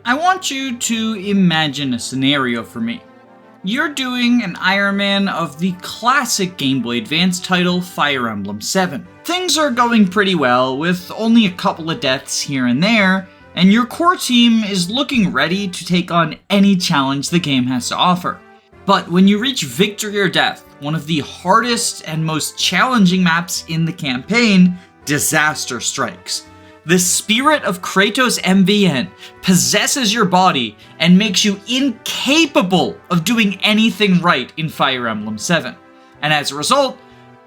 I want you to imagine a scenario for me. You're doing an Ironman of the classic Game Boy Advance title Fire Emblem 7. Things are going pretty well, with only a couple of deaths here and there, and your core team is looking ready to take on any challenge the game has to offer. But when you reach Victory or Death, one of the hardest and most challenging maps in the campaign, disaster strikes. The spirit of Kratos MVN possesses your body and makes you incapable of doing anything right in Fire Emblem 7. And as a result,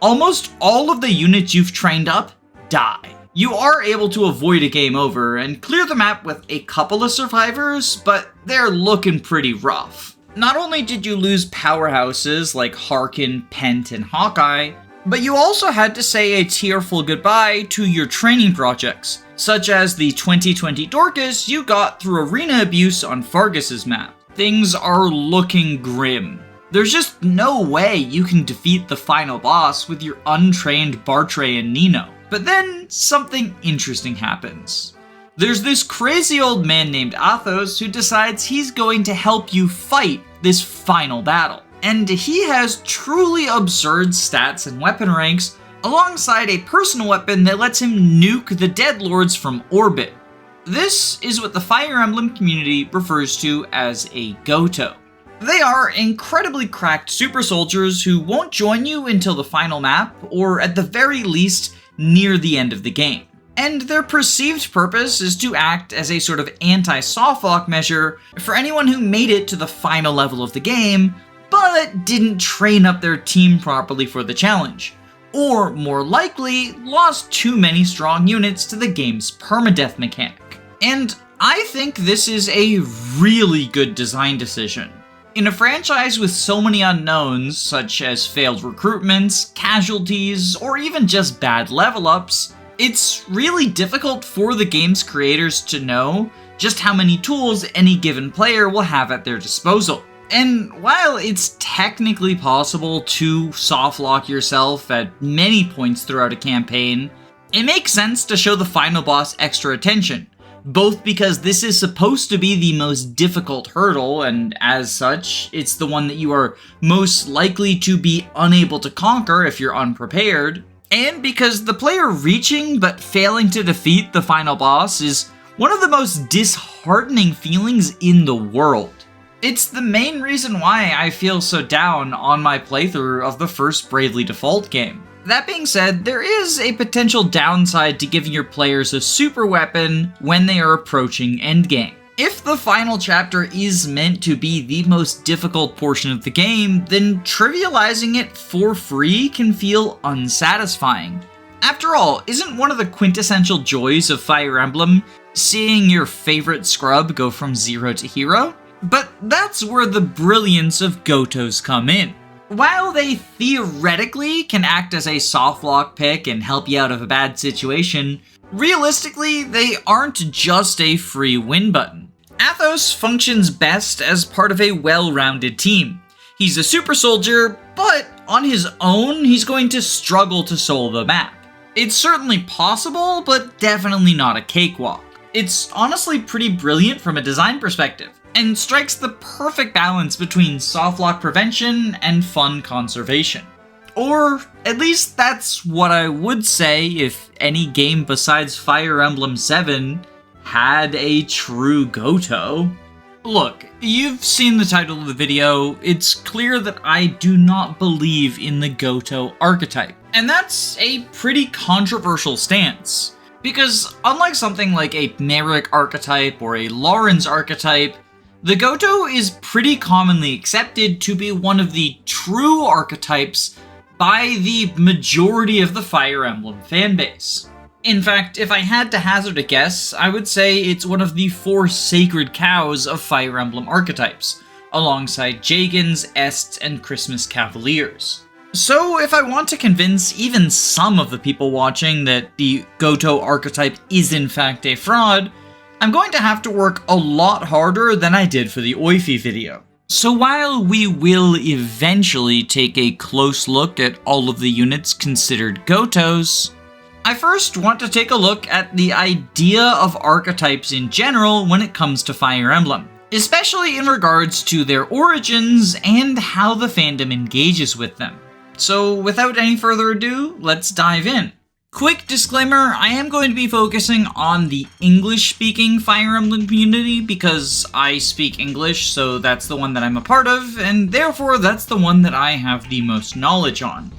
almost all of the units you've trained up die. You are able to avoid a game over and clear the map with a couple of survivors, but they're looking pretty rough. Not only did you lose powerhouses like Harkin, Pent, and Hawkeye, but you also had to say a tearful goodbye to your training projects, such as the 2020 Dorcas you got through arena abuse on Fargus's map. Things are looking grim. There's just no way you can defeat the final boss with your untrained Bartray and Nino. But then something interesting happens. There's this crazy old man named Athos who decides he's going to help you fight this final battle. And he has truly absurd stats and weapon ranks, alongside a personal weapon that lets him nuke the Deadlords from orbit. This is what the Fire Emblem community refers to as a Gotoh. They are incredibly cracked super soldiers who won't join you until the final map, or at the very least, near the end of the game. And their perceived purpose is to act as a sort of anti-softlock measure for anyone who made it to the final level of the game, but didn't train up their team properly for the challenge. Or, more likely, lost too many strong units to the game's permadeath mechanic. And I think this is a really good design decision. In a franchise with so many unknowns, such as failed recruitments, casualties, or even just bad level ups, it's really difficult for the game's creators to know just how many tools any given player will have at their disposal. And while it's technically possible to softlock yourself at many points throughout a campaign, it makes sense to show the final boss extra attention, both because this is supposed to be the most difficult hurdle, and as such, it's the one that you are most likely to be unable to conquer if you're unprepared, and because the player reaching but failing to defeat the final boss is one of the most disheartening feelings in the world. It's the main reason why I feel so down on my playthrough of the first Bravely Default game. That being said, there is a potential downside to giving your players a super weapon when they are approaching endgame. If the final chapter is meant to be the most difficult portion of the game, then trivializing it for free can feel unsatisfying. After all, isn't one of the quintessential joys of Fire Emblem seeing your favorite scrub go from 0 to hero? But that's where the brilliance of Gotohs come in. While they theoretically can act as a softlock pick and help you out of a bad situation, realistically, they aren't just a free win button. Athos functions best as part of a well-rounded team. He's a super soldier, but on his own, he's going to struggle to solo the map. It's certainly possible, but definitely not a cakewalk. It's honestly pretty brilliant from a design perspective, and strikes the perfect balance between softlock prevention and fun conservation. Or at least that's what I would say if any game besides Fire Emblem 7 had a true Gotoh. Look, you've seen the title of the video. It's clear that I do not believe in the Gotoh archetype. And that's a pretty controversial stance, because unlike something like a Merrick archetype or a Lawrence archetype, the Gotoh is pretty commonly accepted to be one of the true archetypes by the majority of the Fire Emblem fanbase. In fact, if I had to hazard a guess, I would say it's one of the 4 sacred cows of Fire Emblem archetypes, alongside Jagans, Ests, and Christmas Cavaliers. So if I want to convince even some of the people watching that the Gotoh archetype is in fact a fraud, I'm going to have to work a lot harder than I did for the Oyfi video. So while we will eventually take a close look at all of the units considered Gotohs, I first want to take a look at the idea of archetypes in general when it comes to Fire Emblem, especially in regards to their origins and how the fandom engages with them. So without any further ado, let's dive in. Quick disclaimer, I am going to be focusing on the English-speaking Fire Emblem community because I speak English, so that's the one that I'm a part of, and therefore that's the one that I have the most knowledge on.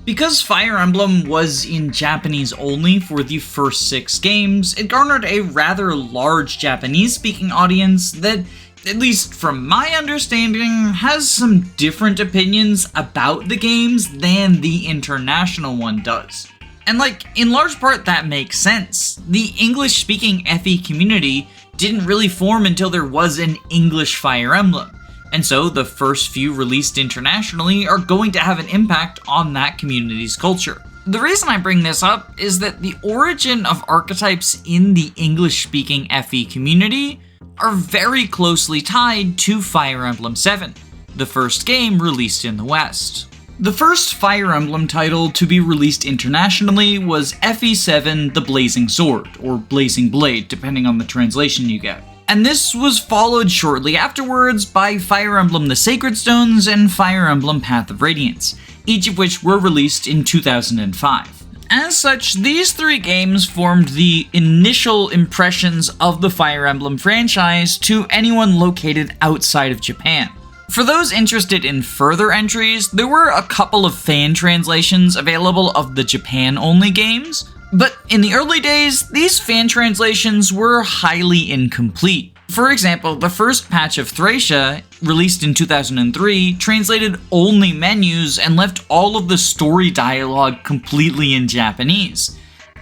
Because Fire Emblem was in Japanese only for the first 6 games, it garnered a rather large Japanese-speaking audience that, at least from my understanding, has some different opinions about the games than the international one does. And in large part that makes sense. The English-speaking FE community didn't really form until there was an English Fire Emblem, and so the first few released internationally are going to have an impact on that community's culture. The reason I bring this up is that the origin of archetypes in the English-speaking FE community are very closely tied to Fire Emblem 7, the first game released in the West. The first Fire Emblem title to be released internationally was FE7 The Blazing Sword, or Blazing Blade, depending on the translation you get. And this was followed shortly afterwards by Fire Emblem The Sacred Stones and Fire Emblem Path of Radiance, each of which were released in 2005. As such, these 3 games formed the initial impressions of the Fire Emblem franchise to anyone located outside of Japan. For those interested in further entries, there were a couple of fan translations available of the Japan-only games, but in the early days, these fan translations were highly incomplete. For example, the first patch of Thracia, released in 2003, translated only menus and left all of the story dialogue completely in Japanese.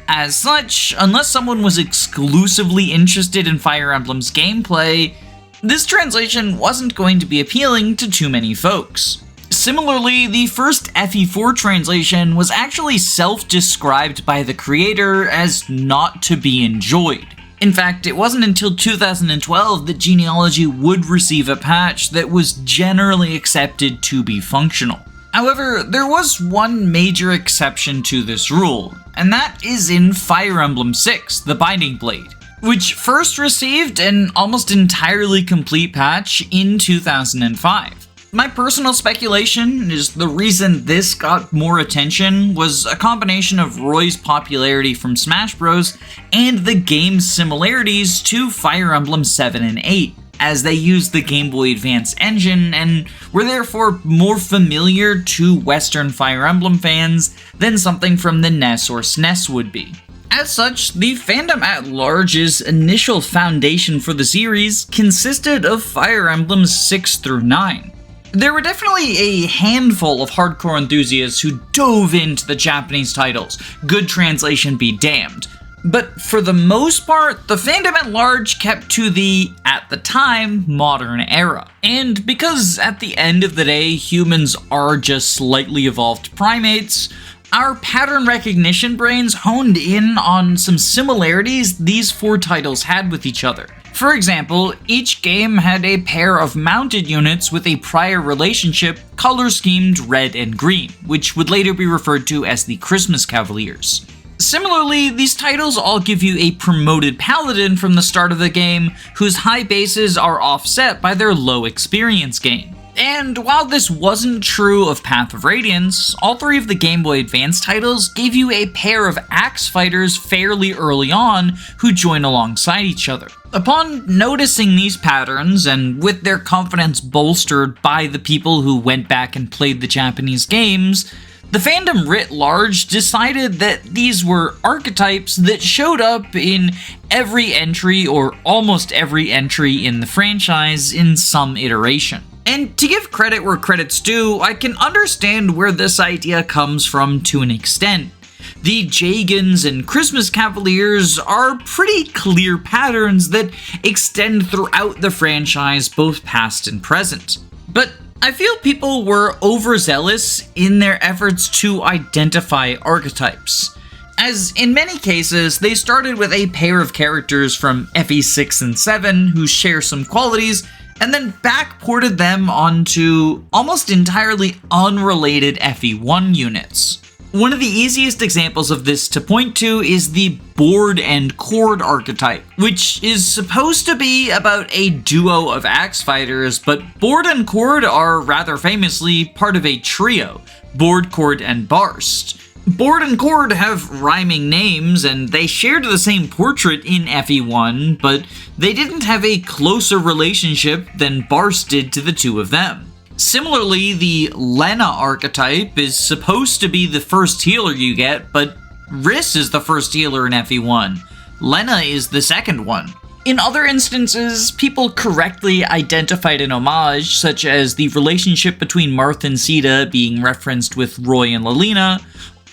As such, unless someone was exclusively interested in Fire Emblem's gameplay, this translation wasn't going to be appealing to too many folks. Similarly, the first FE4 translation was actually self-described by the creator as not to be enjoyed. In fact, it wasn't until 2012 that Genealogy would receive a patch that was generally accepted to be functional. However, there was one major exception to this rule, and that is in Fire Emblem 6, The Binding Blade, which first received an almost entirely complete patch in 2005. My personal speculation is the reason this got more attention was a combination of Roy's popularity from Smash Bros. And the game's similarities to Fire Emblem 7 and 8, as they used the Game Boy Advance engine and were therefore more familiar to Western Fire Emblem fans than something from the NES or SNES would be. As such, the fandom at large's initial foundation for the series consisted of Fire Emblems 6 through 9. There were definitely a handful of hardcore enthusiasts who dove into the Japanese titles, good translation be damned. But for the most part, the fandom at large kept to the, at the time, modern era. And because at the end of the day, humans are just slightly evolved primates, our pattern recognition brains honed in on some similarities these 4 titles had with each other. For example, each game had a pair of mounted units with a prior relationship color-schemed red and green, which would later be referred to as the Christmas Cavaliers. Similarly, these titles all give you a promoted paladin from the start of the game, whose high bases are offset by their low experience gain. And while this wasn't true of Path of Radiance, all 3 of the Game Boy Advance titles gave you a pair of axe fighters fairly early on who join alongside each other. Upon noticing these patterns, and with their confidence bolstered by the people who went back and played the Japanese games, the fandom writ large decided that these were archetypes that showed up in every entry or almost every entry in the franchise in some iteration. And to give credit where credit's due, I can understand where this idea comes from to an extent. The Jaegans and Christmas Cavaliers are pretty clear patterns that extend throughout the franchise, both past and present. But I feel people were overzealous in their efforts to identify archetypes, as in many cases they started with a pair of characters from FE6 and 7 who share some qualities, and then backported them onto almost entirely unrelated FE1 units. One of the easiest examples of this to point to is the board and cord archetype, which is supposed to be about a duo of axe fighters, but board and cord are rather famously part of a trio, board, cord, and barst. Board and cord have rhyming names, and they shared the same portrait in FE1, but they didn't have a closer relationship than barst did to the two of them. Similarly, the Lena archetype is supposed to be the first healer you get, but Riss is the first healer in FE1. Lena is the second one. In other instances, people correctly identified an homage, such as the relationship between Marth and Sita being referenced with Roy and Lelina,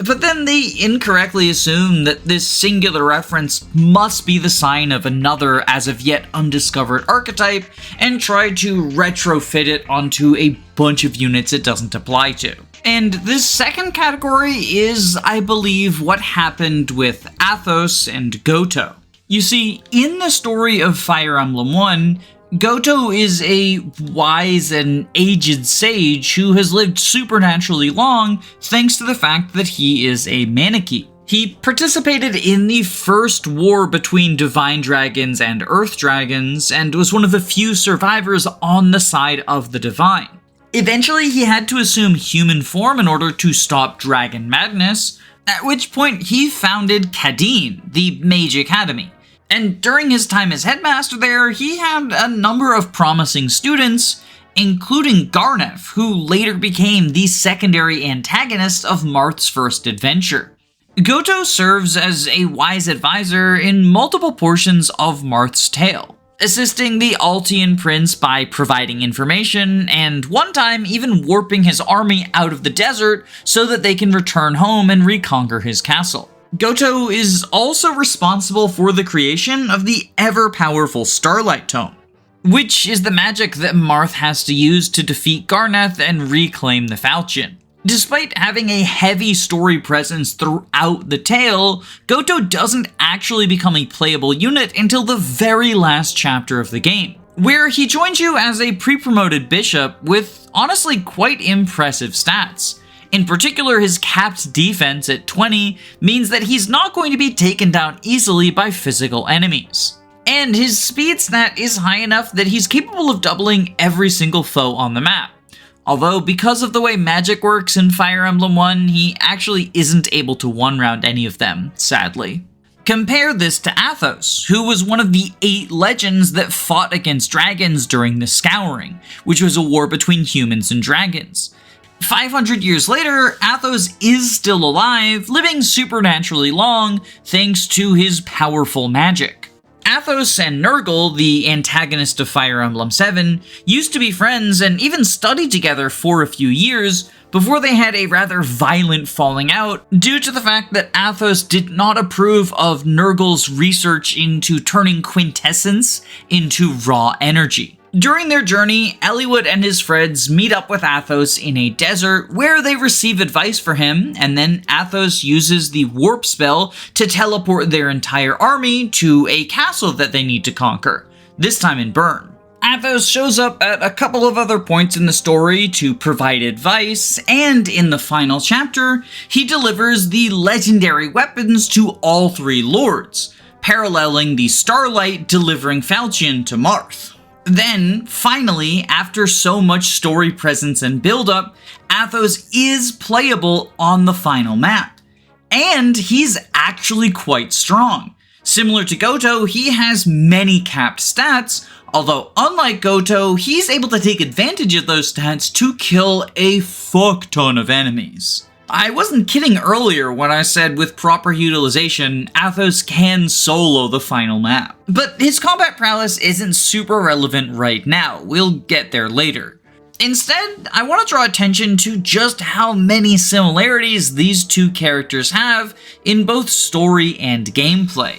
but then they incorrectly assume that this singular reference must be the sign of another as of yet undiscovered archetype, and try to retrofit it onto a bunch of units it doesn't apply to. And this second category is, I believe, what happened with Athos and Gotoh. You see, in the story of Fire Emblem 1, Gotoh is a wise and aged sage who has lived supernaturally long thanks to the fact that he is a Maneki. He participated in the first war between divine dragons and earth dragons, and was one of the few survivors on the side of the divine. Eventually, he had to assume human form in order to stop dragon madness, at which point he founded Gaiden, the Mage Academy. And during his time as headmaster there, he had a number of promising students, including Garneth, who later became the secondary antagonist of Marth's first adventure. Gotoh serves as a wise advisor in multiple portions of Marth's tale, assisting the Altian prince by providing information, and one time even warping his army out of the desert so that they can return home and reconquer his castle. Gotoh is also responsible for the creation of the ever-powerful Starlight Tome, which is the magic that Marth has to use to defeat Garneth and reclaim the falchion. Despite having a heavy story presence throughout the tale, Gotoh doesn't actually become a playable unit until the very last chapter of the game, where he joins you as a pre-promoted bishop with honestly quite impressive stats. In particular, his capped defense at 20 means that he's not going to be taken down easily by physical enemies. And his speed stat is high enough that he's capable of doubling every single foe on the map. Although, because of the way magic works in Fire Emblem 1, he actually isn't able to one-round any of them, sadly. Compare this to Athos, who was one of the 8 legends that fought against dragons during the Scouring, which was a war between humans and dragons. 500 years later, Athos is still alive, living supernaturally long thanks to his powerful magic. Athos and Nurgle, the antagonist of Fire Emblem 7, used to be friends and even studied together for a few years before they had a rather violent falling out due to the fact that Athos did not approve of Nurgle's research into turning quintessence into raw energy. During their journey, Eliwood and his friends meet up with Athos in a desert where they receive advice for him, and then Athos uses the warp spell to teleport their entire army to a castle that they need to conquer, this time in Bern. Athos shows up at a couple of other points in the story to provide advice, and in the final chapter, he delivers the legendary weapons to all 3 lords, paralleling the Starlight delivering falchion to Marth. Then, finally, after so much story presence and build-up, Athos is playable on the final map. And he's actually quite strong. Similar to Gotoh, he has many capped stats, although unlike Gotoh, he's able to take advantage of those stats to kill a fuck ton of enemies. I wasn't kidding earlier when I said with proper utilization, Athos can solo the final map. But his combat prowess isn't super relevant right now, we'll get there later. Instead, I want to draw attention to just how many similarities these 2 characters have in both story and gameplay.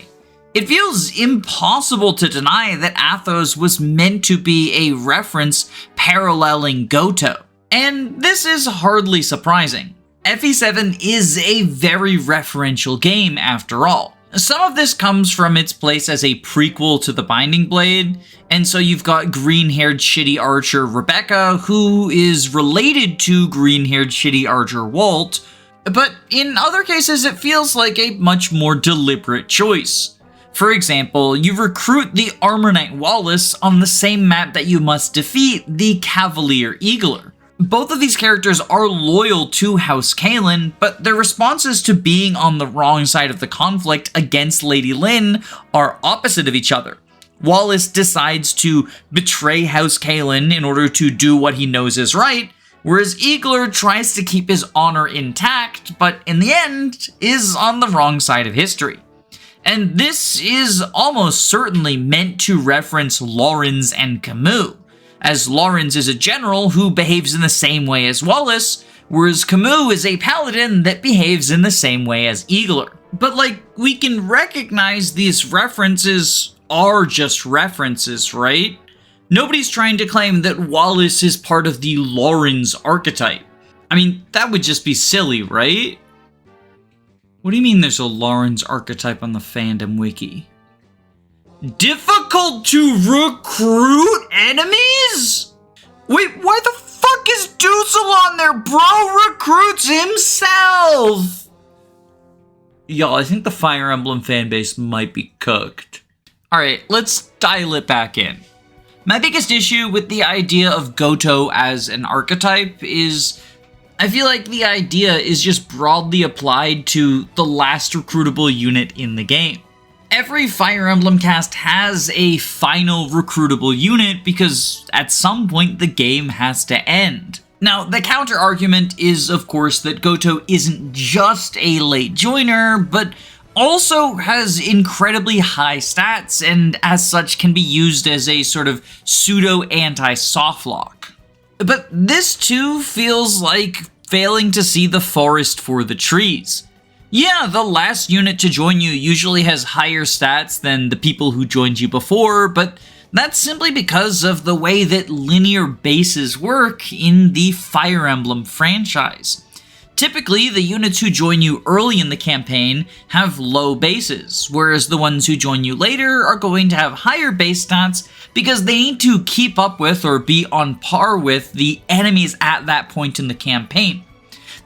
It feels impossible to deny that Athos was meant to be a reference paralleling Gotoh, and this is hardly surprising. FE7 is a very referential game after all. Some of this comes from its place as a prequel to The Binding Blade, and so you've got green-haired shitty archer Rebecca, who is related to green-haired shitty archer Walt, But in other cases, it feels like a much more deliberate choice. For example, you recruit the Armor Knight Wallace on the same map that you must defeat the Cavalier Eagler. Both of these characters are loyal to House Kaelin, but their responses to being on the wrong side of the conflict against Lady Lyn are opposite of each other. Wallace decides to betray House Kaelin in order to do what he knows is right, whereas Eagler tries to keep his honor intact, but in the end is on the wrong side of history. And this is almost certainly meant to reference Laurens and Camus, as Laurens is a general who behaves in the same way as Wallace, whereas Camus is a paladin that behaves in the same way as Eagler. But we can recognize these references are just references, right? Nobody's trying to claim that Wallace is part of the Laurens archetype. I mean, that would just be silly, right? What do you mean there's a Laurens archetype on the fandom wiki? Difficult to recruit enemies? Wait, why the fuck is Dussel on there? Bro recruits himself! Y'all, I think the Fire Emblem fanbase might be cooked. Alright, let's dial it back in. My biggest issue with the idea of Gotoh as an archetype is I feel like the idea is just broadly applied to the last recruitable unit in the game. Every Fire Emblem cast has a final recruitable unit because at some point the game has to end. Now, the counter argument is, of course, that Gotoh isn't just a late joiner, but also has incredibly high stats and as such can be used as a sort of pseudo anti-softlock. But this too feels like failing to see the forest for the trees. Yeah, the last unit to join you usually has higher stats than the people who joined you before, but that's simply because of the way that linear bases work in the Fire Emblem franchise. Typically, the units who join you early in the campaign have low bases, whereas the ones who join you later are going to have higher base stats because they need to keep up with or be on par with the enemies at that point in the campaign.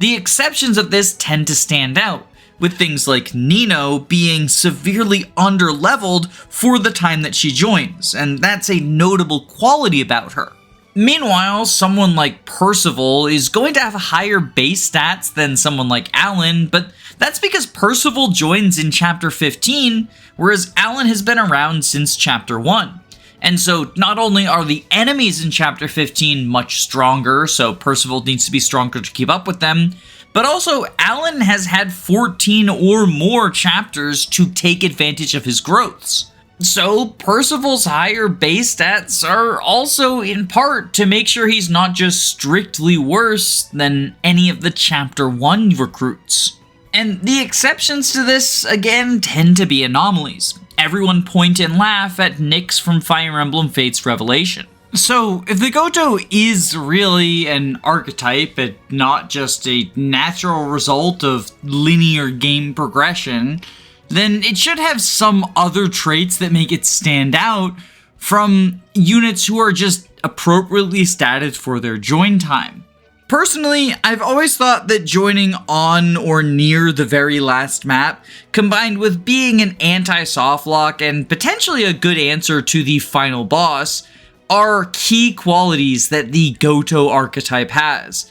The exceptions of this tend to stand out, with things like Nino being severely underleveled for the time that she joins, and that's a notable quality about her. Meanwhile, someone like Percival is going to have higher base stats than someone like Alan, but that's because Percival joins in Chapter 15, whereas Alan has been around since Chapter 1. And so not only are the enemies in Chapter 15 much stronger, so Percival needs to be stronger to keep up with them, but also Alan has had 14 or more chapters to take advantage of his growths. So Percival's higher base stats are also in part to make sure he's not just strictly worse than any of the Chapter 1 recruits. And the exceptions to this, again, tend to be anomalies. Everyone point and laugh at Nyx from Fire Emblem Fates Revelation. So, if the Gotoh is really an archetype and not just a natural result of linear game progression, then it should have some other traits that make it stand out from units who are just appropriately statted for their join time. Personally, I've always thought that joining on or near the very last map, combined with being an anti-softlock and potentially a good answer to the final boss, are key qualities that the Gotoh archetype has.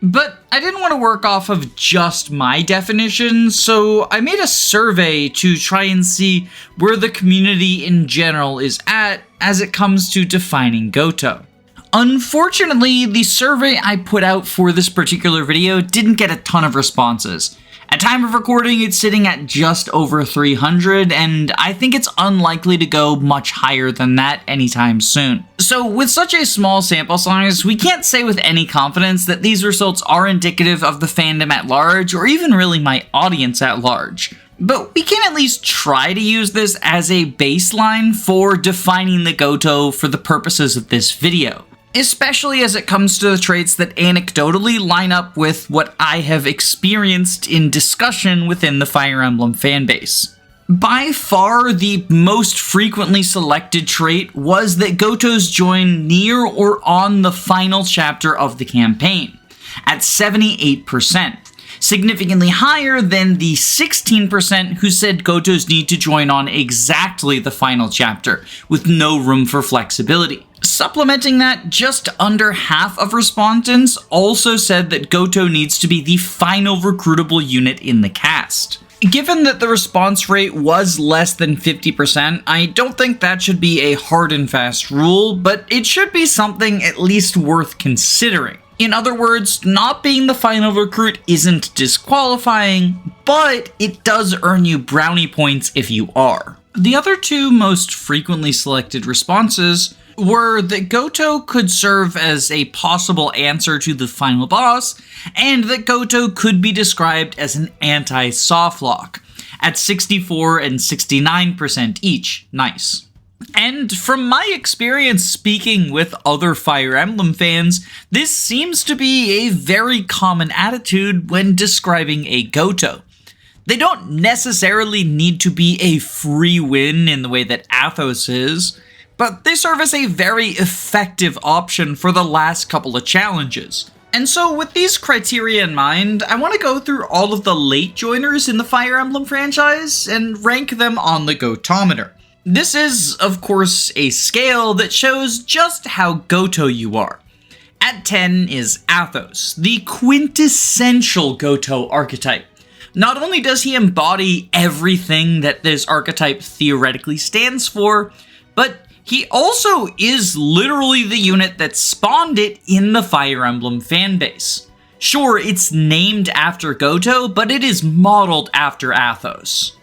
But I didn't want to work off of just my definition, so I made a survey to try and see where the community in general is at as it comes to defining Gotoh. Unfortunately, the survey I put out for this particular video didn't get a ton of responses. At time of recording, it's sitting at just over 300, and I think it's unlikely to go much higher than that anytime soon. So with such a small sample size, we can't say with any confidence that these results are indicative of the fandom at large, or even really my audience at large. But we can at least try to use this as a baseline for defining the Gotoh for the purposes of this video, especially as it comes to the traits that anecdotally line up with what I have experienced in discussion within the Fire Emblem fanbase. By far, the most frequently selected trait was that Gotohs join near or on the final chapter of the campaign, at 78%. significantly higher than the 16% who said Gotohs need to join on exactly the final chapter, with no room for flexibility. Supplementing that, just under half of respondents also said that Gotoh needs to be the final recruitable unit in the cast. Given that the response rate was less than 50%, I don't think that should be a hard and fast rule, but it should be something at least worth considering. In other words, not being the final recruit isn't disqualifying, but it does earn you brownie points if you are. The other two most frequently selected responses were that Gotoh could serve as a possible answer to the final boss, and that Gotoh could be described as an anti-softlock, at 64 and 69% each. Nice. And from my experience speaking with other Fire Emblem fans, this seems to be a very common attitude when describing a Gotoh. They don't necessarily need to be a free win in the way that Athos is, but they serve as a very effective option for the last couple of challenges. And so with these criteria in mind, I want to go through all of the late joiners in the Fire Emblem franchise and rank them on the Gotometer. This is, of course, a scale that shows just how Gotoh you are. At 10 is Athos, the quintessential Gotoh archetype. Not only does he embody everything that this archetype theoretically stands for, but he also is literally the unit that spawned it in the Fire Emblem fanbase. Sure, it's named after Gotoh, but it is modeled after Athos.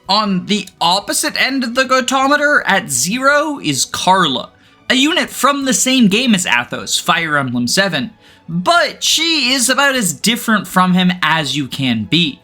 On the opposite end of the Gotometer, at 0, is Karel, a unit from the same game as Athos, Fire Emblem 7, but she is about as different from him as you can be.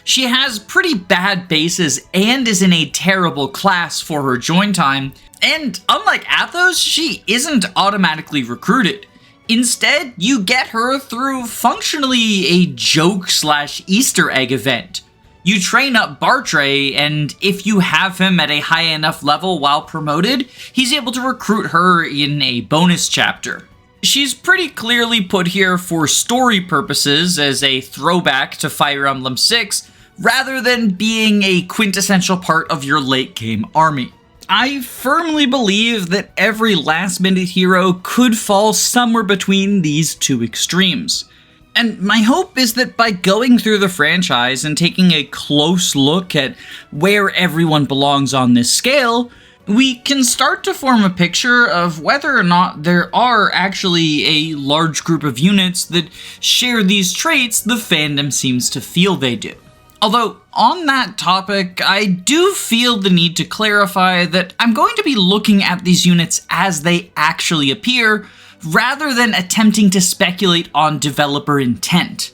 She has pretty bad bases and is in a terrible class for her join time, and unlike Athos, she isn't automatically recruited. Instead, you get her through functionally a joke/Easter egg event. You train up Bartray, and if you have him at a high enough level while promoted, he's able to recruit her in a bonus chapter. She's pretty clearly put here for story purposes as a throwback to Fire Emblem 6, rather than being a quintessential part of your late game army. I firmly believe that every last-minute hero could fall somewhere between these two extremes. And my hope is that by going through the franchise and taking a close look at where everyone belongs on this scale, we can start to form a picture of whether or not there are actually a large group of units that share these traits the fandom seems to feel they do. Although, on that topic, I do feel the need to clarify that I'm going to be looking at these units as they actually appear, rather than attempting to speculate on developer intent.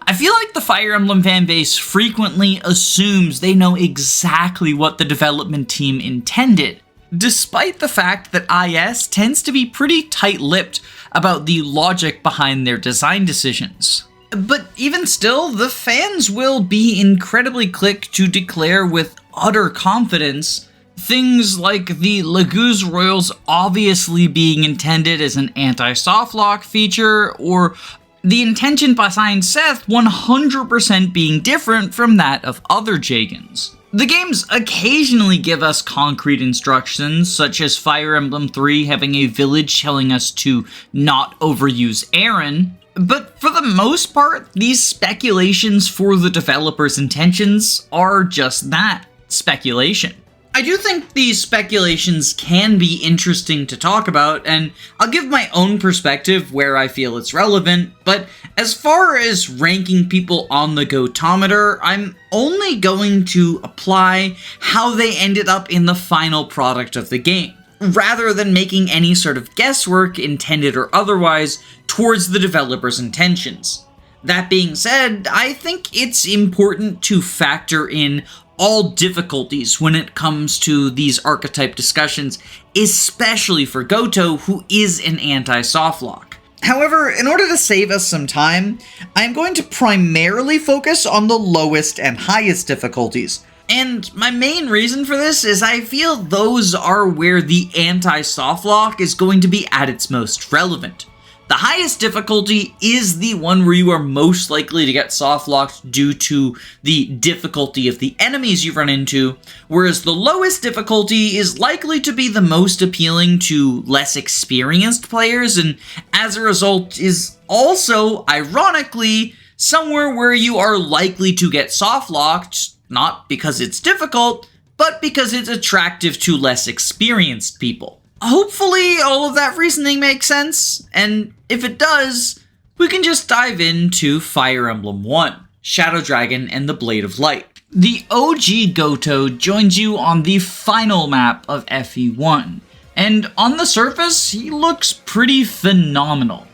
I feel like the Fire Emblem fanbase frequently assumes they know exactly what the development team intended, despite the fact that IS tends to be pretty tight-lipped about the logic behind their design decisions. But even still, the fans will be incredibly quick to declare with utter confidence things like the Laguz Royals obviously being intended as an anti-softlock feature, or the intention behind Seth 100% being different from that of other Jagens. The games occasionally give us concrete instructions, such as Fire Emblem 3 having a village telling us to not overuse Aaron, but for the most part, these speculations for the developer's intentions are just that, speculation. I do think these speculations can be interesting to talk about, and I'll give my own perspective where I feel it's relevant, but as far as ranking people on the Gotometer, I'm only going to apply how they ended up in the final product of the game, rather than making any sort of guesswork, intended or otherwise, towards the developer's intentions. That being said, I think it's important to factor in all difficulties when it comes to these archetype discussions, especially for Gotoh, who is an anti-softlock. However, in order to save us some time, I'm going to primarily focus on the lowest and highest difficulties. And my main reason for this is I feel those are where the anti-softlock is going to be at its most relevant. The highest difficulty is the one where you are most likely to get softlocked due to the difficulty of the enemies you run into, whereas the lowest difficulty is likely to be the most appealing to less experienced players, and as a result is also, ironically, somewhere where you are likely to get softlocked, not because it's difficult, but because it's attractive to less experienced people. Hopefully all of that reasoning makes sense, and if it does, we can just dive into Fire Emblem 1, Shadow Dragon and the Blade of Light. The OG Gotoh joins you on the final map of FE1, and on the surface, he looks pretty phenomenal.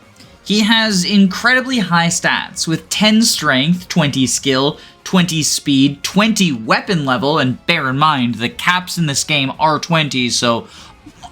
He has incredibly high stats with 10 strength, 20 skill, 20 speed, 20 weapon level, and bear in mind, the caps in this game are 20, so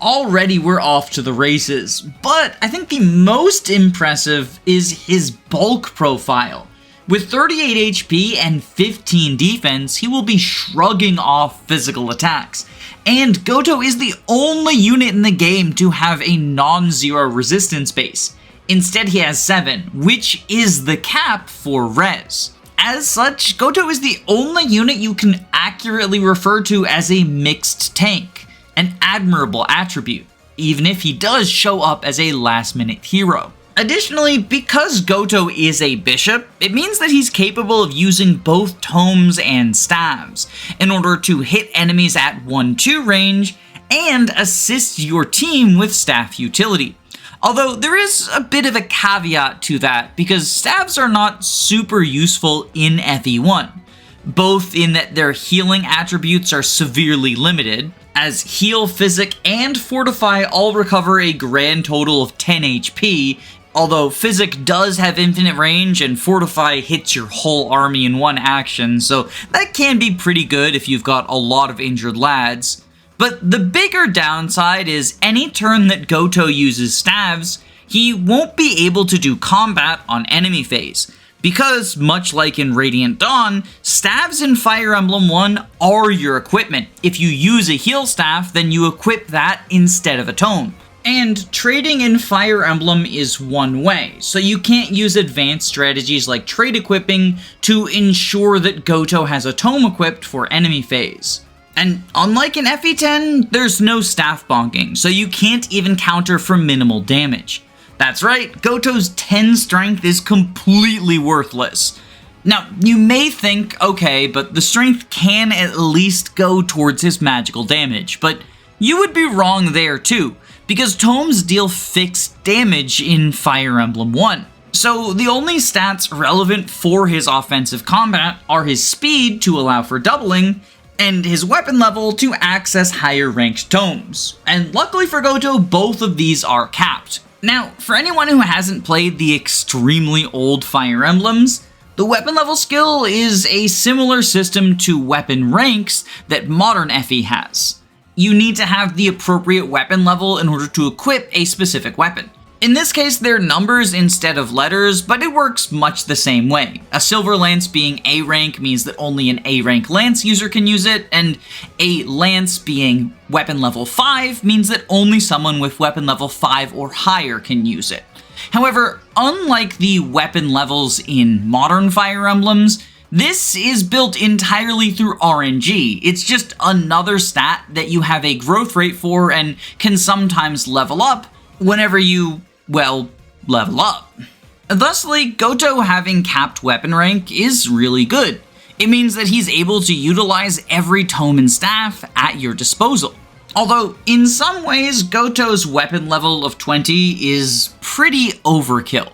already we're off to the races. But I think the most impressive is his bulk profile. With 38 HP and 15 defense, he will be shrugging off physical attacks. And Gotoh is the only unit in the game to have a non-zero resistance base. Instead, he has 7, which is the cap for res. As such, Gotoh is the only unit you can accurately refer to as a mixed tank, an admirable attribute, even if he does show up as a last-minute hero. Additionally, because Gotoh is a bishop, it means that he's capable of using both tomes and staves in order to hit enemies at 1-2 range and assist your team with staff utility. Although there is a bit of a caveat to that, because staves are not super useful in FE1, both in that their healing attributes are severely limited, as Heal, Physic, and Fortify all recover a grand total of 10 HP, although Physic does have infinite range and Fortify hits your whole army in one action, so that can be pretty good if you've got a lot of injured lads. But the bigger downside is any turn that Gotoh uses staves, he won't be able to do combat on enemy phase, because, much like in Radiant Dawn, staves in Fire Emblem 1 are your equipment. If you use a heal staff, then you equip that instead of a tome. And trading in Fire Emblem is one way, so you can't use advanced strategies like trade equipping to ensure that Gotoh has a tome equipped for enemy phase. And unlike in FE10, there's no staff bonking, so you can't even counter for minimal damage. That's right, Gotoh's 10 strength is completely worthless. Now, you may think, okay, but the strength can at least go towards his magical damage, but you would be wrong there too, because tomes deal fixed damage in Fire Emblem 1. So the only stats relevant for his offensive combat are his speed to allow for doubling, and his weapon level to access higher ranked tomes. And luckily for Gotoh, both of these are capped. Now, for anyone who hasn't played the extremely old Fire Emblems, the weapon level skill is a similar system to weapon ranks that modern FE has. You need to have the appropriate weapon level in order to equip a specific weapon. In this case, they're numbers instead of letters, but it works much the same way. A silver lance being A rank means that only an A rank lance user can use it, and a lance being weapon level 5 means that only someone with weapon level 5 or higher can use it. However, unlike the weapon levels in modern Fire Emblems, this is built entirely through RNG. It's just another stat that you have a growth rate for and can sometimes level up whenever you, well, level up. Thusly, Gotoh having capped weapon rank is really good. It means that he's able to utilize every tome and staff at your disposal. Although, in some ways, Gotoh's weapon level of 20 is pretty overkill.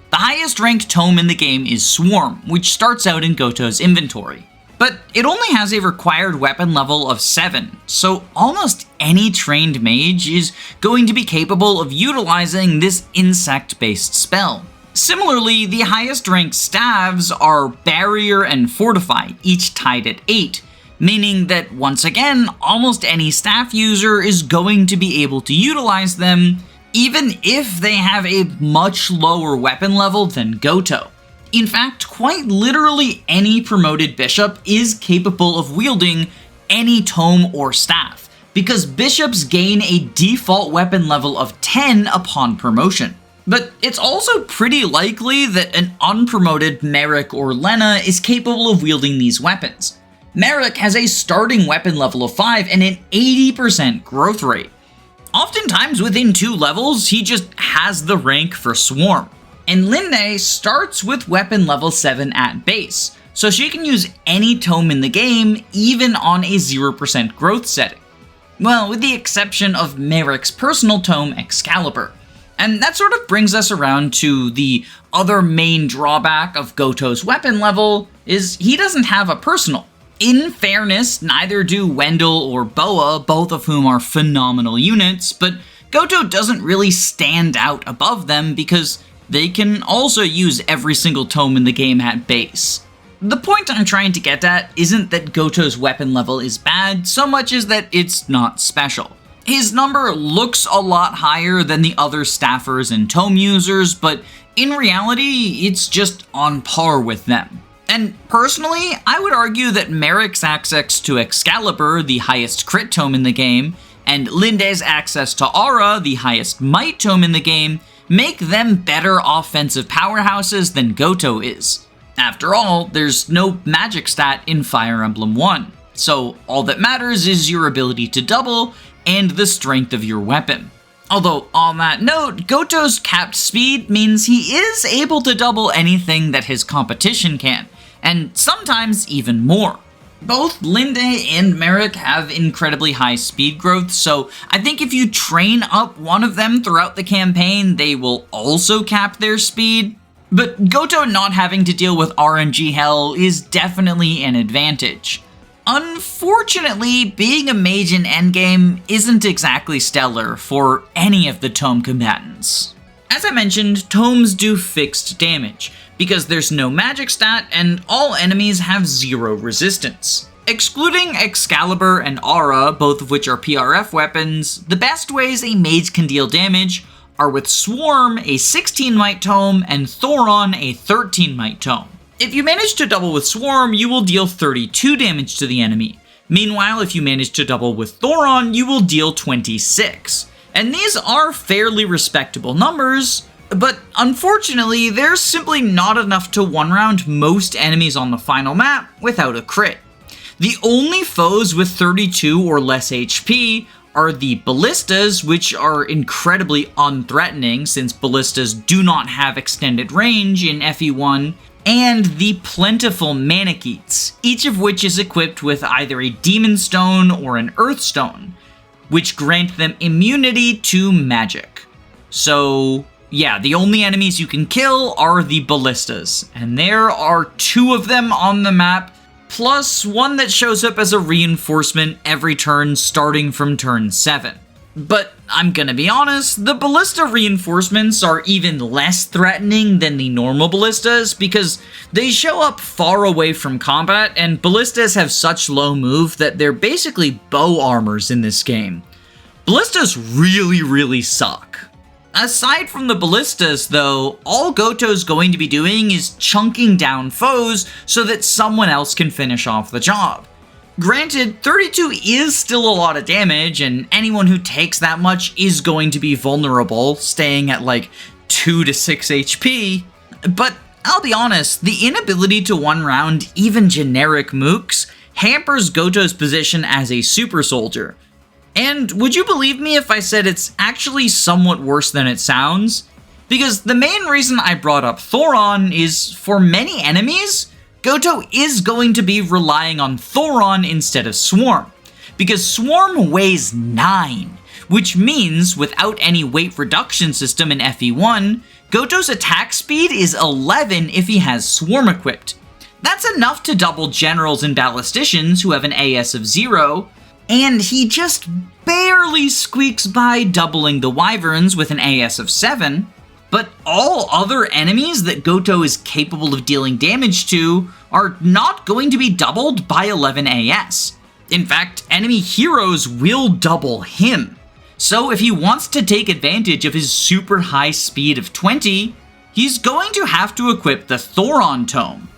The highest ranked tome in the game is Swarm, which starts out in Gotoh's inventory. But it only has a required weapon level of 7, so almost any trained mage is going to be capable of utilizing this insect-based spell. Similarly, the highest ranked staves are Barrier and Fortify, each tied at 8, meaning that once again, almost any staff user is going to be able to utilize them, even if they have a much lower weapon level than Gotoh. In fact, quite literally any promoted bishop is capable of wielding any tome or staff, because bishops gain a default weapon level of 10 upon promotion. But it's also pretty likely that an unpromoted Merrick or Lena is capable of wielding these weapons. Merrick has a starting weapon level of 5 and an 80% growth rate. Oftentimes within 2 levels, he just has the rank for Swarm. And Linde starts with weapon level 7 at base, so she can use any tome in the game, even on a 0% growth setting. Well, with the exception of Merrick's personal tome, Excalibur. And that sort of brings us around to the other main drawback of Gotoh's weapon level, is he doesn't have a personal. In fairness, neither do Wendell or Boa, both of whom are phenomenal units, but Gotoh doesn't really stand out above them because they can also use every single tome in the game at base. The point I'm trying to get at isn't that Gotoh's weapon level is bad, so much as that it's not special. His number looks a lot higher than the other staffers and tome users, but in reality, it's just on par with them. And personally, I would argue that Merrick's access to Excalibur, the highest crit tome in the game, and Linde's access to Aura, the highest might tome in the game, make them better offensive powerhouses than Gotoh is. After all, there's no magic stat in Fire Emblem 1, so all that matters is your ability to double and the strength of your weapon. Although, on that note, Gotoh's capped speed means he is able to double anything that his competition can, and sometimes even more. Both Linde and Merrick have incredibly high speed growth, so I think if you train up one of them throughout the campaign, they will also cap their speed. But Gotoh not having to deal with RNG hell is definitely an advantage. Unfortunately, being a mage in endgame isn't exactly stellar for any of the tome combatants. As I mentioned, tomes do fixed damage, because there's no magic stat and all enemies have 0 resistance. Excluding Excalibur and Aura, both of which are PRF weapons, the best ways a mage can deal damage are with Swarm, a 16 might tome, and Thoron, a 13 might tome. If you manage to double with Swarm, you will deal 32 damage to the enemy. Meanwhile, if you manage to double with Thoron, you will deal 26. And these are fairly respectable numbers, but unfortunately, there's simply not enough to one-round most enemies on the final map without a crit. The only foes with 32 or less HP are the ballistas, which are incredibly unthreatening since ballistas do not have extended range in FE1, and the plentiful Manicheets, each of which is equipped with either a Demon Stone or an Earth Stone, which grant them immunity to magic. So yeah, the only enemies you can kill are the ballistas, and there are 2 of them on the map, plus one that shows up as a reinforcement every turn starting from turn 7. But I'm gonna be honest, the ballista reinforcements are even less threatening than the normal ballistas because they show up far away from combat, and ballistas have such low move that they're basically bow armors in this game. Ballistas really suck. Aside from the ballistas though, all Gotoh's going to be doing is chunking down foes so that someone else can finish off the job. Granted, 32 is still a lot of damage, and anyone who takes that much is going to be vulnerable, staying at like 2 to 6 HP, but I'll be honest, the inability to one-round even generic mooks hampers Gotoh's position as a super soldier. And would you believe me if I said it's actually somewhat worse than it sounds? Because the main reason I brought up Thoron is, for many enemies, Gotoh is going to be relying on Thoron instead of Swarm, because Swarm weighs 9, which means without any weight reduction system in FE1, Gotoh's attack speed is 11 if he has Swarm equipped. That's enough to double generals and ballisticians who have an AS of 0, and he just barely squeaks by doubling the Wyverns with an AS of 7. But all other enemies that Gotoh is capable of dealing damage to are not going to be doubled by 11 AS. In fact, enemy heroes will double him. So if he wants to take advantage of his super high speed of 20, he's going to have to equip the Thoron tome.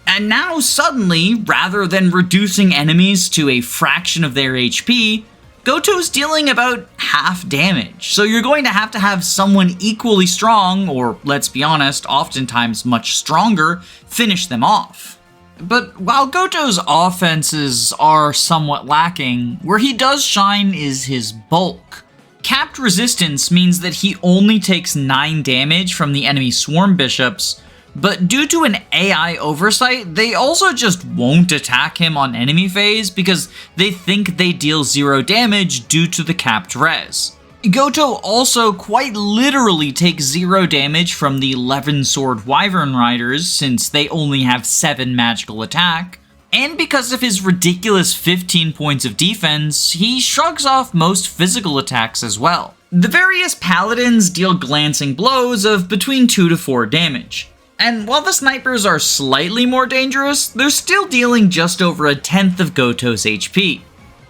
And now suddenly, rather than reducing enemies to a fraction of their HP, Gotoh's dealing about half damage, so you're going to have someone equally strong, or let's be honest, oftentimes much stronger, finish them off. But while Gotoh's offenses are somewhat lacking, where he does shine is his bulk. Capped resistance means that he only takes 9 damage from the enemy swarm bishops, but due to an AI oversight, they also just won't attack him on enemy phase because they think they deal 0 damage due to the capped res. Gotoh also quite literally takes 0 damage from the 11 sword wyvern riders since they only have 7 magical attack, and because of his ridiculous 15 points of defense, he shrugs off most physical attacks as well. The various paladins deal glancing blows of between 2 to 4 damage. And while the snipers are slightly more dangerous, they're still dealing just over a tenth of Gotoh's HP.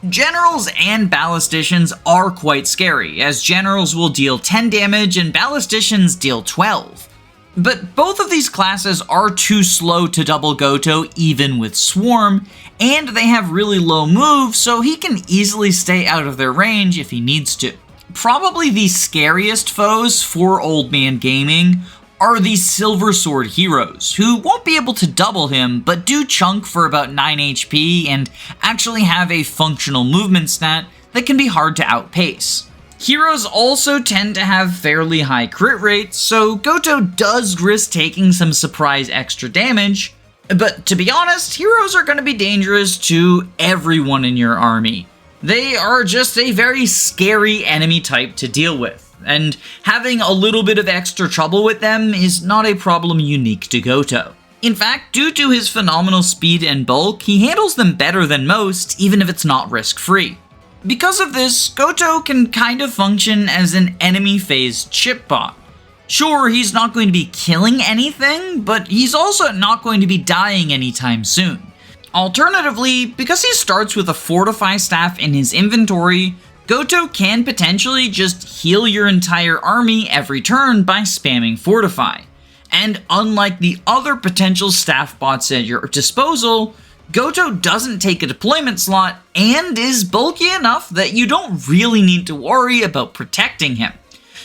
Generals and ballisticians are quite scary, as generals will deal 10 damage and ballisticians deal 12. But both of these classes are too slow to double Gotoh even with Swarm, and they have really low moves, so he can easily stay out of their range if he needs to. Probably the scariest foes for Old Man Gaming are the Silver Sword heroes, who won't be able to double him, but do chunk for about 9 HP and actually have a functional movement stat that can be hard to outpace. Heroes also tend to have fairly high crit rates, so Gotoh does risk taking some surprise extra damage, but to be honest, heroes are going to be dangerous to everyone in your army. They are just a very scary enemy type to deal with, and having a little bit of extra trouble with them is not a problem unique to Gotoh. In fact, due to his phenomenal speed and bulk, he handles them better than most, even if it's not risk-free. Because of this, Gotoh can kind of function as an enemy phase chip bot. Sure, he's not going to be killing anything, but he's also not going to be dying anytime soon. Alternatively, because he starts with a Fortify staff in his inventory, Gotoh can potentially just heal your entire army every turn by spamming Fortify. And unlike the other potential staff bots at your disposal, Gotoh doesn't take a deployment slot and is bulky enough that you don't really need to worry about protecting him.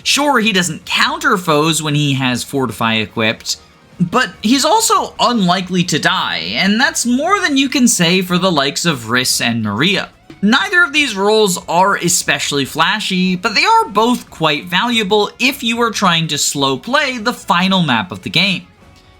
Sure, he doesn't counter foes when he has Fortify equipped, but he's also unlikely to die, and that's more than you can say for the likes of Riss and Maria. Neither of these roles are especially flashy, but they are both quite valuable if you are trying to slow play the final map of the game.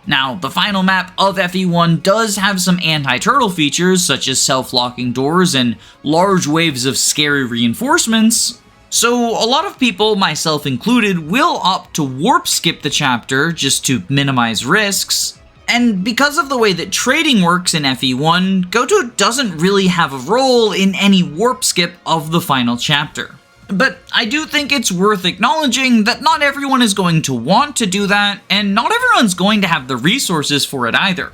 Now, the final map of FE1 does have some anti-turtle features such as self-locking doors and large waves of scary reinforcements, so a lot of people, myself included, will opt to warp skip the chapter just to minimize risks. And because of the way that trading works in FE1, Gotoh doesn't really have a role in any warp skip of the final chapter. But I do think it's worth acknowledging that not everyone is going to want to do that, and not everyone's going to have the resources for it either.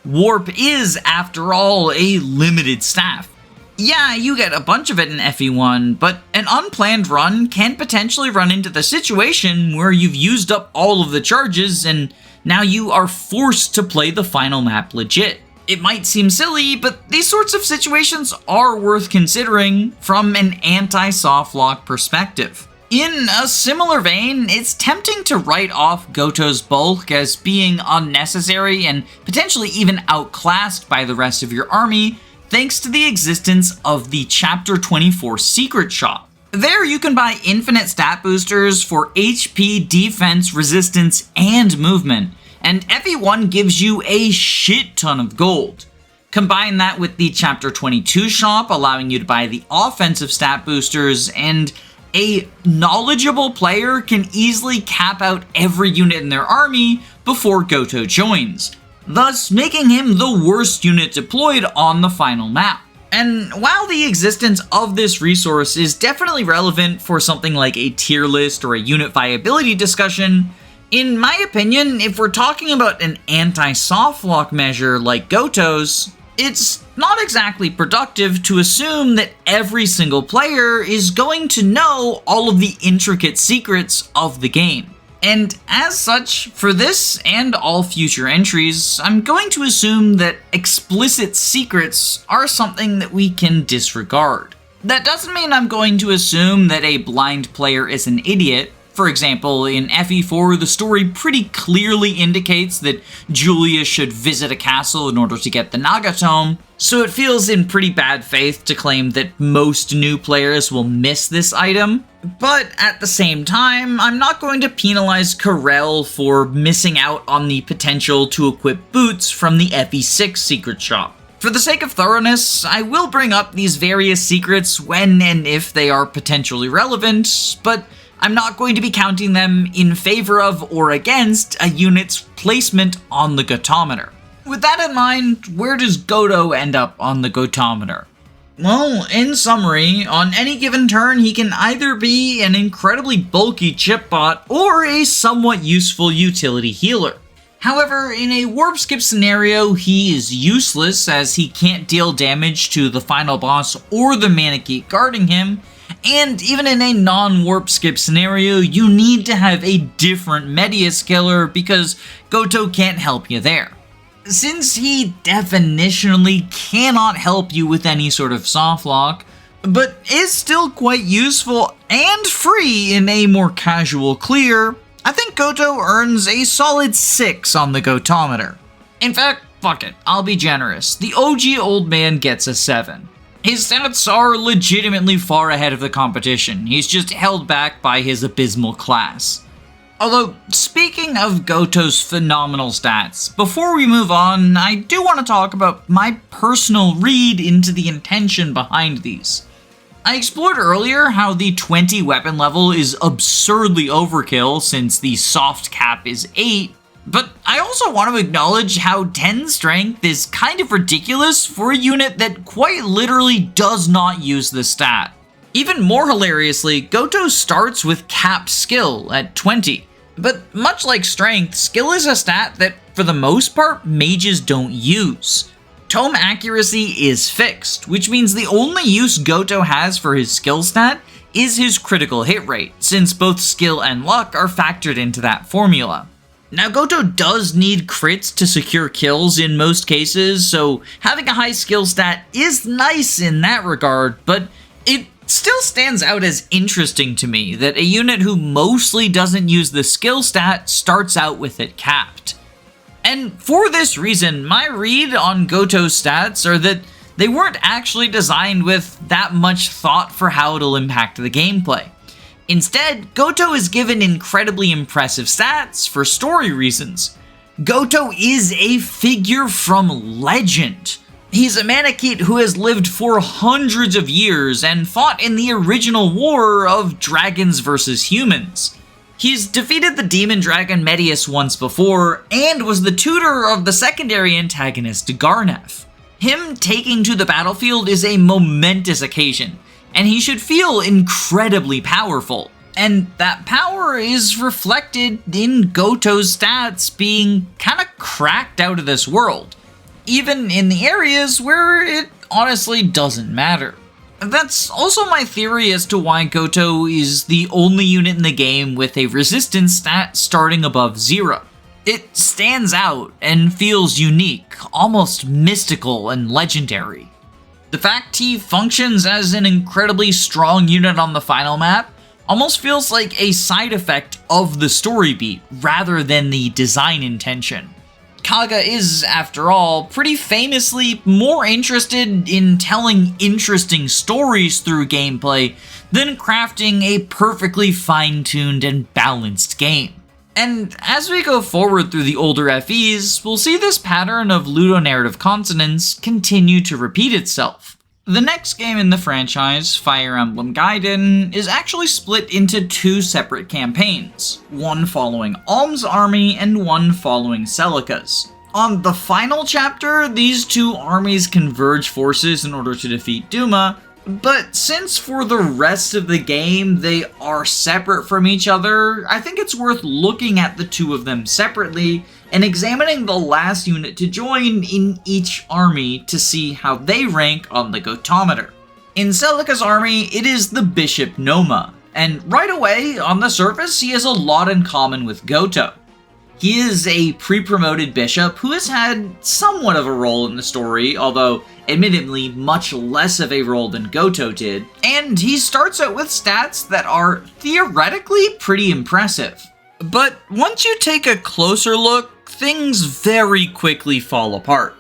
Warp is, after all, a limited staff. Yeah, you get a bunch of it in FE1, but an unplanned run can potentially run into the situation where you've used up all of the charges and now you are forced to play the final map legit. It might seem silly, but these sorts of situations are worth considering from an anti-softlock perspective. In a similar vein, it's tempting to write off Gotoh's bulk as being unnecessary and potentially even outclassed by the rest of your army, thanks to the existence of the Chapter 24 Secret Shop. There you can buy infinite stat boosters for HP, defense, resistance, and movement, and FE1 gives you a shit ton of gold. Combine that with the Chapter 22 shop allowing you to buy the offensive stat boosters, and a knowledgeable player can easily cap out every unit in their army before Gotoh joins, thus making him the worst unit deployed on the final map. And while the existence of this resource is definitely relevant for something like a tier list or a unit viability discussion, in my opinion, if we're talking about an anti-softlock measure like Gotoh's, it's not exactly productive to assume that every single player is going to know all of the intricate secrets of the game. And as such, for this and all future entries, I'm going to assume that explicit secrets are something that we can disregard. That doesn't mean I'm going to assume that a blind player is an idiot. For example, in FE4, the story pretty clearly indicates that Julia should visit a castle in order to get the Naga tome, so it feels in pretty bad faith to claim that most new players will miss this item. But at the same time, I'm not going to penalize Karel for missing out on the potential to equip boots from the FE6 secret shop. For the sake of thoroughness, I will bring up these various secrets when and if they are potentially relevant, but I'm not going to be counting them in favor of or against a unit's placement on the Gotometer. With that in mind, where does Gotoh end up on the Gotometer? Well, in summary, on any given turn he can either be an incredibly bulky chip bot or a somewhat useful utility healer. However, in a warp skip scenario, he is useless as he can't deal damage to the final boss or the mana geek guarding him, and even in a non-warp skip scenario, you need to have a different Medius killer because Gotoh can't help you there. Since he definitionally cannot help you with any sort of soft lock, but is still quite useful and free in a more casual clear, I think Gotoh earns a solid 6 on the Gotometer. In fact, fuck it, I'll be generous. The OG old man gets a 7. His stats are legitimately far ahead of the competition, he's just held back by his abysmal class. Although, speaking of Gotoh's phenomenal stats, before we move on, I do want to talk about my personal read into the intention behind these. I explored earlier how the 20 weapon level is absurdly overkill since the soft cap is 8, but I also want to acknowledge how 10 strength is kind of ridiculous for a unit that quite literally does not use the stat. Even more hilariously, Gotoh starts with capped skill at 20, but much like strength, skill is a stat that, for the most part, mages don't use. Tome accuracy is fixed, which means the only use Gotoh has for his skill stat is his critical hit rate, since both skill and luck are factored into that formula. Now, Gotoh does need crits to secure kills in most cases, so having a high skill stat is nice in that regard, but it still stands out as interesting to me that a unit who mostly doesn't use the skill stat starts out with it capped. And for this reason, my read on Gotoh's stats are that they weren't actually designed with that much thought for how it'll impact the gameplay. Instead, Gotoh is given incredibly impressive stats for story reasons. Gotoh is a figure from legend. He's a Manakete who has lived for hundreds of years and fought in the original war of dragons versus humans. He's defeated the demon dragon Medius once before, and was the tutor of the secondary antagonist Garnef. Him taking to the battlefield is a momentous occasion, and he should feel incredibly powerful. And that power is reflected in Gotoh's stats being kinda cracked out of this world, even in the areas where it honestly doesn't matter. That's also my theory as to why Gotoh is the only unit in the game with a resistance stat starting above 0. It stands out and feels unique, almost mystical and legendary. The fact he functions as an incredibly strong unit on the final map almost feels like a side effect of the story beat rather than the design intention. Kaga is, after all, pretty famously more interested in telling interesting stories through gameplay than crafting a perfectly fine-tuned and balanced game. And as we go forward through the older FEs, we'll see this pattern of ludonarrative consonance continue to repeat itself. The next game in the franchise, Fire Emblem Gaiden, is actually split into 2 separate campaigns, one following Alm's army and one following Celica's. On the final chapter, these 2 armies converge forces in order to defeat Duma, but since for the rest of the game they are separate from each other, I think it's worth looking at the 2 of them separately and examining the last unit to join in each army to see how they rank on the Gotometer. In Celica's army, it is the Bishop Noma, and right away, on the surface, he has a lot in common with Gotoh. He is a pre-promoted bishop who has had somewhat of a role in the story, although admittedly much less of a role than Gotoh did, and he starts out with stats that are theoretically pretty impressive. But once you take a closer look, things very quickly fall apart.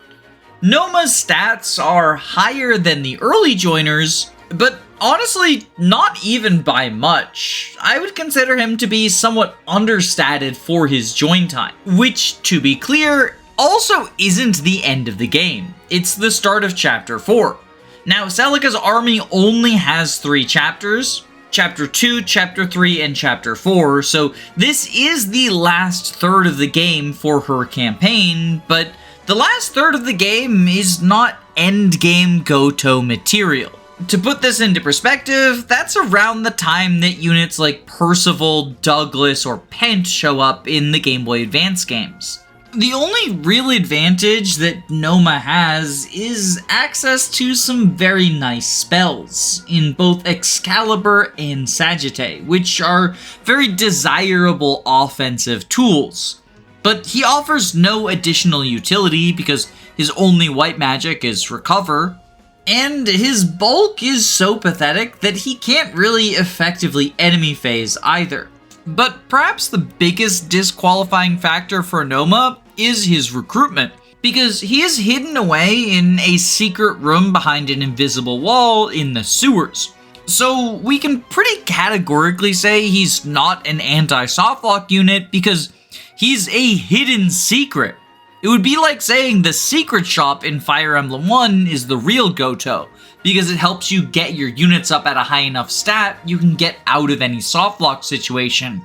Noma's stats are higher than the early joiners, but honestly, not even by much. I would consider him to be somewhat understated for his join time, which, to be clear, also isn't the end of the game. It's the start of Chapter 4. Now, Celica's army only has 3 chapters, Chapter 2, Chapter 3, and Chapter 4, so this is the last third of the game for her campaign, but the last third of the game is not endgame Gotoh material. To put this into perspective, that's around the time that units like Percival, Douglas, or Pent show up in the Game Boy Advance games. The only real advantage that Noma has is access to some very nice spells in both Excalibur and Sagittae, which are very desirable offensive tools. But he offers no additional utility because his only white magic is Recover, and his bulk is so pathetic that he can't really effectively enemy phase either. But perhaps the biggest disqualifying factor for Noma is his recruitment, because he is hidden away in a secret room behind an invisible wall in the sewers. So we can pretty categorically say he's not an anti-softlock unit because he's a hidden secret. It would be like saying the secret shop in Fire Emblem 1 is the real Gotoh, because it helps you get your units up at a high enough stat you can get out of any softlock situation.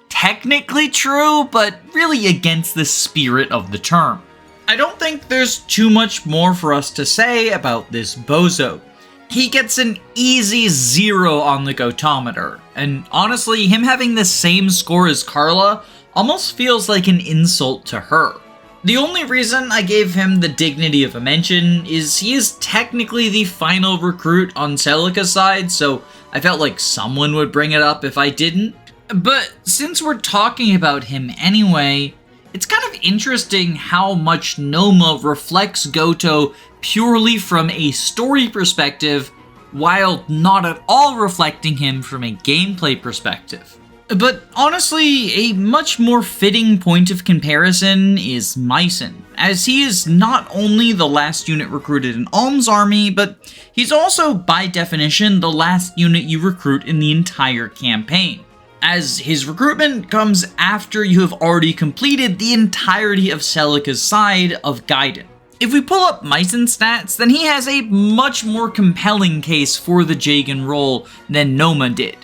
Technically true, but really against the spirit of the term. I don't think there's too much more for us to say about this bozo. He gets an easy 0 on the Gotometer, and honestly, him having the same score as Carla almost feels like an insult to her. The only reason I gave him the dignity of a mention is he is technically the final recruit on Celica's side, so I felt like someone would bring it up if I didn't. But since we're talking about him anyway, it's kind of interesting how much Noma reflects Gotoh purely from a story perspective, while not at all reflecting him from a gameplay perspective. But honestly, a much more fitting point of comparison is Mycen, as he is not only the last unit recruited in Alm's army, but he's also, by definition, the last unit you recruit in the entire campaign, as his recruitment comes after you have already completed the entirety of Celica's side of Gaiden. If we pull up Mycen's stats, then he has a much more compelling case for the Jagan role than Noma did.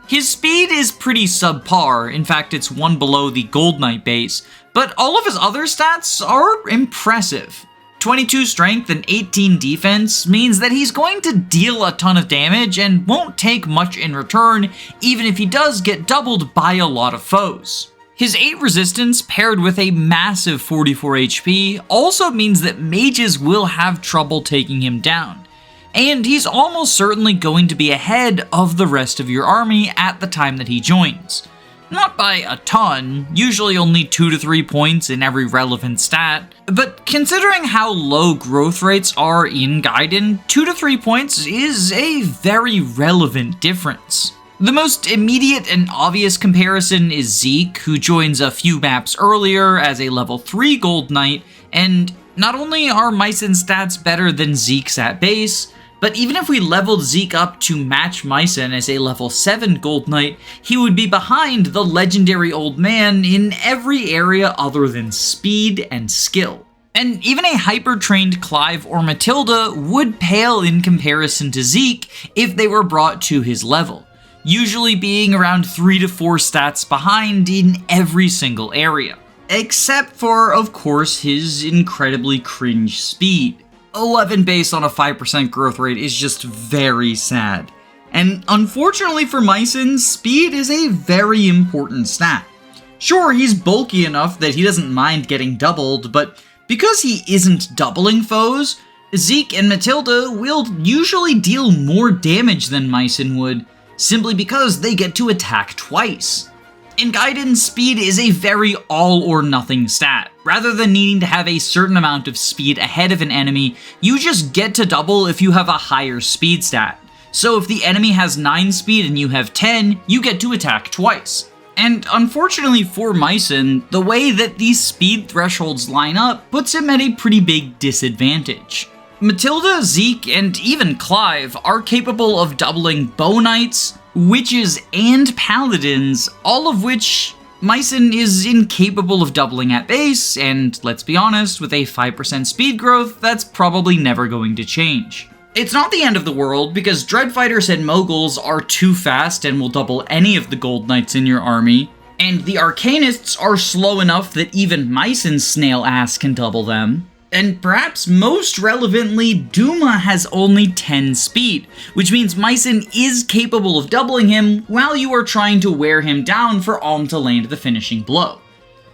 His speed is pretty subpar, in fact it's one below the Gold Knight base, but all of his other stats are impressive. 22 strength and 18 defense means that he's going to deal a ton of damage and won't take much in return, even if he does get doubled by a lot of foes. His 8 resistance paired with a massive 44 HP also means that mages will have trouble taking him down. And he's almost certainly going to be ahead of the rest of your army at the time that he joins. Not by a ton, usually only 2 to 3 points in every relevant stat, but considering how low growth rates are in Gaiden, 2 to 3 points is a very relevant difference. The most immediate and obvious comparison is Zeke, who joins a few maps earlier as a level 3 Gold Knight, and not only are Mycen's stats better than Zeke's at base, but even if we leveled Zeke up to match Mycen as a level 7 Gold Knight, he would be behind the legendary old man in every area other than speed and skill. And even a hyper-trained Clive or Matilda would pale in comparison to Zeke if they were brought to his level, usually being around 3 to 4 stats behind in every single area. Except for, of course, his incredibly cringe speed. 11 based on a 5% growth rate is just very sad. And unfortunately for Mycen, speed is a very important stat. Sure, he's bulky enough that he doesn't mind getting doubled, but because he isn't doubling foes, Zeke and Matilda will usually deal more damage than Mycen would, simply because they get to attack twice. In Gaiden, speed is a very all-or-nothing stat. Rather than needing to have a certain amount of speed ahead of an enemy, you just get to double if you have a higher speed stat. So if the enemy has 9 speed and you have 10, you get to attack twice. And unfortunately for Mycin, the way that these speed thresholds line up puts him at a pretty big disadvantage. Matilda, Zeke, and even Clive are capable of doubling Bow Knights, Witches, and Paladins, all of which Mycin is incapable of doubling at base, and let's be honest, with a 5% speed growth, that's probably never going to change. It's not the end of the world, because Dreadfighters and Moguls are too fast and will double any of the Gold Knights in your army, and the Arcanists are slow enough that even Mycin's snail ass can double them. And perhaps most relevantly, Duma has only 10 speed, which means Mycin is capable of doubling him while you are trying to wear him down for Alm to land the finishing blow.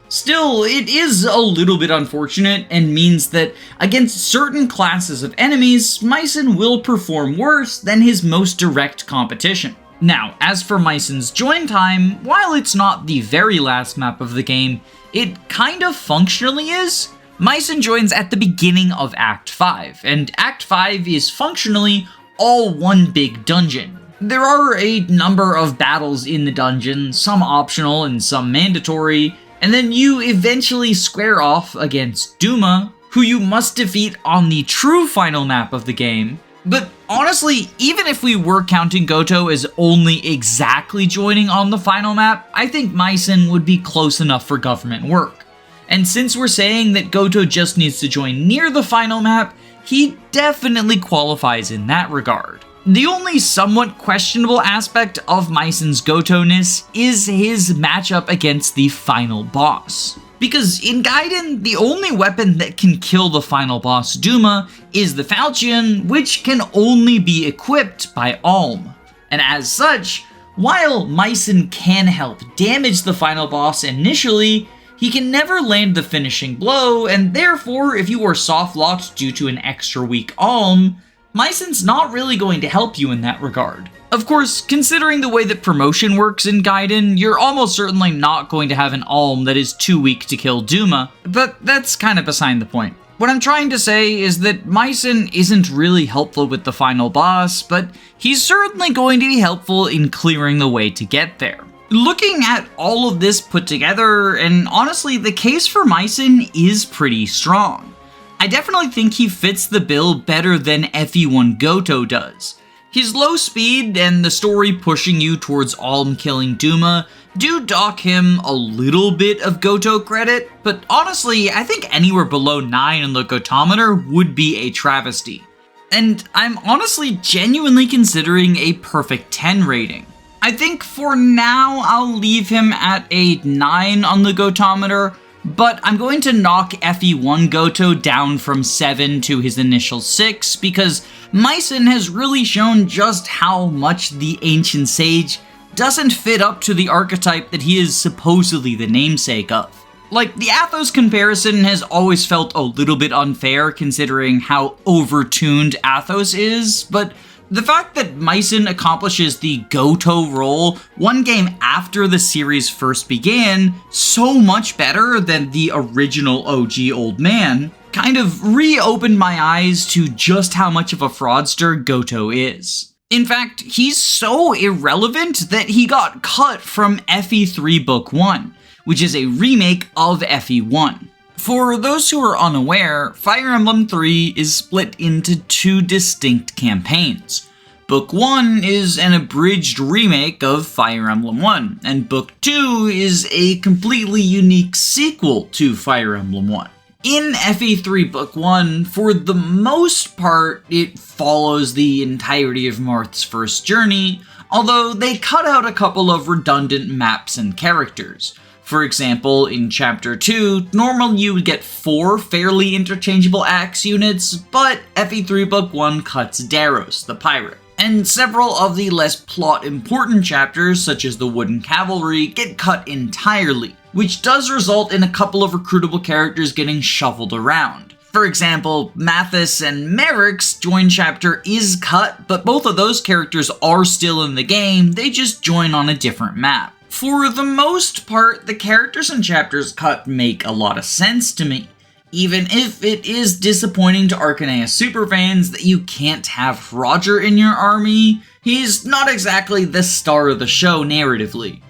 Still, it is a little bit unfortunate and means that against certain classes of enemies, Mycin will perform worse than his most direct competition. Now, as for Mycin's join time, while it's not the very last map of the game, it kind of functionally is. Mycin joins at the beginning of Act 5, and Act 5 is functionally all one big dungeon. There are a number of battles in the dungeon, some optional and some mandatory, and then you eventually square off against Duma, who you must defeat on the true final map of the game. But honestly, even if we were counting Gotoh as only exactly joining on the final map, I think Mycin would be close enough for government work. And since we're saying that Gotoh just needs to join near the final map, he definitely qualifies in that regard. The only somewhat questionable aspect of Mycin's Gotohness is his matchup against the final boss. Because in Gaiden, the only weapon that can kill the final boss Duma is the Falchion, which can only be equipped by Alm. And as such, while Mycin can help damage the final boss initially, he can never land the finishing blow, and therefore, if you are soft-locked due to an extra weak Alm, Mycin's not really going to help you in that regard. Of course, considering the way that promotion works in Gaiden, you're almost certainly not going to have an Alm that is too weak to kill Duma, but that's kind of beside the point. What I'm trying to say is that Mycin isn't really helpful with the final boss, but he's certainly going to be helpful in clearing the way to get there. Looking at all of this put together, and honestly, the case for Mycin is pretty strong. I definitely think he fits the bill better than FE1 Gotoh does. His low speed and the story pushing you towards Alm killing Duma do dock him a little bit of Gotoh credit, but honestly, I think anywhere below 9 on the Gotometer would be a travesty. And I'm honestly genuinely considering a perfect 10 rating. I think for now, I'll leave him at a 9 on the Gotometer, but I'm going to knock FE1 Gotoh down from 7 to his initial 6, because Mycin has really shown just how much the Ancient Sage doesn't fit up to the archetype that he is supposedly the namesake of. Like, the Athos comparison has always felt a little bit unfair considering how overtuned Athos is, but the fact that Mycin accomplishes the Gotoh role one game after the series first began so much better than the original OG old man kind of reopened my eyes to just how much of a fraudster Gotoh is. In fact, he's so irrelevant that he got cut from FE3 Book 1, which is a remake of FE1. For those who are unaware, Fire Emblem 3 is split into 2 distinct campaigns. Book 1 is an abridged remake of Fire Emblem 1, and Book 2 is a completely unique sequel to Fire Emblem 1. In FE3 Book 1, for the most part, it follows the entirety of Marth's first journey, although they cut out a couple of redundant maps and characters. For example, in Chapter 2, normally you would get 4 fairly interchangeable axe units, but FE3 Book 1 cuts Daros, the pirate. And several of the less plot-important chapters, such as the Wooden Cavalry, get cut entirely, which does result in a couple of recruitable characters getting shuffled around. For example, Mathis and Merrick's join chapter is cut, but both of those characters are still in the game, they just join on a different map. For the most part, the characters and chapters cut make a lot of sense to me, even if it is disappointing to Arcanaeus superfans that you can't have Roger in your army. He's not exactly the star of the show narratively.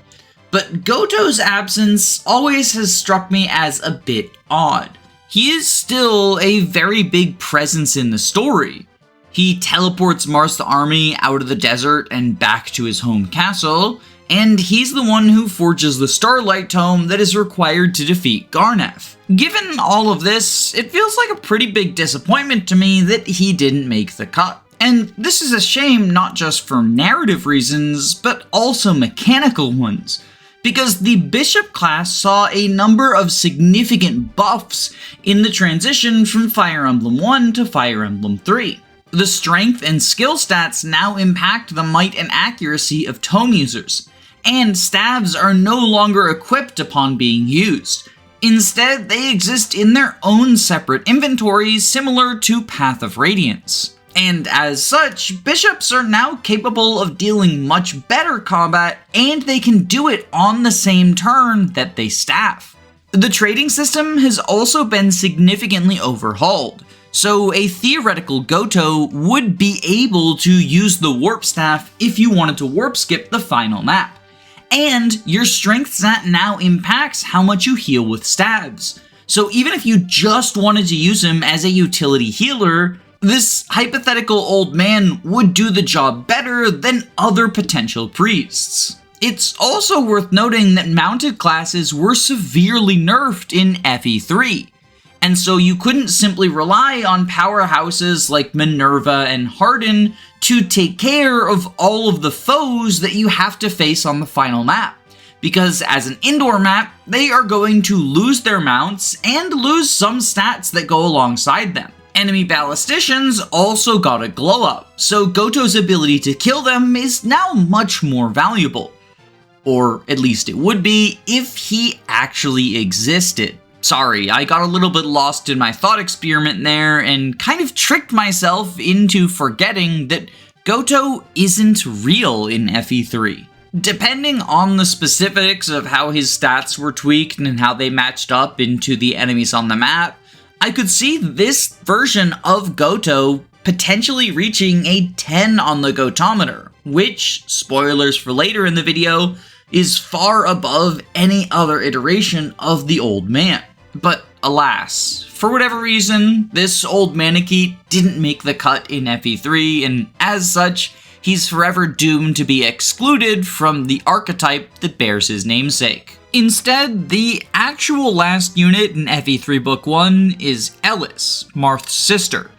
But Gotoh's absence always has struck me as a bit odd. He is still a very big presence in the story. He teleports Mars the army out of the desert and back to his home castle, and he's the one who forges the Starlight Tome that is required to defeat Garneth. Given all of this, it feels like a pretty big disappointment to me that he didn't make the cut. And this is a shame not just for narrative reasons, but also mechanical ones, because the Bishop class saw a number of significant buffs in the transition from Fire Emblem 1 to Fire Emblem 3. The strength and skill stats now impact the might and accuracy of tome users, and staves are no longer equipped upon being used. Instead, they exist in their own separate inventories similar to Path of Radiance. And as such, bishops are now capable of dealing much better combat, and they can do it on the same turn that they staff. The trading system has also been significantly overhauled, so a theoretical Gotoh would be able to use the warp staff if you wanted to warp skip the final map. And your strength stat now impacts how much you heal with staves. So even if you just wanted to use him as a utility healer, this hypothetical old man would do the job better than other potential priests. It's also worth noting that mounted classes were severely nerfed in FE3, and so you couldn't simply rely on powerhouses like Minerva and Hardin to take care of all of the foes that you have to face on the final map, because as an indoor map, they are going to lose their mounts and lose some stats that go alongside them. Enemy ballisticians also got a glow up, so Gotoh's ability to kill them is now much more valuable. Or at least it would be if he actually existed. Sorry, I got a little bit lost in my thought experiment there and kind of tricked myself into forgetting that Gotoh isn't real in FE3. Depending on the specifics of how his stats were tweaked and how they matched up into the enemies on the map, I could see this version of Gotoh potentially reaching a 10 on the Gotometer, which, spoilers for later in the video, is far above any other iteration of the old man. But alas, for whatever reason, this old Manakete didn't make the cut in FE3, and as such, he's forever doomed to be excluded from the archetype that bears his namesake. Instead, the actual last unit in FE3 Book 1 is Elis, Marth's sister,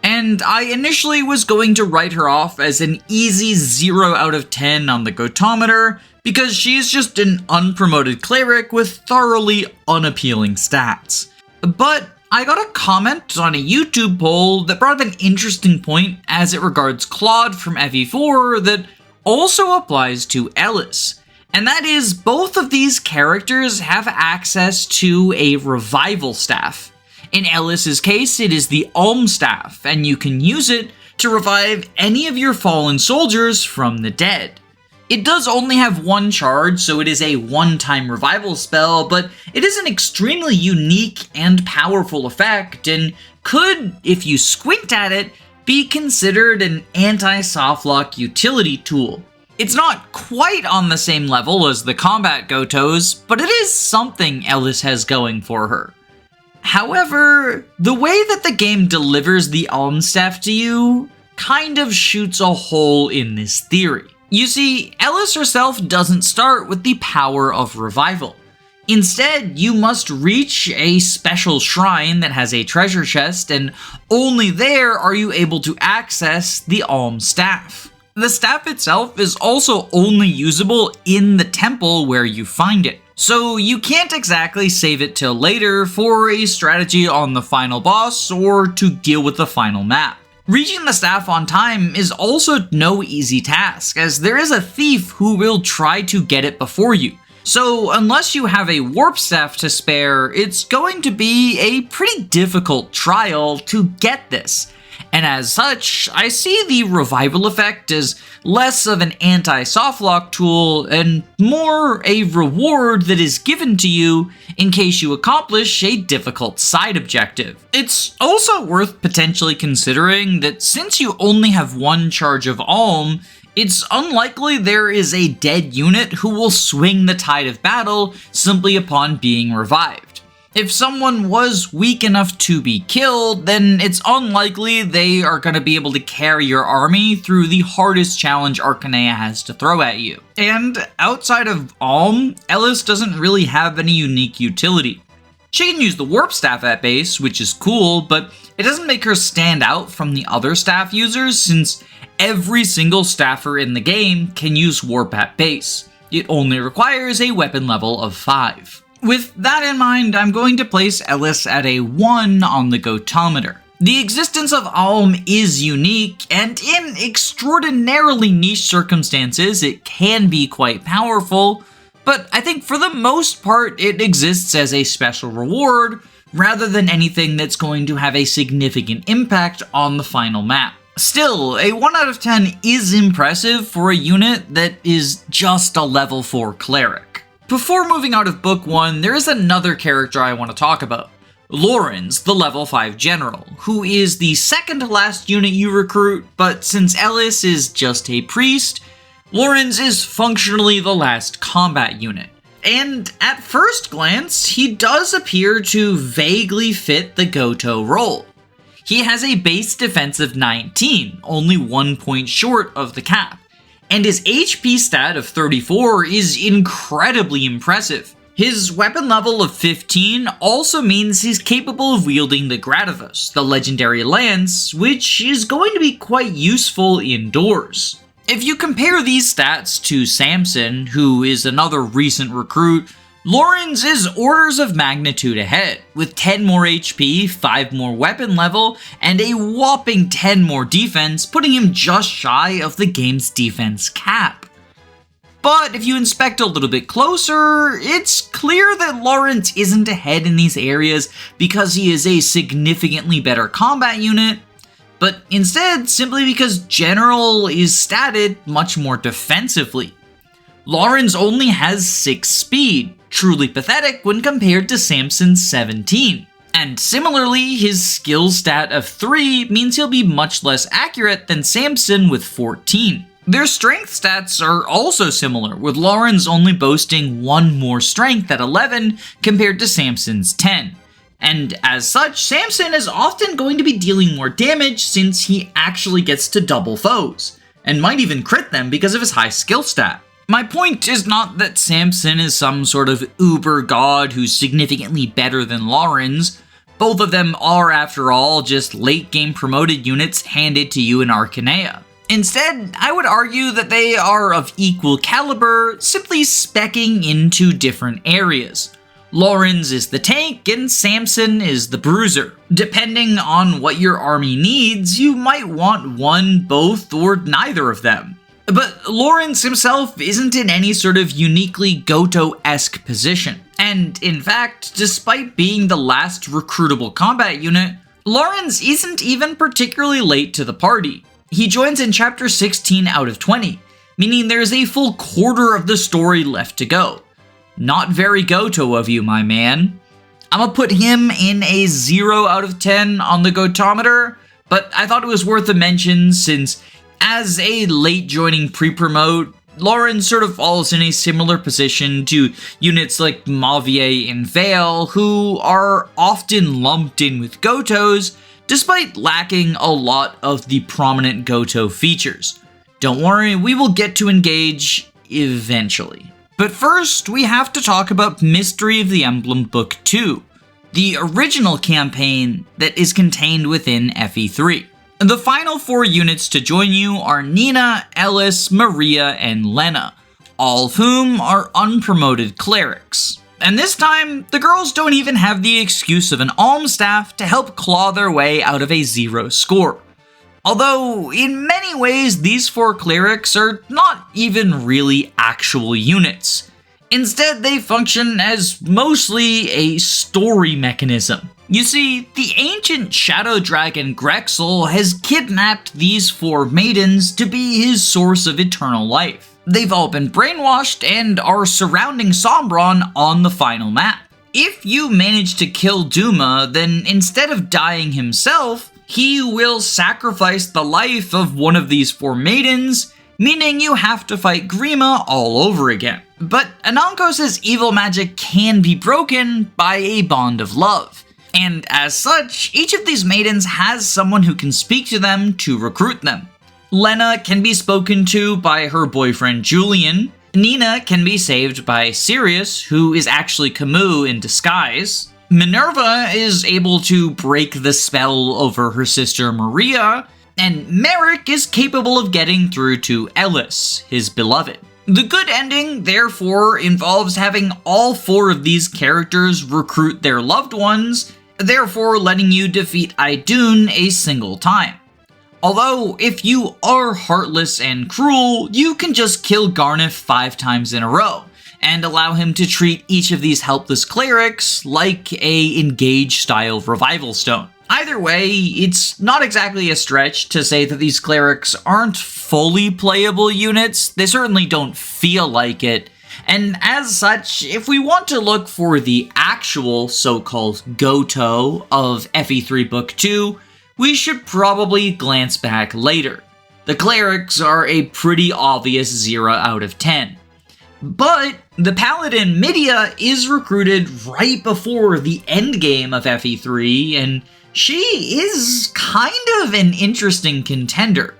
and I initially was going to write her off as an easy 0 out of 10 on the Gotometer, because she's just an unpromoted cleric with thoroughly unappealing stats. But I got a comment on a YouTube poll that brought up an interesting point as it regards Claude from FE4 that also applies to Elis. And that is, both of these characters have access to a revival staff. In Elis's case, it is the Alm Staff, and you can use it to revive any of your fallen soldiers from the dead. It does only have one charge, so it is a one-time revival spell, but it is an extremely unique and powerful effect, and could, if you squint at it, be considered an anti-softlock utility tool. It's not quite on the same level as the combat Gotohs, but it is something Elis has going for her. However, the way that the game delivers the Alm Staff to you kind of shoots a hole in this theory. You see, Elis herself doesn't start with the power of revival. Instead, you must reach a special shrine that has a treasure chest, and only there are you able to access the Alm Staff. The staff itself is also only usable in the temple where you find it, so you can't exactly save it till later for a strategy on the final boss or to deal with the final map. Reaching the staff on time is also no easy task, as there is a thief who will try to get it before you. So unless you have a warp staff to spare, it's going to be a pretty difficult trial to get this. And as such, I see the revival effect as less of an anti-softlock tool and more a reward that is given to you in case you accomplish a difficult side objective. It's also worth potentially considering that since you only have one charge of Alm, it's unlikely there is a dead unit who will swing the tide of battle simply upon being revived. If someone was weak enough to be killed, then it's unlikely they are going to be able to carry your army through the hardest challenge Arcanea has to throw at you. And outside of Alm, Ellis doesn't really have any unique utility. She can use the Warp Staff at base, which is cool, but it doesn't make her stand out from the other staff users since every single staffer in the game can use Warp at base. It only requires a weapon level of 5. With that in mind, I'm going to place Ellis at a 1 on the Gotometer. The existence of Alm is unique, and in extraordinarily niche circumstances, it can be quite powerful, but I think for the most part, it exists as a special reward, rather than anything that's going to have a significant impact on the final map. Still, a 1 out of 10 is impressive for a unit that is just a level 4 cleric. Before moving out of Book 1, there is another character I want to talk about. Lorenz, the level 5 general, who is the second to last unit you recruit, but since Ellis is just a priest, Lorenz is functionally the last combat unit. And at first glance, he does appear to vaguely fit the Gotoh role. He has a base defense of 19, only 1 point short of the cap. And his HP stat of 34 is incredibly impressive. His weapon level of 15 also means he's capable of wielding the Grativus, the legendary lance, which is going to be quite useful indoors. If you compare these stats to Samson, who is another recent recruit, Lorenz is orders of magnitude ahead, with 10 more HP, 5 more weapon level, and a whopping 10 more defense, putting him just shy of the game's defense cap. But if you inspect a little bit closer, it's clear that Lorenz isn't ahead in these areas because he is a significantly better combat unit, but instead simply because General is statted much more defensively. Lorenz only has 6 speed, truly pathetic when compared to Samson's 17. And similarly, his skill stat of 3 means he'll be much less accurate than Samson with 14. Their strength stats are also similar, with Lorenz only boasting 1 more strength at 11 compared to Samson's 10. And as such, Samson is often going to be dealing more damage since he actually gets to double foes, and might even crit them because of his high skill stat. My point is not that Samson is some sort of uber god who's significantly better than Lorenz. Both of them are, after all, just late game promoted units handed to you in Arcanea. Instead, I would argue that they are of equal caliber, simply speccing into different areas. Lorenz is the tank and Samson is the bruiser. Depending on what your army needs, you might want one, both, or neither of them. But Lorenz himself isn't in any sort of uniquely Gotoh-esque position. And in fact, despite being the last recruitable combat unit, Lorenz isn't even particularly late to the party. He joins in chapter 16 out of 20, meaning there's a full quarter of the story left to go. Not very Gotoh of you, my man. I'm gonna put him in a 0 out of 10 on the Gotometer, but I thought it was worth a mention since as a late joining pre-promote, Lorenz sort of falls in a similar position to units like Mavier and Veyle, who are often lumped in with Gotohs, despite lacking a lot of the prominent Gotoh features. Don't worry, we will get to engage eventually. But first, we have to talk about Mystery of the Emblem Book 2, the original campaign that is contained within FE3. The final 4 units to join you are Nina, Ellis, Maria, and Lena, all of whom are unpromoted clerics. And this time, the girls don't even have the excuse of an alm staff to help claw their way out of a 0 score. Although, in many ways, these 4 clerics are not even really actual units. Instead, they function as mostly a story mechanism. You see, the ancient shadow dragon Grexel has kidnapped these 4 maidens to be his source of eternal life. They've all been brainwashed and are surrounding Sombron on the final map. If you manage to kill Duma, then instead of dying himself, he will sacrifice the life of one of these 4 maidens, meaning you have to fight Grima all over again. But Anankos' evil magic can be broken by a bond of love. And as such, each of these maidens has someone who can speak to them to recruit them. Lena can be spoken to by her boyfriend Julian. Nina can be saved by Sirius, who is actually Camus in disguise. Minerva is able to break the spell over her sister Maria. And Merrick is capable of getting through to Ellis, his beloved. The good ending, therefore, involves having all 4 of these characters recruit their loved ones, therefore letting you defeat Idun a single time. Although, if you are heartless and cruel, you can just kill Garneth 5 times in a row, and allow him to treat each of these helpless clerics like a engage-style revival stone. Either way, it's not exactly a stretch to say that these clerics aren't fully playable units. They certainly don't feel like it. And as such, if we want to look for the actual so-called Gotoh of FE3 Book 2, we should probably glance back later. The clerics are a pretty obvious 0 out of 10. But the paladin Midia is recruited right before the endgame of FE3, and she is kind of an interesting contender.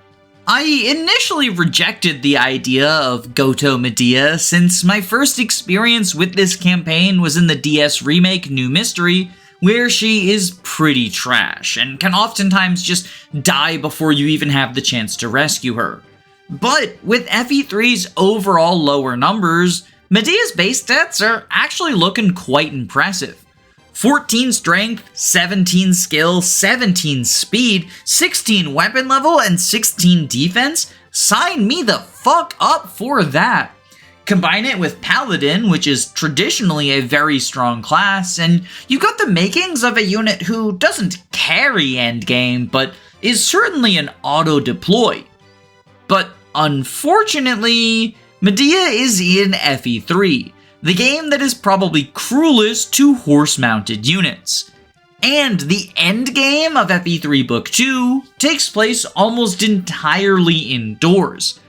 I initially rejected the idea of Gotoh Medea since my first experience with this campaign was in the DS remake New Mystery, where she is pretty trash and can oftentimes just die before you even have the chance to rescue her. But with FE3's overall lower numbers, Medea's base stats are actually looking quite impressive. 14 strength, 17 skill, 17 speed, 16 weapon level, and 16 defense? Sign me the fuck up for that! Combine it with Paladin, which is traditionally a very strong class, and you've got the makings of a unit who doesn't carry endgame, but is certainly an auto-deploy. But unfortunately, Medea is in FE3, the game that is probably cruelest to horse-mounted units. And the endgame of FE3 Book 2 takes place almost entirely indoors.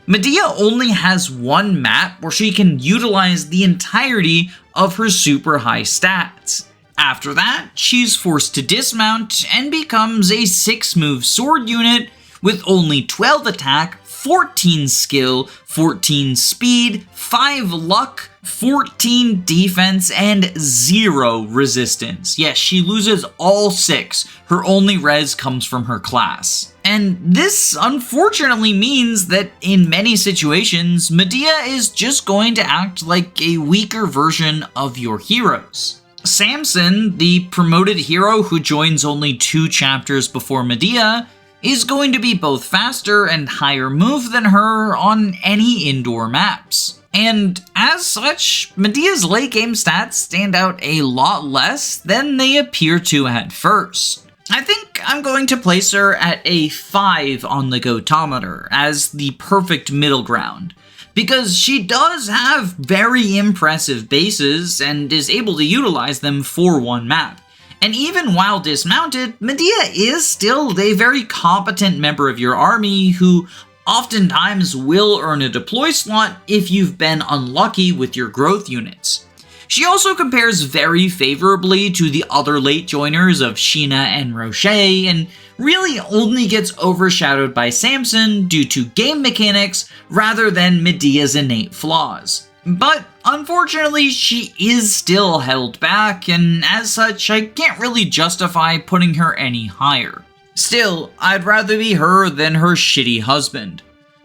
Medea only has one map where she can utilize the entirety of her super high stats. After that, she's forced to dismount and becomes a 6-move sword unit with only 12 attack, 14 skill, 14 speed, 5 luck, 14 defense, and 0 resistance. Yes, she loses all 6. Her only res comes from her class. And this unfortunately means that in many situations, Medea is just going to act like a weaker version of your heroes. Samson, the promoted hero who joins only 2 chapters before Medea, is going to be both faster and higher move than her on any indoor maps. And as such, Medea's late game stats stand out a lot less than they appear to at first. I think I'm going to place her at a 5 on the Gotometer as the perfect middle ground, because she does have very impressive bases and is able to utilize them for one map. And even while dismounted, Medea is still a very competent member of your army who oftentimes will earn a deploy slot if you've been unlucky with your growth units. She also compares very favorably to the other late joiners of Sheena and Roche, and really only gets overshadowed by Samson due to game mechanics rather than Medea's innate flaws. But unfortunately, she is still held back, and as such, I can't really justify putting her any higher. Still, I'd rather be her than her shitty husband.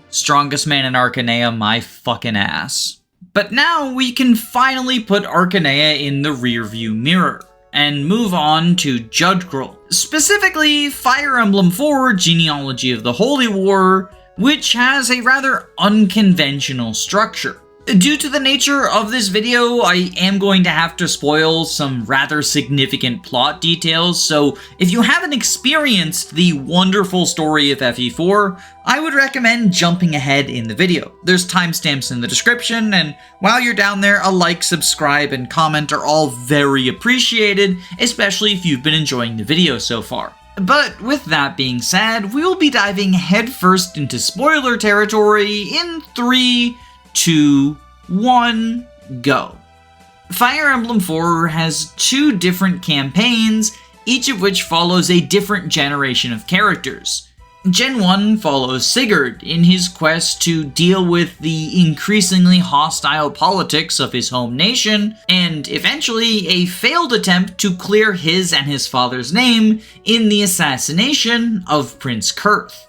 Strongest man in Arcanea, my fucking ass. But now we can finally put Arcanea in the rearview mirror, and move on to Judgkrul. Specifically, Fire Emblem 4 Genealogy of the Holy War, which has a rather unconventional structure. Due to the nature of this video, I am going to have to spoil some rather significant plot details, so if you haven't experienced the wonderful story of FE4, I would recommend jumping ahead in the video. There's timestamps in the description, and while you're down there, a like, subscribe, and comment are all very appreciated, especially if you've been enjoying the video so far. But with that being said, we'll be diving headfirst into spoiler territory in 3, 2, 1, go. Fire Emblem 4 has 2 different campaigns, each of which follows a different generation of characters. Gen 1 follows Sigurd in his quest to deal with the increasingly hostile politics of his home nation, and eventually a failed attempt to clear his and his father's name in the assassination of Prince Kurth.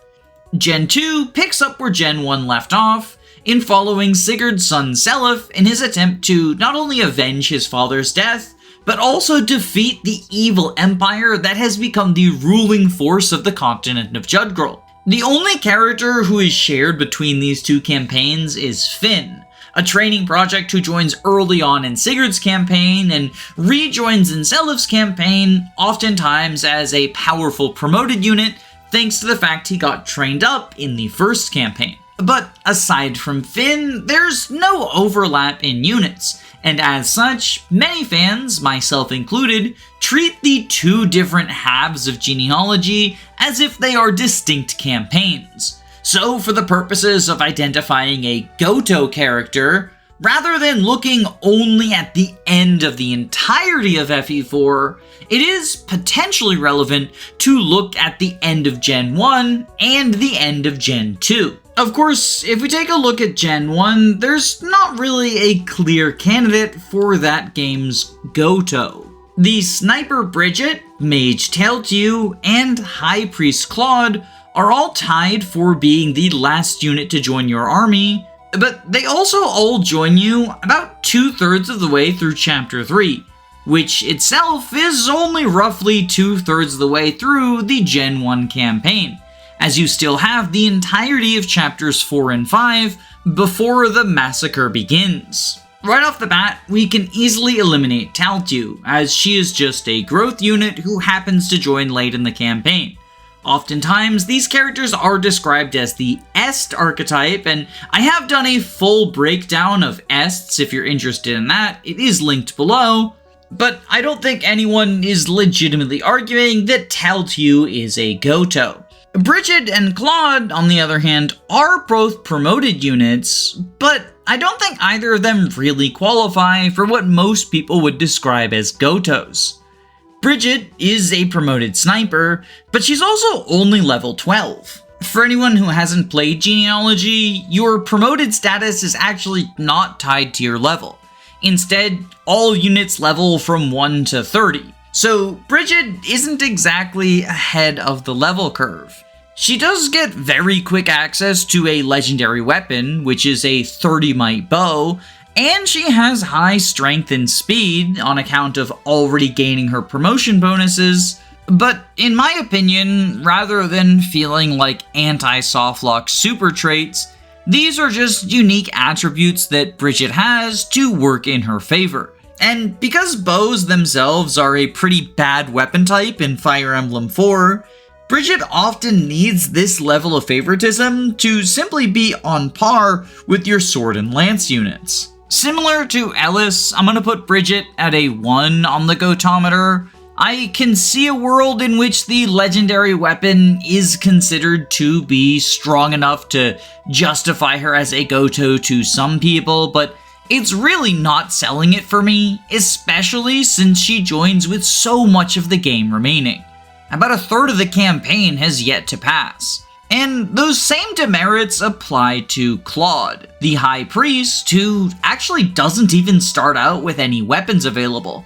Gen 2 picks up where Gen 1 left off, in following Sigurd's son Seliph in his attempt to not only avenge his father's death, but also defeat the evil empire that has become the ruling force of the continent of Judgrel. The only character who is shared between these 2 campaigns is Finn, a training project who joins early on in Sigurd's campaign and rejoins in Seliph's campaign, oftentimes as a powerful promoted unit thanks to the fact he got trained up in the first campaign. But aside from Finn, there's no overlap in units, and as such, many fans, myself included, treat the 2 different halves of genealogy as if they are distinct campaigns. So for the purposes of identifying a Gotoh character, rather than looking only at the end of the entirety of FE4, it is potentially relevant to look at the end of Gen 1 and the end of Gen 2. Of course, if we take a look at Gen 1, there's not really a clear candidate for that game's Gotoh. The Sniper Bridget, Mage Tellius, and High Priest Claude are all tied for being the last unit to join your army, but they also all join you about 2/3 of the way through Chapter 3, which itself is only roughly 2/3 of the way through the Gen 1 campaign, as you still have the entirety of Chapters 4 and 5 before the massacre begins. Right off the bat, we can easily eliminate Tellius, as she is just a growth unit who happens to join late in the campaign. Oftentimes, these characters are described as the Est archetype, and I have done a full breakdown of Ests if you're interested in that. It is linked below, but I don't think anyone is legitimately arguing that Tellius is a Gotoh. Bridget and Claude, on the other hand, are both promoted units, but I don't think either of them really qualify for what most people would describe as Gotohs. Bridget is a promoted sniper, but she's also only level 12. For anyone who hasn't played genealogy, your promoted status is actually not tied to your level. Instead, all units level from 1 to 30. So Bridget isn't exactly ahead of the level curve. She does get very quick access to a legendary weapon, which is a 30 might bow, and she has high strength and speed on account of already gaining her promotion bonuses, but in my opinion, rather than feeling like anti-softlock super traits, these are just unique attributes that Bridget has to work in her favor. And because bows themselves are a pretty bad weapon type in Fire Emblem 4, Bridget often needs this level of favoritism to simply be on par with your sword and lance units. Similar to Ellis, I'm going to put Bridget at a 1 on the Gotometer. I can see a world in which the legendary weapon is considered to be strong enough to justify her as a Gotoh to some people, but it's really not selling it for me, especially since she joins with so much of the game remaining. About 1/3 of the campaign has yet to pass. And those same demerits apply to Claude, the High Priest, who actually doesn't even start out with any weapons available.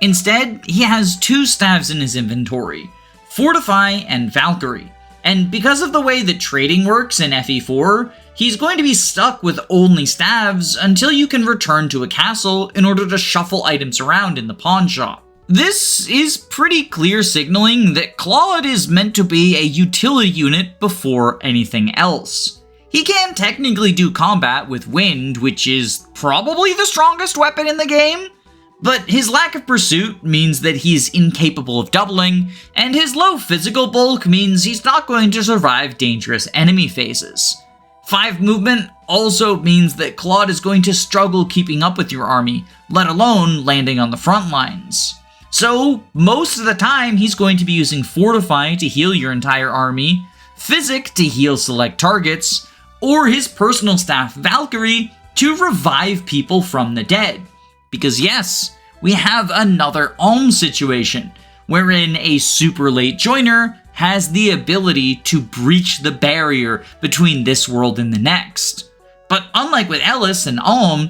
Instead, he has 2 staves in his inventory, Fortify and Valkyrie. And because of the way that trading works in FE4, he's going to be stuck with only staves until you can return to a castle in order to shuffle items around in the pawn shop. This is pretty clear signaling that Claude is meant to be a utility unit before anything else. He can technically do combat with wind, which is probably the strongest weapon in the game, but his lack of pursuit means that he's incapable of doubling, and his low physical bulk means he's not going to survive dangerous enemy phases. 5 movement also means that Claude is going to struggle keeping up with your army, let alone landing on the front lines. So, most of the time he's going to be using Fortify to heal your entire army, Physic to heal select targets, or his personal staff Valkyrie to revive people from the dead. Because yes, we have another Alm situation, wherein a super late joiner has the ability to breach the barrier between this world and the next. But unlike with Ellis and Alm,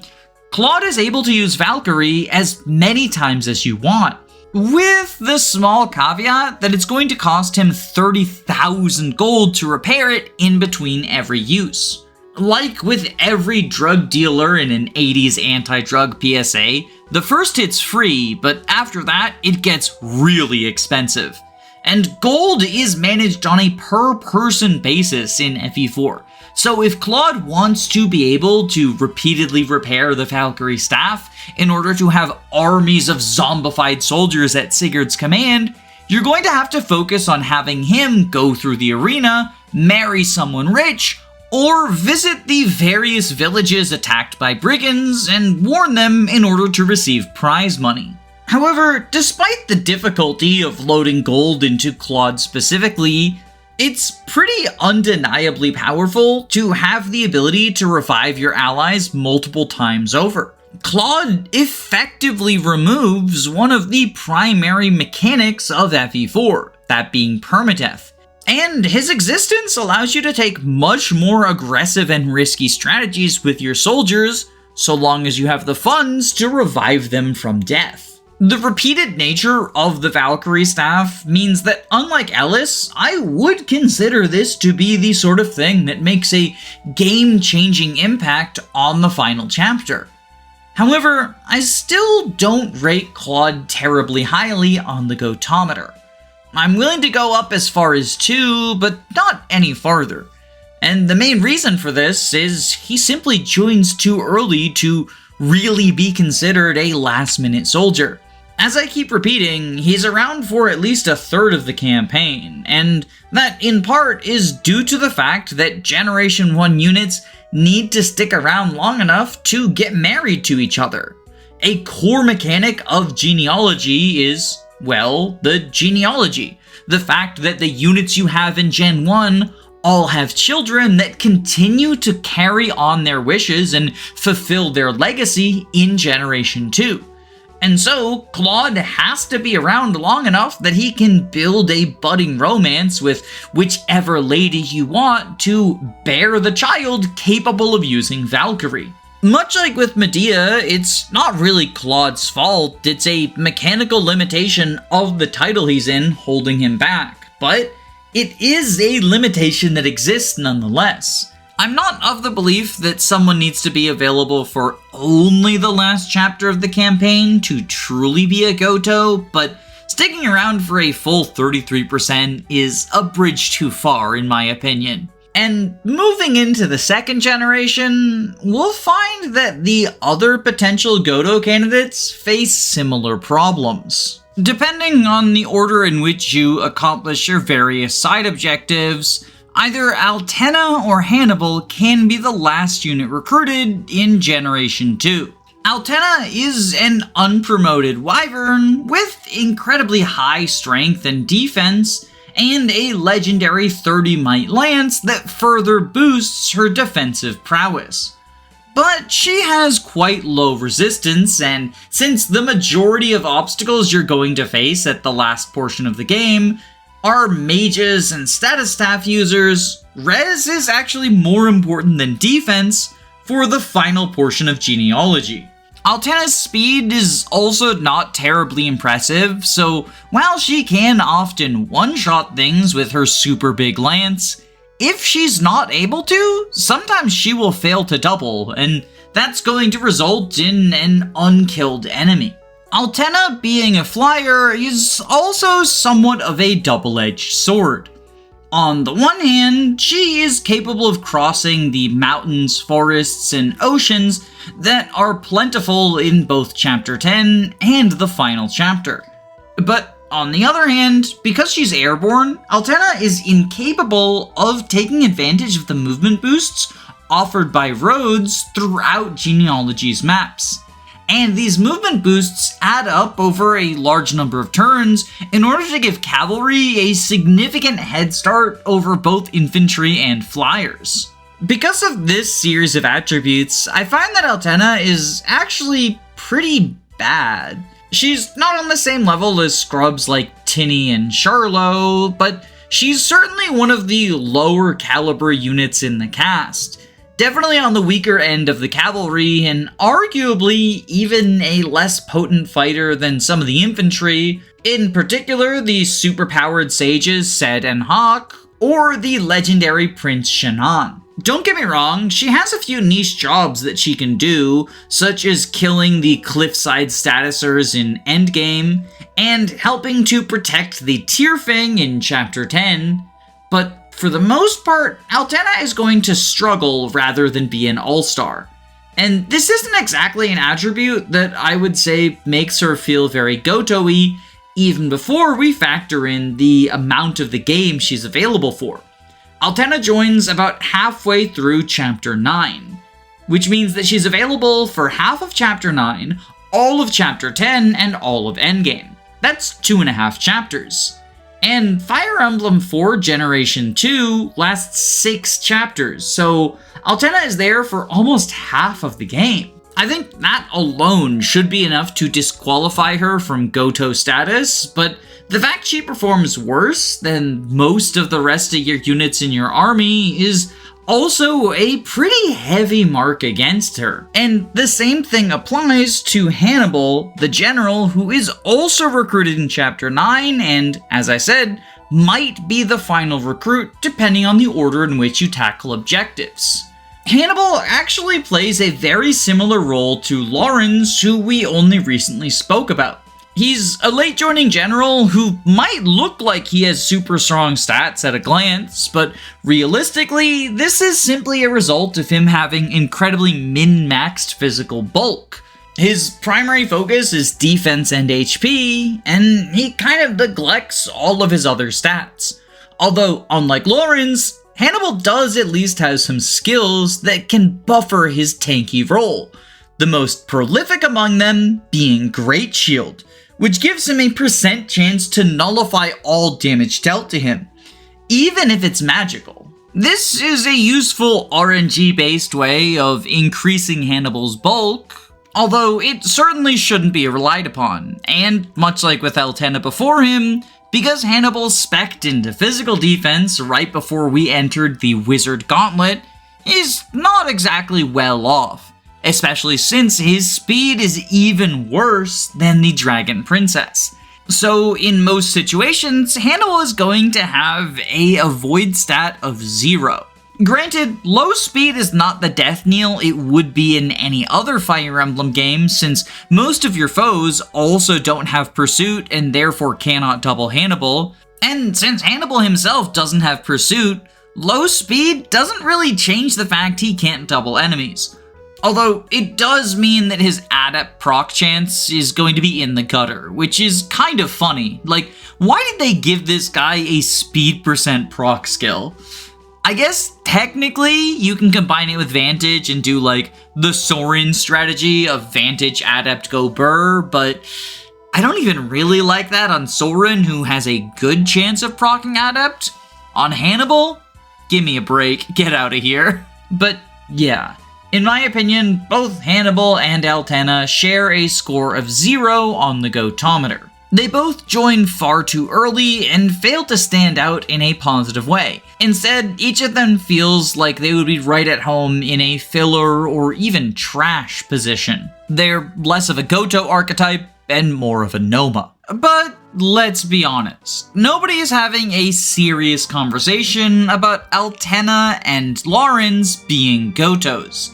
Claude is able to use Valkyrie as many times as you want, with the small caveat that it's going to cost him 30,000 gold to repair it in between every use. Like with every drug dealer in an 80s anti-drug PSA, the first hit's free, but after that, it gets really expensive. And gold is managed on a per-person basis in FE4, so if Claude wants to be able to repeatedly repair the Valkyrie staff in order to have armies of zombified soldiers at Sigurd's command, you're going to have to focus on having him go through the arena, marry someone rich, or visit the various villages attacked by brigands and warn them in order to receive prize money. However, despite the difficulty of loading gold into Claude specifically, it's pretty undeniably powerful to have the ability to revive your allies multiple times over. Claude effectively removes one of the primary mechanics of FE4, that being permadeath. And his existence allows you to take much more aggressive and risky strategies with your soldiers, so long as you have the funds to revive them from death. The repeated nature of the Valkyrie staff means that, unlike Ellis, I would consider this to be the sort of thing that makes a game-changing impact on the final chapter. However, I still don't rate Claude terribly highly on the Gotometer. I'm willing to go up as far as 2, but not any farther. And the main reason for this is he simply joins too early to really be considered a last-minute soldier. As I keep repeating, he's around for at least a third of the campaign, and that in part is due to the fact that Generation 1 units need to stick around long enough to get married to each other. A core mechanic of genealogy is, well, the genealogy. The fact that the units you have in Gen 1 all have children that continue to carry on their wishes and fulfill their legacy in Generation 2. And so, Claude has to be around long enough that he can build a budding romance with whichever lady you want to bear the child capable of using Valkyrie. Much like with Medea, it's not really Claude's fault, it's a mechanical limitation of the title he's in holding him back, but it is a limitation that exists nonetheless. I'm not of the belief that someone needs to be available for only the last chapter of the campaign to truly be a Gotoh, but sticking around for a full 33% is a bridge too far in my opinion. And moving into the second generation, we'll find that the other potential Gotoh candidates face similar problems. Depending on the order in which you accomplish your various side objectives, either Altena or Hannibal can be the last unit recruited in Generation 2. Altena is an unpromoted wyvern with incredibly high strength and defense, and a legendary 30 might lance that further boosts her defensive prowess. But she has quite low resistance, and since the majority of obstacles you're going to face at the last portion of the game are mages and status staff users, res is actually more important than defense for the final portion of genealogy. Altena's speed is also not terribly impressive, so while she can often one-shot things with her super big lance, if she's not able to, sometimes she will fail to double, and that's going to result in an unkilled enemy. Altena being a flyer is also somewhat of a double-edged sword. On the one hand, she is capable of crossing the mountains, forests, and oceans that are plentiful in both Chapter 10 and the final chapter. But on the other hand, because she's airborne, Altenna is incapable of taking advantage of the movement boosts offered by roads throughout Genealogy's maps. And these movement boosts add up over a large number of turns in order to give cavalry a significant head start over both infantry and flyers. Because of this series of attributes, I find that Altenna is actually pretty bad. She's not on the same level as scrubs like Tinny and Charlo, but she's certainly one of the lower caliber units in the cast. Definitely on the weaker end of the cavalry, and arguably even a less potent fighter than some of the infantry, in particular the superpowered sages Sed and Hawk, or the legendary Prince Shannon. Don't get me wrong, she has a few niche jobs that she can do, such as killing the cliffside statusers in Endgame, and helping to protect the Tyrfing in Chapter 10, but for the most part, Altenna is going to struggle rather than be an all-star. And this isn't exactly an attribute that I would say makes her feel very Gotoh-y, even before we factor in the amount of the game she's available for. Altenna joins about halfway through Chapter 9, which means that she's available for half of Chapter 9, all of Chapter 10, and all of Endgame. That's 2.5 chapters. And Fire Emblem 4 Generation 2 lasts 6 chapters, so Altenna is there for almost half of the game. I think that alone should be enough to disqualify her from Gotoh status, but the fact she performs worse than most of the rest of your units in your army is also a pretty heavy mark against her. And the same thing applies to Hannibal, the general, who is also recruited in Chapter 9 and, as I said, might be the final recruit depending on the order in which you tackle objectives. Hannibal actually plays a very similar role to Lawrence, who we only recently spoke about. He's a late joining general who might look like he has super strong stats at a glance, but realistically, this is simply a result of him having incredibly min-maxed physical bulk. His primary focus is defense and HP, and he kind of neglects all of his other stats. Although, unlike Lawrence, Hannibal does at least have some skills that can buffer his tanky role, the most prolific among them being Great Shield, which gives him a % chance to nullify all damage dealt to him, even if it's magical. This is a useful RNG-based way of increasing Hannibal's bulk, although it certainly shouldn't be relied upon, and much like with Altenna before him, because Hannibal spec'd into physical defense right before we entered the Wizard Gauntlet, is not exactly well off. Especially since his speed is even worse than the Dragon Princess. So in most situations, Hannibal is going to have a avoid stat of 0. Granted, low speed is not the death knell it would be in any other Fire Emblem game, since most of your foes also don't have pursuit and therefore cannot double Hannibal, and since Hannibal himself doesn't have pursuit, low speed doesn't really change the fact he can't double enemies. Although, it does mean that his adept proc chance is going to be in the gutter, which is kind of funny. Like, why did they give this guy a speed % proc skill? I guess, technically, you can combine it with Vantage and do, like, the Sorin strategy of Vantage, Adept, Go Burr, but I don't even really like that on Sorin, who has a good chance of proccing Adept. On Hannibal? Give me a break, get out of here. But, yeah. In my opinion, both Hannibal and Altenna share a score of 0 on the Gotometer. They both join far too early and fail to stand out in a positive way. Instead, each of them feels like they would be right at home in a filler or even trash position. They're less of a Gotoh archetype and more of a Noma. But let's be honest, nobody is having a serious conversation about Altenna and Lawrence being Gotohs.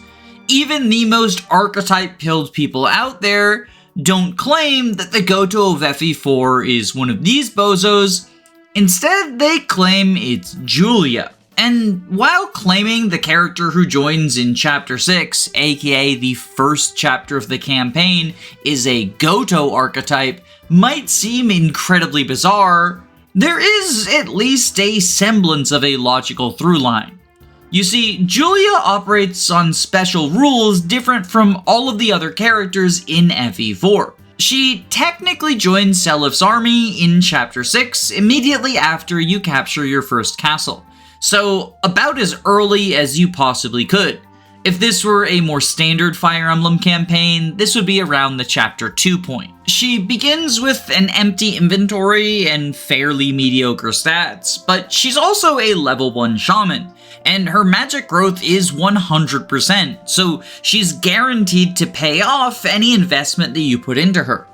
Even the most archetype-pilled people out there don't claim that the Gotoh of FE4 is one of these bozos, Instead, they claim it's Julia. And while claiming the character who joins in Chapter 6, aka the first chapter of the campaign, is a Gotoh archetype, might seem incredibly bizarre, there is at least a semblance of a logical through line. You see, Julia operates on special rules different from all of the other characters in FE4. She technically joins Selif's army in Chapter 6 immediately after you capture your first castle, so about as early as you possibly could. If this were a more standard Fire Emblem campaign, this would be around the Chapter 2 point. She begins with an empty inventory and fairly mediocre stats, but she's also a level 1 shaman, and her magic growth is 100%, so she's guaranteed to pay off any investment that you put into her.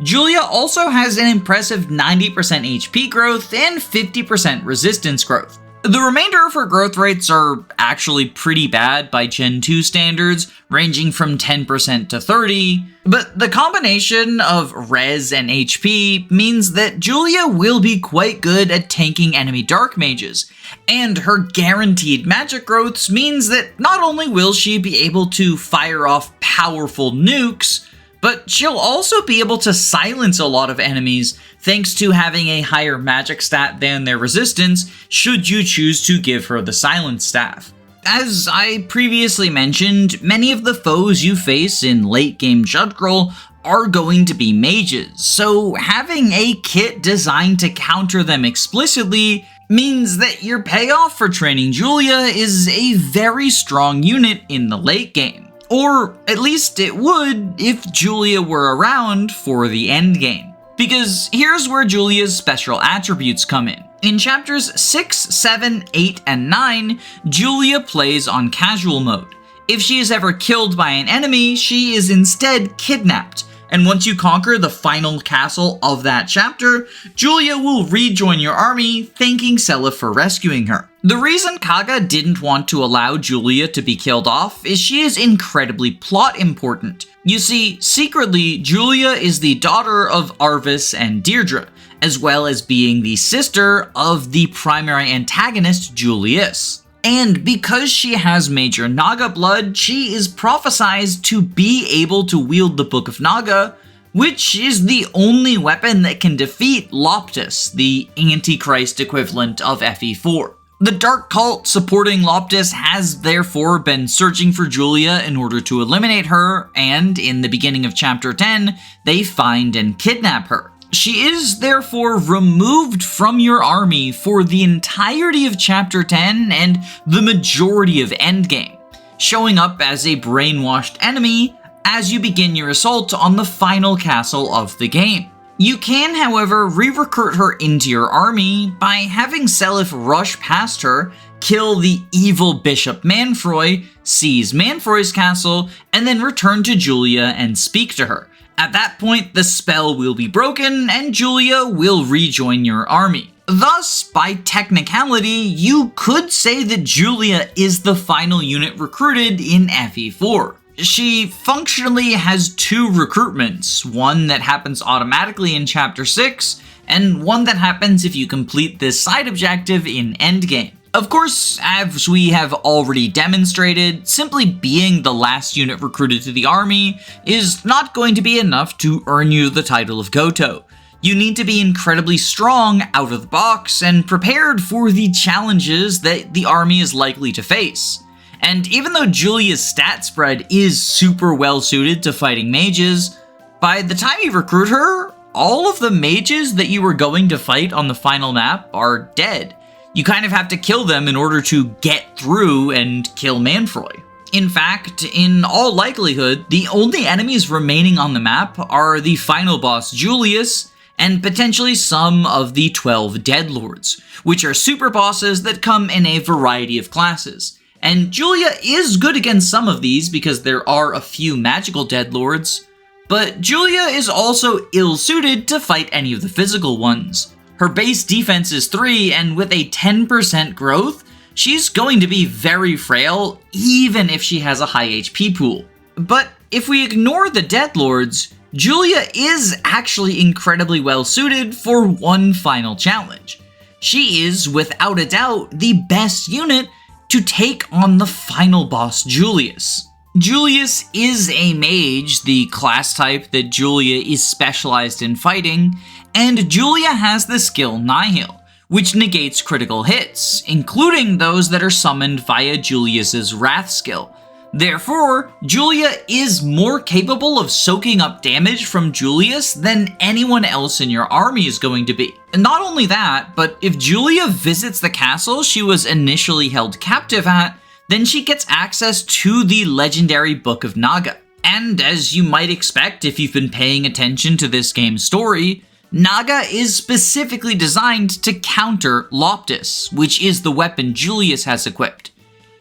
Julia also has an impressive 90% HP growth and 50% resistance growth. The remainder of her growth rates are actually pretty bad by Gen 2 standards, ranging from 10% to 30%, but the combination of res and HP means that Julia will be quite good at tanking enemy dark mages, and her guaranteed magic growths means that not only will she be able to fire off powerful nukes, but she'll also be able to silence a lot of enemies thanks to having a higher magic stat than their resistance should you choose to give her the silence staff. As I previously mentioned, many of the foes you face in late game Judgral are going to be mages, so having a kit designed to counter them explicitly means that your payoff for training Julia is a very strong unit in the late game. Or at least it would if Julia were around for the endgame. Because here's where Julia's special attributes come in. In chapters 6, 7, 8, and 9, Julia plays on casual mode. If she is ever killed by an enemy, she is instead kidnapped. And once you conquer the final castle of that chapter, Julia will rejoin your army, thanking Selif for rescuing her. The reason Kaga didn't want to allow Julia to be killed off is she is incredibly plot important. You see, secretly, Julia is the daughter of Arvis and Deirdre, as well as being the sister of the primary antagonist, Julius. And because she has major Naga blood, she is prophesized to be able to wield the Book of Naga, which is the only weapon that can defeat Loptis, the Antichrist equivalent of FE4. The Dark Cult supporting Loptis has therefore been searching for Julia in order to eliminate her, and in the beginning of Chapter 10, they find and kidnap her. She is therefore removed from your army for the entirety of Chapter 10 and the majority of Endgame, showing up as a brainwashed enemy as you begin your assault on the final castle of the game. You can, however, re-recruit her into your army by having Selif rush past her, kill the evil Bishop Manfroy, seize Manfroy's castle, and then return to Julia and speak to her. At that point, the spell will be broken and Julia will rejoin your army. Thus, by technicality, you could say that Julia is the final unit recruited in FE4. She functionally has two recruitments, one that happens automatically in Chapter 6, and one that happens if you complete this side objective in Endgame. Of course, as we have already demonstrated, simply being the last unit recruited to the army is not going to be enough to earn you the title of Gotoh. You need to be incredibly strong out of the box and prepared for the challenges that the army is likely to face. And even though Julia's stat spread is super well suited to fighting mages, by the time you recruit her, all of the mages that you were going to fight on the final map are dead. You kind of have to kill them in order to get through and kill Manfroy. In fact, in all likelihood, the only enemies remaining on the map are the final boss Julius, and potentially some of the 12 Deadlords, which are super bosses that come in a variety of classes. And Julia is good against some of these because there are a few magical Deadlords, but Julia is also ill-suited to fight any of the physical ones. Her base defense is 3, and with a 10% growth, she's going to be very frail, even if she has a high HP pool. But if we ignore the Deadlords, Julia is actually incredibly well suited for one final challenge. She is, without a doubt, the best unit to take on the final boss, Julius. Julius is a mage, the class type that Julia is specialized in fighting, and Julia has the skill Nihil, which negates critical hits, including those that are summoned via Julius's Wrath skill. Therefore, Julia is more capable of soaking up damage from Julius than anyone else in your army is going to be. And not only that, but if Julia visits the castle she was initially held captive at, then she gets access to the legendary Book of Naga. And as you might expect if you've been paying attention to this game's story, Naga is specifically designed to counter Loptis, which is the weapon Julius has equipped.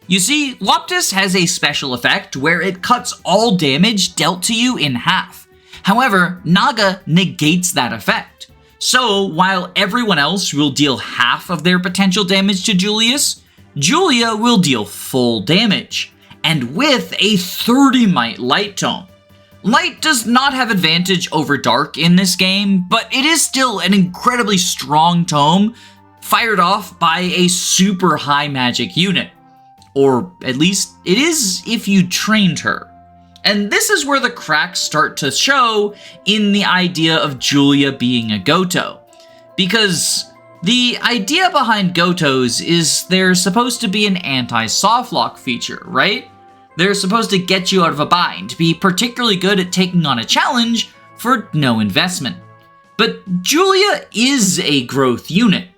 You see, Loptis has a special effect where it cuts all damage dealt to you in half. However, Naga negates that effect. So, while everyone else will deal half of their potential damage to Julius, Julia will deal full damage, and with a 30 might light tome. Light does not have advantage over dark in this game, but it is still an incredibly strong tome, fired off by a super high magic unit. Or at least it is if you trained her. And this is where the cracks start to show in the idea of Julia being a Gotoh. Because the idea behind Gotohs is they're supposed to be an anti-softlock feature, right? They're supposed to get you out of a bind, be particularly good at taking on a challenge for no investment. But Julia is a growth unit.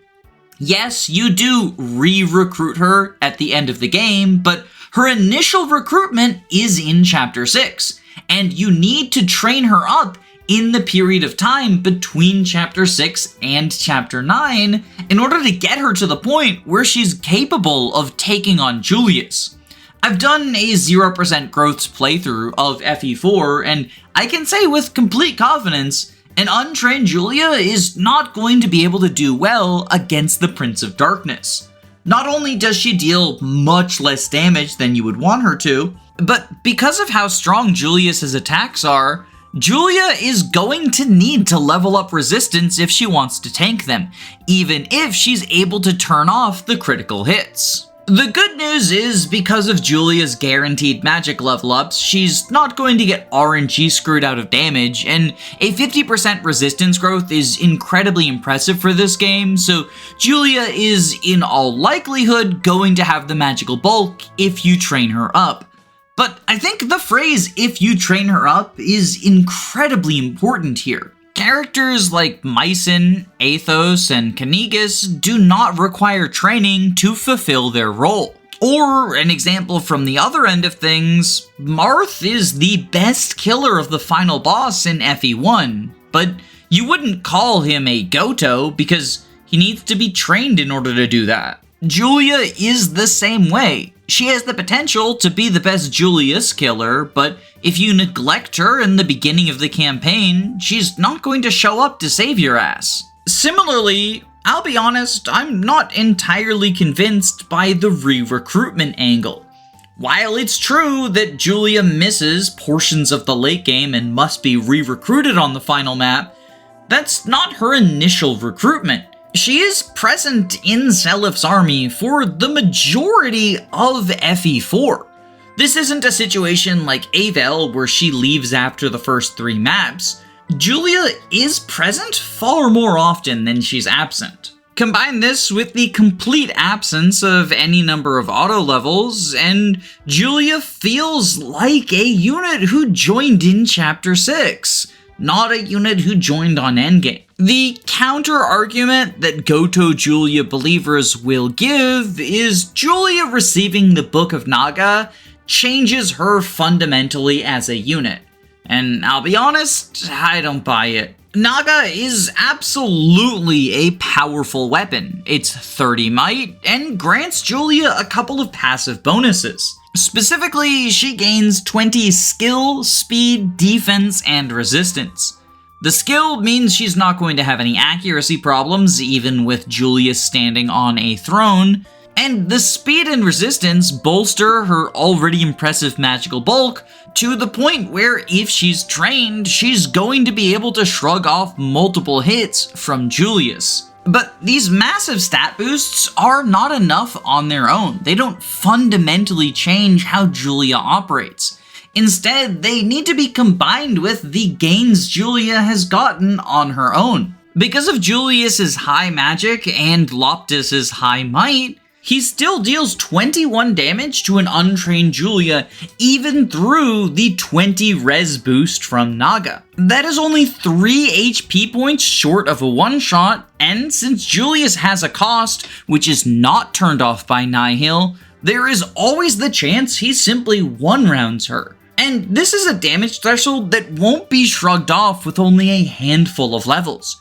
Yes, you do re-recruit her at the end of the game, but her initial recruitment is in Chapter 6, and you need to train her up in the period of time between Chapter 6 and Chapter 9 in order to get her to the point where she's capable of taking on Julius. I've done a 0% growths playthrough of FE4, and I can say with complete confidence, an untrained Julia is not going to be able to do well against the Prince of Darkness. Not only does she deal much less damage than you would want her to, but because of how strong Julius's attacks are, Julia is going to need to level up resistance if she wants to tank them, even if she's able to turn off the critical hits. The good news is, because of Julia's guaranteed magic level ups, she's not going to get RNG screwed out of damage, and a 50% resistance growth is incredibly impressive for this game, so Julia is in all likelihood going to have the magical bulk if you train her up. But I think the phrase "if you train her up" is incredibly important here. Characters like Mycin, Athos, and Kanigas do not require training to fulfill their role. Or, an example from the other end of things, Marth is the best killer of the final boss in FE1, but you wouldn't call him a Gotoh because he needs to be trained in order to do that. Julia is the same way. She has the potential to be the best Julius killer, but if you neglect her in the beginning of the campaign, she's not going to show up to save your ass. Similarly, I'll be honest, I'm not entirely convinced by the re-recruitment angle. While it's true that Julia misses portions of the late game and must be re-recruited on the final map, that's not her initial recruitment. She is present in Selif's army for the majority of FE4. This isn't a situation like Eyvel where she leaves after the first 3 maps. Julia is present far more often than she's absent. Combine this with the complete absence of any number of auto levels, and Julia feels like a unit who joined in Chapter 6, not a unit who joined on endgame. The counter-argument that Gotoh Julia believers will give is Julia receiving the Book of Naga changes her fundamentally as a unit. And I'll be honest, I don't buy it. Naga is absolutely a powerful weapon. It's 30 might and grants Julia a couple of passive bonuses. Specifically, she gains 20 skill, speed, defense, and resistance. The skill means she's not going to have any accuracy problems, even with Julia standing on a throne, and the speed and resistance bolster her already impressive magical bulk to the point where if she's trained, she's going to be able to shrug off multiple hits from Julius. But these massive stat boosts are not enough on their own. They don't fundamentally change how Julia operates. Instead, they need to be combined with the gains Julia has gotten on her own. Because of Julius's high magic and Loptis's high might, he still deals 21 damage to an untrained Julia, even through the 20 res boost from Naga. That is only 3 HP points short of a one-shot, and since Julius has a cost, which is not turned off by Nihil, there is always the chance he simply one-rounds her. And this is a damage threshold that won't be shrugged off with only a handful of levels.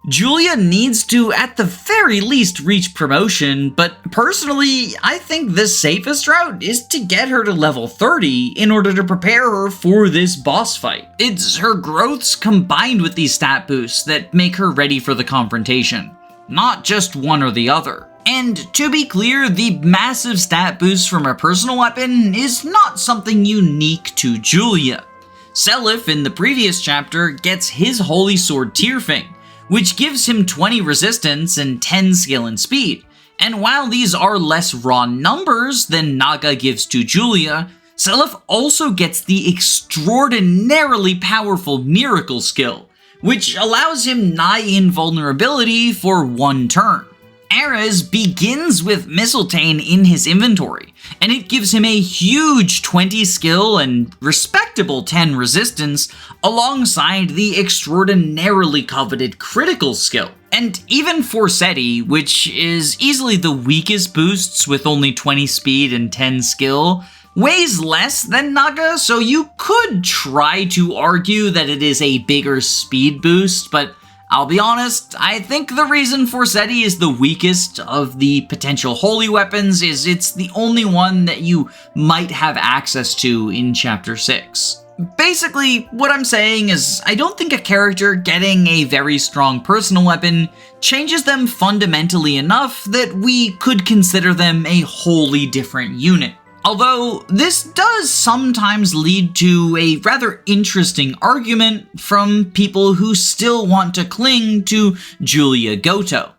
Julia needs to, at the very least, reach promotion, but personally, I think the safest route is to get her to level 30 in order to prepare her for this boss fight. It's her growths combined with these stat boosts that make her ready for the confrontation, not just one or the other. And to be clear, the massive stat boost from her personal weapon is not something unique to Julia. Seliph in the previous chapter gets his Holy Sword Tyrfing, which gives him 20 resistance and 10 skill and speed. And while these are less raw numbers than Naga gives to Julia, Seliph also gets the extraordinarily powerful Miracle skill, which allows him nigh invulnerability for 1 turn. Ares begins with Mistletoe in his inventory, and it gives him a huge 20 skill and respectable 10 resistance alongside the extraordinarily coveted critical skill. And even Forseti, which is easily the weakest boosts with only 20 speed and 10 skill, weighs less than Naga, so you could try to argue that it is a bigger speed boost, but I'll be honest, I think the reason Forseti is the weakest of the potential holy weapons is it's the only one that you might have access to in Chapter 6. Basically, what I'm saying is I don't think a character getting a very strong personal weapon changes them fundamentally enough that we could consider them a wholly different unit. Although, this does sometimes lead to a rather interesting argument from people who still want to cling to Julia Gotoh.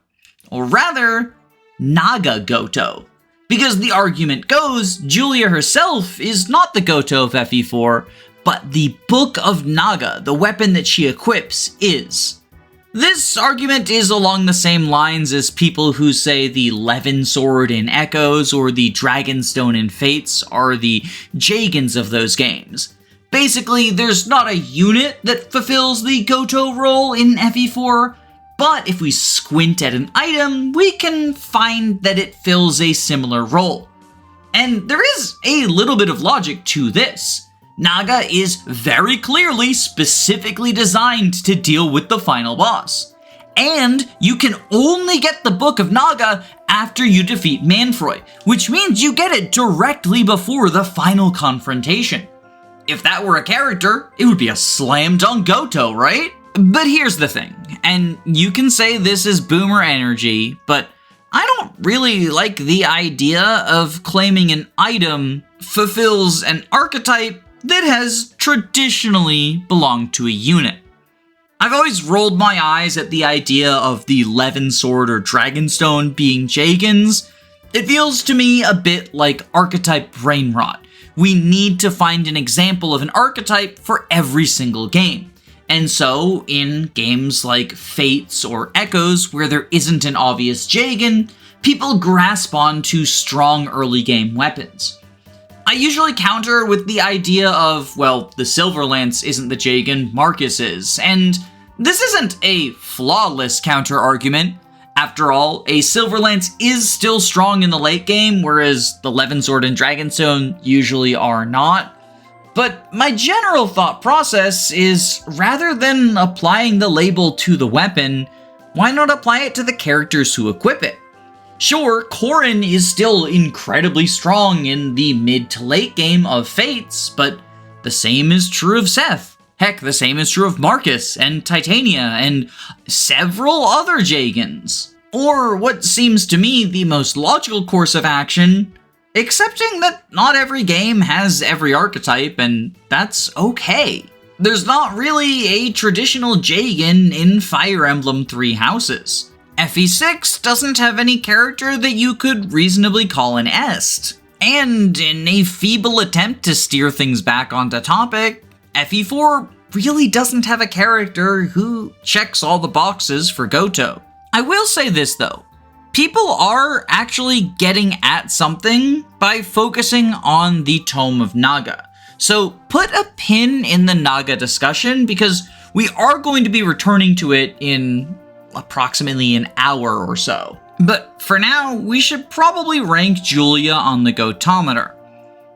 Or rather, Naga Gotoh. Because the argument goes, Julia herself is not the Gotoh of FE4, but the Book of Naga, the weapon that she equips, is. This argument is along the same lines as people who say the Levin Sword in Echoes or the Dragonstone in Fates are the Jagans of those games. Basically, there's not a unit that fulfills the Gotoh role in FE4, but if we squint at an item, we can find that it fills a similar role. And there is a little bit of logic to this. Naga is very clearly specifically designed to deal with the final boss. And you can only get the Book of Naga after you defeat Manfroy, which means you get it directly before the final confrontation. If that were a character, it would be a slam dunk Gotoh, right? But here's the thing, and you can say this is boomer energy, but I don't really like the idea of claiming an item fulfills an archetype that has traditionally belonged to a unit. I've always rolled my eyes at the idea of the Levin Sword or Dragonstone being Jagans. It feels to me a bit like archetype brain rot. We need to find an example of an archetype for every single game. And so, in games like Fates or Echoes, where there isn't an obvious Jagan, people grasp onto strong early game weapons. I usually counter with the idea of, well, the Silver Lance isn't the Jagan, Marcus is, and this isn't a flawless counter-argument. After all, a Silver Lance is still strong in the late game, whereas the Levin Sword and Dragonstone usually are not. But my general thought process is, rather than applying the label to the weapon, why not apply it to the characters who equip it? Sure, Corrin is still incredibly strong in the mid to late game of Fates, but the same is true of Seth. Heck, the same is true of Marcus and Titania and several other Jagans. Or what seems to me the most logical course of action, accepting that not every game has every archetype, and that's okay. There's not really a traditional Jagan in Fire Emblem Three Houses. FE6 doesn't have any character that you could reasonably call an est. And in a feeble attempt to steer things back onto topic, FE4 really doesn't have a character who checks all the boxes for Gotoh. I will say this though, people are actually getting at something by focusing on the Tome of Naga. So put a pin in the Naga discussion because we are going to be returning to it in approximately an hour or so. But for now, we should probably rank Julia on the Gotometer.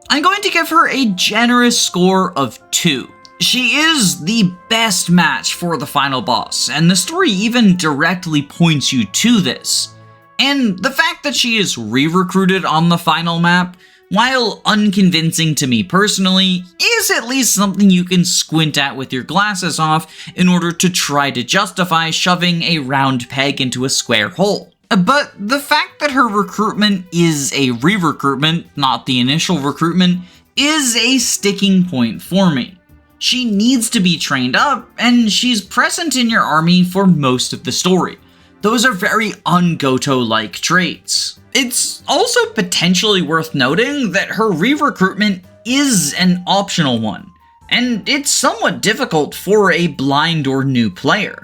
I'm going to give her a generous score of 2. She is the best match for the final boss, and the story even directly points you to this. And the fact that she is re-recruited on the final map, while unconvincing to me personally, is at least something you can squint at with your glasses off in order to try to justify shoving a round peg into a square hole. But the fact that her recruitment is a re-recruitment, not the initial recruitment, is a sticking point for me. She needs to be trained up, and she's present in your army for most of the story. Those are very un-Gotoh-like traits. It's also potentially worth noting that her re-recruitment is an optional one, and it's somewhat difficult for a blind or new player.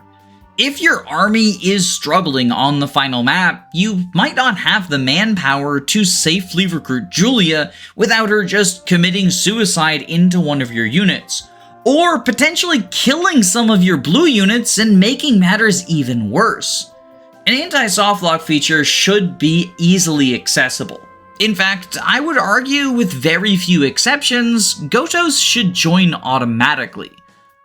If your army is struggling on the final map, you might not have the manpower to safely recruit Julia without her just committing suicide into one of your units, or potentially killing some of your blue units and making matters even worse. An anti-softlock feature should be easily accessible. In fact, I would argue with very few exceptions, Gotohs should join automatically.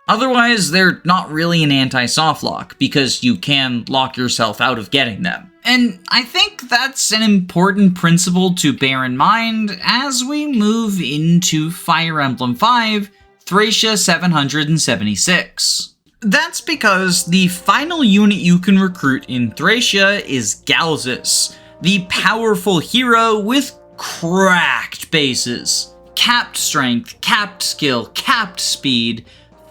Otherwise, they're not really an anti-softlock, because you can lock yourself out of getting them. And I think that's an important principle to bear in mind as we move into Fire Emblem 5, Thracia 776. That's because the final unit you can recruit in Thracia is Galzus, the powerful hero with cracked bases. Capped strength, capped skill, capped speed,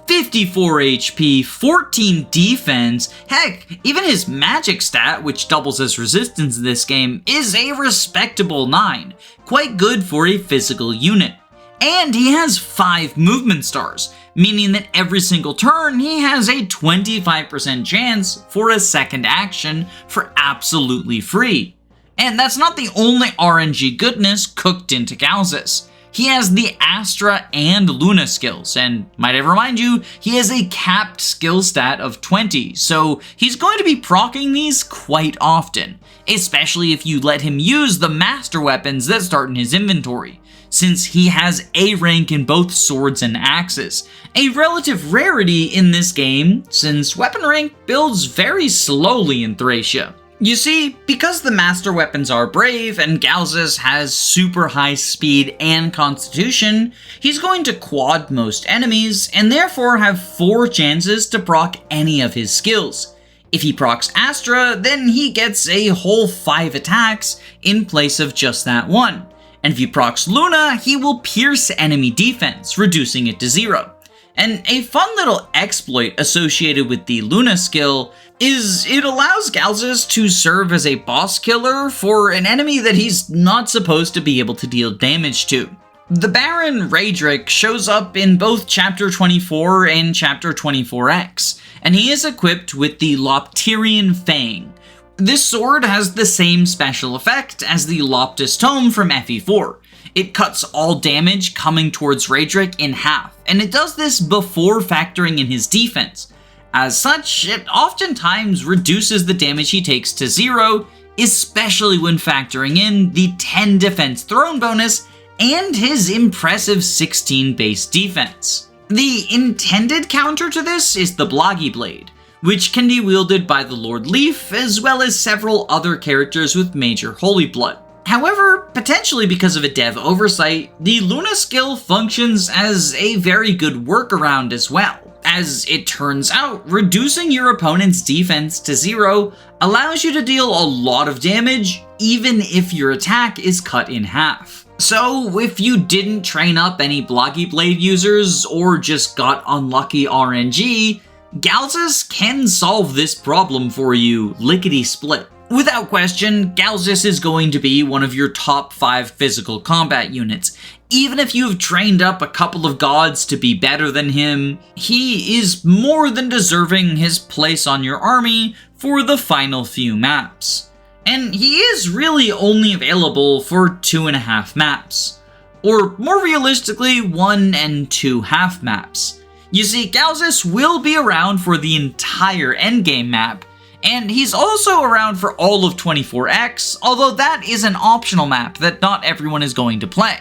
54 HP, 14 defense, heck, even his magic stat, which doubles as resistance in this game, is a respectable 9, quite good for a physical unit. And he has 5 movement stars, meaning that every single turn he has a 25% chance for a second action for absolutely free. And that's not the only RNG goodness cooked into Galzus. He has the Astra and Luna skills, and might I remind you, he has a capped skill stat of 20, so he's going to be proccing these quite often, especially if you let him use the master weapons that start in his inventory, since he has A rank in both swords and axes, a relative rarity in this game since weapon rank builds very slowly in Thracia. You see, because the master weapons are brave and Galzus has super high speed and constitution, he's going to quad most enemies and therefore have 4 chances to proc any of his skills. If he procs Astra, then he gets a whole 5 attacks in place of just that 1. And if he procs Luna, he will pierce enemy defense, reducing it to 0. And a fun little exploit associated with the Luna skill is it allows Galzus to serve as a boss killer for an enemy that he's not supposed to be able to deal damage to. The Baron Raedric shows up in both Chapter 24 and Chapter 24X, and he is equipped with the Lopterian Fang. This sword has the same special effect as the Loptis Tome from FE4. It cuts all damage coming towards Raedric in half, and it does this before factoring in his defense. As such, it oftentimes reduces the damage he takes to 0, especially when factoring in the 10 defense thrown bonus and his impressive 16 base defense. The intended counter to this is the Bloggy Blade, which can be wielded by the Lord Leaf as well as several other characters with major holy blood. However, potentially because of a dev oversight, the Luna skill functions as a very good workaround as well. As it turns out, reducing your opponent's defense to 0 allows you to deal a lot of damage, even if your attack is cut in half. So if you didn't train up any Bloggy Blade users or just got unlucky RNG, Galzus can solve this problem for you lickety-split. Without question, Galzus is going to be one of your top 5 physical combat units. Even if you've trained up a couple of gods to be better than him, he is more than deserving his place on your army for the final few maps. And he is really only available for 2.5 maps. Or more realistically, 1 and 2 half maps. You see, Galzus will be around for the entire endgame map, and he's also around for all of 24X, although that is an optional map that not everyone is going to play.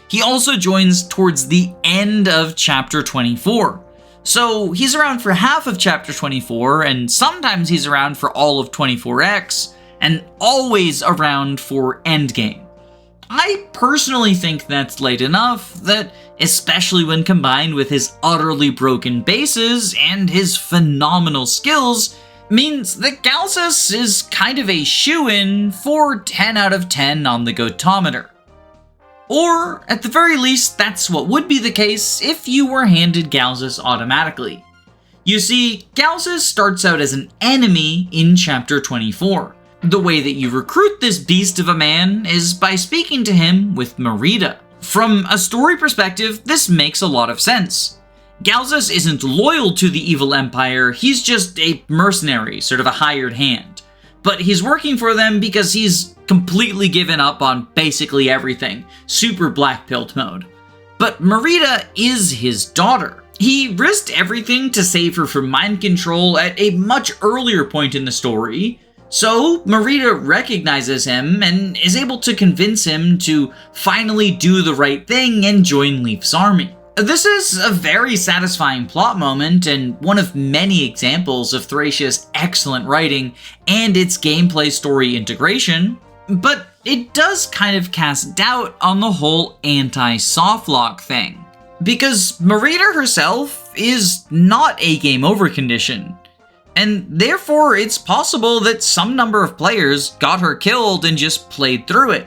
He also joins towards the end of Chapter 24. So he's around for half of Chapter 24, and sometimes he's around for all of 24X, and always around for endgame. I personally think that's late enough that, especially when combined with his utterly broken bases and his phenomenal skills, means that Galzus is kind of a shoo-in for 10 out of 10 on the Gotometer. Or, at the very least, that's what would be the case if you were handed Galzus automatically. You see, Galzus starts out as an enemy in Chapter 24. The way that you recruit this beast of a man is by speaking to him with Merida. From a story perspective, this makes a lot of sense. Galzus isn't loyal to the evil empire, he's just a mercenary, sort of a hired hand. But he's working for them because he's completely given up on basically everything, super black-pilled mode. But Merida is his daughter. He risked everything to save her from mind control at a much earlier point in the story, so Merida recognizes him and is able to convince him to finally do the right thing and join Leif's army. This is a very satisfying plot moment and one of many examples of Thracia's excellent writing and its gameplay story integration, but it does kind of cast doubt on the whole anti-softlock thing. Because Merida herself is not a game over condition, and therefore it's possible that some number of players got her killed and just played through it,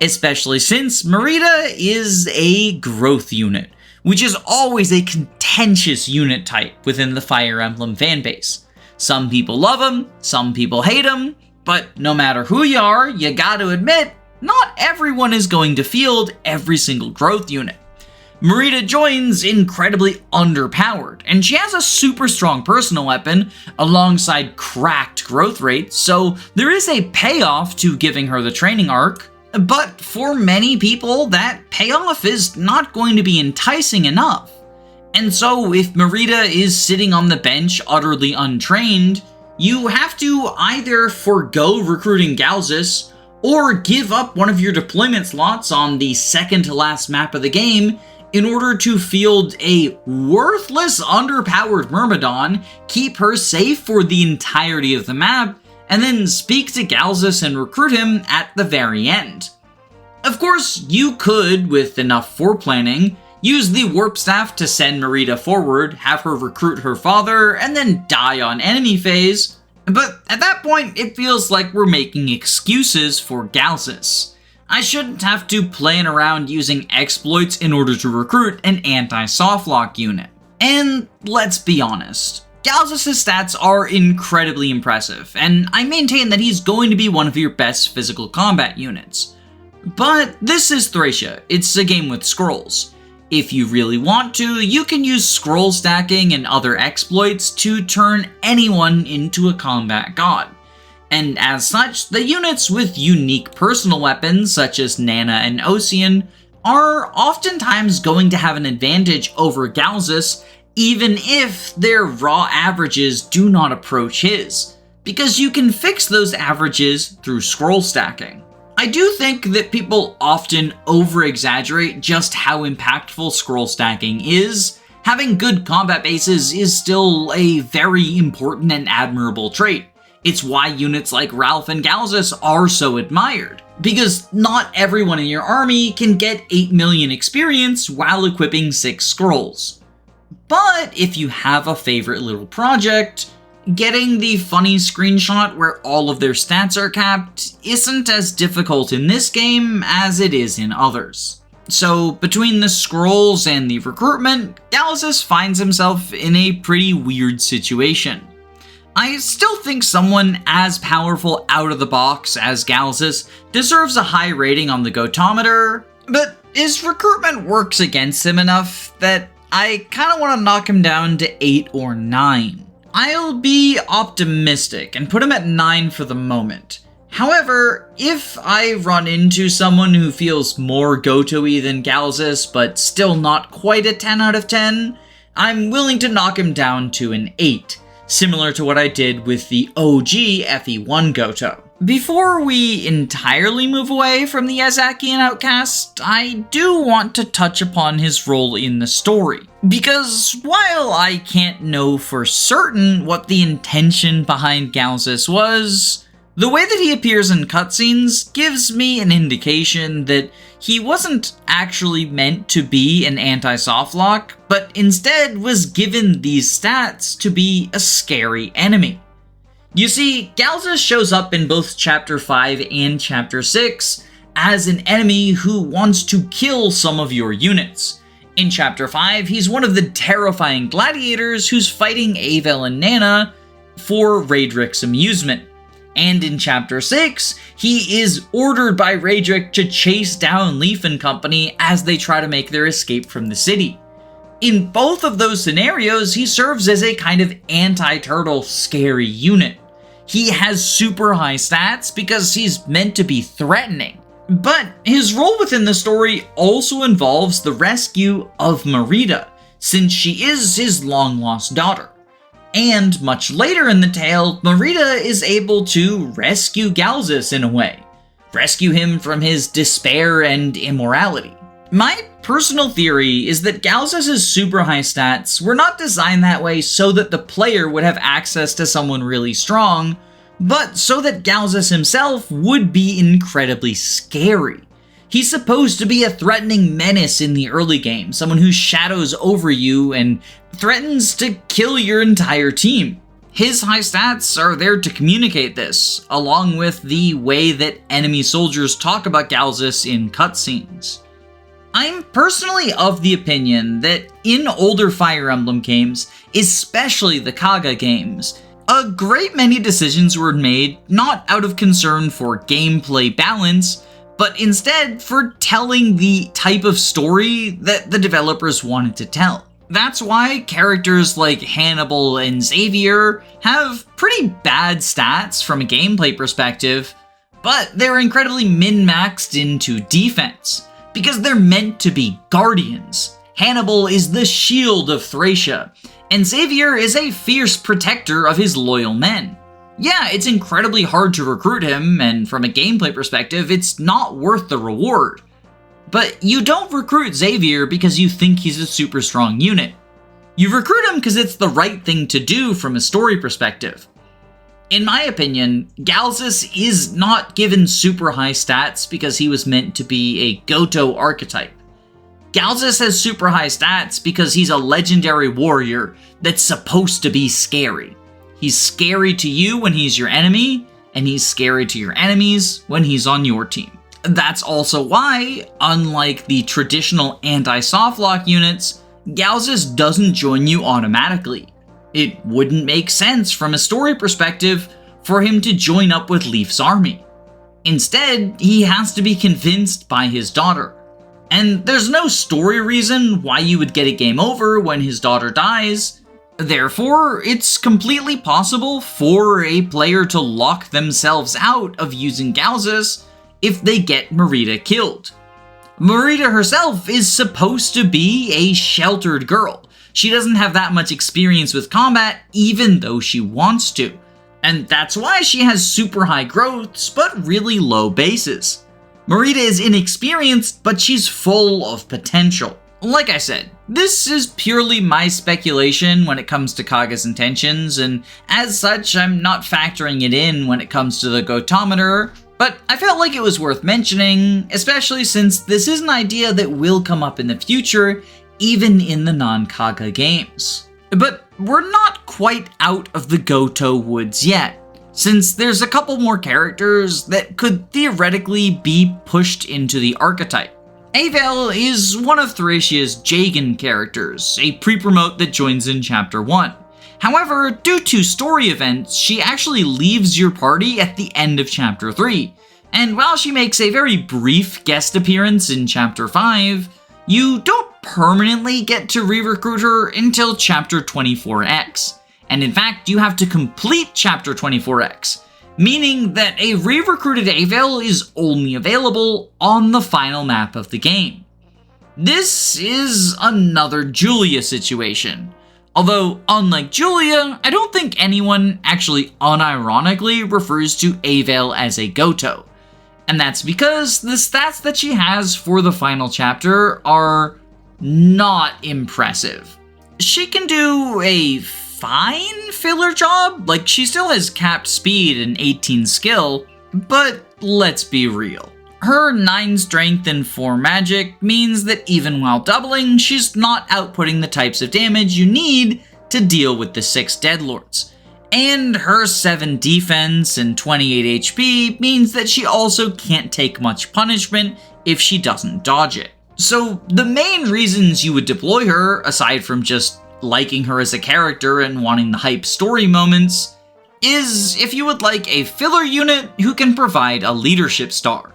especially since Merida is a growth unit, which is always a contentious unit type within the Fire Emblem fanbase. Some people love him, some people hate him, but no matter who you are, you gotta admit, not everyone is going to field every single growth unit. Merida joins incredibly underpowered, and she has a super strong personal weapon alongside cracked growth rates, so there is a payoff to giving her the training arc. But for many people, that payoff is not going to be enticing enough. And so if Merida is sitting on the bench utterly untrained, you have to either forgo recruiting Galzus, or give up one of your deployment slots on the second to last map of the game in order to field a worthless underpowered Myrmidon, keep her safe for the entirety of the map, and then speak to Galzus and recruit him at the very end. Of course, you could, with enough foreplanning, use the Warp Staff to send Merida forward, have her recruit her father, and then die on enemy phase, but at that point it feels like we're making excuses for Galzus. I shouldn't have to plan around using exploits in order to recruit an anti-softlock unit. And let's be honest, Galzus' stats are incredibly impressive, and I maintain that he's going to be one of your best physical combat units. But this is Thracia, it's a game with scrolls. If you really want to, you can use scroll stacking and other exploits to turn anyone into a combat god. And as such, the units with unique personal weapons, such as Nana and Ocean, are oftentimes going to have an advantage over Galzus, even if their raw averages do not approach his, because you can fix those averages through scroll stacking. I do think that people often over-exaggerate just how impactful scroll stacking is. Having good combat bases is still a very important and admirable trait. It's why units like Ralph and Galzus are so admired, because not everyone in your army can get 8 million experience while equipping 6 scrolls. But if you have a favorite little project, getting the funny screenshot where all of their stats are capped isn't as difficult in this game as it is in others. So between the scrolls and the recruitment, Galzus finds himself in a pretty weird situation. I still think someone as powerful out of the box as Galzus deserves a high rating on the Gotometer, but his recruitment works against him enough that I kinda want to knock him down to 8 or 9. I'll be optimistic and put him at 9 for the moment. However, if I run into someone who feels more Gotoh-y than Galzus but still not quite a 10 out of 10, I'm willing to knock him down to an 8, similar to what I did with the OG FE1 Gotoh. Before we entirely move away from the Azakian outcast, I do want to touch upon his role in the story. Because while I can't know for certain what the intention behind Galzus was, the way that he appears in cutscenes gives me an indication that he wasn't actually meant to be an anti-softlock, but instead was given these stats to be a scary enemy. You see, Galzus shows up in both Chapter 5 and Chapter 6 as an enemy who wants to kill some of your units. In Chapter 5, he's one of the terrifying gladiators who's fighting Eyvel and Nana for Raedric's amusement. And in Chapter 6, he is ordered by Raedric to chase down Leaf and company as they try to make their escape from the city. In both of those scenarios, he serves as a kind of anti-turtle scary unit. He has super high stats because he's meant to be threatening. But his role within the story also involves the rescue of Merida, since she is his long-lost daughter. And much later in the tale, Merida is able to rescue Galzus in a way. Rescue him from his despair and immorality. My personal theory is that Galzus' super high stats were not designed that way so that the player would have access to someone really strong, but so that Galzus himself would be incredibly scary. He's supposed to be a threatening menace in the early game, someone who shadows over you and threatens to kill your entire team. His high stats are there to communicate this, along with the way that enemy soldiers talk about Galzus in cutscenes. I'm personally of the opinion that in older Fire Emblem games, especially the Kaga games, a great many decisions were made not out of concern for gameplay balance, but instead for telling the type of story that the developers wanted to tell. That's why characters like Hannibal and Xavier have pretty bad stats from a gameplay perspective, but they're incredibly min-maxed into defense, because they're meant to be guardians. Hannibal is the shield of Thracia, and Xavier is a fierce protector of his loyal men. Yeah, it's incredibly hard to recruit him, and from a gameplay perspective, it's not worth the reward. But you don't recruit Xavier because you think he's a super strong unit. You recruit him because it's the right thing to do from a story perspective. In my opinion, Galzus is not given super high stats because he was meant to be a Gotoh archetype. Galzus has super high stats because he's a legendary warrior that's supposed to be scary. He's scary to you when he's your enemy, and he's scary to your enemies when he's on your team. That's also why, unlike the traditional anti-softlock units, Galzus doesn't join you automatically. It wouldn't make sense from a story perspective for him to join up with Leaf's army. Instead, he has to be convinced by his daughter. And there's no story reason why you would get a game over when his daughter dies. Therefore, it's completely possible for a player to lock themselves out of using Galzus if they get Merida killed. Merida herself is supposed to be a sheltered girl. She doesn't have that much experience with combat, even though she wants to. And that's why she has super high growths, but really low bases. Merida is inexperienced, but she's full of potential. Like I said, this is purely my speculation when it comes to Kaga's intentions, and as such, I'm not factoring it in when it comes to the Gotometer, but I felt like it was worth mentioning, especially since this is an idea that will come up in the future, even in the non-Kaga games. But we're not quite out of the Gotoh woods yet, since there's a couple more characters that could theoretically be pushed into the archetype. Eyvel is one of Thracia's Gaiden characters, a pre-promote that joins in Chapter 1. However, due to story events, she actually leaves your party at the end of Chapter 3, and while she makes a very brief guest appearance in Chapter 5, you don't permanently get to re-recruit her until Chapter 24X, and in fact, you have to complete Chapter 24X, meaning that a re-recruited Eyvel is only available on the final map of the game. This is another Julia situation. Although, unlike Julia, I don't think anyone actually unironically refers to Eyvel as a Gotoh. And that's because the stats that she has for the final chapter are not impressive. She can do a fine filler job, like she still has capped speed and 18 skill, but let's be real. Her 9 strength and 4 magic means that even while doubling, she's not outputting the types of damage you need to deal with the 6 Deadlords. And her 7 defense and 28 HP means that she also can't take much punishment if she doesn't dodge it. So the main reasons you would deploy her, aside from just liking her as a character and wanting the hype story moments, is if you would like a filler unit who can provide a leadership star.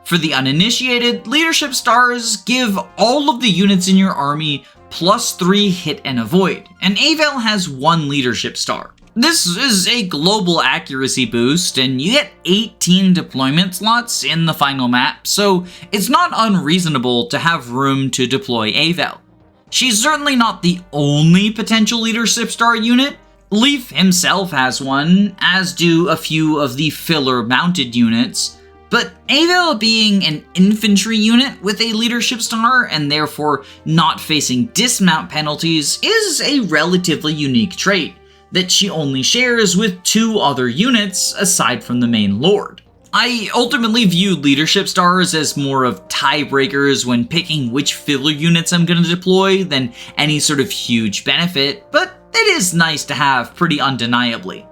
For the uninitiated, leadership stars give all of the units in your army +3 hit and avoid, and Eyvel has 1 leadership star. This is a global accuracy boost, and you get 18 deployment slots in the final map, so it's not unreasonable to have room to deploy Eyvel. She's certainly not the only potential leadership star unit. Leaf himself has one, as do a few of the filler mounted units, but Eyvel being an infantry unit with a leadership star and therefore not facing dismount penalties is a relatively unique trait that she only shares with 2 other units aside from the main lord. I ultimately view leadership stars as more of tiebreakers when picking which filler units I'm going to deploy than any sort of huge benefit, but it is nice to have pretty undeniably.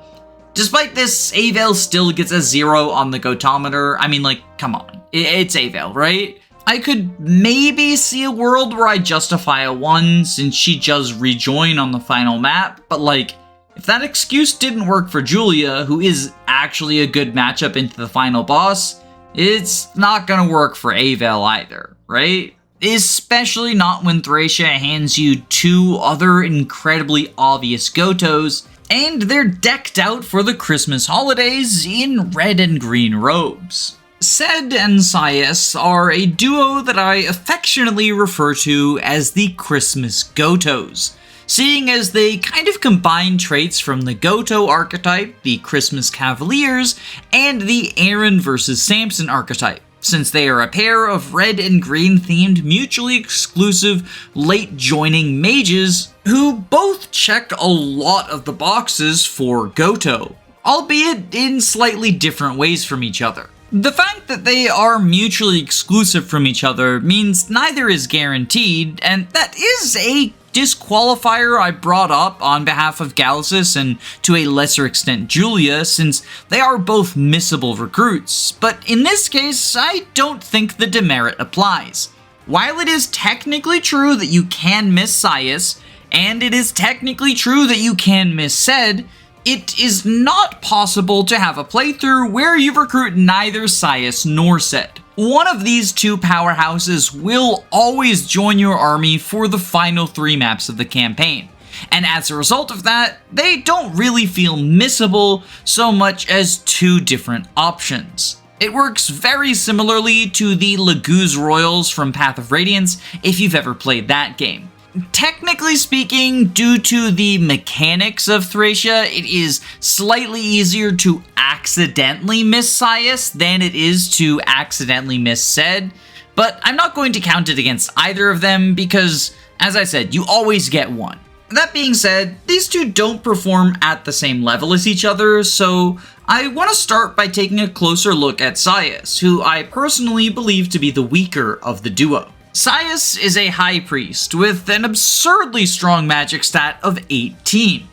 Despite this, Eyvel still gets a 0 on the Gotometer. I mean, like, come on, it's Eyvel, right? I could maybe see a world where I justify a 1 since she does rejoin on the final map, but like, if that excuse didn't work for Julia, who is actually a good matchup into the final boss, it's not gonna work for Eyvel either, right? Especially not when Thracia hands you 2 other incredibly obvious Gotohs, and they're decked out for the Christmas holidays in red and green robes. Ced and Sias are a duo that I affectionately refer to as the Christmas Gotohs, seeing as they kind of combine traits from the Gotoh archetype, the Christmas Cavaliers, and the Aaron vs. Samson archetype, since they are a pair of red and green themed mutually exclusive late joining mages who both check a lot of the boxes for Gotoh, albeit in slightly different ways from each other. The fact that they are mutually exclusive from each other means neither is guaranteed, and that is a disqualifier I brought up on behalf of Galzus and to a lesser extent Julia, since they are both missable recruits, but in this case I don't think the demerit applies. While it is technically true that you can miss Sias, and it is technically true that you can miss Ced, it is not possible to have a playthrough where you recruit neither Sias nor Ced. One of these 2 powerhouses will always join your army for the final 3 maps of the campaign, and as a result of that, they don't really feel missable so much as 2 different options. It works very similarly to the Laguz Royals from Path of Radiance if you've ever played that game. Technically speaking, due to the mechanics of Thracia, it is slightly easier to accidentally miss Sias than it is to accidentally miss Ced, but I'm not going to count it against either of them because, as I said, you always get 1. That being said, these 2 don't perform at the same level as each other, so I want to start by taking a closer look at Sias, who I personally believe to be the weaker of the duo. Sias is a high priest with an absurdly strong magic stat of 18.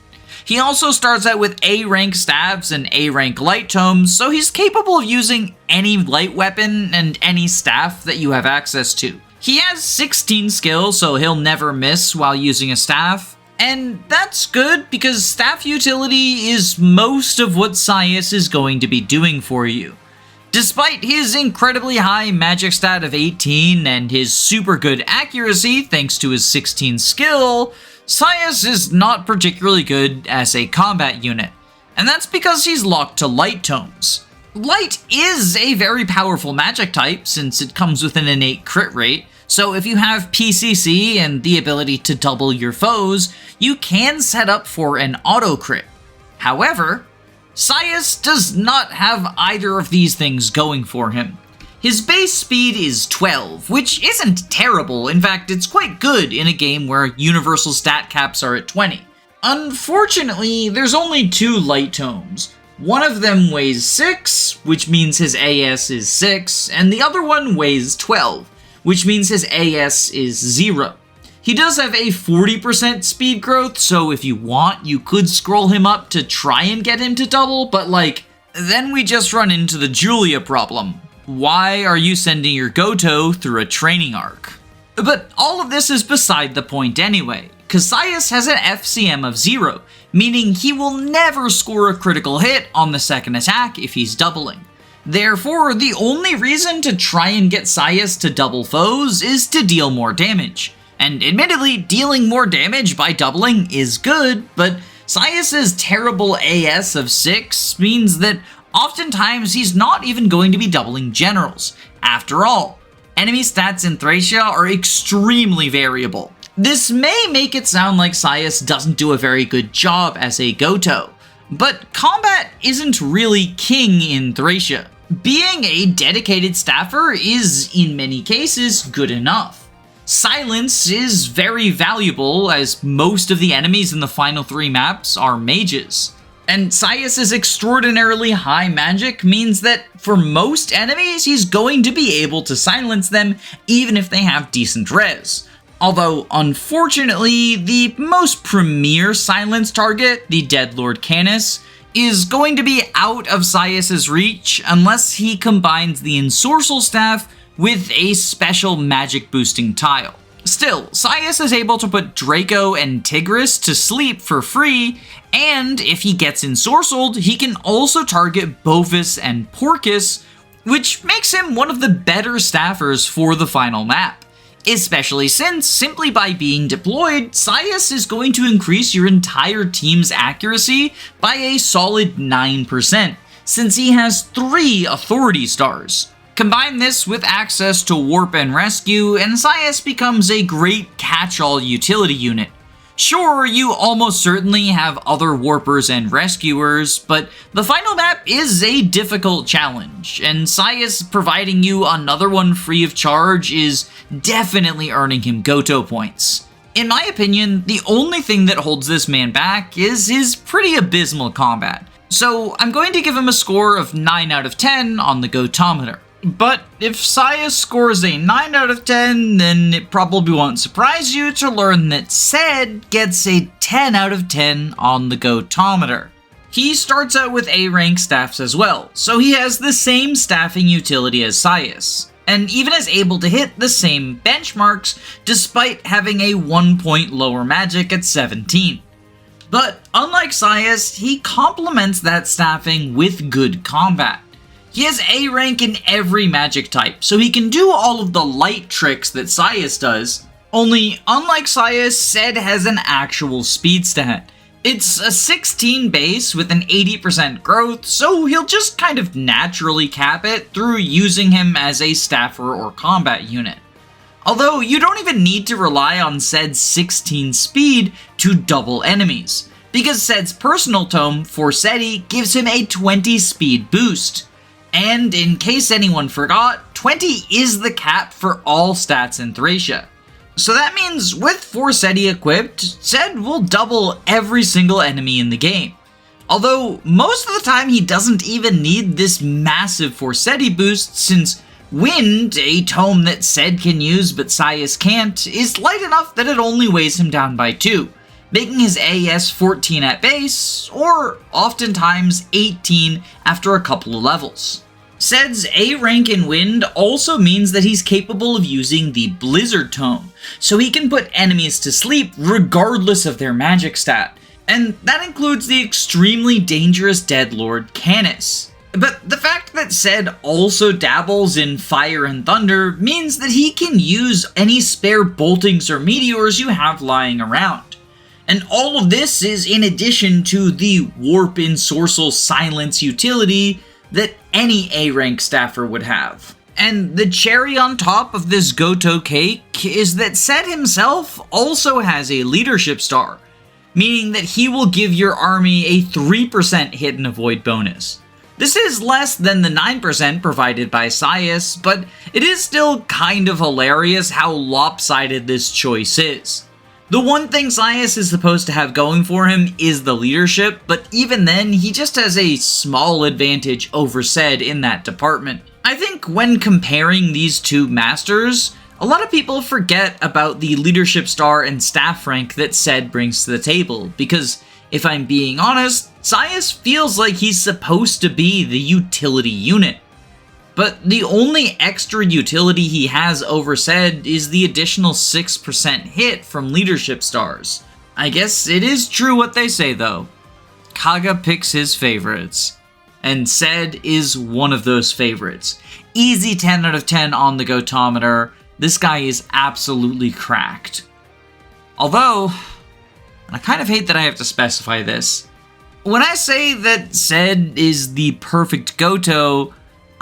He also starts out with A rank staves and A rank light tomes, so he's capable of using any light weapon and any staff that you have access to. He has 16 skill, so he'll never miss while using a staff. And that's good because staff utility is most of what Saius is going to be doing for you. Despite his incredibly high magic stat of 18 and his super good accuracy thanks to his 16 skill, Saius is not particularly good as a combat unit. And that's because he's locked to light tomes. Light is a very powerful magic type since it comes with an innate crit rate, so if you have PCC and the ability to double your foes, you can set up for an auto crit. However, Saius does not have either of these things going for him. His base speed is 12, which isn't terrible, in fact it's quite good in a game where universal stat caps are at 20. Unfortunately, there's only 2 light tomes. One of them weighs 6, which means his AS is 6, and the other one weighs 12, which means his AS is 0. He does have a 40% speed growth, so if you want, you could scroll him up to try and get him to double, but then we just run into the Julia problem. Why are you sending your Gotoh through a training arc? But all of this is beside the point anyway, because Saius has an FCM of 0, meaning he will never score a critical hit on the second attack if he's doubling. Therefore, the only reason to try and get Saius to double foes is to deal more damage. And admittedly, dealing more damage by doubling is good, but Saius's terrible AS of 6 means that oftentimes he's not even going to be doubling generals. After all, enemy stats in Thracia are extremely variable. This may make it sound like Saius doesn't do a very good job as a Gotoh, but combat isn't really king in Thracia. Being a dedicated staffer is, in many cases, good enough. Silence is very valuable as most of the enemies in the final 3 maps are mages. And Saius's extraordinarily high magic means that for most enemies, he's going to be able to silence them even if they have decent res. Although, unfortunately, the most premier silence target, the Deadlord Canis, is going to be out of Saius's reach unless he combines the Ensorcel Staff with a special magic boosting tile. Still, Saius is able to put Draco and Tigris to sleep for free, and if he gets ensorcelled, he can also target Bovis and Porcus, which makes him one of the better staffers for the final map. Especially since, simply by being deployed, Saius is going to increase your entire team's accuracy by a solid 9%, since he has 3 authority stars. Combine this with access to Warp and Rescue, and Saius becomes a great catch-all utility unit. Sure, you almost certainly have other Warpers and Rescuers, but the final map is a difficult challenge, and Saius providing you another one free of charge is definitely earning him Gotoh points. In my opinion, the only thing that holds this man back is his pretty abysmal combat, so I'm going to give him a score of 9 out of 10 on the Gotometer. But if Saius scores a 9 out of 10, then it probably won't surprise you to learn that Ced gets a 10 out of 10 on the Gotometer. He starts out with A-rank staffs as well, so he has the same staffing utility as Saius, and even is able to hit the same benchmarks despite having a 1 point lower magic at 17. But unlike Saius, he complements that staffing with good combat. He has A rank in every magic type, so he can do all of the light tricks that Saius does, only unlike Saius, Ced has an actual speed stat. It's a 16 base with an 80% growth, so he'll just kind of naturally cap it through using him as a staffer or combat unit. Although you don't even need to rely on Ced's 16 speed to double enemies, because Ced's personal tome, Forseti, gives him a 20 speed boost. And in case anyone forgot, 20 is the cap for all stats in Thracia. So that means with Forseti equipped, Ced will double every single enemy in the game. Although most of the time he doesn't even need this massive Forseti boost, since Wind, a tome that Ced can use but Saius can't, is light enough that it only weighs him down by 2. Making his AS 14 at base, or oftentimes 18 after a couple of levels. Ced's A rank in Wind also means that he's capable of using the Blizzard Tome, so he can put enemies to sleep regardless of their magic stat, and that includes the extremely dangerous Deadlord Canis. But the fact that Ced also dabbles in Fire and Thunder means that he can use any spare boltings or meteors you have lying around. And all of this is in addition to the Warp Ensorcel Silence utility that any A-rank staffer would have. And the cherry on top of this Gotoh cake is that Ced himself also has a leadership star, meaning that he will give your army a 3% hit and avoid bonus. This is less than the 9% provided by Sias, but it is still kind of hilarious how lopsided this choice is. The one thing Sias is supposed to have going for him is the leadership, but even then, he just has a small advantage over Ced in that department. I think when comparing these two masters, a lot of people forget about the leadership star and staff rank that Ced brings to the table, because if I'm being honest, Sias feels like he's supposed to be the utility unit. But the only extra utility he has over Ced is the additional 6% hit from leadership stars. I guess it is true what they say though. Kaga picks his favorites, and Ced is one of those favorites. Easy 10 out of 10 on the Gotometer. This guy is absolutely cracked. Although, I kind of hate that I have to specify this. When I say that Ced is the perfect Gotoh,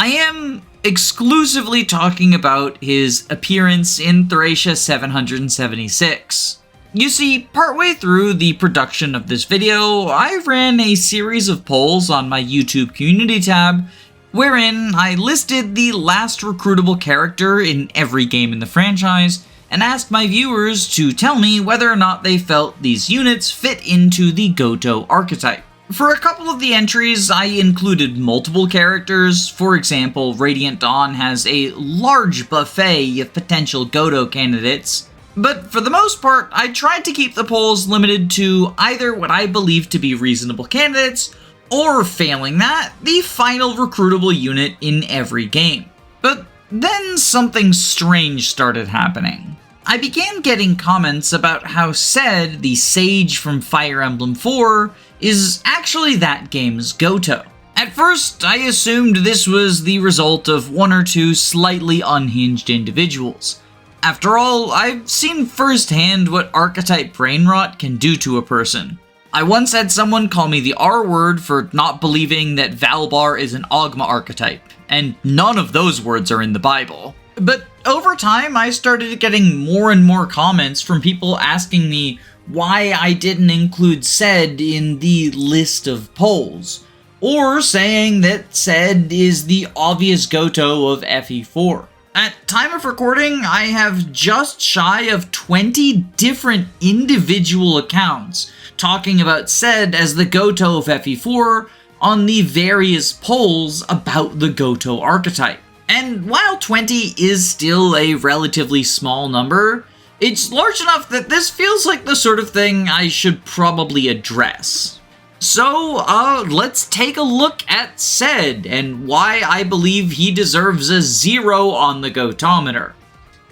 I am exclusively talking about his appearance in Thracia 776. You see, partway through the production of this video, I ran a series of polls on my YouTube community tab, wherein I listed the last recruitable character in every game in the franchise, and asked my viewers to tell me whether or not they felt these units fit into the Gotoh archetype. For a couple of the entries, I included multiple characters. For example, Radiant Dawn has a large buffet of potential Gotoh candidates. But for the most part, I tried to keep the polls limited to either what I believe to be reasonable candidates, or failing that, the final recruitable unit in every game. But then something strange started happening. I began getting comments about how Ced, the sage from Fire Emblem 4, is actually that game's Gotoh. At first, I assumed this was the result of one or two slightly unhinged individuals. After all, I've seen firsthand what archetype brain rot can do to a person. I once had someone call me the R word for not believing that Valbar is an Ogma archetype, and none of those words are in the Bible. But over time, I started getting more and more comments from people asking me why I didn't include Ced in the list of polls, or saying that Ced is the obvious Gotoh of FE4. At time of recording, I have just shy of 20 different individual accounts talking about Ced as the Gotoh of FE4 on the various polls about the Gotoh archetype. And while 20 is still a relatively small number, it's large enough that this feels like the sort of thing I should probably address. So, let's take a look at Ced and why I believe he deserves a 0 on the Gotometer.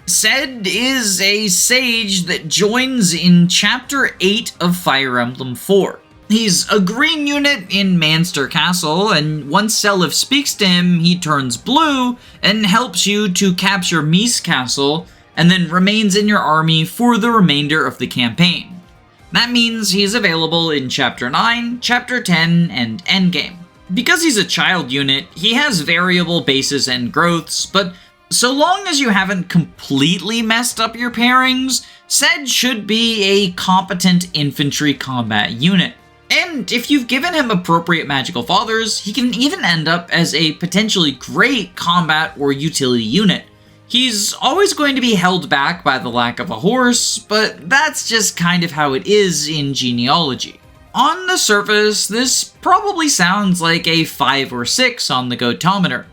Ced is a sage that joins in Chapter 8 of Fire Emblem 4. He's a green unit in Manster Castle, and once Seliph speaks to him, he turns blue and helps you to capture Mies Castle, and then remains in your army for the remainder of the campaign. That means he's available in Chapter 9, Chapter 10, and Endgame. Because he's a child unit, he has variable bases and growths, but so long as you haven't completely messed up your pairings, Ced should be a competent infantry combat unit. And if you've given him appropriate magical fathers, he can even end up as a potentially great combat or utility unit. He's always going to be held back by the lack of a horse, but that's just kind of how it is in genealogy. On the surface, this probably sounds like a 5 or 6 on the Gotometer.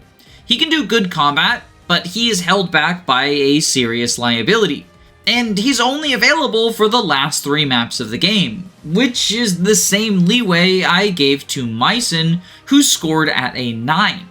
He can do good combat, but he is held back by a serious liability. And he's only available for the last 3 maps of the game, which is the same leeway I gave to Mycen, who scored at a 9.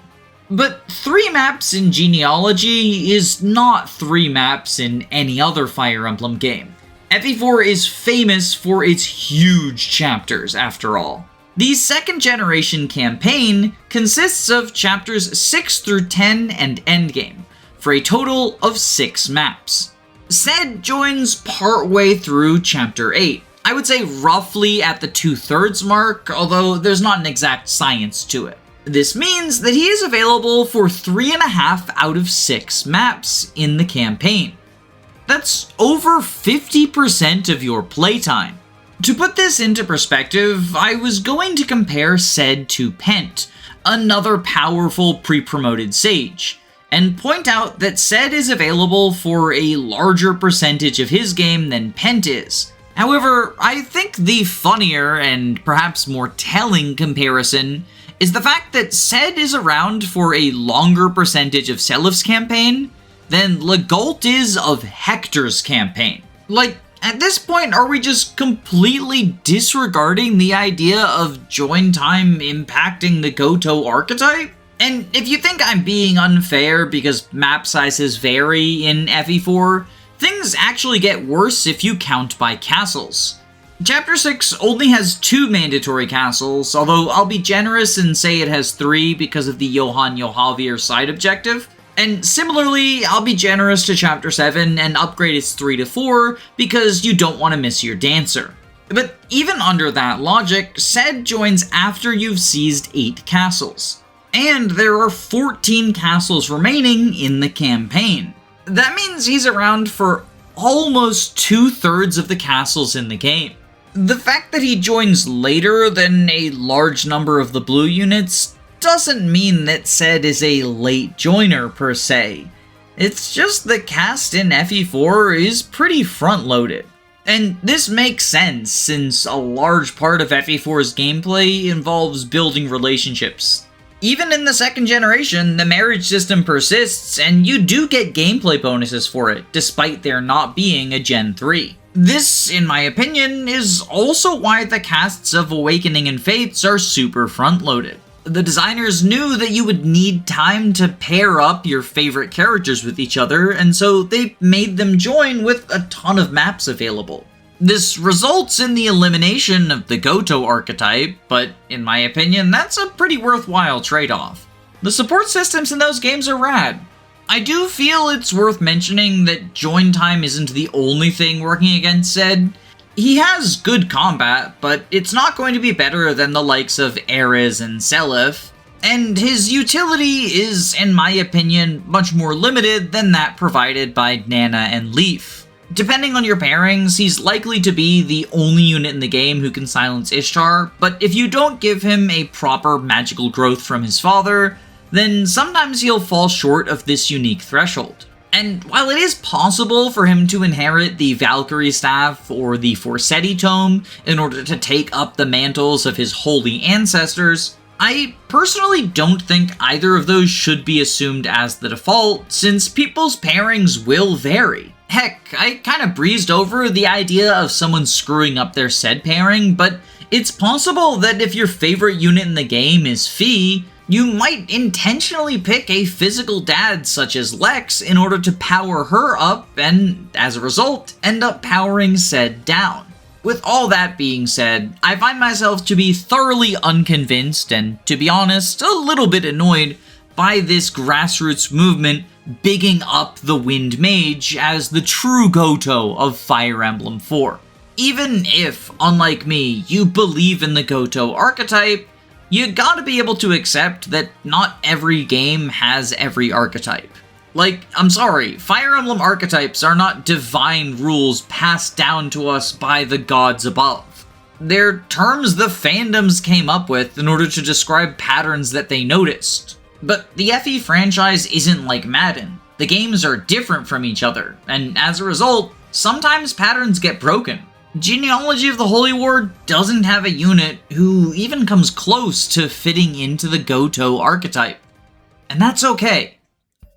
But 3 maps in Genealogy is not 3 maps in any other Fire Emblem game. FE4 is famous for its huge chapters, after all. The 2nd generation campaign consists of chapters 6 through 10 and Endgame, for a total of 6 maps. Ced joins partway through chapter 8. I would say roughly at the 2/3 mark, although there's not an exact science to it. This means that he is available for 3.5 out of 6 maps in the campaign. That's over 50% of your playtime. To put this into perspective, I was going to compare Ced to Pent, another powerful pre-promoted sage, and point out that Ced is available for a larger percentage of his game than Pent is. However, I think the funnier and perhaps more telling comparison is the fact that Ced is around for a longer percentage of Selif's campaign than Legault is of Hector's campaign. Like, at this point, are we just completely disregarding the idea of join time impacting the Gotoh archetype? And if you think I'm being unfair because map sizes vary in FE4, things actually get worse if you count by castles. Chapter 6 only has 2 mandatory castles, although I'll be generous and say it has 3 because of the Johann Johavier side objective. And similarly, I'll be generous to Chapter 7 and upgrade its 3 to 4 because you don't want to miss your dancer. But even under that logic, Ced joins after you've seized 8 castles. And there are 14 castles remaining in the campaign. That means he's around for almost 2/3 of the castles in the game. The fact that he joins later than a large number of the blue units doesn't mean that Ced is a late joiner per se. It's just the cast in FE4 is pretty front-loaded. And this makes sense since a large part of FE4's gameplay involves building relationships. Even in the 2nd generation, the marriage system persists and you do get gameplay bonuses for it, despite there not being a Gen 3. This, in my opinion, is also why the casts of Awakening and Fates are super front-loaded. The designers knew that you would need time to pair up your favorite characters with each other, and so they made them join with a ton of maps available. This results in the elimination of the Gotoh archetype, but in my opinion, that's a pretty worthwhile trade-off. The support systems in those games are rad. I do feel it's worth mentioning that join time isn't the only thing working against Ced. He has good combat, but it's not going to be better than the likes of Ares and Seliph, and his utility is, in my opinion, much more limited than that provided by Nana and Leaf. Depending on your pairings, he's likely to be the only unit in the game who can silence Ishtar, but if you don't give him a proper magical growth from his father, then sometimes he'll fall short of this unique threshold. And while it is possible for him to inherit the Valkyrie Staff or the Forseti Tome in order to take up the mantles of his holy ancestors, I personally don't think either of those should be assumed as the default, since people's pairings will vary. Heck, I kinda breezed over the idea of someone screwing up their Ced pairing, but it's possible that if your favorite unit in the game is Fee, you might intentionally pick a physical dad such as Lex in order to power her up and, as a result, end up powering Ced down. With all that being said, I find myself to be thoroughly unconvinced and, to be honest, a little bit annoyed by this grassroots movement bigging up the Wind Mage as the true Gotoh of Fire Emblem 4. Even if, unlike me, you believe in the Gotoh archetype, you gotta be able to accept that not every game has every archetype. Like, I'm sorry, Fire Emblem archetypes are not divine rules passed down to us by the gods above. They're terms the fandoms came up with in order to describe patterns that they noticed. But the FE franchise isn't like Madden. The games are different from each other, and as a result, sometimes patterns get broken. Genealogy of the Holy War doesn't have a unit who even comes close to fitting into the Gotoh archetype. And that's okay.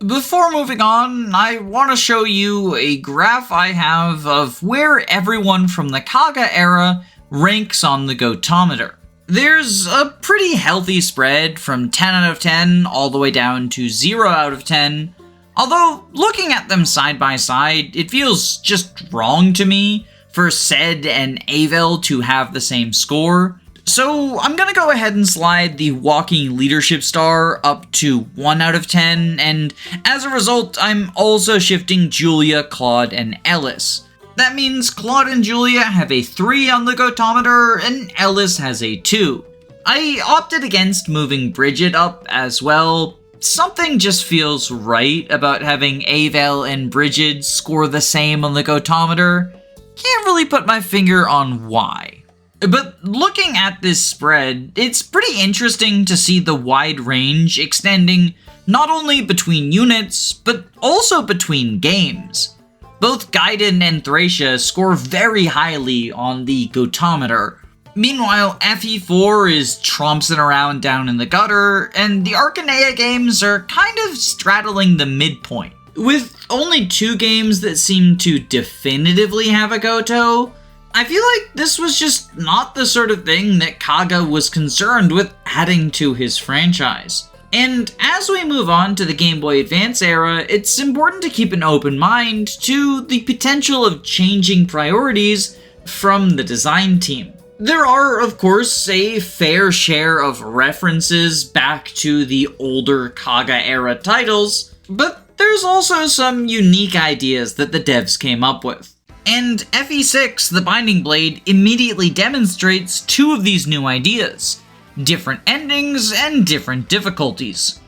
Before moving on, I want to show you a graph I have of where everyone from the Kaga era ranks on the Gotometer. There's a pretty healthy spread from 10 out of 10 all the way down to 0 out of 10, although looking at them side by side, it feels just wrong to me for Sed and Eyvel to have the same score. So I'm gonna go ahead and slide the walking leadership star up to 1 out of 10, and as a result, I'm also shifting Julia, Claude, and Ellis. That means Claude and Julia have a 3 on the Gotometer, and Ellis has a 2. I opted against moving Bridget up as well. Something just feels right about having Eyvel and Bridget score the same on the Gotometer. Can't really put my finger on why. But looking at this spread, it's pretty interesting to see the wide range extending not only between units, but also between games. Both Gaiden and Thracia score very highly on the Gotometer. Meanwhile, FE4 is trompsing around down in the gutter, and the Arcanea games are kind of straddling the midpoint. With only 2 games that seem to definitively have a Gotoh, I feel like this was just not the sort of thing that Kaga was concerned with adding to his franchise. And as we move on to the Game Boy Advance era, it's important to keep an open mind to the potential of changing priorities from the design team. There are, of course, a fair share of references back to the older Kaga Era titles, but there's also some unique ideas that the devs came up with. And FE6, the Binding Blade, immediately demonstrates 2 of these new ideas. Different endings and different difficulties.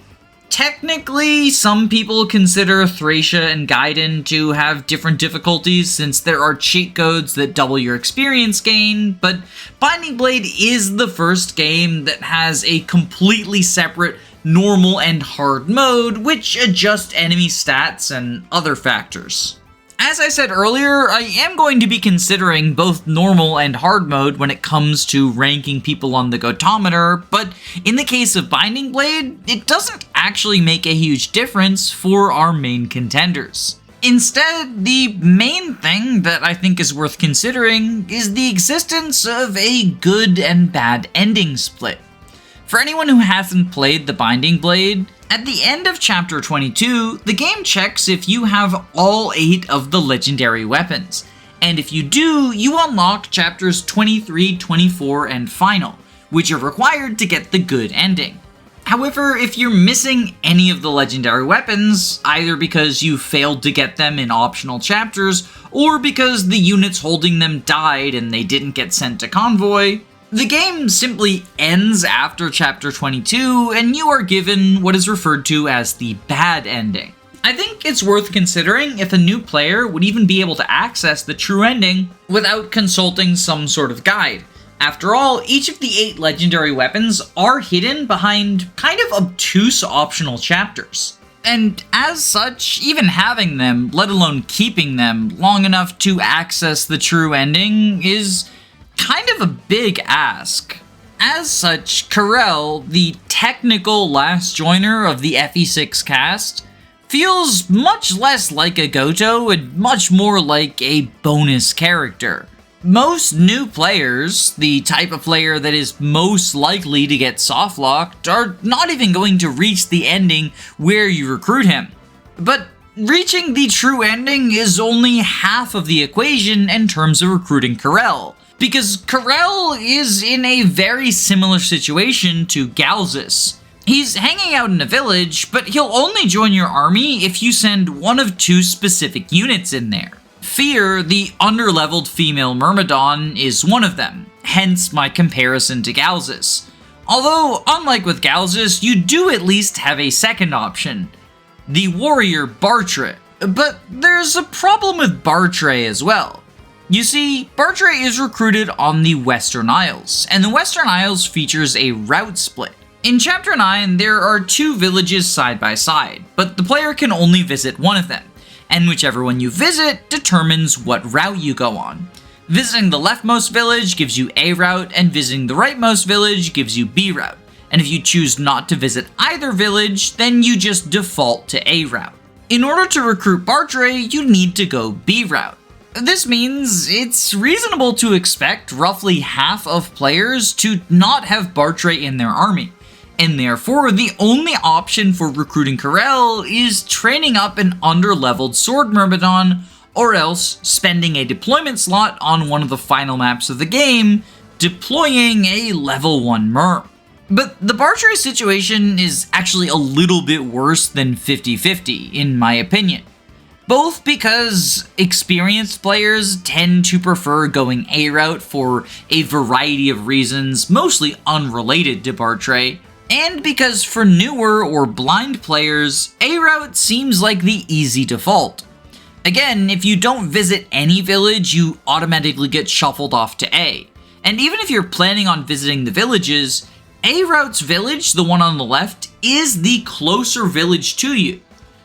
Technically, some people consider Thracia and Gaiden to have different difficulties since there are cheat codes that double your experience gain, but Binding Blade is the first game that has a completely separate normal and hard mode, which adjust enemy stats and other factors. As I said earlier, I am going to be considering both normal and hard mode when it comes to ranking people on the Gotometer, but in the case of Binding Blade, it doesn't actually make a huge difference for our main contenders. Instead, the main thing that I think is worth considering is the existence of a good and bad ending split. For anyone who hasn't played the Binding Blade, at the end of Chapter 22, the game checks if you have all 8 of the legendary weapons, and if you do, you unlock Chapters 23, 24, and Final, which are required to get the good ending. However, if you're missing any of the legendary weapons, either because you failed to get them in optional chapters, or because the units holding them died and they didn't get sent to Convoy, the game simply ends after Chapter 22, and you are given what is referred to as the bad ending. I think it's worth considering if a new player would even be able to access the true ending without consulting some sort of guide. After all, each of the 8 legendary weapons are hidden behind kind of obtuse optional chapters. And as such, even having them, let alone keeping them long enough to access the true ending is kind of a big ask. As such, Karel, the technical last joiner of the FE6 cast, feels much less like a Gotoh and much more like a bonus character. Most new players, the type of player that is most likely to get softlocked, are not even going to reach the ending where you recruit him. But reaching the true ending is only half of the equation in terms of recruiting Karel, because Karel is in a very similar situation to Galzus. He's hanging out in a village, but he'll only join your army if you send one of 2 specific units in there. Fear, the underleveled female Myrmidon, is one of them, hence my comparison to Galzus. Although, unlike with Galzus, you do at least have a second option, the warrior Bartre. But there's a problem with Bartre as well. You see, Bartre is recruited on the Western Isles, and the Western Isles features a route split. In Chapter 9, there are 2 villages side by side, but the player can only visit one of them, and whichever one you visit determines what route you go on. Visiting the leftmost village gives you A route, and visiting the rightmost village gives you B route. And if you choose not to visit either village, then you just default to A route. In order to recruit Bartre, you need to go B route. This means it's reasonable to expect roughly half of players to not have Bartray in their army, and therefore the only option for recruiting Karel is training up an underleveled Sword Myrmidon, or else spending a deployment slot on one of the final maps of the game, deploying a level 1 Myrm. But the Bartray situation is actually a little bit worse than 50-50, in my opinion. Both because experienced players tend to prefer going A route for a variety of reasons, mostly unrelated to Bartray, and because for newer or blind players, A route seems like the easy default. Again, if you don't visit any village, you automatically get shuffled off to A. And even if you're planning on visiting the villages, A route's village, the one on the left, is the closer village to you.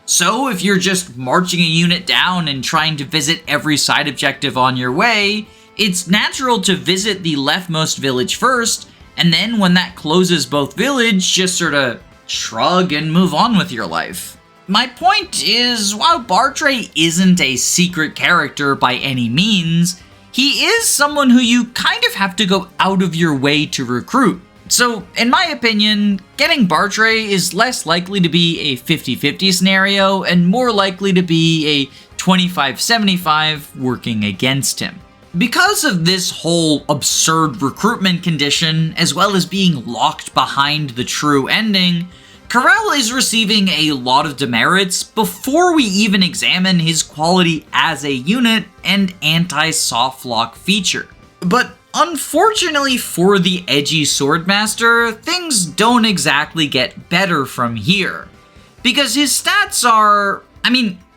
So if you're just marching a unit down and trying to visit every side objective on your way, it's natural to visit the leftmost village first, and then when that closes both villages, just sort of shrug and move on with your life. My point is, while Bartray isn't a secret character by any means, he is someone who you kind of have to go out of your way to recruit. So, in my opinion, getting Bartray is less likely to be a 50-50 scenario and more likely to be a 25-75 working against him. Because of this whole absurd recruitment condition, as well as being locked behind the true ending, Karel is receiving a lot of demerits before we even examine his quality as a unit and anti-soft lock feature. But unfortunately for the edgy Swordmaster, things don't exactly get better from here. Because his stats are,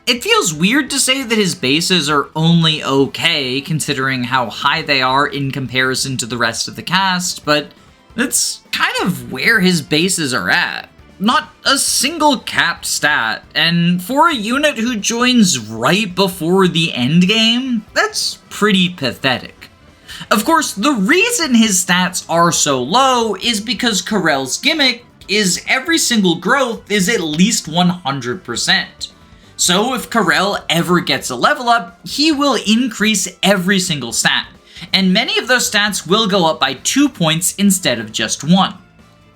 it feels weird to say that his bases are only okay considering how high they are in comparison to the rest of the cast, but that's kind of where his bases are at. Not a single capped stat, and for a unit who joins right before the endgame, that's pretty pathetic. Of course, the reason his stats are so low is because Karel's gimmick is every single growth is at least 100%. So if Karel ever gets a level up, he will increase every single stat, and many of those stats will go up by 2 points instead of just 1.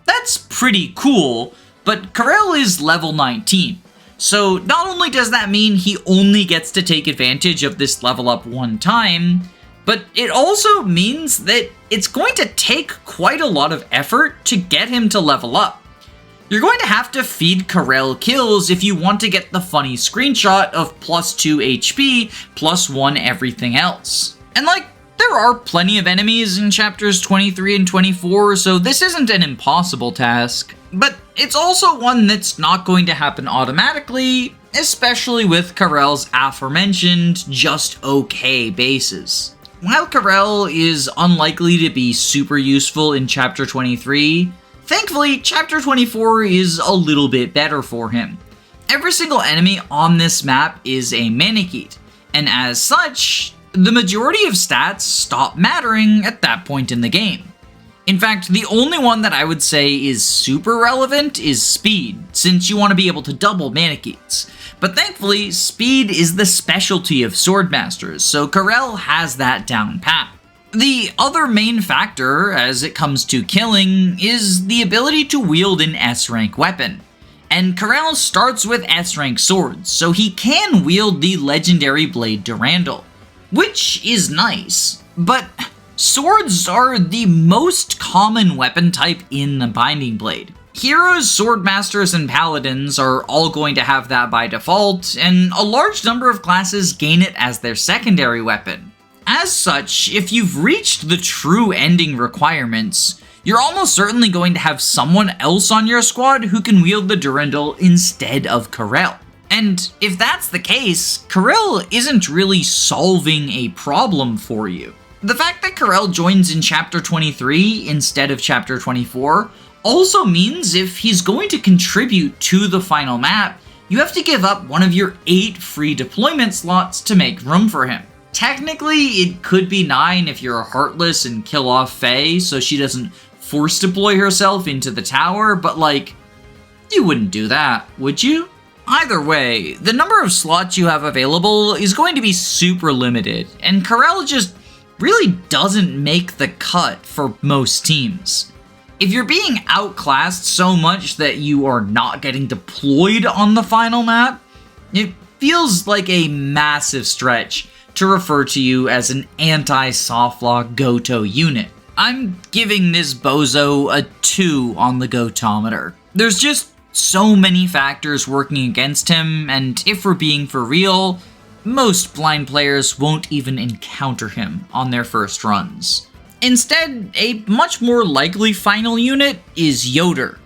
That's pretty cool, but Karel is level 19, so not only does that mean he only gets to take advantage of this level up one time, but it also means that it's going to take quite a lot of effort to get him to level up. You're going to have to feed Karel kills if you want to get the funny screenshot of +2 HP, +1 everything else. And there are plenty of enemies in chapters 23 and 24, so this isn't an impossible task. But it's also one that's not going to happen automatically, especially with Karel's aforementioned just okay bases. While Karel is unlikely to be super useful in chapter 23, thankfully chapter 24 is a little bit better for him. Every single enemy on this map is a Manakete, and as such, the majority of stats stop mattering at that point in the game. In fact, the only one that I would say is super relevant is speed, since you want to be able to double Manaketes. But thankfully, speed is the specialty of Swordmasters, so Karel has that down pat. The other main factor, as it comes to killing, is the ability to wield an S-rank weapon. And Karel starts with S-rank swords, so he can wield the legendary blade Durandal, which is nice, but swords are the most common weapon type in the Binding Blade. Heroes, Swordmasters, and Paladins are all going to have that by default, and a large number of classes gain it as their secondary weapon. As such, if you've reached the true ending requirements, you're almost certainly going to have someone else on your squad who can wield the Durandal instead of Karel. And if that's the case, Karel isn't really solving a problem for you. The fact that Karel joins in chapter 23 instead of chapter 24 also means if he's going to contribute to the final map, you have to give up one of your 8 free deployment slots to make room for him. Technically, it could be 9 if you're heartless and kill off Veyle so she doesn't force deploy herself into the tower, but you wouldn't do that, would you? Either way, the number of slots you have available is going to be super limited, and Karel just really doesn't make the cut for most teams. If you're being outclassed so much that you are not getting deployed on the final map, it feels like a massive stretch to refer to you as an anti-softlock Gotoh unit. I'm giving this bozo a 2 on the Gotometer. There's just so many factors working against him, and if we're being for real, most blind players won't even encounter him on their first runs. Instead, a much more likely final unit is Yoder.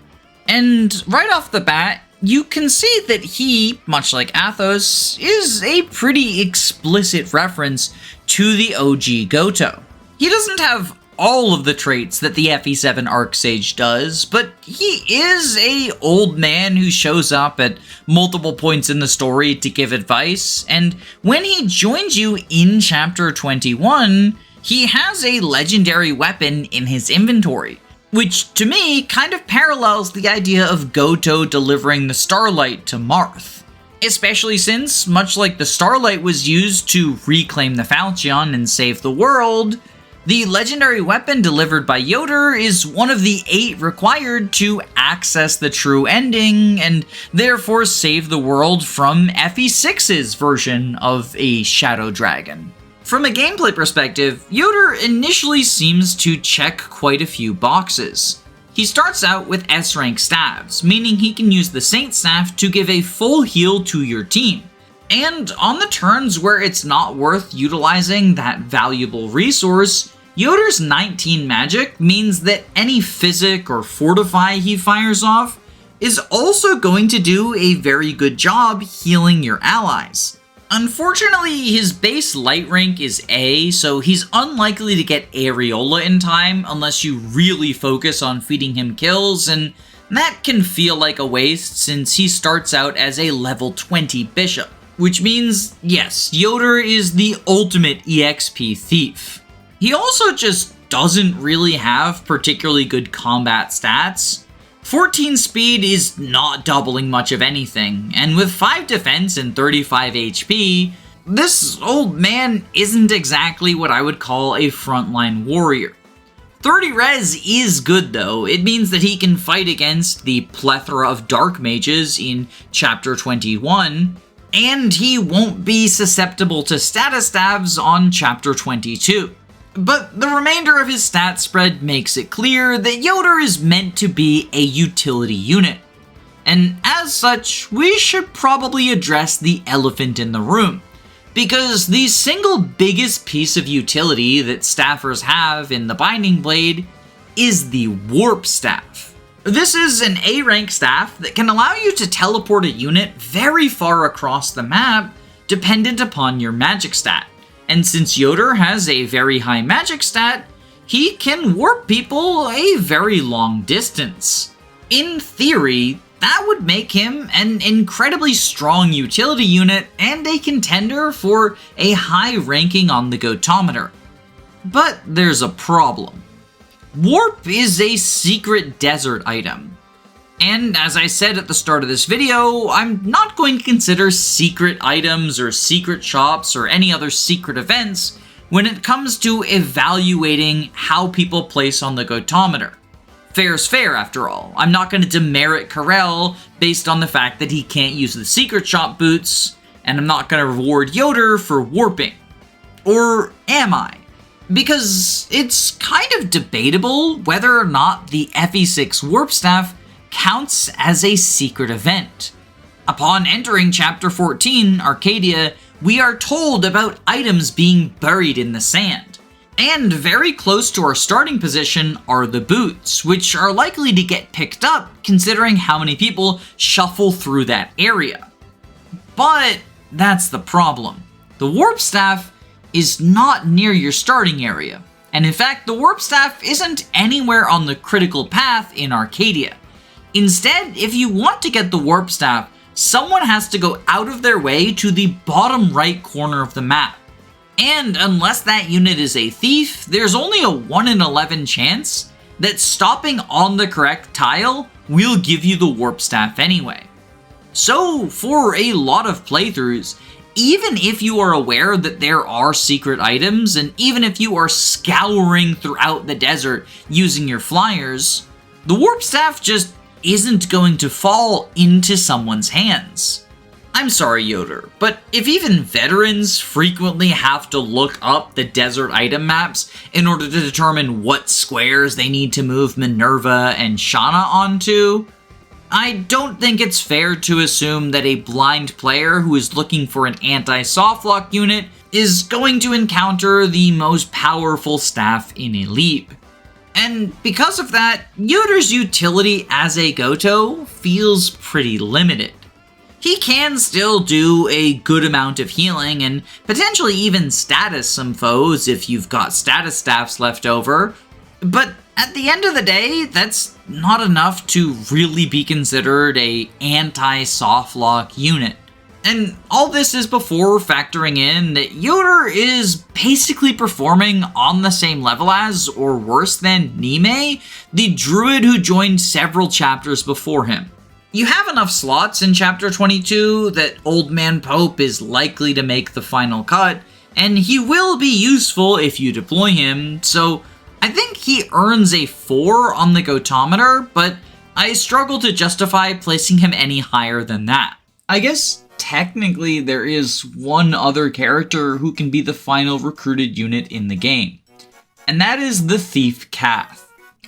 And right off the bat, you can see that he, much like Athos, is a pretty explicit reference to the OG Gotoh. He doesn't have all of the traits that the FE7 Arcsage does, but he is a old man who shows up at multiple points in the story to give advice, and when he joins you in Chapter 21, he has a legendary weapon in his inventory, which to me kind of parallels the idea of Gotoh delivering the Starlight to Marth. Especially since, much like the Starlight was used to reclaim the Falchion and save the world, the legendary weapon delivered by Yoder is one of the 8 required to access the true ending, and therefore save the world from FE6's version of a Shadow Dragon. From a gameplay perspective, Yoder initially seems to check quite a few boxes. He starts out with S-rank staves, meaning he can use the Saint Staff to give a full heal to your team. And on the turns where it's not worth utilizing that valuable resource, Yoder's 19 magic means that any physic or fortify he fires off is also going to do a very good job healing your allies. Unfortunately, his base light rank is A, so he's unlikely to get Areola in time unless you really focus on feeding him kills, and that can feel like a waste since he starts out as a level 20 bishop. Which means, yes, Yoder is the ultimate EXP thief. He also just doesn't really have particularly good combat stats. 14 speed is not doubling much of anything, and with 5 defense and 35 HP, this old man isn't exactly what I would call a frontline warrior. 30 res is good though. It means that he can fight against the plethora of dark mages in Chapter 21, and he won't be susceptible to status stabs on Chapter 22. But the remainder of his stat spread makes it clear that Yoder is meant to be a utility unit. And as such, we should probably address the elephant in the room, because the single biggest piece of utility that staffers have in the Binding Blade is the Warp Staff. This is an A-rank staff that can allow you to teleport a unit very far across the map, dependent upon your magic stat. And since Yoder has a very high magic stat, he can warp people a very long distance. In theory, that would make him an incredibly strong utility unit and a contender for a high ranking on the Gotometer. But there's a problem. Warp is a secret desert item. And as I said at the start of this video, I'm not going to consider secret items or secret shops or any other secret events when it comes to evaluating how people place on the Gotometer. Fair's fair, after all. I'm not going to demerit Karel based on the fact that he can't use the secret shop boots, and I'm not going to reward Yoder for warping. Or am I? Because it's kind of debatable whether or not the FE6 Warp Staff counts as a secret event. Upon entering Chapter 14, Arcadia, we are told about items being buried in the sand. And very close to our starting position are the boots, which are likely to get picked up considering how many people shuffle through that area. But that's the problem. The Warp Staff is not near your starting area. And in fact, the Warp Staff isn't anywhere on the critical path in Arcadia. Instead, if you want to get the Warp Staff, someone has to go out of their way to the bottom right corner of the map. And unless that unit is a thief, there's only a 1 in 11 chance that stopping on the correct tile will give you the Warp Staff anyway. So for a lot of playthroughs, even if you are aware that there are secret items, and even if you are scouring throughout the desert using your flyers, the warp staff just isn't going to fall into someone's hands. I'm sorry, Yoder, but if even veterans frequently have to look up the desert item maps in order to determine what squares they need to move Minerva and Shauna onto, I don't think it's fair to assume that a blind player who is looking for an anti-softlock unit is going to encounter the most powerful staff in a leap. And because of that, Yoder's utility as a Gotoh feels pretty limited. He can still do a good amount of healing and potentially even status some foes if you've got status staffs left over, but at the end of the day, that's not enough to really be considered a anti-softlock unit. And all this is before factoring in that Yoder is basically performing on the same level as, or worse than, Nime, the druid who joined several chapters before him. You have enough slots in chapter 22 that Old Man Pope is likely to make the final cut, and he will be useful if you deploy him, so I think he earns a 4 on the Gotometer, but I struggle to justify placing him any higher than that. I guess technically there is one other character who can be the final recruited unit in the game, and that is the Thief Kath.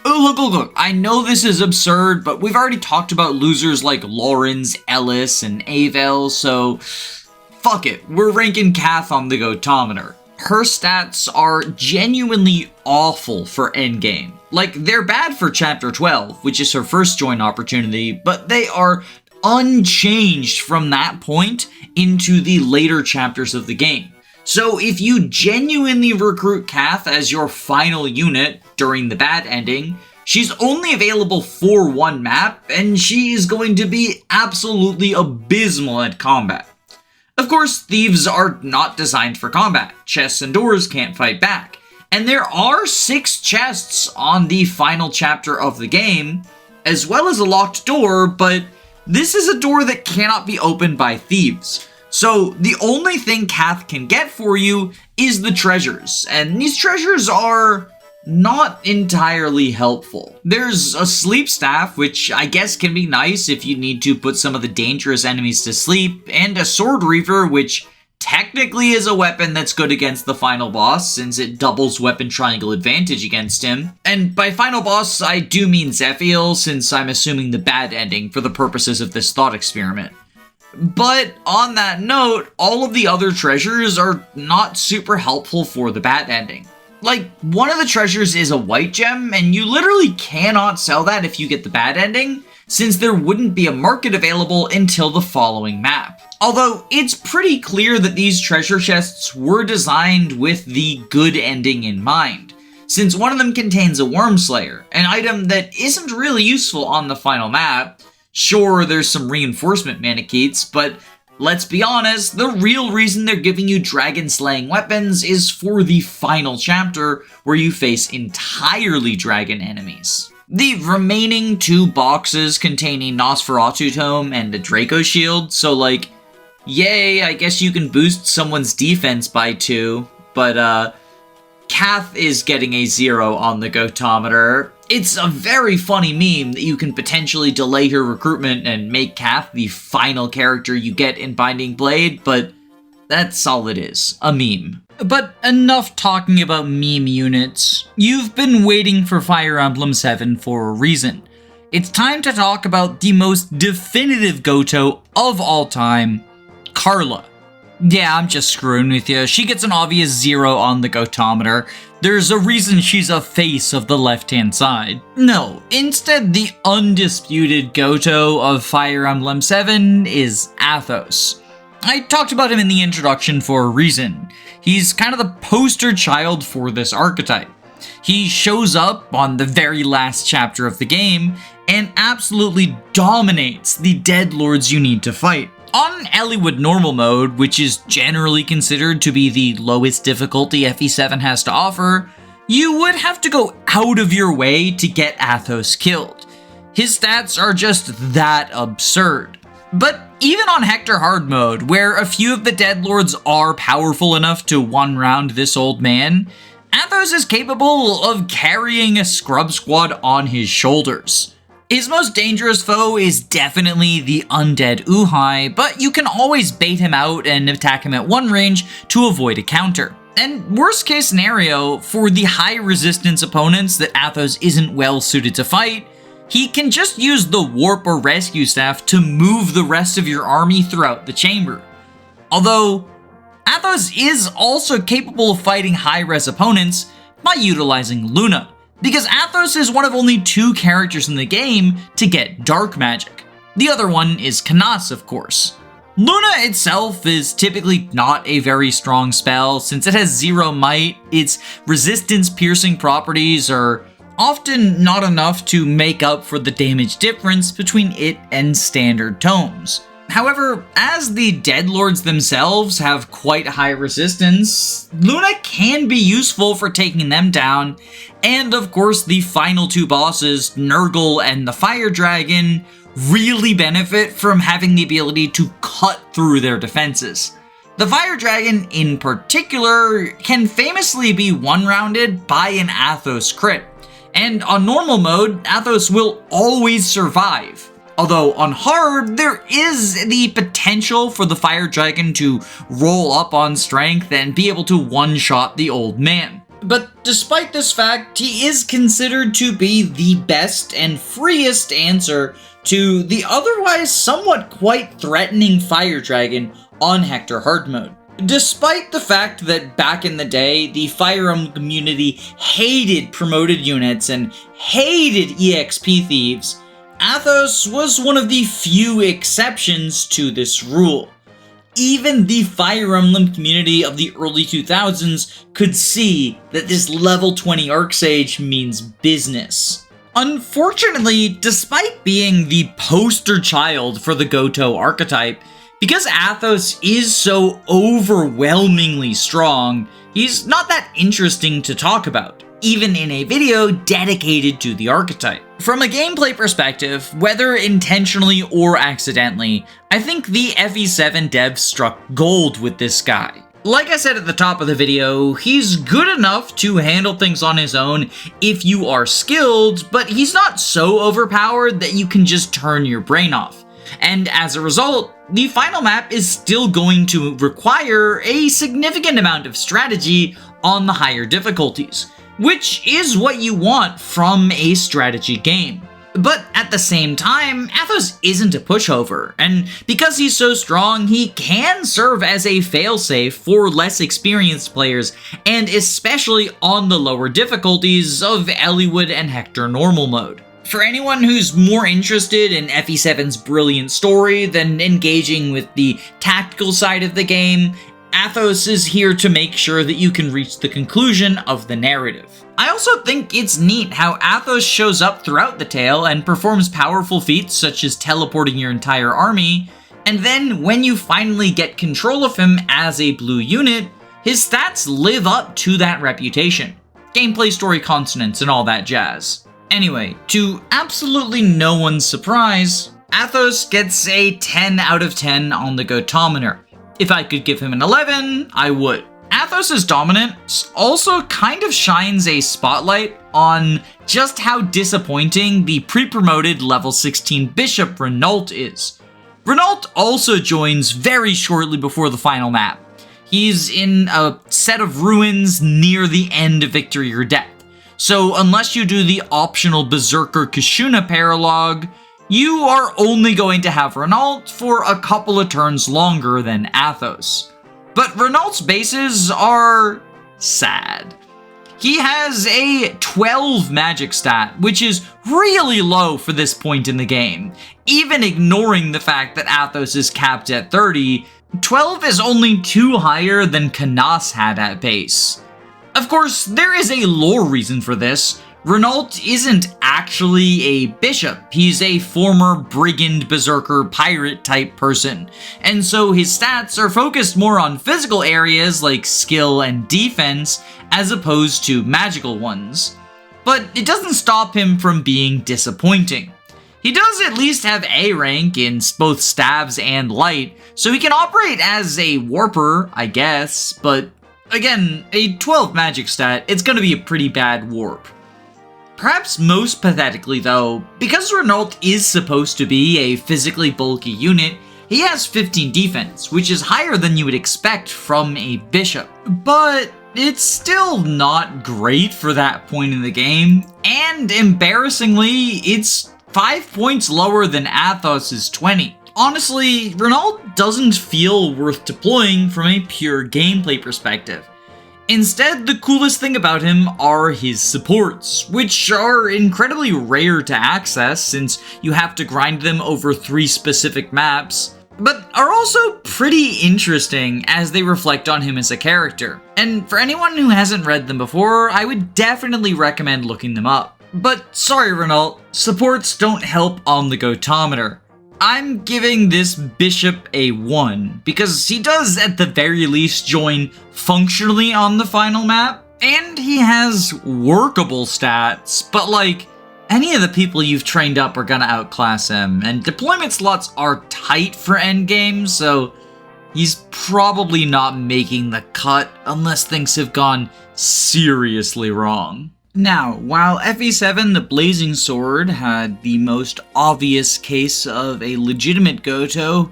Oh, look, I know this is absurd, but we've already talked about losers like Lawrence, Ellis, and Eyvel, so fuck it, we're ranking Kath on the Gotometer. Her stats are genuinely awful for endgame. Like, they're bad for Chapter 12, which is her first join opportunity, but they are unchanged from that point into the later chapters of the game. So if you genuinely recruit Kath as your final unit during the bad ending, she's only available for one map, and she is going to be absolutely abysmal at combat. Of course, thieves are not designed for combat. Chests and doors can't fight back. And there are 6 chests on the final chapter of the game, as well as a locked door, but this is a door that cannot be opened by thieves. So the only thing Kath can get for you is the treasures, and these treasures are not entirely helpful. There's a sleep staff, which I guess can be nice if you need to put some of the dangerous enemies to sleep, and a sword reaver, which technically is a weapon that's good against the final boss, since it doubles weapon triangle advantage against him. And by final boss, I do mean Zephiel, since I'm assuming the bad ending for the purposes of this thought experiment. But on that note, all of the other treasures are not super helpful for the bad ending. Like, one of the treasures is a white gem, and you literally cannot sell that if you get the bad ending, since there wouldn't be a market available until the following map. Although, it's pretty clear that these treasure chests were designed with the good ending in mind, since one of them contains a Wormslayer, an item that isn't really useful on the final map. Sure, there's some reinforcement manicheets, but let's be honest, the real reason they're giving you dragon-slaying weapons is for the final chapter, where you face entirely dragon enemies. The remaining 2 boxes contain a Nosferatu Tome and a Draco Shield, so like, yay, I guess you can boost someone's defense by 2, but Kath is getting a 0 on the Gotometer. It's a very funny meme that you can potentially delay her recruitment and make Kath the final character you get in Binding Blade, but that's all it is, a meme. But enough talking about meme units. You've been waiting for Fire Emblem 7 for a reason. It's time to talk about the most definitive Gotoh of all time, Carla. Yeah, I'm just screwing with you. She gets an obvious 0 on the Gotometer. There's a reason she's a face of the left-hand side. No, instead the undisputed Gotoh of Fire Emblem 7 is Athos. I talked about him in the introduction for a reason. He's kind of the poster child for this archetype. He shows up on the very last chapter of the game and absolutely dominates the dead lords you need to fight. On Eliwood normal mode, which is generally considered to be the lowest difficulty FE7 has to offer, you would have to go out of your way to get Athos killed. His stats are just that absurd. But even on Hector hard mode, where a few of the Deadlords are powerful enough to one-round this old man, Athos is capable of carrying a scrub squad on his shoulders. His most dangerous foe is definitely the undead Uhai, but you can always bait him out and attack him at one range to avoid a counter. And worst case scenario, for the high resistance opponents that Athos isn't well suited to fight, he can just use the Warp or Rescue Staff to move the rest of your army throughout the chamber. Although, Athos is also capable of fighting high-res opponents by utilizing Luna, because Athos is one of only 2 characters in the game to get Dark Magic. The other one is Canas, of course. Luna itself is typically not a very strong spell, since it has 0 might. Its resistance-piercing properties are often not enough to make up for the damage difference between it and standard tomes. However, as the Deadlords themselves have quite high resistance, Luna can be useful for taking them down, and of course the final 2 bosses, Nurgle and the Fire Dragon, really benefit from having the ability to cut through their defenses. The Fire Dragon in particular can famously be one-rounded by an Athos crit, and on normal mode, Athos will always survive. Although on hard, there is the potential for the Fire Dragon to roll up on strength and be able to one-shot the old man. But despite this fact, he is considered to be the best and freest answer to the otherwise somewhat quite threatening Fire Dragon on Hector hard mode. Despite the fact that back in the day, the Fire Emblem community hated promoted units and hated EXP thieves, Athos was one of the few exceptions to this rule. Even the Fire Emblem community of the early 2000s could see that this level 20 Arcsage means business. Unfortunately, despite being the poster child for the Gotoh archetype, because Athos is so overwhelmingly strong, he's not that interesting to talk about, even in a video dedicated to the archetype. From a gameplay perspective, whether intentionally or accidentally, I think the FE7 devs struck gold with this guy. Like I said at the top of the video, he's good enough to handle things on his own if you are skilled, but he's not so overpowered that you can just turn your brain off. And as a result, the final map is still going to require a significant amount of strategy on the higher difficulties, which is what you want from a strategy game. But at the same time, Athos isn't a pushover, and because he's so strong, he can serve as a failsafe for less experienced players, and especially on the lower difficulties of Eliwood and Hector normal mode. For anyone who's more interested in FE7's brilliant story than engaging with the tactical side of the game, Athos is here to make sure that you can reach the conclusion of the narrative. I also think it's neat how Athos shows up throughout the tale and performs powerful feats such as teleporting your entire army, and then when you finally get control of him as a blue unit, his stats live up to that reputation. Gameplay, story, consonants, and all that jazz. Anyway, to absolutely no one's surprise, Athos gets a 10 out of 10 on the Gotometer. If I could give him an 11, I would. Athos' dominance also kind of shines a spotlight on just how disappointing the pre-promoted level 16 Bishop Renault is. Renault also joins very shortly before the final map. He's in a set of ruins near the end of Victory or Death, so unless you do the optional Berserker Kishuna paralog, you are only going to have Renault for a couple of turns longer than Athos. But Renault's bases are sad. He has a 12 magic stat, which is really low for this point in the game. Even ignoring the fact that Athos is capped at 30, 12 is only 2 higher than Canas had at base. Of course, there is a lore reason for this. Renault isn't actually a bishop, he's a former brigand, berserker, pirate type person, and so his stats are focused more on physical areas like skill and defense as opposed to magical ones. But it doesn't stop him from being disappointing. He does at least have A rank in both stabs and light, so he can operate as a warper, I guess, but again, a 12 magic stat, it's gonna be a pretty bad warp. Perhaps most pathetically though, because Renault is supposed to be a physically bulky unit, he has 15 defense, which is higher than you would expect from a bishop. But it's still not great for that point in the game, and embarrassingly, it's 5 points lower than Athos' 20. Honestly, Renault doesn't feel worth deploying from a pure gameplay perspective. Instead, the coolest thing about him are his supports, which are incredibly rare to access since you have to grind them over 3 specific maps, but are also pretty interesting as they reflect on him as a character. And for anyone who hasn't read them before, I would definitely recommend looking them up. But sorry Renault, supports don't help on the Gotometer. I'm giving this bishop a 1, because he does at the very least join functionally on the final map, and he has workable stats, but like, any of the people you've trained up are gonna outclass him, and deployment slots are tight for endgame, so he's probably not making the cut unless things have gone seriously wrong. Now, while FE7 the Blazing Sword had the most obvious case of a legitimate Gotoh,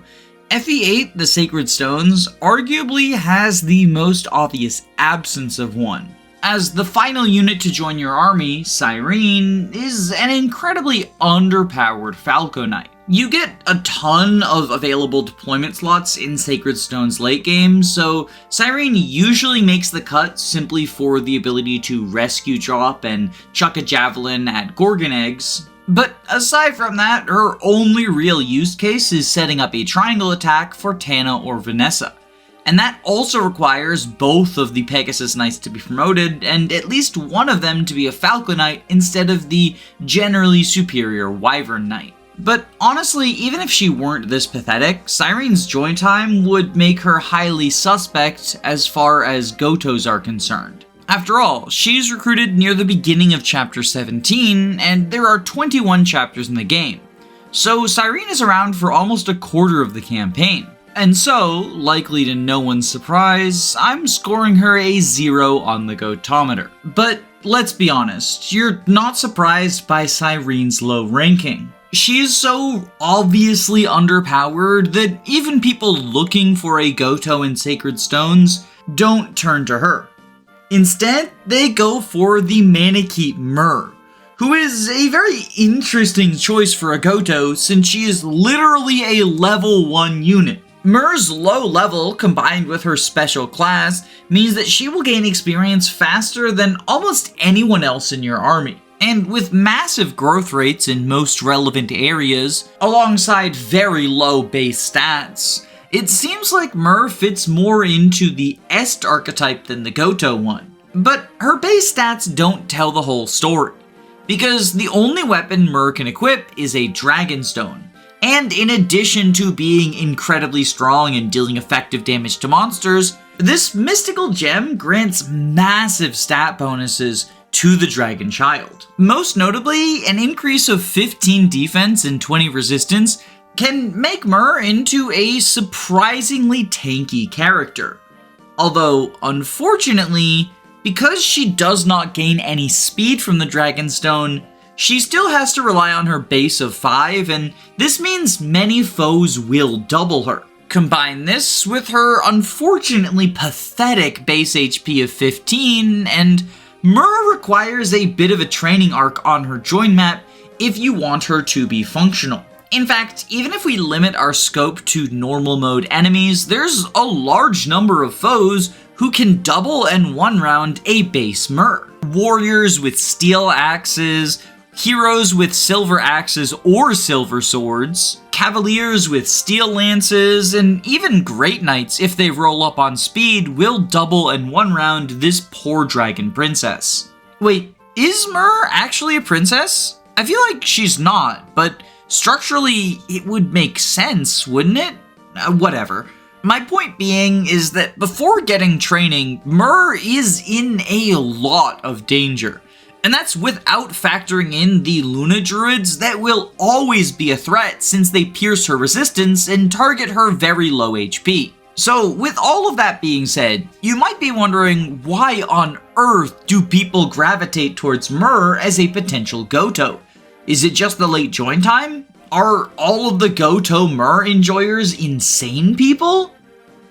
FE8 the Sacred Stones arguably has the most obvious absence of one. As the final unit to join your army, Cyrene is an incredibly underpowered Falco Knight. You get a ton of available deployment slots in Sacred Stone's late game, so Cyrene usually makes the cut simply for the ability to rescue drop and chuck a javelin at Gorgon eggs. But aside from that, her only real use case is setting up a triangle attack for Tana or Vanessa. And that also requires both of the Pegasus Knights to be promoted, and at least one of them to be a Falco Knight instead of the generally superior Wyvern Knight. But honestly, even if she weren't this pathetic, Cyrene's join time would make her highly suspect as far as Gotohs are concerned. After all, she's recruited near the beginning of Chapter 17, and there are 21 chapters in the game. So Cyrene is around for almost a quarter of the campaign. And so, likely to no one's surprise, I'm scoring her a 0 on the Gotometer. But let's be honest, you're not surprised by Cyrene's low ranking. She is so obviously underpowered that even people looking for a Gotoh in Sacred Stones don't turn to her. Instead, they go for the Manikeet Myr, who is a very interesting choice for a Gotoh since she is literally a level 1 unit. Myr's low level combined with her special class means that she will gain experience faster than almost anyone else in your army. And with massive growth rates in most relevant areas, alongside very low base stats, it seems like Myr fits more into the Est archetype than the Gotoh one. But her base stats don't tell the whole story, because the only weapon Myr can equip is a Dragonstone. And in addition to being incredibly strong and dealing effective damage to monsters, this mystical gem grants massive stat bonuses to the Dragon Child. Most notably, an increase of 15 defense and 20 resistance can make Myr into a surprisingly tanky character. Although, unfortunately, because she does not gain any speed from the Dragonstone, she still has to rely on her base of 5, and this means many foes will double her. Combine this with her unfortunately pathetic base HP of 15, and Myr requires a bit of a training arc on her join map if you want her to be functional. In fact, even if we limit our scope to normal mode enemies, there's a large number of foes who can double and one-round a base Myr. Warriors with steel axes, heroes with silver axes or silver swords, cavaliers with steel lances, and even great knights, if they roll up on speed, will double and one-round this poor dragon princess. Wait, is Myr actually a princess? I feel like she's not, but structurally it would make sense, wouldn't it? Whatever. My point being is that before getting training, Myr is in a lot of danger. And that's without factoring in the Luna Druids that will always be a threat since they pierce her resistance and target her very low HP. So with all of that being said, you might be wondering why on earth do people gravitate towards Myr as a potential Gotoh? Is it just the late join time? Are all of the Gotoh Myr enjoyers insane people?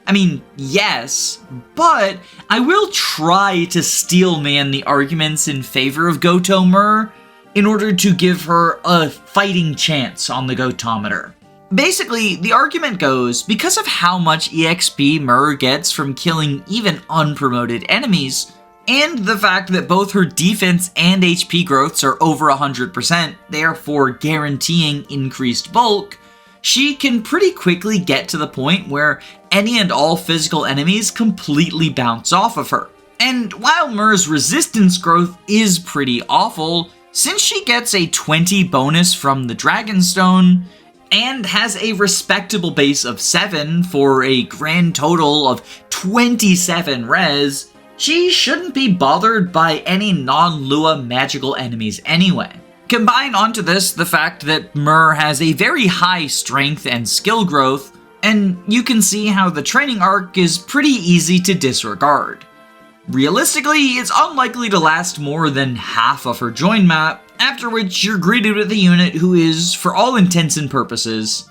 I mean, yes, but I will try to steelman the arguments in favor of Gotoh Myr in order to give her a fighting chance on the Gotometer. Basically, the argument goes, because of how much EXP Myr gets from killing even unpromoted enemies, and the fact that both her defense and HP growths are over 100%, therefore guaranteeing increased bulk, she can pretty quickly get to the point where any and all physical enemies completely bounce off of her. And while Myr's resistance growth is pretty awful, since she gets a 20 bonus from the Dragonstone, and has a respectable base of 7 for a grand total of 27 res, she shouldn't be bothered by any non-Lua magical enemies anyway. Combine onto this the fact that Myr has a very high strength and skill growth, and you can see how the training arc is pretty easy to disregard. Realistically, it's unlikely to last more than half of her join map, after which you're greeted with a unit who is, for all intents and purposes,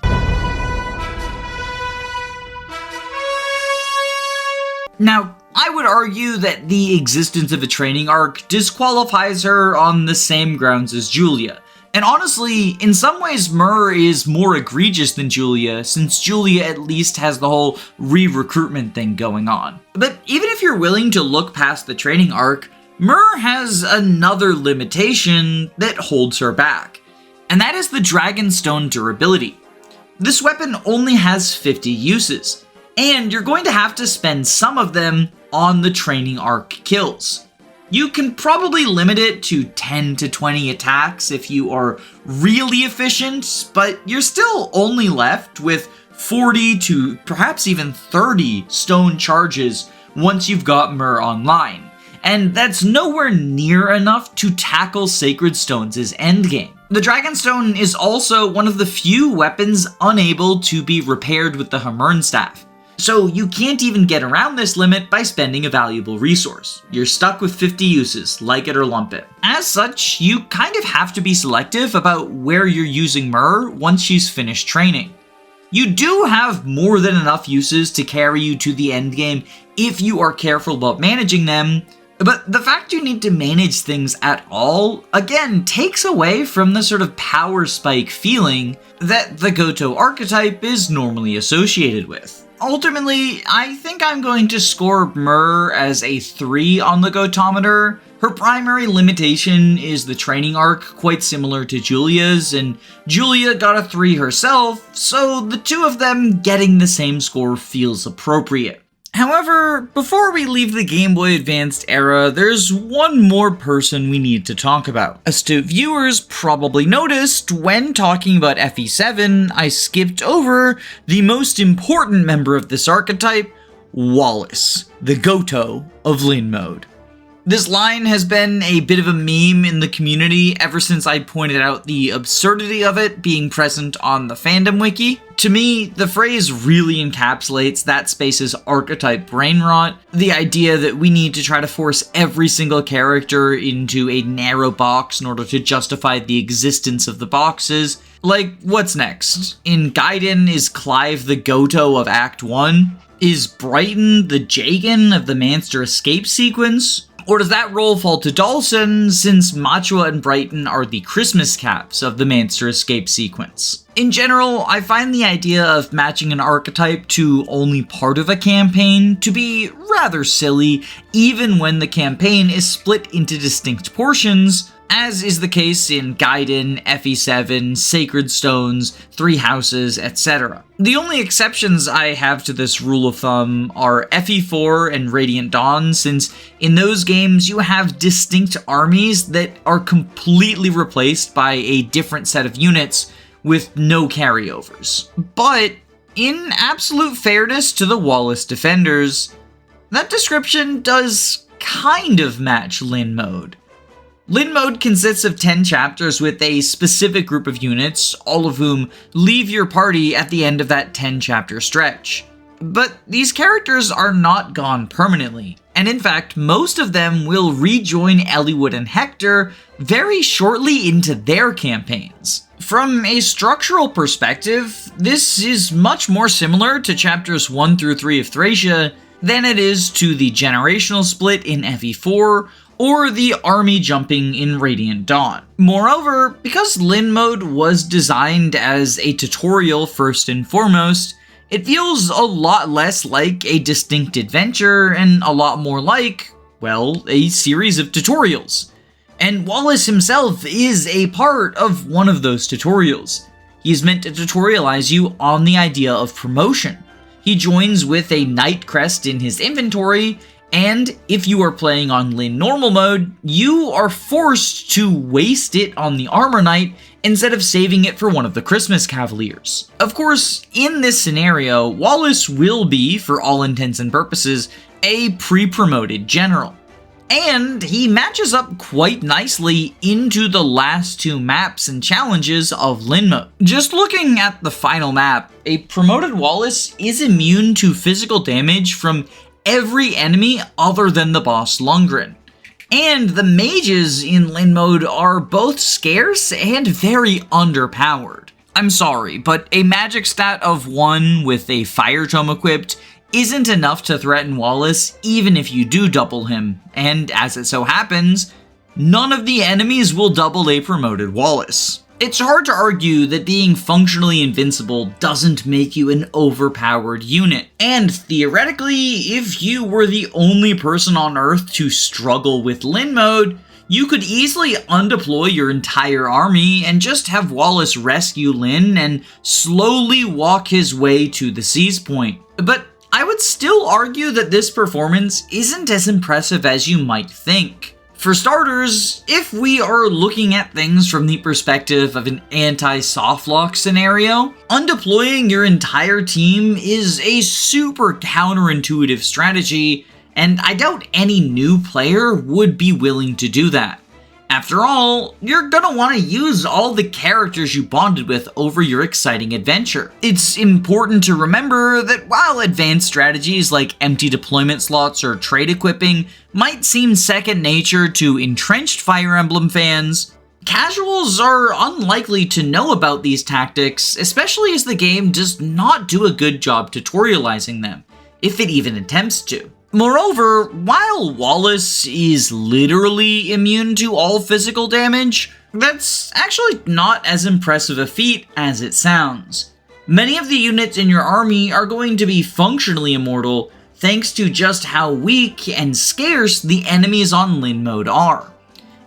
now, I would argue that the existence of a training arc disqualifies her on the same grounds as Julia. And honestly, in some ways Myr is more egregious than Julia, since Julia at least has the whole re-recruitment thing going on. But even if you're willing to look past the training arc, Myr has another limitation that holds her back, and that is the Dragonstone durability. This weapon only has 50 uses, and you're going to have to spend some of them on the training arc kills. You can probably limit it to 10 to 20 attacks if you are really efficient, but you're still only left with 40 to perhaps even 30 stone charges once you've got Myr online. And that's nowhere near enough to tackle Sacred Stones' endgame. The Dragonstone is also one of the few weapons unable to be repaired with the Hamurn Staff. So you can't even get around this limit by spending a valuable resource. You're stuck with 50 uses, like it or lump it. As such, you kind of have to be selective about where you're using Myr once she's finished training. You do have more than enough uses to carry you to the endgame if you are careful about managing them, but the fact you need to manage things at all, again, takes away from the sort of power spike feeling that the Gotoh archetype is normally associated with. Ultimately, I think I'm going to score Myr as a 3 on the Gotometer. Her primary limitation is the training arc, quite similar to Julia's, and Julia got a 3 herself, so the two of them getting the same score feels appropriate. However, before we leave the Game Boy Advanced era, there's one more person we need to talk about. Astute viewers probably noticed when talking about FE7, I skipped over the most important member of this archetype, Wallace, the Gotoh of Lyn Mode. This line has been a bit of a meme in the community ever since I pointed out the absurdity of it being present on the fandom wiki. To me, the phrase really encapsulates that space's archetype brain rot, the idea that we need to try to force every single character into a narrow box in order to justify the existence of the boxes. Like, what's next? In Gaiden, is Clive the Gotoh of Act 1? Is Brighton the Jagan of the Manster Escape sequence? Or does that role fall to Dawson, since Machua and Brighton are the Christmas caps of the Manster Escape sequence? In general, I find the idea of matching an archetype to only part of a campaign to be rather silly, even when the campaign is split into distinct portions, as is the case in Gaiden, FE7, Sacred Stones, Three Houses, etc. The only exceptions I have to this rule of thumb are FE4 and Radiant Dawn, since in those games you have distinct armies that are completely replaced by a different set of units with no carryovers. But in absolute fairness to the Wallace defenders, that description does kind of match Lyn Mode. Lyn Mode consists of 10 chapters with a specific group of units, all of whom leave your party at the end of that 10-chapter stretch. But these characters are not gone permanently, and in fact, most of them will rejoin Eliwood and Hector very shortly into their campaigns. From a structural perspective, this is much more similar to chapters 1 through 3 of Thracia than it is to the generational split in FE4 or the army jumping in Radiant Dawn. Moreover, because Lyn Mode was designed as a tutorial first and foremost, it feels a lot less like a distinct adventure and a lot more like, well, a series of tutorials. And Wallace himself is a part of one of those tutorials. He's meant to tutorialize you on the idea of promotion. He joins with a Knight crest in his inventory, and if you are playing on Lyn normal mode, you are forced to waste it on the Armor Knight instead of saving it for one of the Christmas Cavaliers. Of course, in this scenario, Wallace will be, for all intents and purposes, a pre-promoted general. And he matches up quite nicely into the last two maps and challenges of Lyn Mode. Just looking at the final map, a promoted Wallace is immune to physical damage from every enemy other than the boss Lundgren. And the mages in Lyn Mode are both scarce and very underpowered. I'm sorry, but a magic stat of 1 with a fire tome equipped isn't enough to threaten Wallace even if you do double him, and as it so happens, none of the enemies will double a promoted Wallace. It's hard to argue that being functionally invincible doesn't make you an overpowered unit, and theoretically, if you were the only person on Earth to struggle with Lyn Mode, you could easily undeploy your entire army and just have Wallace rescue Lyn and slowly walk his way to the Seize Point. But I would still argue that this performance isn't as impressive as you might think. For starters, if we are looking at things from the perspective of an anti-softlock scenario, undeploying your entire team is a super counterintuitive strategy, and I doubt any new player would be willing to do that. After all, you're gonna want to use all the characters you bonded with over your exciting adventure. It's important to remember that while advanced strategies like empty deployment slots or trade equipping might seem second nature to entrenched Fire Emblem fans, casuals are unlikely to know about these tactics, especially as the game does not do a good job tutorializing them, if it even attempts to. Moreover, while Wallace is literally immune to all physical damage, that's actually not as impressive a feat as it sounds. Many of the units in your army are going to be functionally immortal thanks to just how weak and scarce the enemies on Lyn Mode are.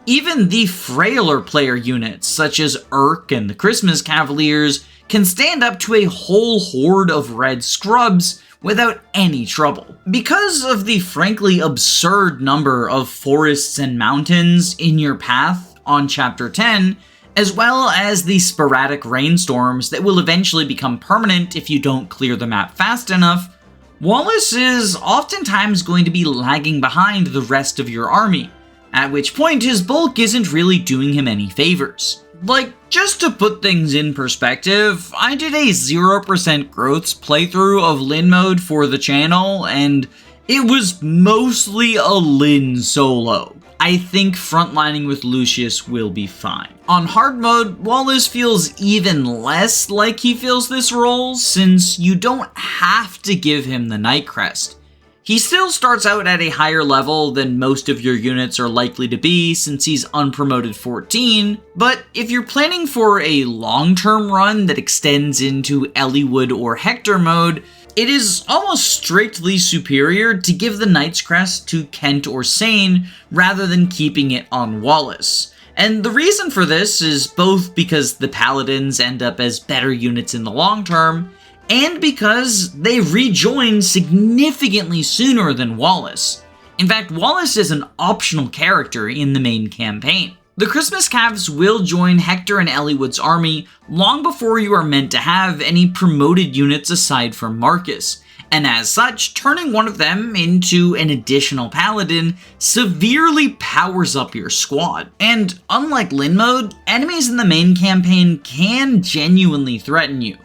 Even the frailer player units, such as Urk and the Christmas Cavaliers, can stand up to a whole horde of red scrubs without any trouble. Because of the frankly absurd number of forests and mountains in your path on Chapter 10, as well as the sporadic rainstorms that will eventually become permanent if you don't clear the map fast enough, Wallace is oftentimes going to be lagging behind the rest of your army, at which point his bulk isn't really doing him any favors. Like, just to put things in perspective, I did a 0% growths playthrough of Lyn Mode for the channel, and it was mostly a Lyn solo. I think frontlining with Lucius will be fine. On hard mode, Wallace feels even less like he fills this role, since you don't have to give him the Knight Crest. He still starts out at a higher level than most of your units are likely to be since he's unpromoted 14, but if you're planning for a long-term run that extends into Eliwood or Hector mode, it is almost strictly superior to give the Knight's Crest to Kent or Sane rather than keeping it on Wallace. And the reason for this is both because the Paladins end up as better units in the long term, and because they rejoin significantly sooner than Wallace. In fact, Wallace is an optional character in the main campaign. The Christmas Calves will join Hector and Eliwood's army long before you are meant to have any promoted units aside from Marcus, and as such, turning one of them into an additional paladin severely powers up your squad. And unlike Lyn Mode, enemies in the main campaign can genuinely threaten you.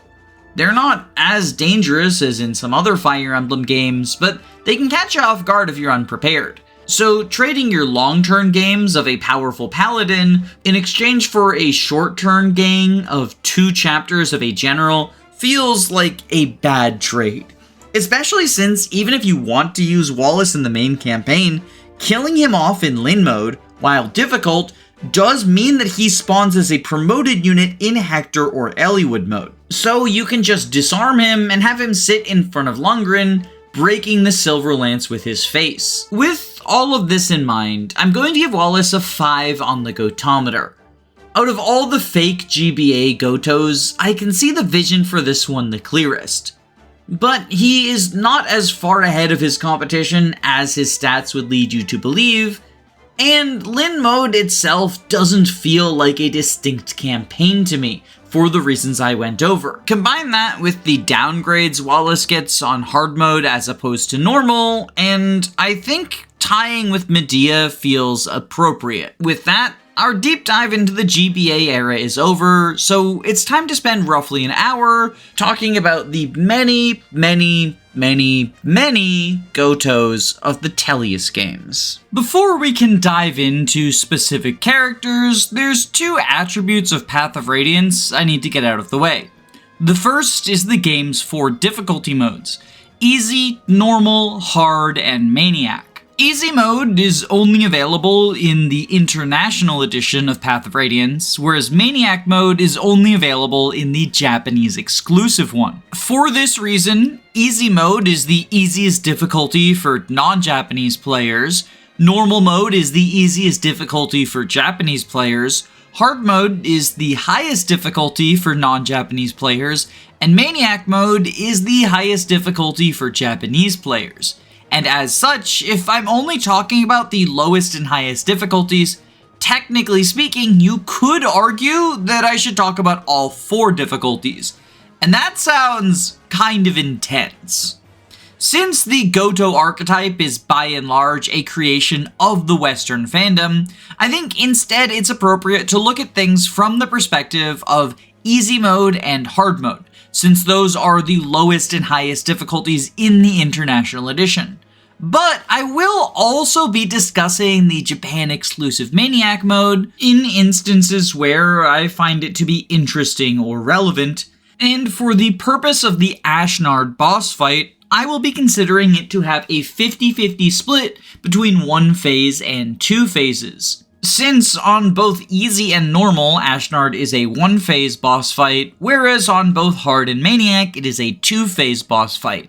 They're not as dangerous as in some other Fire Emblem games, but they can catch you off guard if you're unprepared. So trading your long-turn games of a powerful paladin in exchange for a short-turn gang of 2 chapters of a general feels like a bad trade. Especially since even if you want to use Wallace in the main campaign, killing him off in Lyn Mode, while difficult, does mean that he spawns as a promoted unit in Hector or Eliwood mode. So you can just disarm him and have him sit in front of Lundgren, breaking the Silver Lance with his face. With all of this in mind, I'm going to give Wallace a 5 on the Gotometer. Out of all the fake GBA Gotohs, I can see the vision for this one the clearest. But he is not as far ahead of his competition as his stats would lead you to believe, and Lyn Mode itself doesn't feel like a distinct campaign to me, for the reasons I went over. Combine that with the downgrades Wallace gets on hard mode as opposed to normal, and I think tying with Medea feels appropriate. With that, our deep dive into the GBA era is over, so it's time to spend roughly an hour talking about the many Gotohs of the Tellius games. Before we can dive into specific characters, there's 2 attributes of Path of Radiance I need to get out of the way. The first is the game's 4 difficulty modes: Easy, Normal, Hard, and Maniac. Easy mode is only available in the International Edition of Path of Radiance, whereas Maniac mode is only available in the Japanese exclusive one. For this reason, Easy mode is the easiest difficulty for non-Japanese players, Normal mode is the easiest difficulty for Japanese players, Hard mode is the highest difficulty for non-Japanese players, and Maniac mode is the highest difficulty for Japanese players. And as such, if I'm only talking about the lowest and highest difficulties, technically speaking, you could argue that I should talk about all 4 difficulties. And that sounds kind of intense. Since the Gotoh archetype is by and large a creation of the Western fandom, I think instead it's appropriate to look at things from the perspective of easy mode and hard mode, since those are the lowest and highest difficulties in the International Edition. But I will also be discussing the Japan-exclusive Maniac mode in instances where I find it to be interesting or relevant, and for the purpose of the Ashnard boss fight, I will be considering it to have a 50-50 split between 1 phase and 2 phases. Since on both easy and normal, Ashnard is a 1-phase boss fight, whereas on both hard and Maniac, it is a 2-phase boss fight.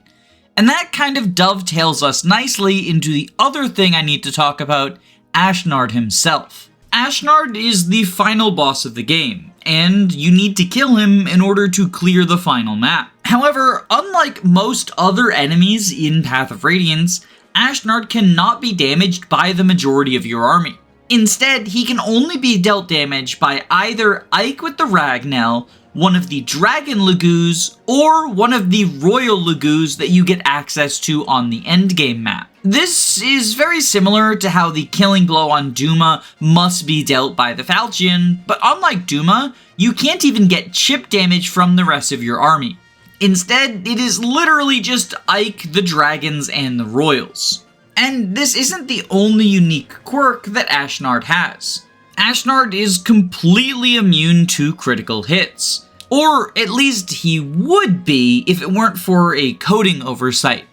And that kind of dovetails us nicely into the other thing I need to talk about, Ashnard himself. Ashnard is the final boss of the game, and you need to kill him in order to clear the final map. However, unlike most other enemies in Path of Radiance, Ashnard cannot be damaged by the majority of your army. Instead, he can only be dealt damage by either Ike with the Ragnell, one of the Dragon Laguz, or one of the Royal Laguz that you get access to on the endgame map. This is very similar to how the killing blow on Duma must be dealt by the Falchion, but unlike Duma, you can't even get chip damage from the rest of your army. Instead, it is literally just Ike, the Dragons, and the Royals. And this isn't the only unique quirk that Ashnard has. Ashnard is completely immune to critical hits. Or at least he would be if it weren't for a coding oversight.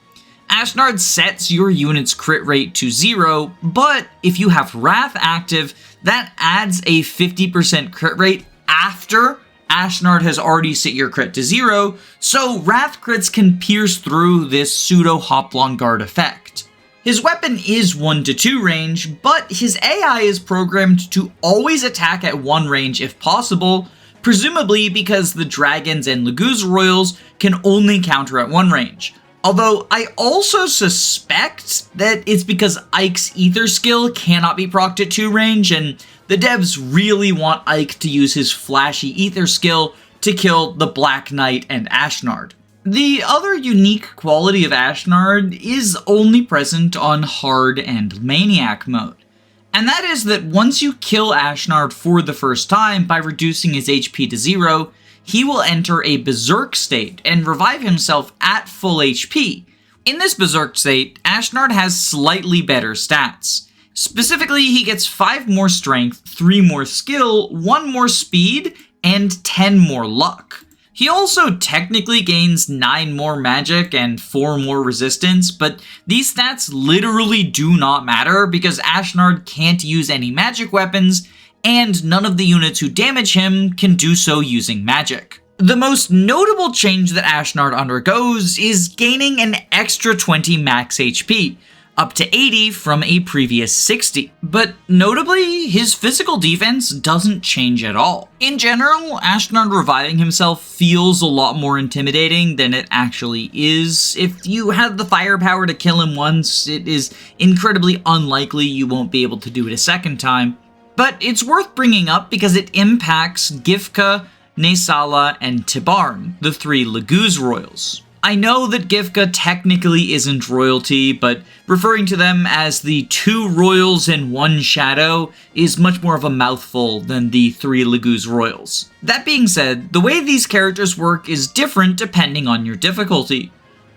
Ashnard sets your unit's crit rate to 0, but if you have Wrath active, that adds a 50% crit rate after Ashnard has already set your crit to 0, so Wrath crits can pierce through this pseudo Hoplon Guard effect. His weapon is 1 to 2 range, but his AI is programmed to always attack at 1 range if possible, presumably because the Dragons and Laguz Royals can only counter at 1 range. Although I also suspect that it's because Ike's Ether skill cannot be procced at 2 range, and The devs really want Ike to use his flashy ether skill to kill the Black Knight and Ashnard. The other unique quality of Ashnard is only present on Hard and Maniac mode, and that is that once you kill Ashnard for the first time by reducing his HP to 0, he will enter a Berserk state and revive himself at full HP. In this Berserk state, Ashnard has slightly better stats. Specifically, he gets 5 more strength, 3 more skill, 1 more speed, and 10 more luck. He also technically gains 9 more magic and 4 more resistance, but these stats literally do not matter because Ashnard can't use any magic weapons, and none of the units who damage him can do so using magic. The most notable change that Ashnard undergoes is gaining an extra 20 max HP, up to 80 from a previous 60. But notably, his physical defense doesn't change at all. In general, Ashnard reviving himself feels a lot more intimidating than it actually is. If you have the firepower to kill him once, it is incredibly unlikely you won't be able to do it a second time. But it's worth bringing up because it impacts Gifka, Naesala, and Tibarn, the 3 Laguz Royals. I know that Gifka technically isn't royalty, but referring to them as the 2 royals and 1 shadow is much more of a mouthful than the 3 Laguz Royals. That being said, the way these characters work is different depending on your difficulty.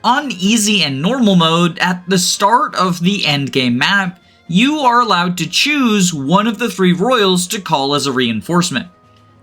On easy and normal mode, at the start of the endgame map, you are allowed to choose one of the 3 royals to call as a reinforcement.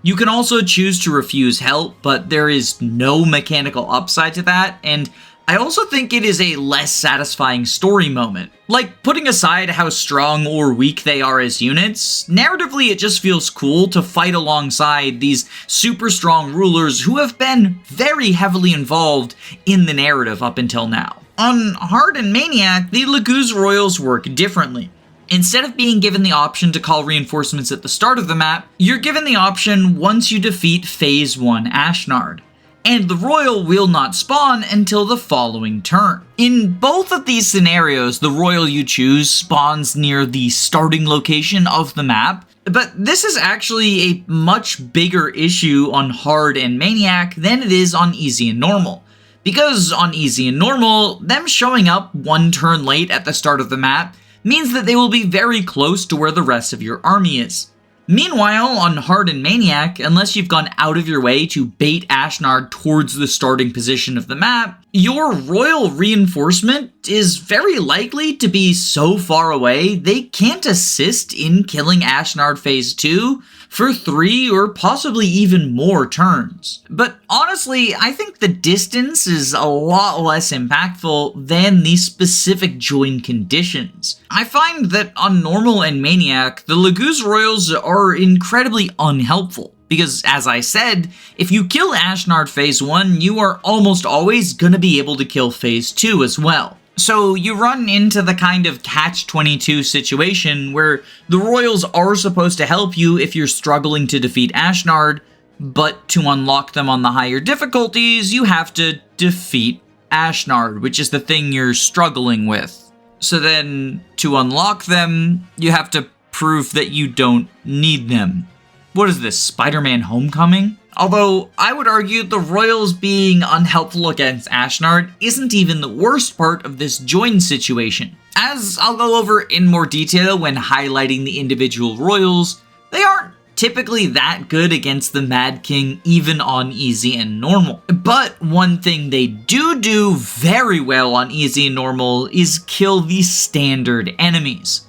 You can also choose to refuse help, but there is no mechanical upside to that, and I also think it is a less satisfying story moment. Like, putting aside how strong or weak they are as units, narratively it just feels cool to fight alongside these super strong rulers who have been very heavily involved in the narrative up until now. On Hard and Maniac, the Laguz Royals work differently. Instead of being given the option to call reinforcements at the start of the map, you're given the option once you defeat Phase 1 Ashnard, and the Royal will not spawn until the following turn. In both of these scenarios, the Royal you choose spawns near the starting location of the map, but this is actually a much bigger issue on Hard and Maniac than it is on Easy and Normal. Because on Easy and Normal, them showing up 1 turn late at the start of the map means that they will be very close to where the rest of your army is. Meanwhile, on Hard and Maniac, unless you've gone out of your way to bait Ashnard towards the starting position of the map, your royal reinforcement is very likely to be so far away they can't assist in killing Ashnard Phase 2 for 3 or possibly even more turns. But honestly, I think the distance is a lot less impactful than the specific join conditions. I find that on Normal and Maniac, the Laguz Royals are incredibly unhelpful. Because, as I said, if you kill Ashnard Phase 1, you are almost always gonna be able to kill Phase 2 as well. So you run into the kind of catch-22 situation where the Royals are supposed to help you if you're struggling to defeat Ashnard, but to unlock them on the higher difficulties, you have to defeat Ashnard, which is the thing you're struggling with. So then, to unlock them, you have to prove that you don't need them. What is this, Spider-Man Homecoming? Although, I would argue the Royals being unhelpful against Ashnard isn't even the worst part of this join situation. As I'll go over in more detail when highlighting the individual Royals, they aren't typically that good against the Mad King even on Easy and Normal. But one thing they do very well on Easy and Normal is kill the standard enemies.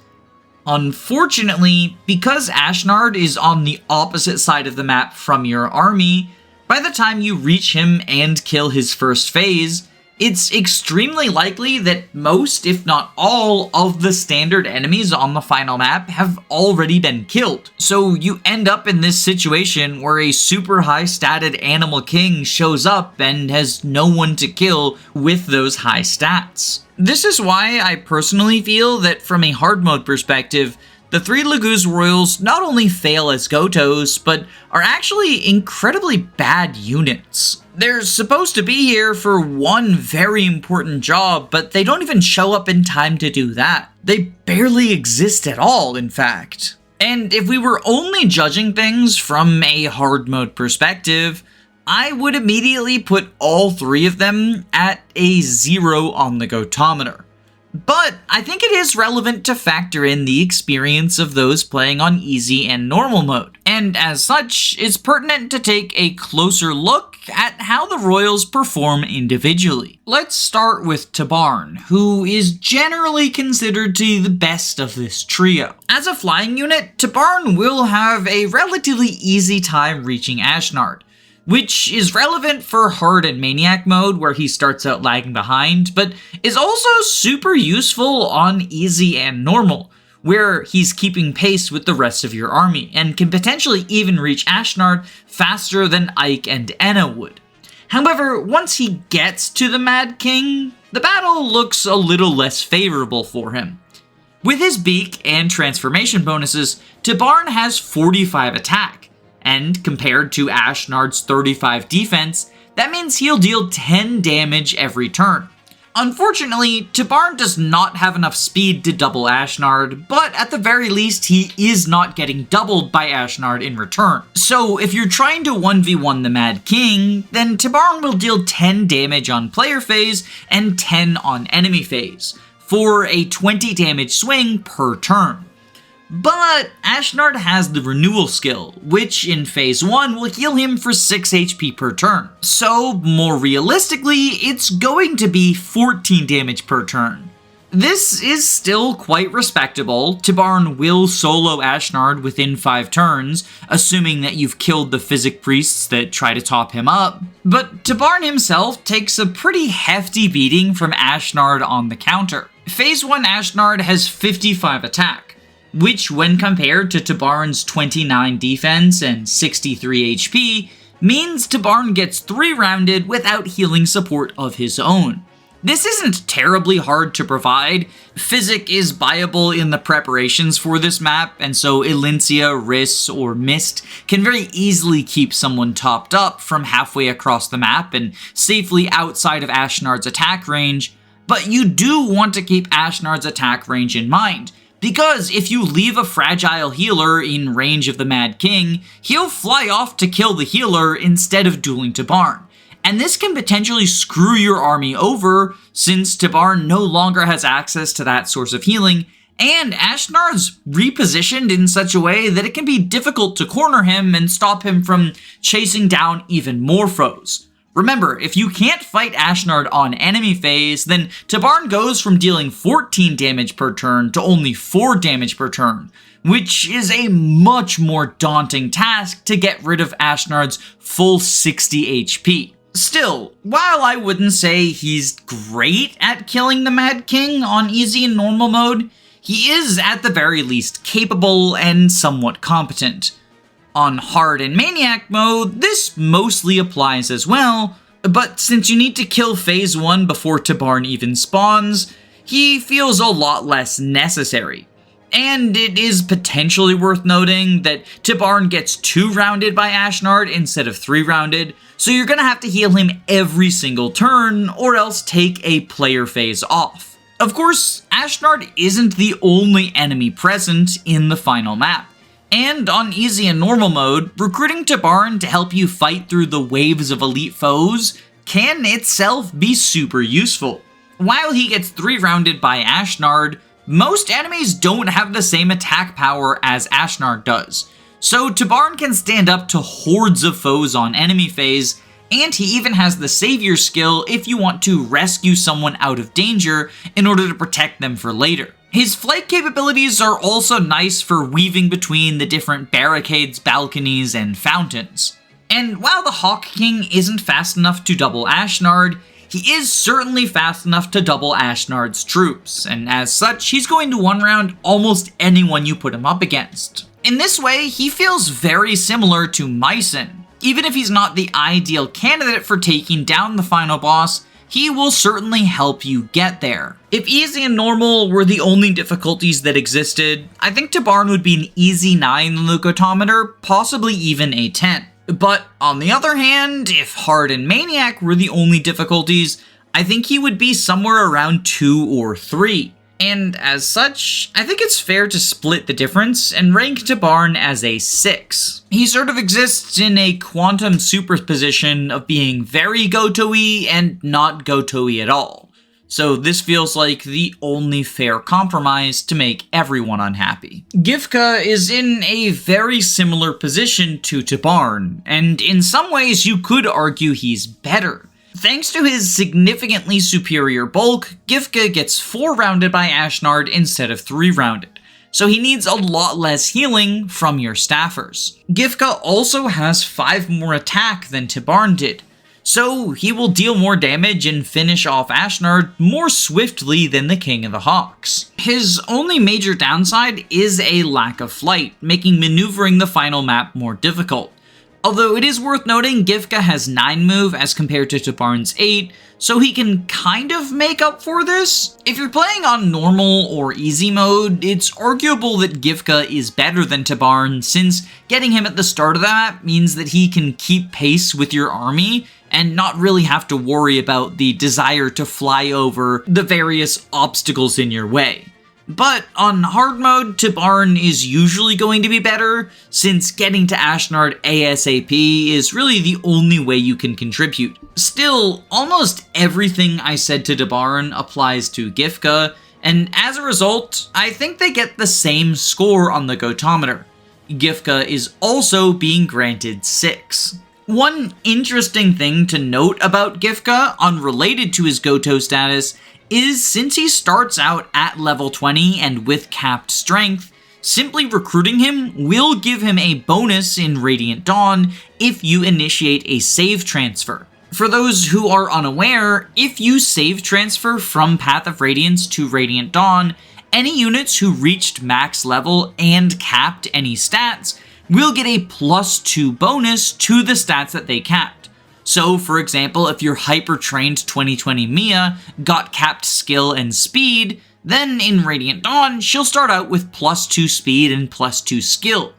Unfortunately, because Ashnard is on the opposite side of the map from your army, by the time you reach him and kill his first phase, it's extremely likely that most, if not all, of the standard enemies on the final map have already been killed. So you end up in this situation where a super high statted Animal King shows up and has no one to kill with those high stats. This is why I personally feel that from a hard mode perspective, the 3 Laguz Royals not only fail as Gotohs, but are actually incredibly bad units. They're supposed to be here for one very important job, but they don't even show up in time to do that. They barely exist at all, in fact. And if we were only judging things from a hard mode perspective, I would immediately put all three of them at a 0 on the Gotometer. But I think it is relevant to factor in the experience of those playing on easy and normal mode, and as such, it's pertinent to take a closer look at how the Royals perform individually. Let's start with Tabarn, who is generally considered to be the best of this trio. As a flying unit, Tabarn will have a relatively easy time reaching Ashnard, which is relevant for hard and maniac mode where he starts out lagging behind, but is also super useful on easy and normal, where he's keeping pace with the rest of your army, and can potentially even reach Ashnard faster than Ike and Anna would. However, once he gets to the Mad King, the battle looks a little less favorable for him. With his beak and transformation bonuses, Tabarn has 45 attack, and compared to Ashnard's 35 defense, that means he'll deal 10 damage every turn. Unfortunately, Tabarn does not have enough speed to double Ashnard, but at the very least he is not getting doubled by Ashnard in return. So if you're trying to 1v1 the Mad King, then Tabarn will deal 10 damage on player phase and 10 on enemy phase, for a 20 damage swing per turn. But Ashnard has the renewal skill, which in phase 1 will heal him for 6 HP per turn. So more realistically, it's going to be 14 damage per turn. This is still quite respectable. Tabarn will solo Ashnard within 5 turns, assuming that you've killed the Physic Priests that try to top him up. But Tabarn himself takes a pretty hefty beating from Ashnard on the counter. Phase 1 Ashnard has 55 attack, which when compared to Tabarn's 29 defense and 63 HP, means Tabarn gets 3-rounded without healing support of his own. This isn't terribly hard to provide. Physic is viable in the preparations for this map, and so Elincia, Riss, or Mist can very easily keep someone topped up from halfway across the map and safely outside of Ashnard's attack range, but you do want to keep Ashnard's attack range in mind, because if you leave a fragile healer in range of the Mad King, he'll fly off to kill the healer instead of dueling Tabarn. And this can potentially screw your army over, since Tabarn no longer has access to that source of healing, and Ashnard's repositioned in such a way that it can be difficult to corner him and stop him from chasing down even more foes. Remember, if you can't fight Ashnard on enemy phase, then Tabarn goes from dealing 14 damage per turn to only 4 damage per turn, which is a much more daunting task to get rid of Ashnard's full 60 HP. Still, while I wouldn't say he's great at killing the Mad King on easy and normal mode, he is at the very least capable and somewhat competent. On hard and maniac mode, this mostly applies as well, but since you need to kill phase 1 before Tabarn even spawns, he feels a lot less necessary. And it is potentially worth noting that Tabarn gets 2-rounded by Ashnard instead of 3-rounded, so you're gonna have to heal him every single turn, or else take a player phase off. Of course, Ashnard isn't the only enemy present in the final map. And on easy and normal mode, recruiting Tabarn to help you fight through the waves of elite foes can itself be super useful. While he gets 3-rounded by Ashnard, most enemies don't have the same attack power as Ashnard does, so Tabarn can stand up to hordes of foes on enemy phase, and he even has the savior skill if you want to rescue someone out of danger in order to protect them for later. His flight capabilities are also nice for weaving between the different barricades, balconies, and fountains. And while the Hawk King isn't fast enough to double Ashnard, he is certainly fast enough to double Ashnard's troops, and as such, he's going to one-round almost anyone you put him up against. In this way, he feels very similar to Mycen. Even if he's not the ideal candidate for taking down the final boss, he will certainly help you get there. If easy and normal were the only difficulties that existed, I think Tabarn would be an easy 9 on the Gotometer, possibly even a 10. But on the other hand, if hard and maniac were the only difficulties, I think he would be somewhere around 2 or 3. And as such, I think it's fair to split the difference and rank Tibarn as a 6. He sort of exists in a quantum superposition of being very Gotoh-y and not Gotoh-y at all. So this feels like the only fair compromise to make everyone unhappy. Gifka is in a very similar position to Tibarn, and in some ways you could argue he's better. Thanks to his significantly superior bulk, Gifka gets 4-rounded by Ashnard instead of 3-rounded, so he needs a lot less healing from your staffers. Gifka also has 5 more attack than Tibarn did, so he will deal more damage and finish off Ashnard more swiftly than the King of the Hawks. His only major downside is a lack of flight, making maneuvering the final map more difficult. Although it is worth noting Gifka has 9 move as compared to Tibarn's 8, so he can kind of make up for this. If you're playing on normal or easy mode, it's arguable that Gifka is better than Tibarn, since getting him at the start of the map means that he can keep pace with your army and not really have to worry about the desire to fly over the various obstacles in your way. But on hard mode, Tibarn is usually going to be better, since getting to Ashnard ASAP is really the only way you can contribute. Still, almost everything I said to Tibarn applies to Gifka, and as a result, I think they get the same score on the Gotometer. Gifka is also being granted 6. One interesting thing to note about Gifka, unrelated to his Gotoh status, is since he starts out at level 20 and with capped strength, simply recruiting him will give him a bonus in Radiant Dawn if you initiate a save transfer. For those who are unaware, if you save transfer from Path of Radiance to Radiant Dawn, any units who reached max level and capped any stats will get a +2 bonus to the stats that they capped. So, for example, if your hyper-trained 2020 Mia got capped skill and speed, then in Radiant Dawn, she'll start out with +2 speed and +2 skill.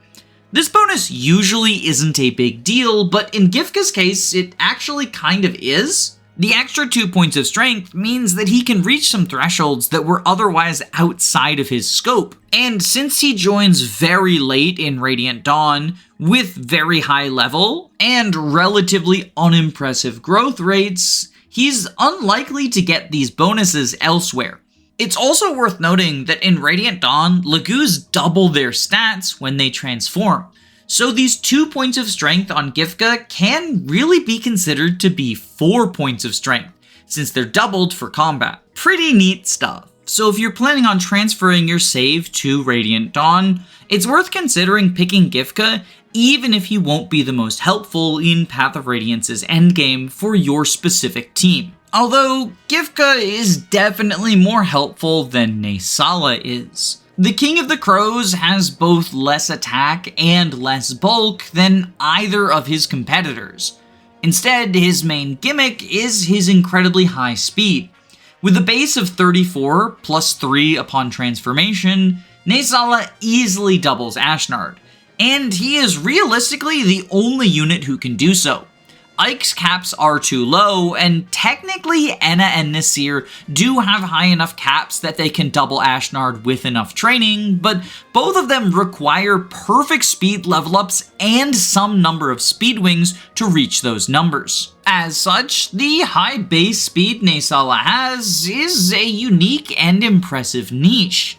This bonus usually isn't a big deal, but in Gifka's case, it actually kind of is. The extra 2 points of strength means that he can reach some thresholds that were otherwise outside of his scope. And since he joins very late in Radiant Dawn, with very high level and relatively unimpressive growth rates, he's unlikely to get these bonuses elsewhere. It's also worth noting that in Radiant Dawn, Laguz double their stats when they transform. So these 2 points of strength on Gifka can really be considered to be 4 points of strength, since they're doubled for combat. Pretty neat stuff. So if you're planning on transferring your save to Radiant Dawn, it's worth considering picking Gifka, even if he won't be the most helpful in Path of Radiance's endgame for your specific team. Although Gifka is definitely more helpful than Naesala is. The King of the Crows has both less attack and less bulk than either of his competitors. Instead, his main gimmick is his incredibly high speed. With a base of 34 plus 3 upon transformation, Naesala easily doubles Ashnard, and he is realistically the only unit who can do so. Ike's caps are too low, and technically Anna and Nasir do have high enough caps that they can double Ashnard with enough training, but both of them require perfect speed level ups and some number of speed wings to reach those numbers. As such, the high base speed Naesala has is a unique and impressive niche.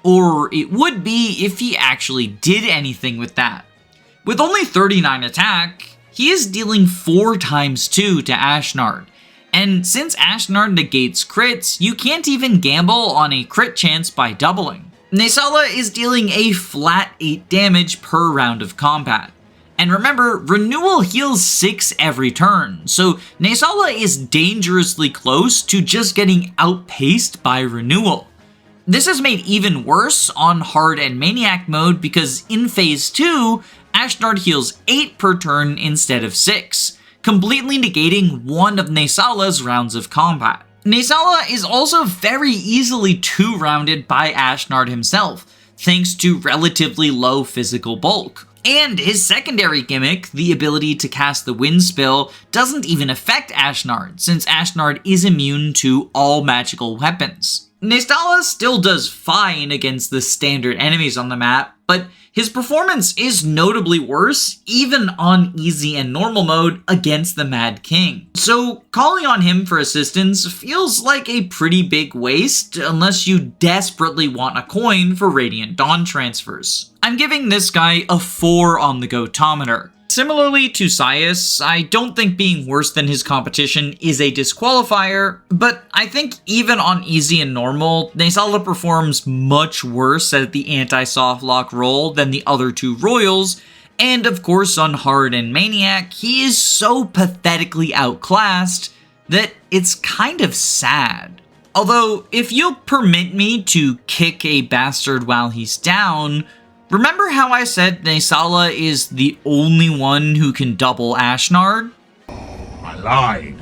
Or it would be if he actually did anything with that. With only 39 attack, he is dealing 4 times 2 to Ashnard, and since Ashnard negates crits, you can't even gamble on a crit chance by doubling. Naesala is dealing a flat 8 damage per round of combat. And remember, Renewal heals 6 every turn, so Naesala is dangerously close to just getting outpaced by Renewal. This is made even worse on Hard and Maniac mode because in Phase 2, Ashnard heals 8 per turn instead of 6, completely negating one of Naesala's rounds of combat. Naesala is also very easily 2-rounded by Ashnard himself, thanks to relatively low physical bulk. And his secondary gimmick, the ability to cast the Wind Spill, doesn't even affect Ashnard, since Ashnard is immune to all magical weapons. Nestala still does fine against the standard enemies on the map, but his performance is notably worse even on easy and normal mode against the Mad King. So calling on him for assistance feels like a pretty big waste unless you desperately want a coin for Radiant Dawn transfers. I'm giving this guy a 4 on the Gotometer. Similarly to Sias, I don't think being worse than his competition is a disqualifier, but I think even on easy and normal, Nestala performs much worse at the anti-soft lock role than the other two Royals, and of course on hard and maniac, he is so pathetically outclassed that it's kind of sad. Although, if you'll permit me to kick a bastard while he's down, remember how I said Nestala is the only one who can double Ashnard? I lied.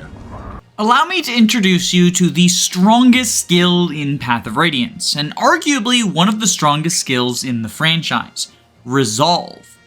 Allow me to introduce you to the strongest skill in Path of Radiance, and arguably one of the strongest skills in the franchise, Resolve.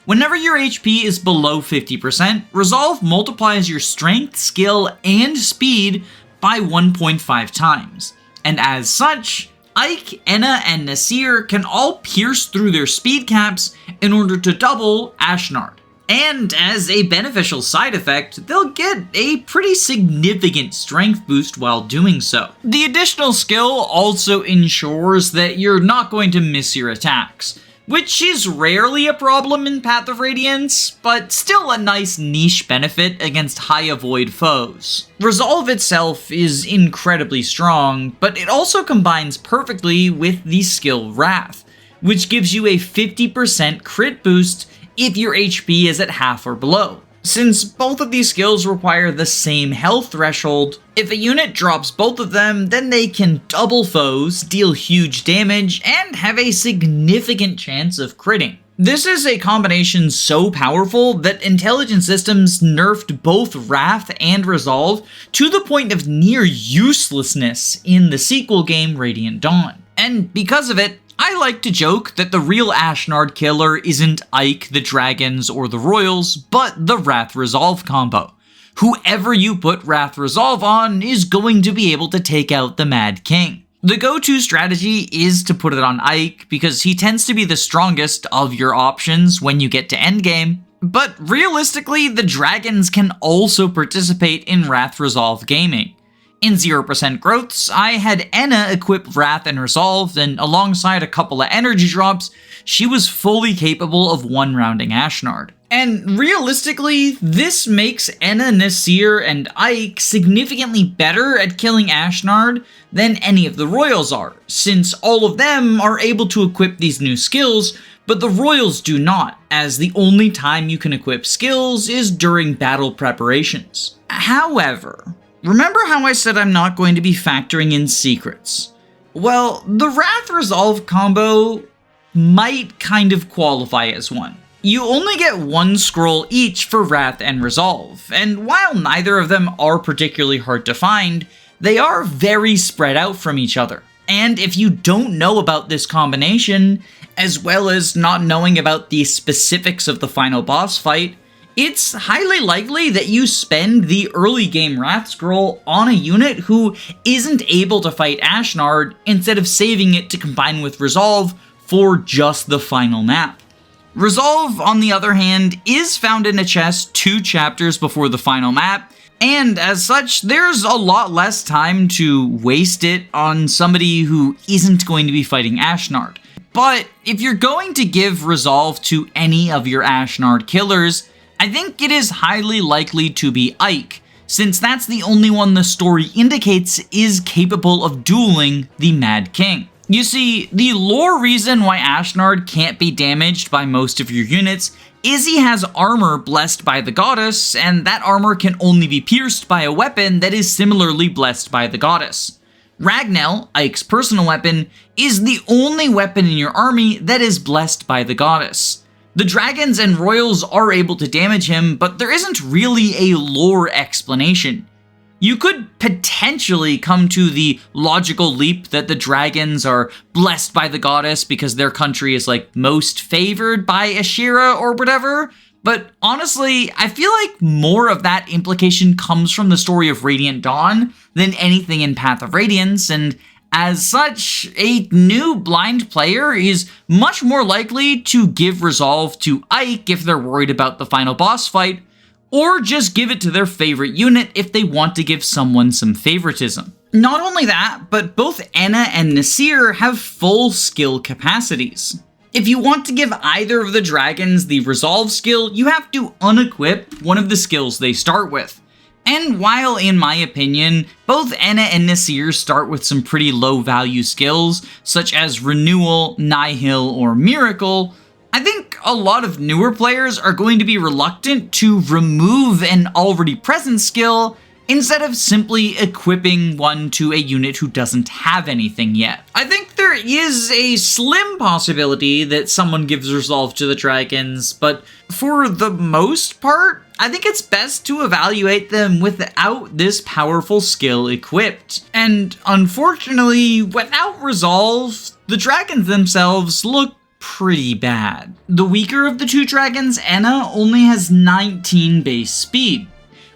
Whenever your HP is below 50%, Resolve multiplies your strength, skill, and speed by 1.5 times, and as such, Ike, Anna, and Nasir can all pierce through their speed caps in order to double Ashnard. And as a beneficial side effect, they'll get a pretty significant strength boost while doing so. The additional skill also ensures that you're not going to miss your attacks, which is rarely a problem in Path of Radiance, but still a nice niche benefit against high avoid foes. Resolve itself is incredibly strong, but it also combines perfectly with the skill Wrath, which gives you a 50% crit boost if your HP is at half or below. Since both of these skills require the same health threshold, if a unit drops both of them, then they can double foes, deal huge damage, and have a significant chance of critting. This is a combination so powerful that Intelligent Systems nerfed both Wrath and Resolve to the point of near uselessness in the sequel game Radiant Dawn. And because of it, I like to joke that the real Ashnard killer isn't Ike, the Dragons, or the Royals, but the Wrath Resolve combo. Whoever you put Wrath Resolve on is going to be able to take out the Mad King. The go-to strategy is to put it on Ike because he tends to be the strongest of your options when you get to endgame, but realistically the Dragons can also participate in Wrath Resolve gaming. In 0% growths, I had Anna equip Wrath and Resolve, and alongside a couple of energy drops, she was fully capable of one-rounding Ashnard. And realistically, this makes Anna, Nasir, and Ike significantly better at killing Ashnard than any of the Royals are, since all of them are able to equip these new skills, but the Royals do not, as the only time you can equip skills is during battle preparations. However, remember how I said I'm not going to be factoring in secrets? Well, the Wrath Resolve combo might kind of qualify as one. You only get one scroll each for Wrath and Resolve, and while neither of them are particularly hard to find, they are very spread out from each other. And if you don't know about this combination, as well as not knowing about the specifics of the final boss fight, it's highly likely that you spend the early game Wrath Scroll on a unit who isn't able to fight Ashnard instead of saving it to combine with Resolve for just the final map. Resolve, on the other hand, is found in a chest 2 chapters before the final map, and as such, there's a lot less time to waste it on somebody who isn't going to be fighting Ashnard. But if you're going to give Resolve to any of your Ashnard killers, I think it is highly likely to be Ike, since that's the only one the story indicates is capable of dueling the Mad King. You see, the lore reason why Ashnard can't be damaged by most of your units is he has armor blessed by the goddess, and that armor can only be pierced by a weapon that is similarly blessed by the goddess. Ragnell, Ike's personal weapon, is the only weapon in your army that is blessed by the goddess. The Dragons and Royals are able to damage him, but there isn't really a lore explanation. You could potentially come to the logical leap that the Dragons are blessed by the goddess because their country is like most favored by Ashira or whatever, but honestly, I feel like more of that implication comes from the story of Radiant Dawn than anything in Path of Radiance, and As such, a new blind player is much more likely to give resolve to Ike if they're worried about the final boss fight, or just give it to their favorite unit if they want to give someone some favoritism. Not only that, but both Anna and Nasir have full skill capacities. If you want to give either of the dragons the resolve skill, you have to unequip one of the skills they start with. And while, in my opinion, both Anna and Nasir start with some pretty low value skills, such as Renewal, Nihil, or Miracle, I think a lot of newer players are going to be reluctant to remove an already present skill instead of simply equipping one to a unit who doesn't have anything yet. I think there is a slim possibility that someone gives resolve to the dragons, but for the most part, I think it's best to evaluate them without this powerful skill equipped. And unfortunately, without resolve, the dragons themselves look pretty bad. The weaker of the two dragons, Anna, only has 19 base speed,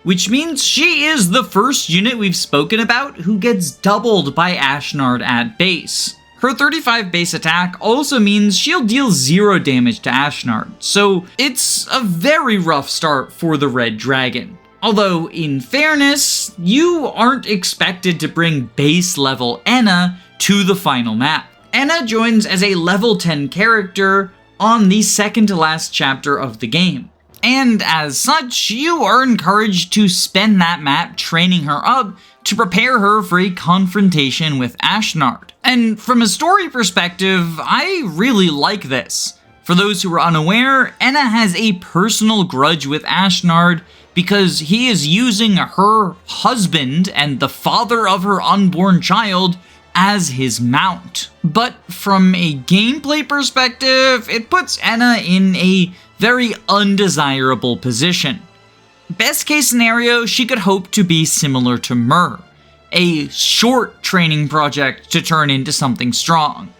which means she is the first unit we've spoken about who gets doubled by Ashnard at base. Her 35 base attack also means she'll deal 0 damage to Ashnard, so it's a very rough start for the red dragon. Although, in fairness, you aren't expected to bring base level Anna to the final map. Anna joins as a level 10 character on the second to last chapter of the game. And as such, you are encouraged to spend that map training her up to prepare her for a confrontation with Ashnard. And from a story perspective, I really like this. For those who are unaware, Anna has a personal grudge with Ashnard because he is using her husband and the father of her unborn child as his mount. But from a gameplay perspective, it puts Anna in a very undesirable position. Best case scenario, she could hope to be similar to Myrrh, a short training project to turn into something strong.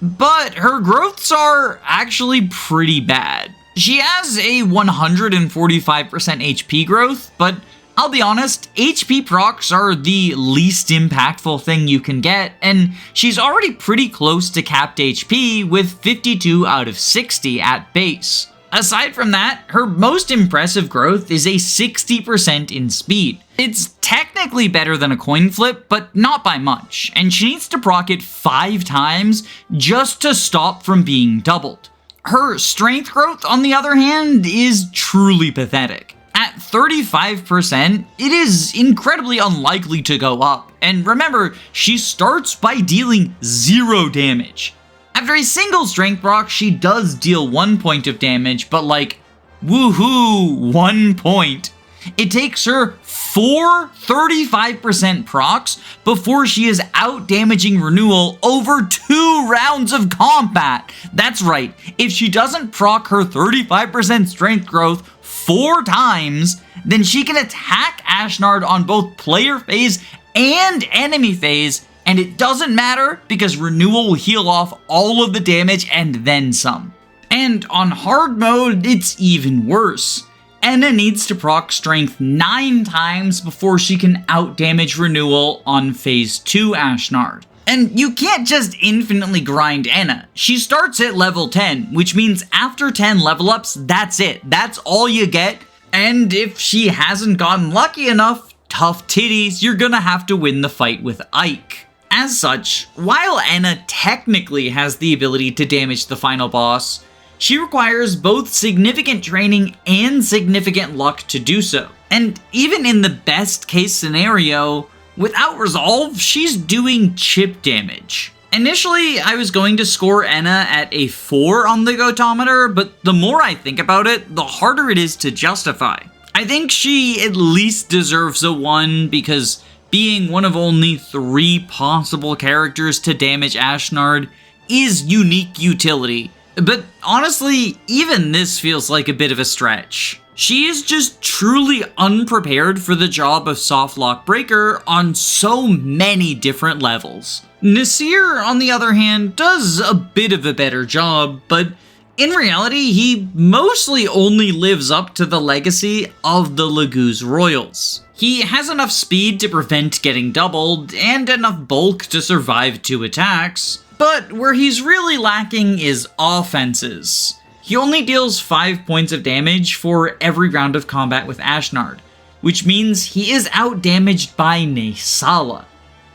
But her growths are actually pretty bad. She has a 145% HP growth, but I'll be honest, HP procs are the least impactful thing you can get, and she's already pretty close to capped HP with 52 out of 60 at base. Aside from that, her most impressive growth is a 60% in speed. It's technically better than a coin flip, but not by much, and she needs to proc it 5 times just to stop from being doubled. Her strength growth, on the other hand, is truly pathetic. At 35%, it is incredibly unlikely to go up, and remember, she starts by dealing 0 damage. After a single strength proc, she does deal 1 point of damage, but like, woohoo, 1 point. It takes her 4 35% procs before she is out damaging Renewal over 2 rounds of combat. That's right, if she doesn't proc her 35% strength growth 4 times, then she can attack Ashnard on both player phase and enemy phase, and it doesn't matter because Renewal will heal off all of the damage and then some. And on hard mode, it's even worse. Anna needs to proc strength 9 times before she can outdamage Renewal on phase 2 Ashnard. And you can't just infinitely grind Anna. She starts at level 10, which means after 10 level ups, that's it. That's all you get. And if she hasn't gotten lucky enough, tough titties, you're gonna have to win the fight with Ike. As such, while Anna technically has the ability to damage the final boss, she requires both significant training and significant luck to do so. And even in the best case scenario, without resolve, she's doing chip damage. Initially, I was going to score Anna at a 4 on the Gotometer, but the more I think about it, the harder it is to justify. I think she at least deserves a 1 because being one of only 3 possible characters to damage Ashnard is unique utility. But honestly, even this feels like a bit of a stretch. She is just truly unprepared for the job of Softlock Breaker on so many different levels. Nasir, on the other hand, does a bit of a better job, but In reality, he mostly only lives up to the legacy of the Laguz Royals. He has enough speed to prevent getting doubled, and enough bulk to survive 2 attacks, but where he's really lacking is offenses. He only deals 5 points of damage for every round of combat with Ashnard, which means he is outdamaged by Naesala.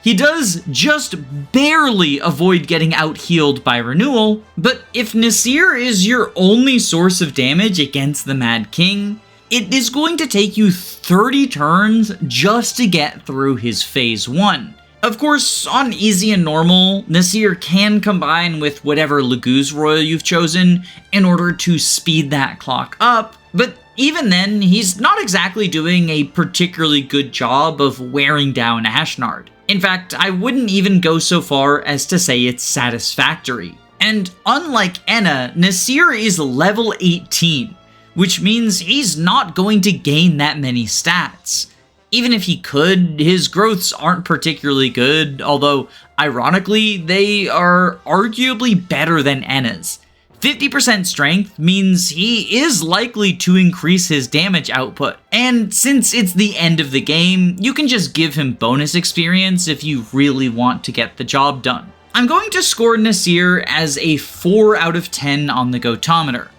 He does just barely avoid getting out-healed by Renewal, but if Nasir is your only source of damage against the Mad King, it is going to take you 30 turns just to get through his Phase 1. Of course, on easy and normal, Nasir can combine with whatever Laguz Royal you've chosen in order to speed that clock up, but even then, he's not exactly doing a particularly good job of wearing down Ashnard. In fact, I wouldn't even go so far as to say it's satisfactory. And unlike Anna, Nasir is level 18, which means he's not going to gain that many stats. Even if he could, his growths aren't particularly good, although, ironically, they are arguably better than Anna's. 50% strength means he is likely to increase his damage output, and since it's the end of the game, you can just give him bonus experience if you really want to get the job done. I'm going to score Nasir as a 4 out of 10 on the Gotometer.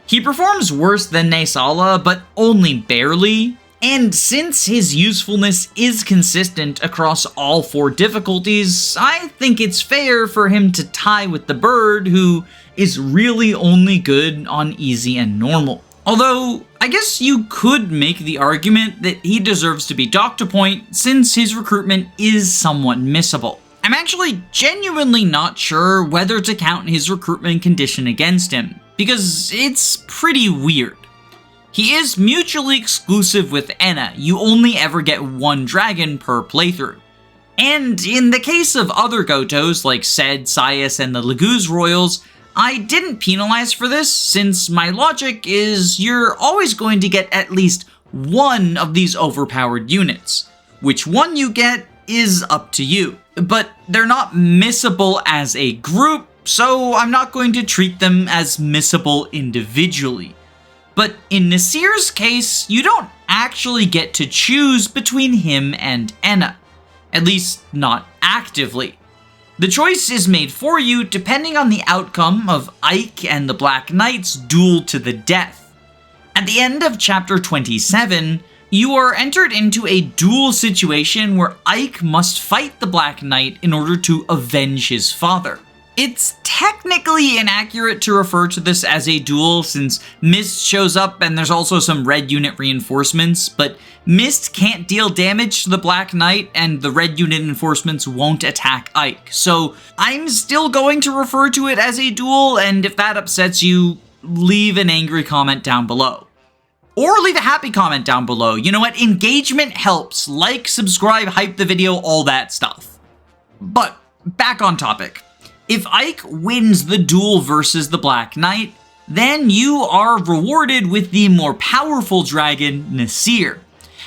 He performs worse than Naesala, but only barely, and since his usefulness is consistent across all 4 difficulties, I think it's fair for him to tie with the bird, who is really only good on easy and normal. Although, I guess you could make the argument that he deserves to be docked a point since his recruitment is somewhat missable. I'm actually genuinely not sure whether to count his recruitment condition against him, because it's pretty weird. He is mutually exclusive with Anna, you only ever get 1 dragon per playthrough. And in the case of other Gotohs like Sed, Sias, and the Laguz Royals, I didn't penalize for this since my logic is you're always going to get at least 1 of these overpowered units. Which one you get is up to you, but they're not missable as a group, so I'm not going to treat them as missable individually. But in Nasir's case, you don't actually get to choose between him and Anna. At least, not actively. The choice is made for you depending on the outcome of Ike and the Black Knight's duel to the death. At the end of chapter 27, you are entered into a duel situation where Ike must fight the Black Knight in order to avenge his father. It's technically inaccurate to refer to this as a duel since Mist shows up and there's also some red unit reinforcements, but Mist can't deal damage to the Black Knight and the red unit reinforcements won't attack Ike. So I'm still going to refer to it as a duel, and if that upsets you, leave an angry comment down below. Or leave a happy comment down below. You know what? Engagement helps. Like, subscribe, hype the video, all that stuff. But back on topic. If Ike wins the duel versus the Black Knight, then you are rewarded with the more powerful dragon, Nasir.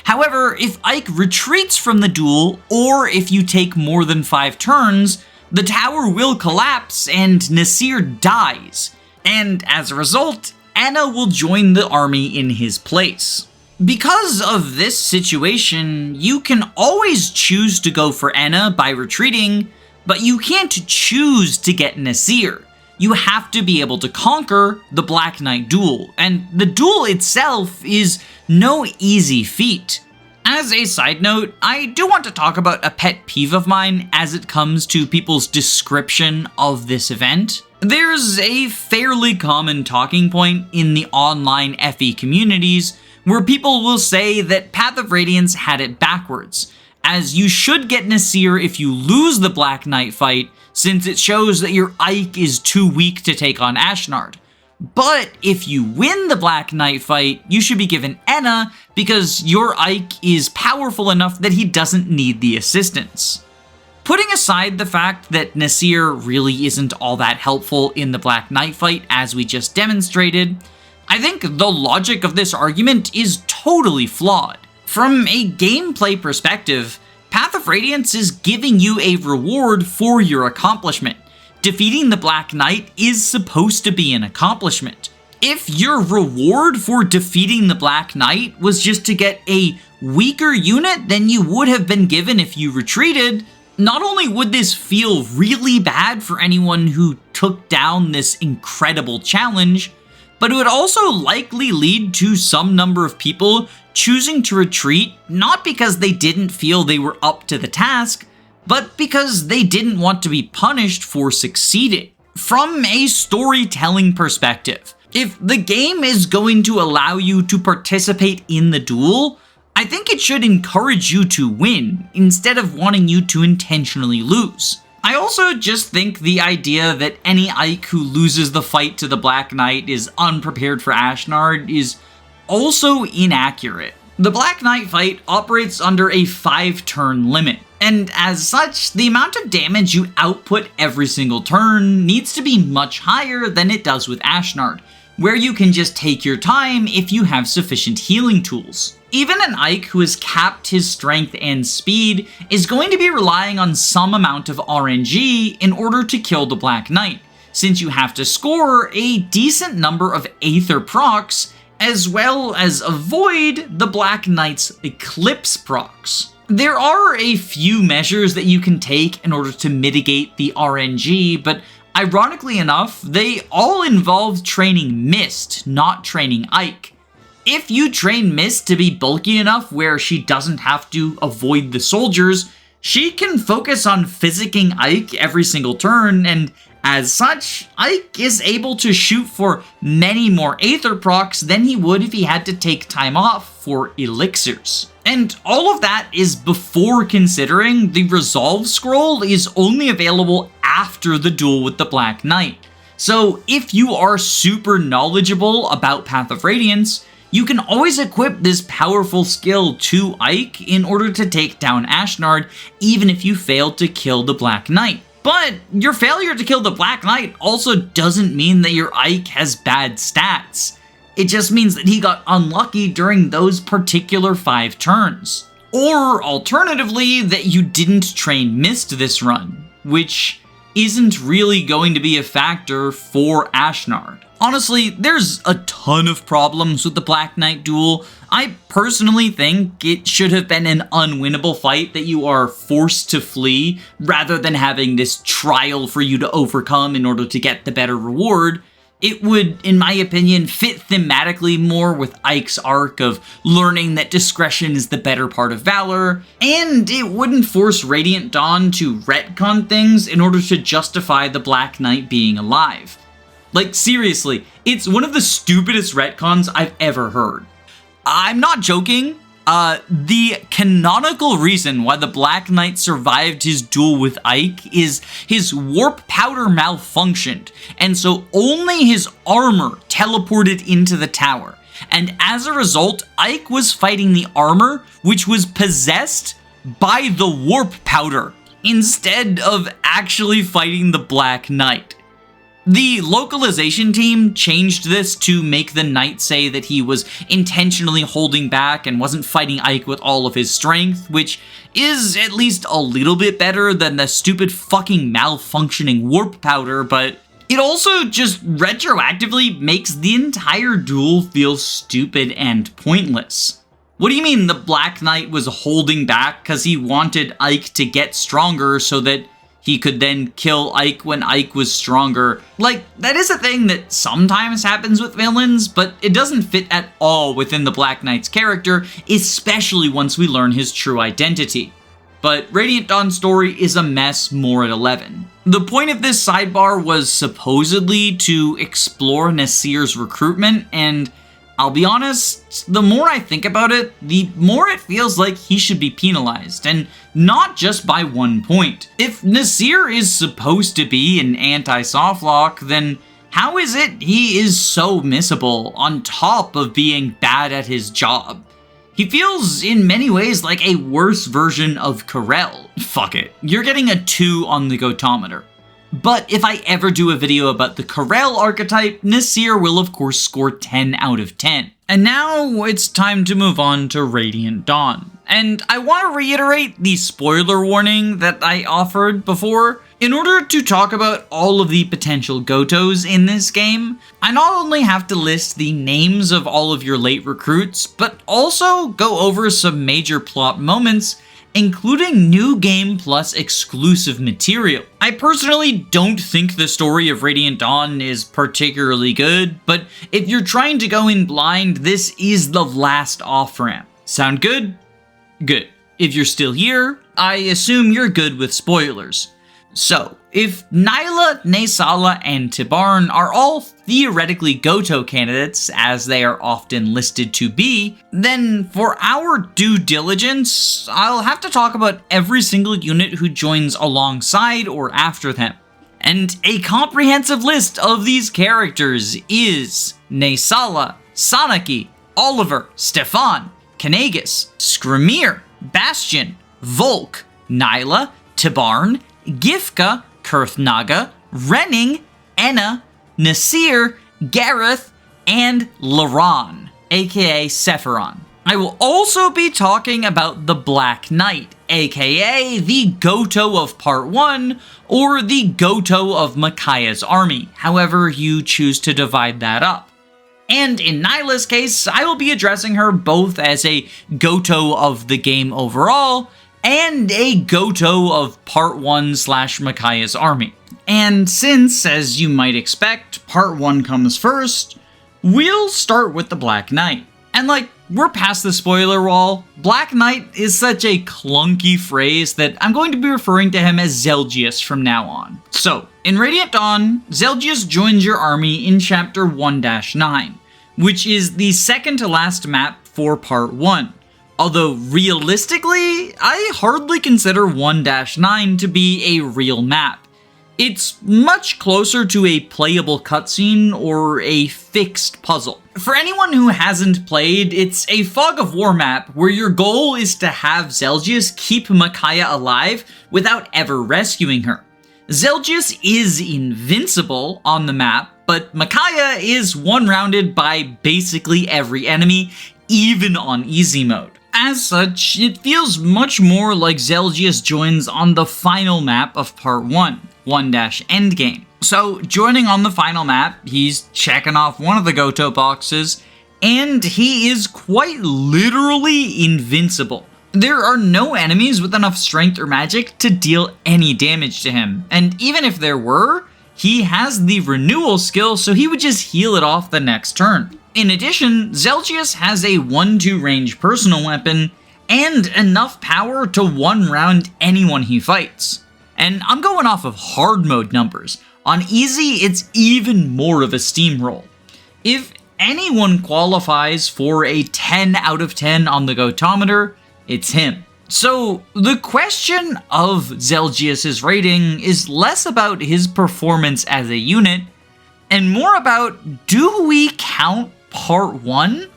However, if Ike retreats from the duel, or if you take more than 5 turns, the tower will collapse and Nasir dies. And as a result, Anna will join the army in his place. Because of this situation, you can always choose to go for Anna by retreating, but you can't choose to get Nasir. You have to be able to conquer the Black Knight duel, and the duel itself is no easy feat. As a side note, I do want to talk about a pet peeve of mine as it comes to people's description of this event. There's a fairly common talking point in the online FE communities where people will say that Path of Radiance had it backwards, as you should get Nasir if you lose the Black Knight fight, since it shows that your Ike is too weak to take on Ashnard. But if you win the Black Knight fight, you should be given Anna because your Ike is powerful enough that he doesn't need the assistance. Putting aside the fact that Nasir really isn't all that helpful in the Black Knight fight as we just demonstrated, I think the logic of this argument is totally flawed. From a gameplay perspective, Path of Radiance is giving you a reward for your accomplishment, Defeating the Black Knight is supposed to be an accomplishment. If your reward for defeating the Black Knight was just to get a weaker unit than you would have been given if you retreated, not only would this feel really bad for anyone who took down this incredible challenge, but it would also likely lead to some number of people choosing to retreat not because they didn't feel they were up to the task, but because they didn't want to be punished for succeeding. From a storytelling perspective, if the game is going to allow you to participate in the duel, I think it should encourage you to win, instead of wanting you to intentionally lose. I also just think the idea that any Ike who loses the fight to the Black Knight is unprepared for Ashnard is also inaccurate. The Black Knight fight operates under a 5-turn limit, and as such, the amount of damage you output every single turn needs to be much higher than it does with Ashnard, where you can just take your time if you have sufficient healing tools. Even an Ike who has capped his strength and speed is going to be relying on some amount of RNG in order to kill the Black Knight, since you have to score a decent number of Aether procs, as well as avoid the Black Knight's Eclipse procs. There are a few measures that you can take in order to mitigate the RNG, but ironically enough, they all involve training Mist, not training Ike. If you train Mist to be bulky enough where she doesn't have to avoid the soldiers, she can focus on physicking Ike every single turn, and as such, Ike is able to shoot for many more Aether procs than he would if he had to take time off for elixirs. And all of that is before considering the Resolve Scroll is only available after the duel with the Black Knight. So if you are super knowledgeable about Path of Radiance, you can always equip this powerful skill to Ike in order to take down Ashnard, even if you failed to kill the Black Knight. But your failure to kill the Black Knight also doesn't mean that your Ike has bad stats. It just means that he got unlucky during those particular 5 turns. Or alternatively, that you didn't train Mist this run, which isn't really going to be a factor for Ashnard. Honestly, there's a ton of problems with the Black Knight duel. I personally think it should have been an unwinnable fight that you are forced to flee, rather than having this trial for you to overcome in order to get the better reward. It would, in my opinion, fit thematically more with Ike's arc of learning that discretion is the better part of valor, and it wouldn't force Radiant Dawn to retcon things in order to justify the Black Knight being alive. Like, seriously, it's one of the stupidest retcons I've ever heard. I'm not joking. The canonical reason why the Black Knight survived his duel with Ike is his warp powder malfunctioned, and so only his armor teleported into the tower. And as a result, Ike was fighting the armor, which was possessed by the warp powder, instead of actually fighting the Black Knight. The localization team changed this to make the knight say that he was intentionally holding back and wasn't fighting Ike with all of his strength, which is at least a little bit better than the stupid fucking malfunctioning warp powder, but it also just retroactively makes the entire duel feel stupid and pointless. What do you mean the Black Knight was holding back because he wanted Ike to get stronger so that he could then kill Ike when Ike was stronger? Like, that is a thing that sometimes happens with villains, but it doesn't fit at all within the Black Knight's character, especially once we learn his true identity. But Radiant Dawn's story is a mess more at 11. The point of this sidebar was supposedly to explore Nasir's recruitment, and I'll be honest, the more I think about it, the more it feels like he should be penalized, and not just by 1 point. If Nasir is supposed to be an anti-softlock, then how is it he is so missable on top of being bad at his job? He feels in many ways like a worse version of Karel. Fuck it, you're getting a 2 on the Gotometer. But if I ever do a video about the Karel archetype, Nasir will of course score 10 out of 10. And now it's time to move on to Radiant Dawn. And I want to reiterate the spoiler warning that I offered before. In order to talk about all of the potential Gotohs in this game, I not only have to list the names of all of your late recruits, but also go over some major plot moments, including new game plus exclusive material. I personally don't think the story of Radiant Dawn is particularly good, but if you're trying to go in blind, this is the last off-ramp. Sound good? Good. If you're still here, I assume you're good with spoilers. So, if Nyla, Naysala, and Tibarn are all theoretically Gotoh candidates, as they are often listed to be, then for our due diligence, I'll have to talk about every single unit who joins alongside or after them. And a comprehensive list of these characters is Naysala, Sanaki, Oliver, Stefan, Kanagas, Skrimir, Bastion, Volk, Nyla, Tibarn, Gifka, Kurthnaga, Renning, Enna, Nasir, Gareth, and Laran, aka Sephiron. I will also be talking about the Black Knight, aka the Gotoh of Part 1, or the Gotoh of Micaiah's army, however you choose to divide that up. And in Nyla's case, I will be addressing her both as a Gotoh of the game overall, and a Gotoh of Part 1 / Micaiah's army. And since, as you might expect, Part 1 comes first, we'll start with the Black Knight. And we're past the spoiler wall. Black Knight is such a clunky phrase that I'm going to be referring to him as Zelgius from now on. So, in Radiant Dawn, Zelgius joins your army in Chapter 1-9, which is the second to last map for Part 1. Although realistically, I hardly consider 1-9 to be a real map. It's much closer to a playable cutscene or a fixed puzzle. For anyone who hasn't played, it's a Fog of War map where your goal is to have Zelgius keep Micaiah alive without ever rescuing her. Zelgius is invincible on the map, but Micaiah is one-rounded by basically every enemy, even on easy mode. As such, it feels much more like Zelgius joins on the final map of Part 1, 1-Endgame. So, joining on the final map, he's checking off one of the Gotoh boxes, and he is quite literally invincible. There are no enemies with enough strength or magic to deal any damage to him, and even if there were, he has the renewal skill, so he would just heal it off the next turn. In addition, Zelgius has a 1-2 range personal weapon, and enough power to one-round anyone he fights. And I'm going off of hard mode numbers. On easy, it's even more of a steamroll. If anyone qualifies for a 10 out of 10 on the Gotometer, it's him. So, the question of Zelgius's rating is less about his performance as a unit, and more about, do we count Part 1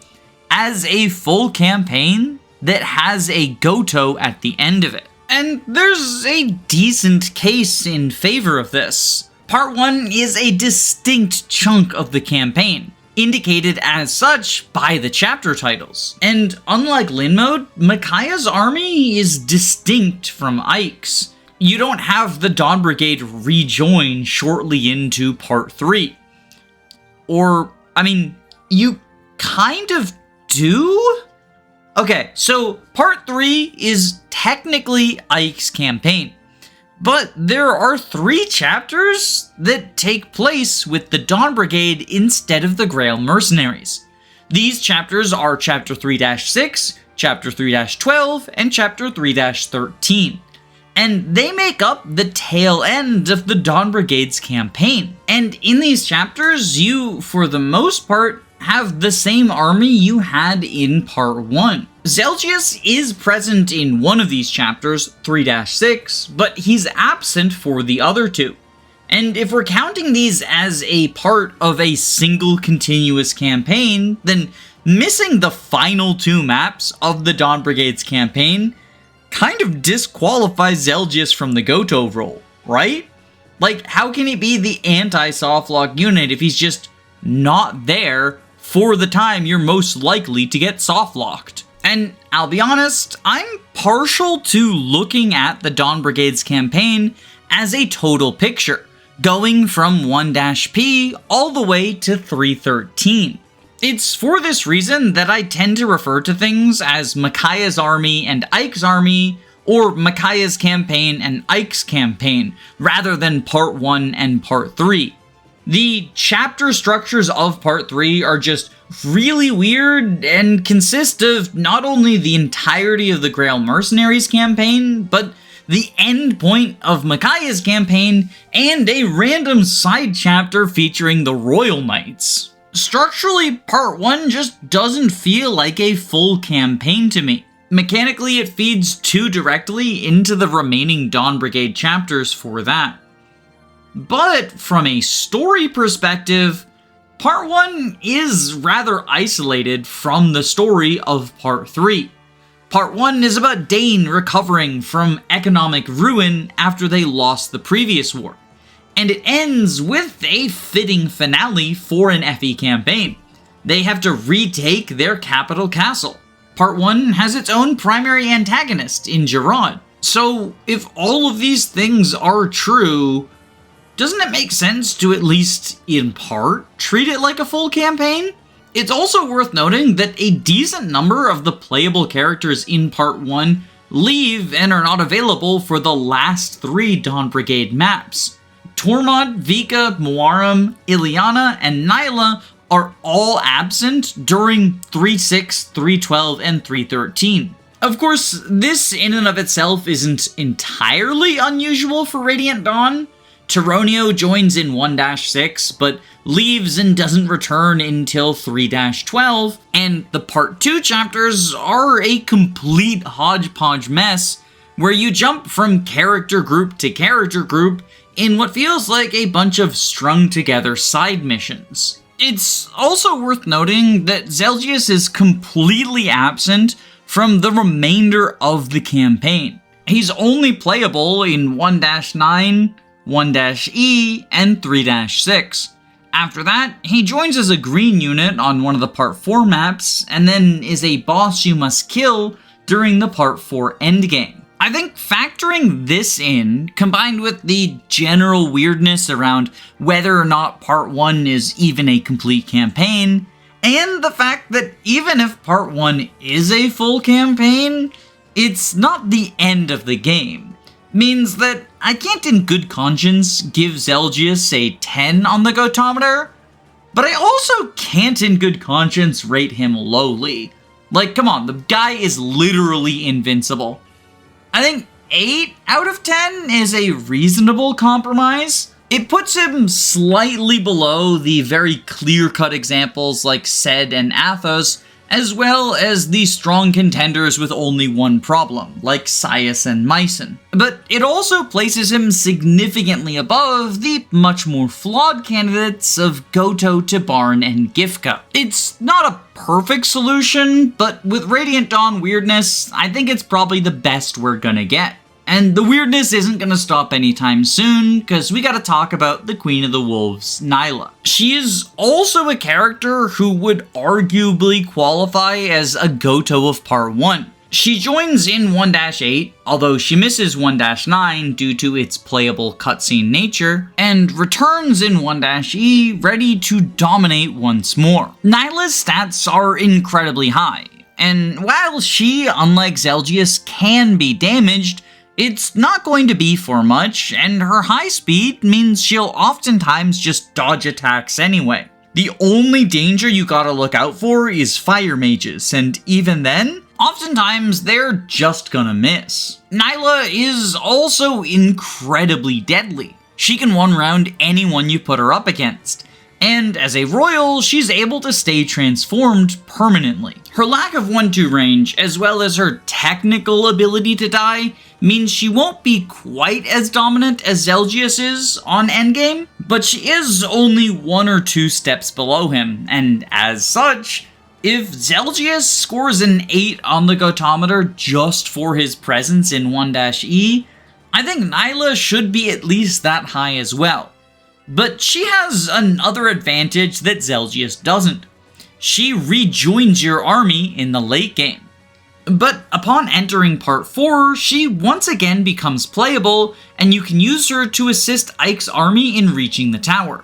as a full campaign that has a Gotoh at the end of it? And there's a decent case in favor of this. Part 1 is a distinct chunk of the campaign, indicated as such by the chapter titles. And unlike Lyn Mode, Micaiah's army is distinct from Ike's. You don't have the Dawn Brigade rejoin shortly into Part 3. Or, you kind of do? Okay, so Part 3 is technically Ike's campaign, but there are 3 chapters that take place with the Dawn Brigade instead of the Grail Mercenaries. These chapters are Chapter 3-6, Chapter 3-12, and Chapter 3-13. And they make up the tail end of the Dawn Brigade's campaign. And in these chapters, you, for the most part, have the same army you had in Part 1. Zelgius is present in one of these chapters, 3-6, but he's absent for the other 2. And if we're counting these as a part of a single continuous campaign, then missing the final 2 maps of the Dawn Brigade's campaign kind of disqualifies Zelgius from the Gotoh role, right? How can he be the anti-softlock unit if he's just not there for the time you're most likely to get softlocked? And I'll be honest, I'm partial to looking at the Dawn Brigade's campaign as a total picture, going from 1-P all the way to 313. It's for this reason that I tend to refer to things as Micaiah's army and Ike's army, or Micaiah's campaign and Ike's campaign, rather than Part 1 and Part 3. The chapter structures of Part 3 are just really weird and consist of not only the entirety of the Grail Mercenaries campaign, but the end point of Micaiah's campaign and a random side chapter featuring the Royal Knights. Structurally, Part 1 just doesn't feel like a full campaign to me. Mechanically, it feeds too directly into the remaining Dawn Brigade chapters for that. But from a story perspective, Part 1 is rather isolated from the story of Part 3. Part 1 is about Dane recovering from economic ruin after they lost the previous war, and it ends with a fitting finale for an FE campaign. They have to retake their capital castle. Part 1 has its own primary antagonist in Gerard. So if all of these things are true, doesn't it make sense to at least, in part, treat it like a full campaign? It's also worth noting that a decent number of the playable characters in Part 1 leave and are not available for the last 3 Dawn Brigade maps. Tormod, Vika, Muaram, Ileana, and Nyla are all absent during 3.6, 3.12, and 3.13. Of course, this in and of itself isn't entirely unusual for Radiant Dawn. Tyronio joins in 1-6, but leaves and doesn't return until 3-12, and the Part 2 chapters are a complete hodgepodge mess, where you jump from character group to character group in what feels like a bunch of strung together side missions. It's also worth noting that Zelgius is completely absent from the remainder of the campaign. He's only playable in 1-9, 1-E, and 3-6. After that, he joins as a green unit on one of the Part 4 maps, and then is a boss you must kill during the Part 4 endgame. I think factoring this in, combined with the general weirdness around whether or not Part 1 is even a complete campaign, and the fact that even if Part 1 is a full campaign, it's not the end of the game, means that I can't in good conscience give Zelgius a 10 on the Gotometer, but I also can't in good conscience rate him lowly. Like, come on, the guy is literally invincible. I think 8 out of 10 is a reasonable compromise. It puts him slightly below the very clear-cut examples like Sed and Athos, as well as the strong contenders with only one problem, like Sias and Mycen. But it also places him significantly above the much more flawed candidates of Gotoh, Tibarn, and Gifka. It's not a perfect solution, but with Radiant Dawn weirdness, I think it's probably the best we're gonna get. And the weirdness isn't gonna stop anytime soon, because we gotta talk about the Queen of the Wolves, Nyla. She is also a character who would arguably qualify as a Gotoh of Part 1. She joins in 1-8, although she misses 1-9 due to its playable cutscene nature, and returns in 1-E ready to dominate once more. Nyla's stats are incredibly high, and while she, unlike Zelgius, can be damaged, it's not going to be for much, and her high speed means she'll oftentimes just dodge attacks anyway. The only danger you gotta look out for is fire mages, and even then, oftentimes they're just gonna miss. Nyla is also incredibly deadly. She can one-round anyone you put her up against. And as a royal, she's able to stay transformed permanently. Her lack of 1-2 range, as well as her technical ability to die, means she won't be quite as dominant as Zelgius is on endgame, but she is only 1 or 2 steps below him, and as such, if Zelgius scores an 8 on the Gotometer just for his presence in 1-E, I think Nyla should be at least that high as well. But she has another advantage that Zelgius doesn't. She rejoins your army in the late game. But upon entering Part 4, she once again becomes playable, and you can use her to assist Ike's army in reaching the tower.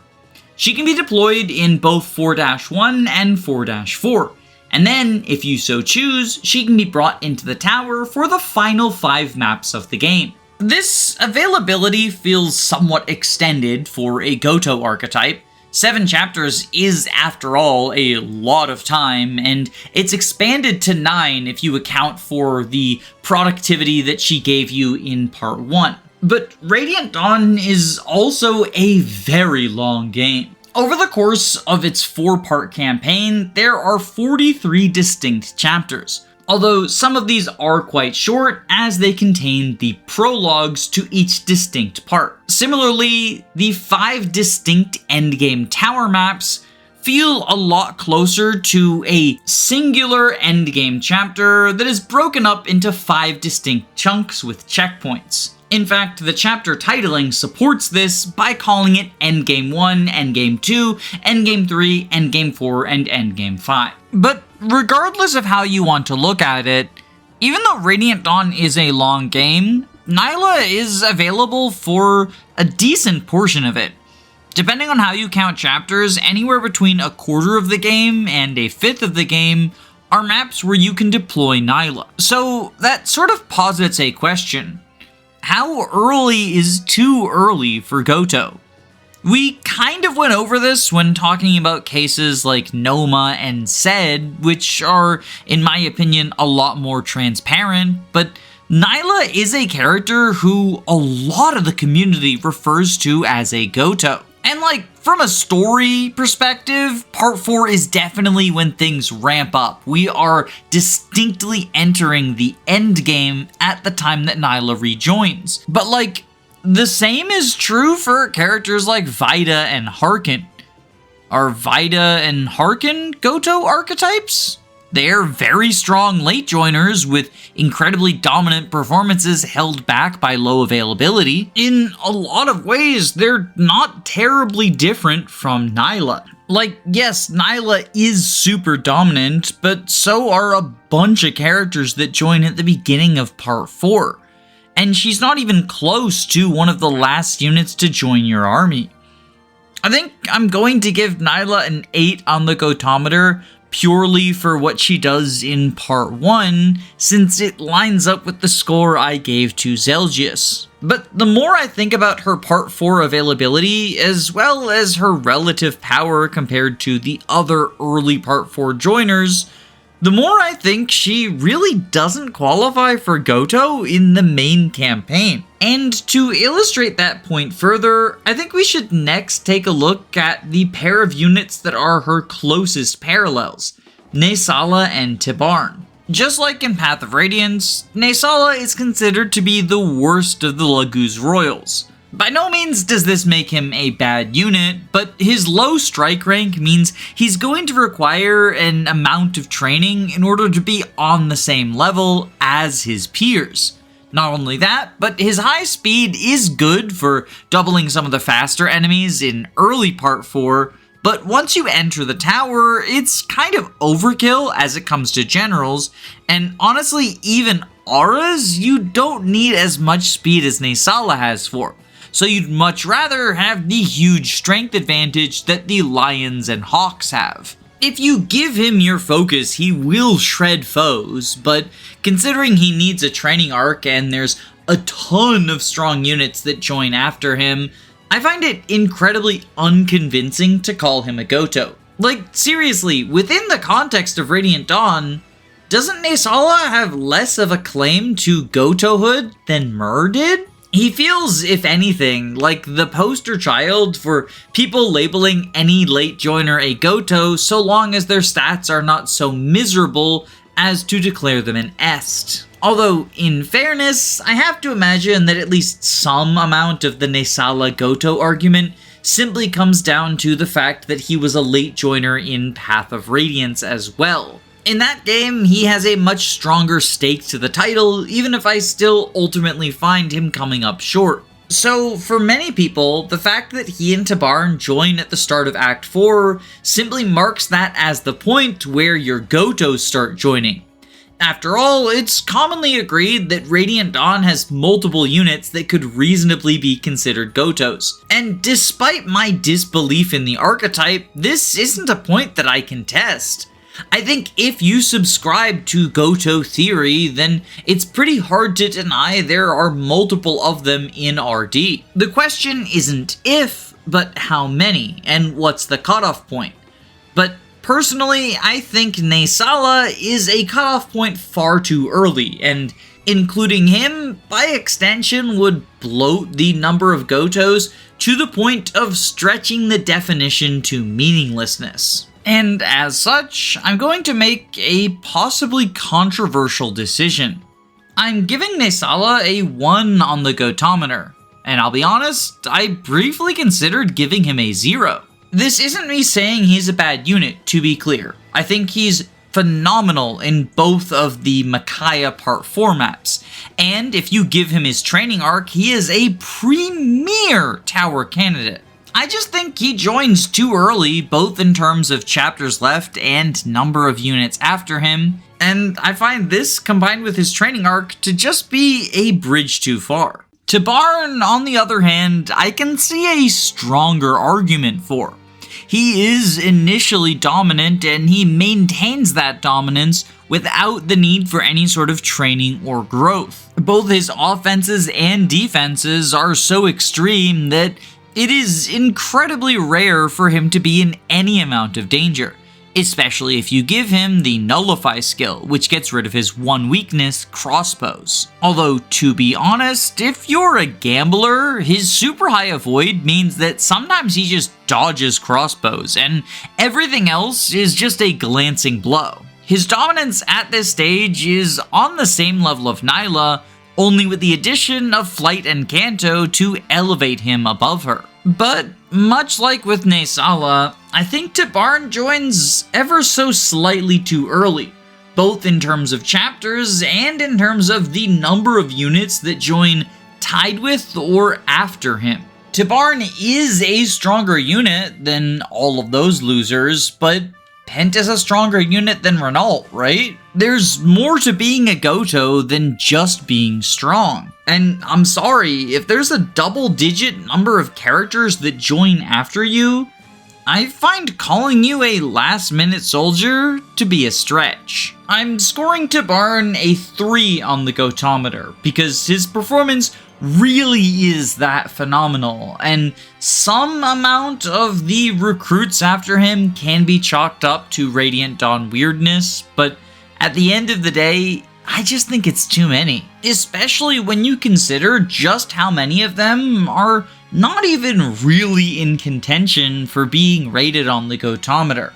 She can be deployed in both 4-1 and 4-4, and then, if you so choose, she can be brought into the tower for the final 5 maps of the game. This availability feels somewhat extended for a Gotoh archetype. 7 chapters is, after all, a lot of time, and it's expanded to 9 if you account for the productivity that she gave you in Part 1. But Radiant Dawn is also a very long game. Over the course of its 4-part campaign, there are 43 distinct chapters, although some of these are quite short as they contain the prologues to each distinct part. Similarly, the 5 distinct endgame tower maps feel a lot closer to a singular endgame chapter that is broken up into 5 distinct chunks with checkpoints. In fact, the chapter titling supports this by calling it Endgame 1, Endgame 2, Endgame 3, Endgame 4, and Endgame 5. But regardless of how you want to look at it, even though Radiant Dawn is a long game, Nyla is available for a decent portion of it. Depending on how you count chapters, anywhere between a quarter of the game and a fifth of the game are maps where you can deploy Nyla. So that sort of posits a question. How early is too early for Gotoh? We kind of went over this when talking about cases like Noma and Zed, which are, in my opinion, a lot more transparent, but Nyla is a character who a lot of the community refers to as a Gotoh. And from a story perspective, Part 4 is definitely when things ramp up. We are distinctly entering the end game at the time that Nyla rejoins. But the same is true for characters like Vida and Harkin. Are Vida and Harkin Gotoh archetypes? They're very strong late joiners with incredibly dominant performances held back by low availability. In a lot of ways, they're not terribly different from Nyla. Yes, Nyla is super dominant, but so are a bunch of characters that join at the beginning of Part 4. And she's not even close to one of the last units to join your army. I think I'm going to give Nyla an 8 on the Gotometer, purely for what she does in Part 1, since it lines up with the score I gave to Zelgius. But the more I think about her Part 4 availability, as well as her relative power compared to the other early Part 4 joiners, the more I think she really doesn't qualify for Gotoh in the main campaign. And to illustrate that point further, I think we should next take a look at the pair of units that are her closest parallels, Naesala and Tibarn. Just like in Path of Radiance, Naesala is considered to be the worst of the Laguz Royals. By no means does this make him a bad unit, but his low strike rank means he's going to require an amount of training in order to be on the same level as his peers. Not only that, but his high speed is good for doubling some of the faster enemies in early Part 4, but once you enter the tower, it's kind of overkill as it comes to generals, and honestly, even auras, you don't need as much speed as Naesala has for. So you'd much rather have the huge strength advantage that the Lions and Hawks have. If you give him your focus, he will shred foes, but considering he needs a training arc and there's a ton of strong units that join after him, I find it incredibly unconvincing to call him a Gotoh. Seriously, within the context of Radiant Dawn, doesn't Naesala have less of a claim to Gotohhood than Mur did? He feels, if anything, like the poster child for people labeling any late joiner a Gotoh so long as their stats are not so miserable as to declare them an est. Although, in fairness, I have to imagine that at least some amount of the Naesala Gotoh argument simply comes down to the fact that he was a late joiner in Path of Radiance as well. In that game, he has a much stronger stake to the title, even if I still ultimately find him coming up short. So, for many people, the fact that he and Tibarn join at the start of Act 4 simply marks that as the point where your Gotohs start joining. After all, it's commonly agreed that Radiant Dawn has multiple units that could reasonably be considered Gotohs. And despite my disbelief in the archetype, this isn't a point that I contest. I think if you subscribe to Gotoh Theory, then it's pretty hard to deny there are multiple of them in RD. The question isn't if, but how many, and what's the cutoff point. But personally, I think Naesala is a cutoff point far too early, and including him, by extension, would bloat the number of Gotohs to the point of stretching the definition to meaninglessness. And as such, I'm going to make a possibly controversial decision. I'm giving Naesala a 1 on the Gotometer, and I'll be honest, I briefly considered giving him a 0. This isn't me saying he's a bad unit, to be clear. I think he's phenomenal in both of the Micaiah Part 4 maps, and if you give him his training arc, he is a premier tower candidate. I just think he joins too early, both in terms of chapters left and number of units after him, and I find this, combined with his training arc, to just be a bridge too far. Tibarn, on the other hand, I can see a stronger argument for. He is initially dominant, and he maintains that dominance without the need for any sort of training or growth. Both his offenses and defenses are so extreme that it is incredibly rare for him to be in any amount of danger, especially if you give him the Nullify skill, which gets rid of his one weakness, crossbows. Although, to be honest, if you're a gambler, his super high avoid means that sometimes he just dodges crossbows, and everything else is just a glancing blow. His dominance at this stage is on the same level of Nyla, only with the addition of Flight and Canto to elevate him above her. But much like with Naesala, I think Tibarn joins ever so slightly too early, both in terms of chapters and in terms of the number of units that join tied with or after him. Tibarn is a stronger unit than all of those losers, but Pent is a stronger unit than Renault, right? There's more to being a Gotoh than just being strong. And I'm sorry, if there's a double-digit number of characters that join after you, I find calling you a last-minute soldier to be a stretch. I'm scoring Tibarn a 3 on the Gotometer, because his performance really is that phenomenal, and some amount of the recruits after him can be chalked up to Radiant Dawn weirdness, but at the end of the day, I just think it's too many. Especially when you consider just how many of them are not even really in contention for being rated on the Gotometer.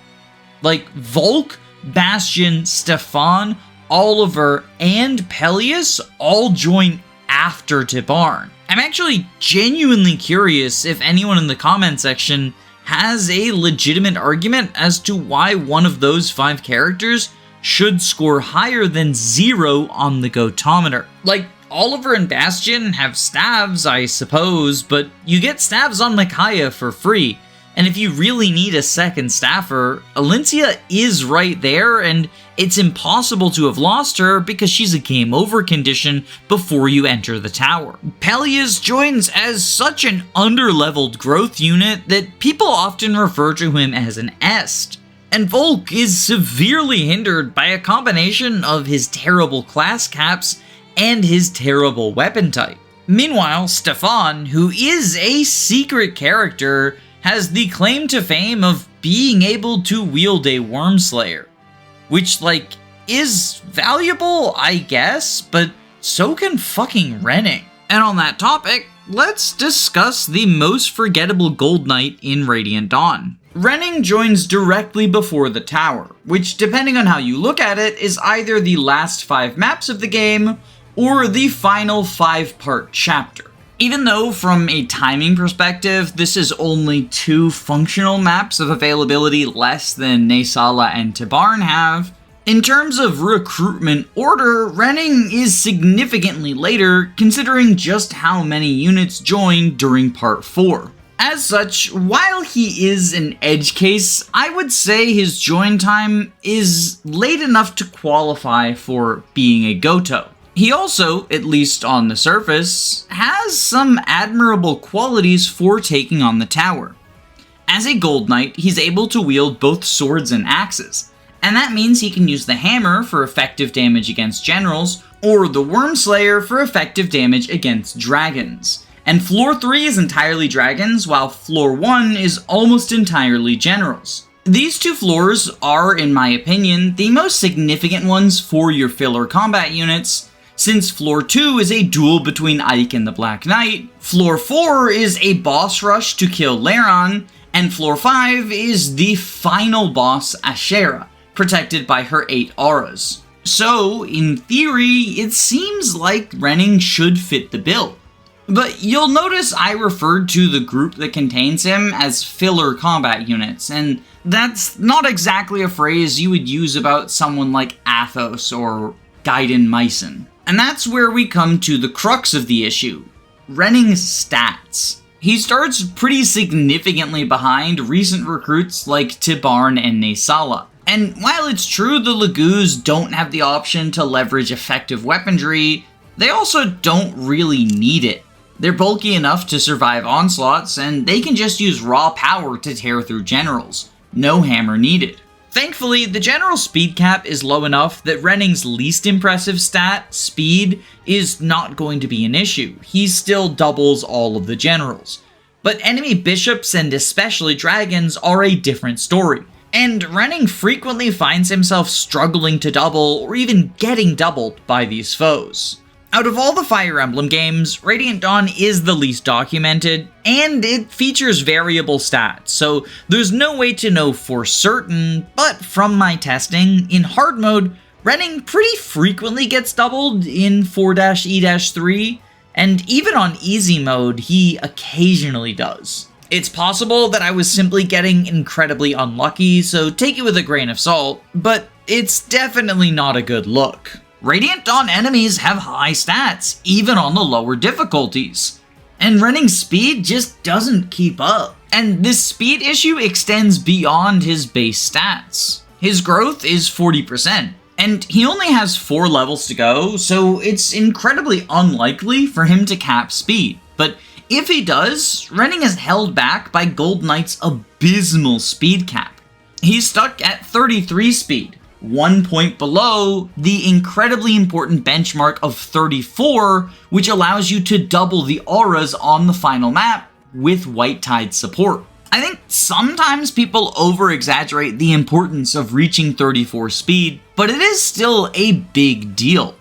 Like Volk, Bastion, Stefan, Oliver, and Tellius all join after Tibarn. I'm actually genuinely curious if anyone in the comment section has a legitimate argument as to why one of those 5 characters should score higher than 0 on the Gotometer. Like, Oliver and Bastion have staves, I suppose, but you get staves on Micaiah for free, and if you really need a second staffer, Alencia is right there, and it's impossible to have lost her because she's a game over condition before you enter the tower. Tellius joins as such an underleveled growth unit that people often refer to him as an Est. And Volk is severely hindered by a combination of his terrible class caps and his terrible weapon type. Meanwhile, Stefan, who is a secret character, has the claim to fame of being able to wield a Wormslayer, which, like, is valuable, I guess, but so can fucking Renning. And on that topic, let's discuss the most forgettable Gold Knight in Radiant Dawn. Renning joins directly before the tower, which, depending on how you look at it, is either the last 5 maps of the game or the final 5-part chapter. Even though, from a timing perspective, this is only 2 functional maps of availability less than Naesala and Tibarn have, in terms of recruitment order, Renning is significantly later, considering just how many units joined during Part 4. As such, while he is an edge case, I would say his join time is late enough to qualify for being a Gotoh. He also, at least on the surface, has some admirable qualities for taking on the tower. As a Gold Knight, he's able to wield both swords and axes, and that means he can use the hammer for effective damage against generals, or the Wormslayer for effective damage against dragons. And floor 3 is entirely dragons, while floor 1 is almost entirely generals. These two floors are, in my opinion, the most significant ones for your filler combat units, since floor 2 is a duel between Ike and the Black Knight, floor 4 is a boss rush to kill Lairon, and floor 5 is the final boss, Ashera, protected by her 8 auras. So, in theory, it seems like Renning should fit the bill. But you'll notice I referred to the group that contains him as filler combat units, and that's not exactly a phrase you would use about someone like Athos or Gaiden Mycen. And that's where we come to the crux of the issue, Renning's stats. He starts pretty significantly behind recent recruits like Tibarn and Naysala. And while it's true the Laguz don't have the option to leverage effective weaponry, they also don't really need it. They're bulky enough to survive onslaughts, and they can just use raw power to tear through generals. No hammer needed. Thankfully, the general speed cap is low enough that Renning's least impressive stat, speed, is not going to be an issue. He still doubles all of the generals. But enemy bishops and especially dragons are a different story. And Renning frequently finds himself struggling to double or even getting doubled by these foes. Out of all the Fire Emblem games, Radiant Dawn is the least documented, and it features variable stats, so there's no way to know for certain, but from my testing, in hard mode, Renning pretty frequently gets doubled in 4-E-3, and even on easy mode, he occasionally does. It's possible that I was simply getting incredibly unlucky, so take it with a grain of salt, but it's definitely not a good look. Radiant Dawn enemies have high stats, even on the lower difficulties. And Renning's speed just doesn't keep up. And this speed issue extends beyond his base stats. His growth is 40%, and he only has 4 levels to go, so it's incredibly unlikely for him to cap speed. But if he does, Renning is held back by Gold Knight's abysmal speed cap. He's stuck at 33 speed. 1 point below the incredibly important benchmark of 34, which allows you to double the auras on the final map with White Tide support. I think sometimes people over-exaggerate the importance of reaching 34 speed, but it is still a big deal.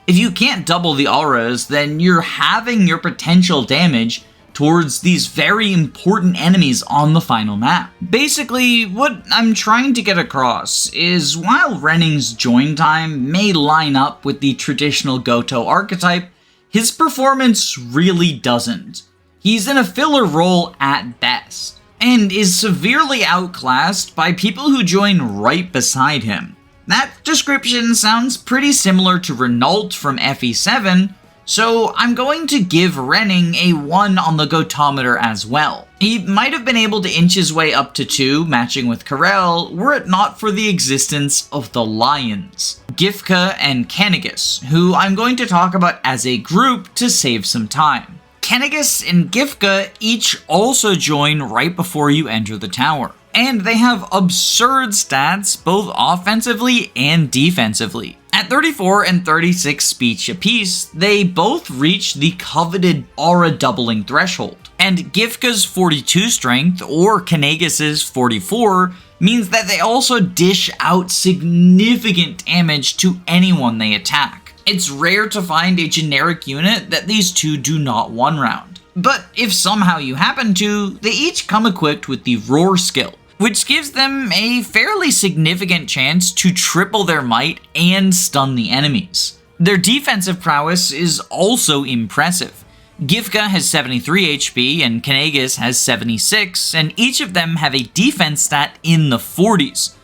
If you can't double the auras, then you're having your potential damage towards these very important enemies on the final map. Basically, what I'm trying to get across is while Renning's join time may line up with the traditional Gotoh archetype, his performance really doesn't. He's in a filler role at best, and is severely outclassed by people who join right beside him. That description sounds pretty similar to Renault from FE7, so I'm going to give Renning a 1 on the Gotometer as well. He might have been able to inch his way up to 2, matching with Karel, were it not for the existence of the Lions, Gifka and Kenigus, who I'm going to talk about as a group to save some time. Kenigus and Gifka each also join right before you enter the tower, and they have absurd stats both offensively and defensively. At 34 and 36 speech apiece, they both reach the coveted aura doubling threshold, and Gifka's 42 strength or Kenegis' 44 means that they also dish out significant damage to anyone they attack. It's rare to find a generic unit that these two do not one-round. But if somehow you happen to, they each come equipped with the Roar skill, which gives them a fairly significant chance to triple their might and stun the enemies. Their defensive prowess is also impressive. Gifka has 73 HP and Kenegis has 76, and each of them have a defense stat in the 40s.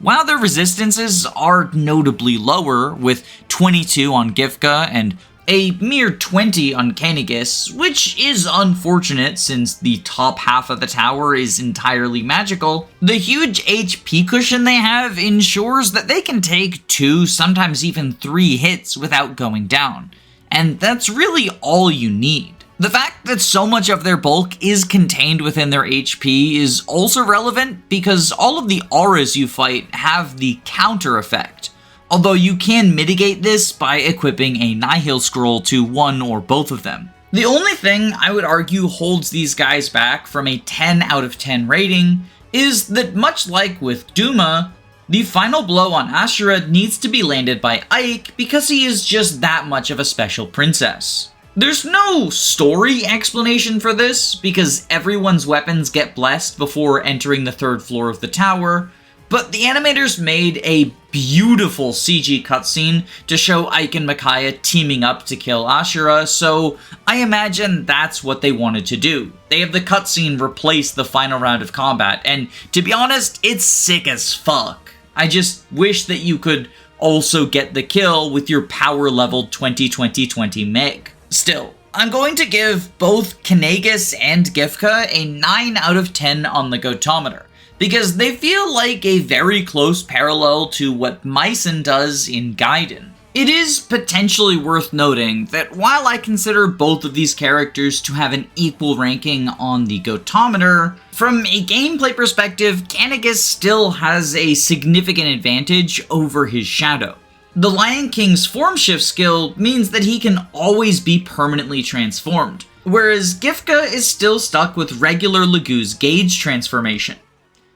While their resistances are notably lower, with 22 on Gifka and a mere 20 on Kanagus, which is unfortunate since the top half of the tower is entirely magical. The huge HP cushion they have ensures that they can take 2, sometimes even 3 hits without going down, and that's really all you need. The fact that so much of their bulk is contained within their HP is also relevant because all of the auras you fight have the counter effect, although you can mitigate this by equipping a Nihil scroll to one or both of them. The only thing I would argue holds these guys back from a 10 out of 10 rating is that, much like with Duma, the final blow on Ashura needs to be landed by Ike because he is just that much of a special princess. There's no story explanation for this because everyone's weapons get blessed before entering the 3rd floor of the tower, but the animators made a beautiful CG cutscene to show Ike and Micaiah teaming up to kill Ashura, so I imagine that's what they wanted to do. They have the cutscene replace the final round of combat, and to be honest, it's sick as fuck. I just wish that you could also get the kill with your power level 20-20-20 meg. Still, I'm going to give both Kanagus and Gifka a 9 out of 10 on the Gotometer, because they feel like a very close parallel to what Mycen does in Gaiden. It is potentially worth noting that while I consider both of these characters to have an equal ranking on the Gotometer, from a gameplay perspective, Kanagus still has a significant advantage over his shadow. The Lion King's form shift skill means that he can always be permanently transformed, whereas Gifka is still stuck with regular Laguz gauge transformation.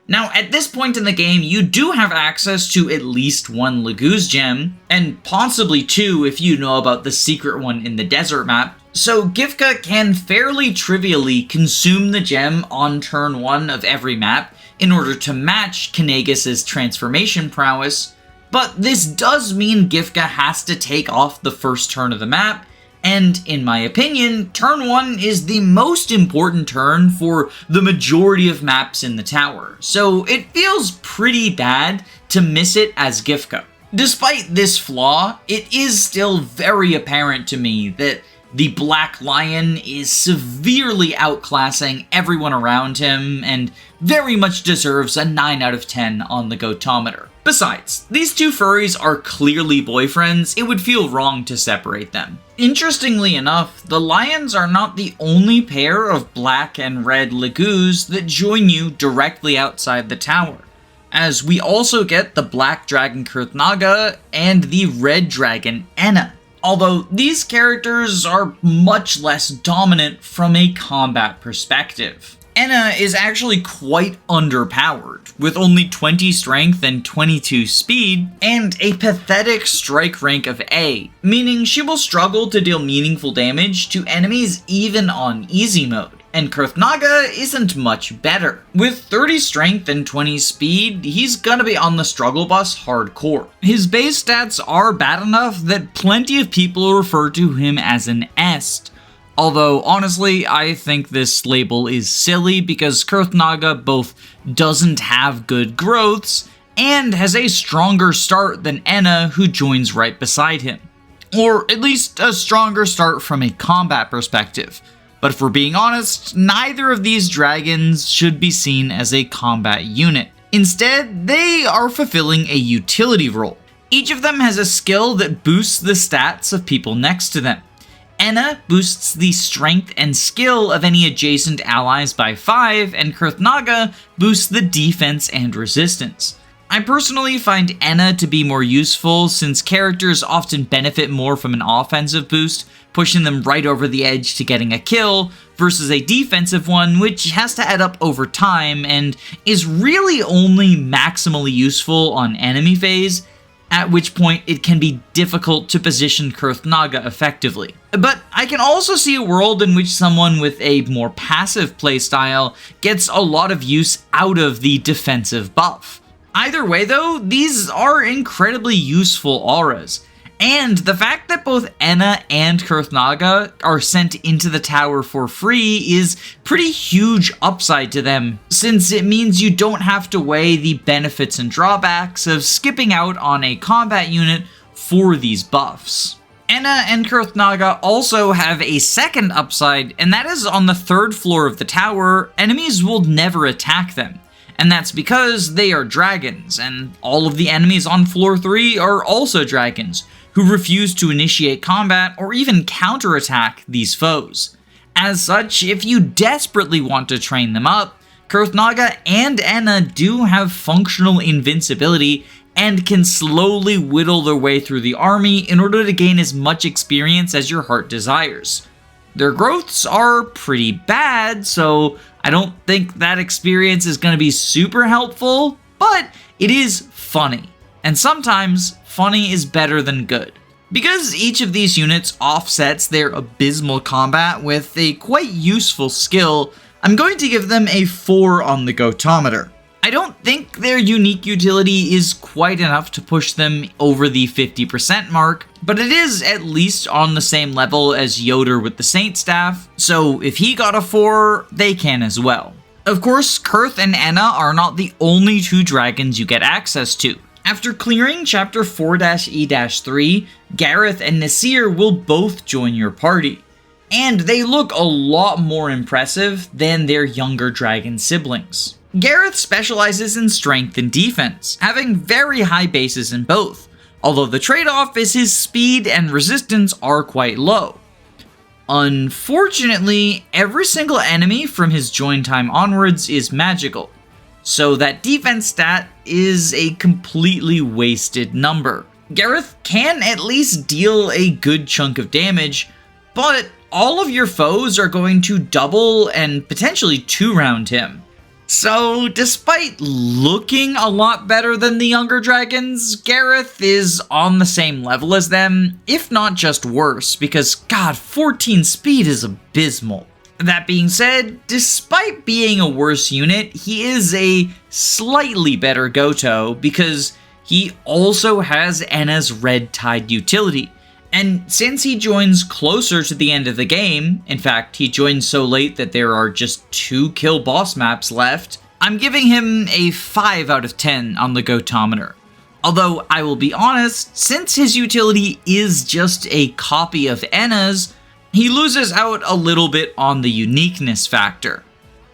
Now, at this point in the game, you do have access to at least 1 Laguz gem, and possibly 2 if you know about the secret one in the desert map, so Gifka can fairly trivially consume the gem on turn 1 of every map in order to match Kanagus's transformation prowess. But this does mean Gifka has to take off the first turn of the map, and in my opinion, turn 1 is the most important turn for the majority of maps in the tower, so it feels pretty bad to miss it as Gifka. Despite this flaw, it is still very apparent to me that the Black Lion is severely outclassing everyone around him and very much deserves a 9 out of 10 on the Gotometer. Besides, these two furries are clearly boyfriends, it would feel wrong to separate them. Interestingly enough, the lions are not the only pair of black and red Laguz that join you directly outside the tower, as we also get the black dragon Kurthnaga and the red dragon Anna. Although these characters are much less dominant from a combat perspective. Anna is actually quite underpowered, with only 20 strength and 22 speed, and a pathetic strike rank of A, meaning she will struggle to deal meaningful damage to enemies even on easy mode. And Kurthnaga isn't much better. With 30 strength and 20 speed, he's gonna be on the struggle bus hardcore. His base stats are bad enough that plenty of people refer to him as an Est, although honestly, I think this label is silly because Kurthnaga both doesn't have good growths and has a stronger start than Anna, who joins right beside him. Or at least a stronger start from a combat perspective. But if we're being honest, neither of these dragons should be seen as a combat unit. Instead, they are fulfilling a utility role. Each of them has a skill that boosts the stats of people next to them. Anna boosts the strength and skill of any adjacent allies by 5, and Kurthnaga boosts the defense and resistance. I personally find Anna to be more useful since characters often benefit more from an offensive boost, pushing them right over the edge to getting a kill, versus a defensive one which has to add up over time and is really only maximally useful on enemy phase, at which point it can be difficult to position Kurthnaga effectively. But I can also see a world in which someone with a more passive playstyle gets a lot of use out of the defensive buff. Either way though, these are incredibly useful auras, and the fact that both Anna and Kurthnaga are sent into the tower for free is pretty huge upside to them, since it means you don't have to weigh the benefits and drawbacks of skipping out on a combat unit for these buffs. Anna and Kurthnaga also have a second upside, and that is on the 3rd floor of the tower, enemies will never attack them. And that's because they are dragons, and all of the enemies on floor 3 are also dragons, who refuse to initiate combat or even counterattack these foes. As such, if you desperately want to train them up, Kurthnaga and Anna do have functional invincibility and can slowly whittle their way through the army in order to gain as much experience as your heart desires. Their growths are pretty bad, so I don't think that experience is going to be super helpful, but it is funny. And sometimes, funny is better than good. Because each of these units offsets their abysmal combat with a quite useful skill, I'm going to give them a 4 on the Gotometer. I don't think their unique utility is quite enough to push them over the 50% mark, but it is at least on the same level as Yoder with the Saint Staff, so if he got a 4, they can as well. Of course, Kurth and Anna are not the only 2 dragons you get access to. After clearing Chapter 4-E-3, Gareth and Nasir will both join your party. And they look a lot more impressive than their younger dragon siblings. Gareth specializes in strength and defense, having very high bases in both, although the trade-off is his speed and resistance are quite low. Unfortunately, every single enemy from his join time onwards is magical, so that defense stat is a completely wasted number. Gareth can at least deal a good chunk of damage, but all of your foes are going to double and potentially 2-round him. So, despite looking a lot better than the younger dragons, Gareth is on the same level as them, if not just worse, because god, 14 speed is abysmal. That being said, despite being a worse unit, he is a slightly better Gotoh because he also has Anna's Red Tide utility. And since he joins closer to the end of the game, in fact, he joins so late that there are just 2 kill boss maps left, I'm giving him a 5 out of 10 on the Gotometer. Although, I will be honest, since his utility is just a copy of Anna's, he loses out a little bit on the uniqueness factor.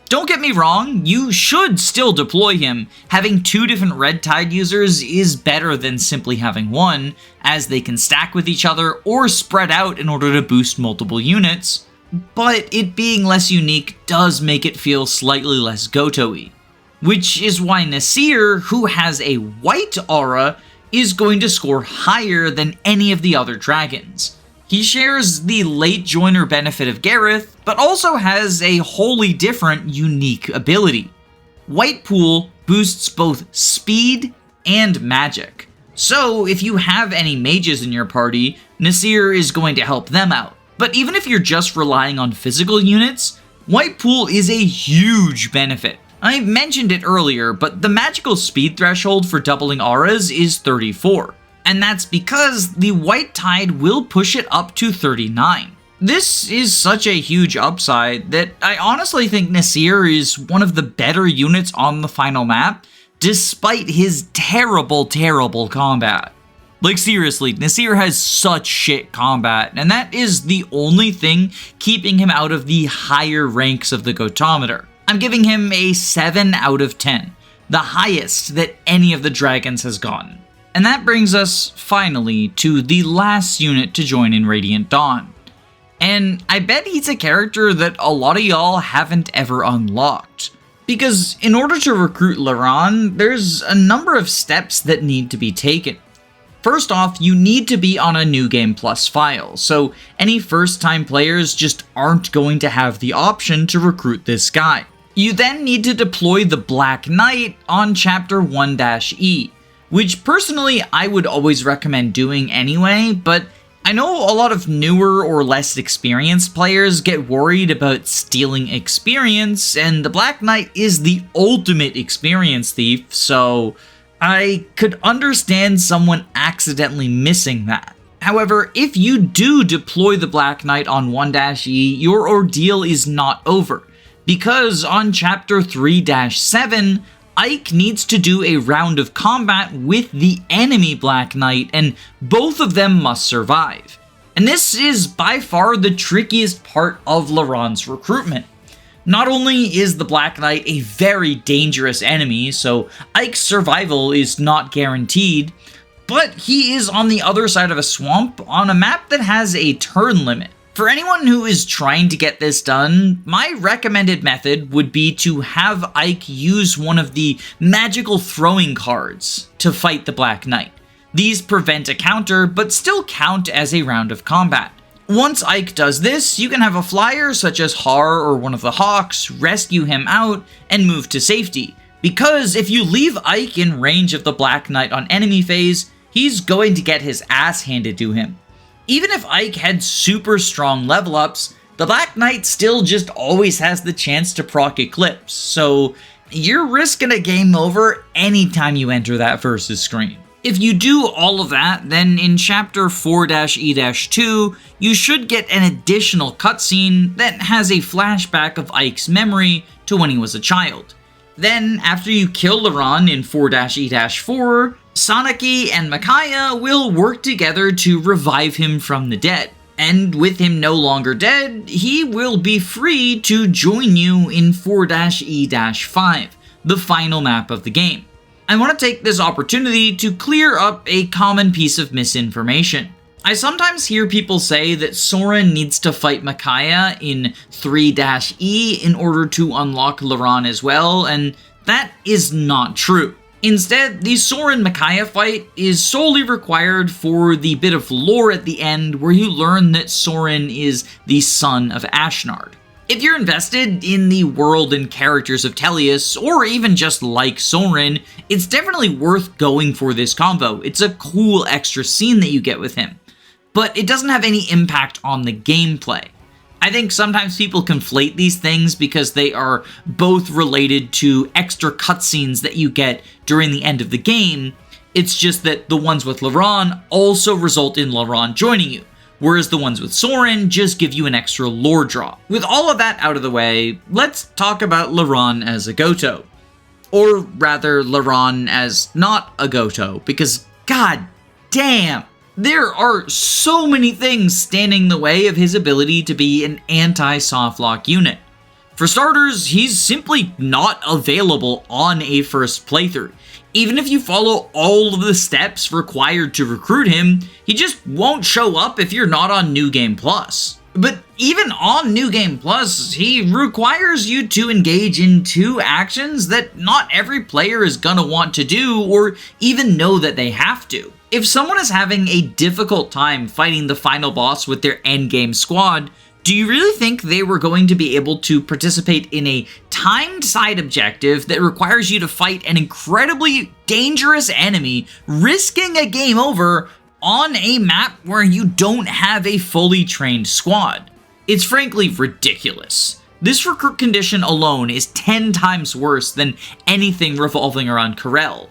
Don't get me wrong, you should still deploy him. Having 2 different Red Tide users is better than simply having one, as they can stack with each other or spread out in order to boost multiple units, but it being less unique does make it feel slightly less Gotoh-y. Which is why Nasir, who has a white aura, is going to score higher than any of the other dragons. He shares the late joiner benefit of Gareth, but also has a wholly different unique ability. White Pool boosts both speed and magic. So if you have any mages in your party, Nasir is going to help them out. But even if you're just relying on physical units, White Pool is a huge benefit. I mentioned it earlier, but the magical speed threshold for doubling auras is 34. And that's because the White Tide will push it up to 39. This is such a huge upside that I honestly think Nasir is one of the better units on the final map, despite his terrible combat. Like seriously, Nasir has such shit combat, and that is the only thing keeping him out of the higher ranks of the Gotometer. I'm giving him a 7 out of 10, the highest that any of the dragons has gotten. And that brings us, finally, to the last unit to join in Radiant Dawn. And I bet he's a character that a lot of y'all haven't ever unlocked. Because in order to recruit Laran, there's a number of steps that need to be taken. First off, you need to be on a New Game Plus file, so any first-time players just aren't going to have the option to recruit this guy. You then need to deploy the Black Knight on Chapter 1-E, which personally I would always recommend doing anyway, but I know a lot of newer or less experienced players get worried about stealing experience, and the Black Knight is the ultimate experience thief, so I could understand someone accidentally missing that. However, if you do deploy the Black Knight on 1-E, your ordeal is not over, because on Chapter 3-7, Ike needs to do a round of combat with the enemy Black Knight, and both of them must survive. And this is by far the trickiest part of Laurent's recruitment. Not only is the Black Knight a very dangerous enemy, so Ike's survival is not guaranteed, but he is on the other side of a swamp on a map that has a turn limit. For anyone who is trying to get this done, my recommended method would be to have Ike use one of the magical throwing cards to fight the Black Knight. These prevent a counter, but still count as a round of combat. Once Ike does this, you can have a flyer such as Har or one of the Hawks rescue him out and move to safety, because if you leave Ike in range of the Black Knight on enemy phase, he's going to get his ass handed to him. Even if Ike had super strong level ups, the Black Knight still just always has the chance to proc Eclipse, so you're risking a game over anytime you enter that versus screen. If you do all of that, then in Chapter 4-E-2, you should get an additional cutscene that has a flashback of Ike's memory to when he was a child. Then, after you kill Laurent in 4-E-4, Sonaki and Micaiah will work together to revive him from the dead. And with him no longer dead, he will be free to join you in 4-E-5, the final map of the game. I want to take this opportunity to clear up a common piece of misinformation. I sometimes hear people say that Soren needs to fight Micaiah in 3-E in order to unlock Laurent as well, and that is not true. Instead, the Soren-Micaiah fight is solely required for the bit of lore at the end where you learn that Soren is the son of Ashnard. If you're invested in the world and characters of Tellius, or even just like Soren, it's definitely worth going for this combo. It's a cool extra scene that you get with him. But it doesn't have any impact on the gameplay. I think sometimes people conflate these things because they are both related to extra cutscenes that you get during the end of the game. It's just that the ones with Laurent also result in Laurent joining you, whereas the ones with Soren just give you an extra lore draw. With all of that out of the way, let's talk about Laurent as a Gotoh. Or rather, Laurent as not a Gotoh, because god damn, there are so many things standing in the way of his ability to be an anti-softlock unit. For starters, he's simply not available on a first playthrough. Even if you follow all of the steps required to recruit him, he just won't show up if you're not on New Game Plus. But even on New Game Plus, he requires you to engage in 2 actions that not every player is gonna want to do or even know that they have to. If someone is having a difficult time fighting the final boss with their endgame squad, do you really think they were going to be able to participate in a timed side objective that requires you to fight an incredibly dangerous enemy, risking a game over on a map where you don't have a fully trained squad? It's frankly ridiculous. This recruit condition alone is 10 times worse than anything revolving around Karel.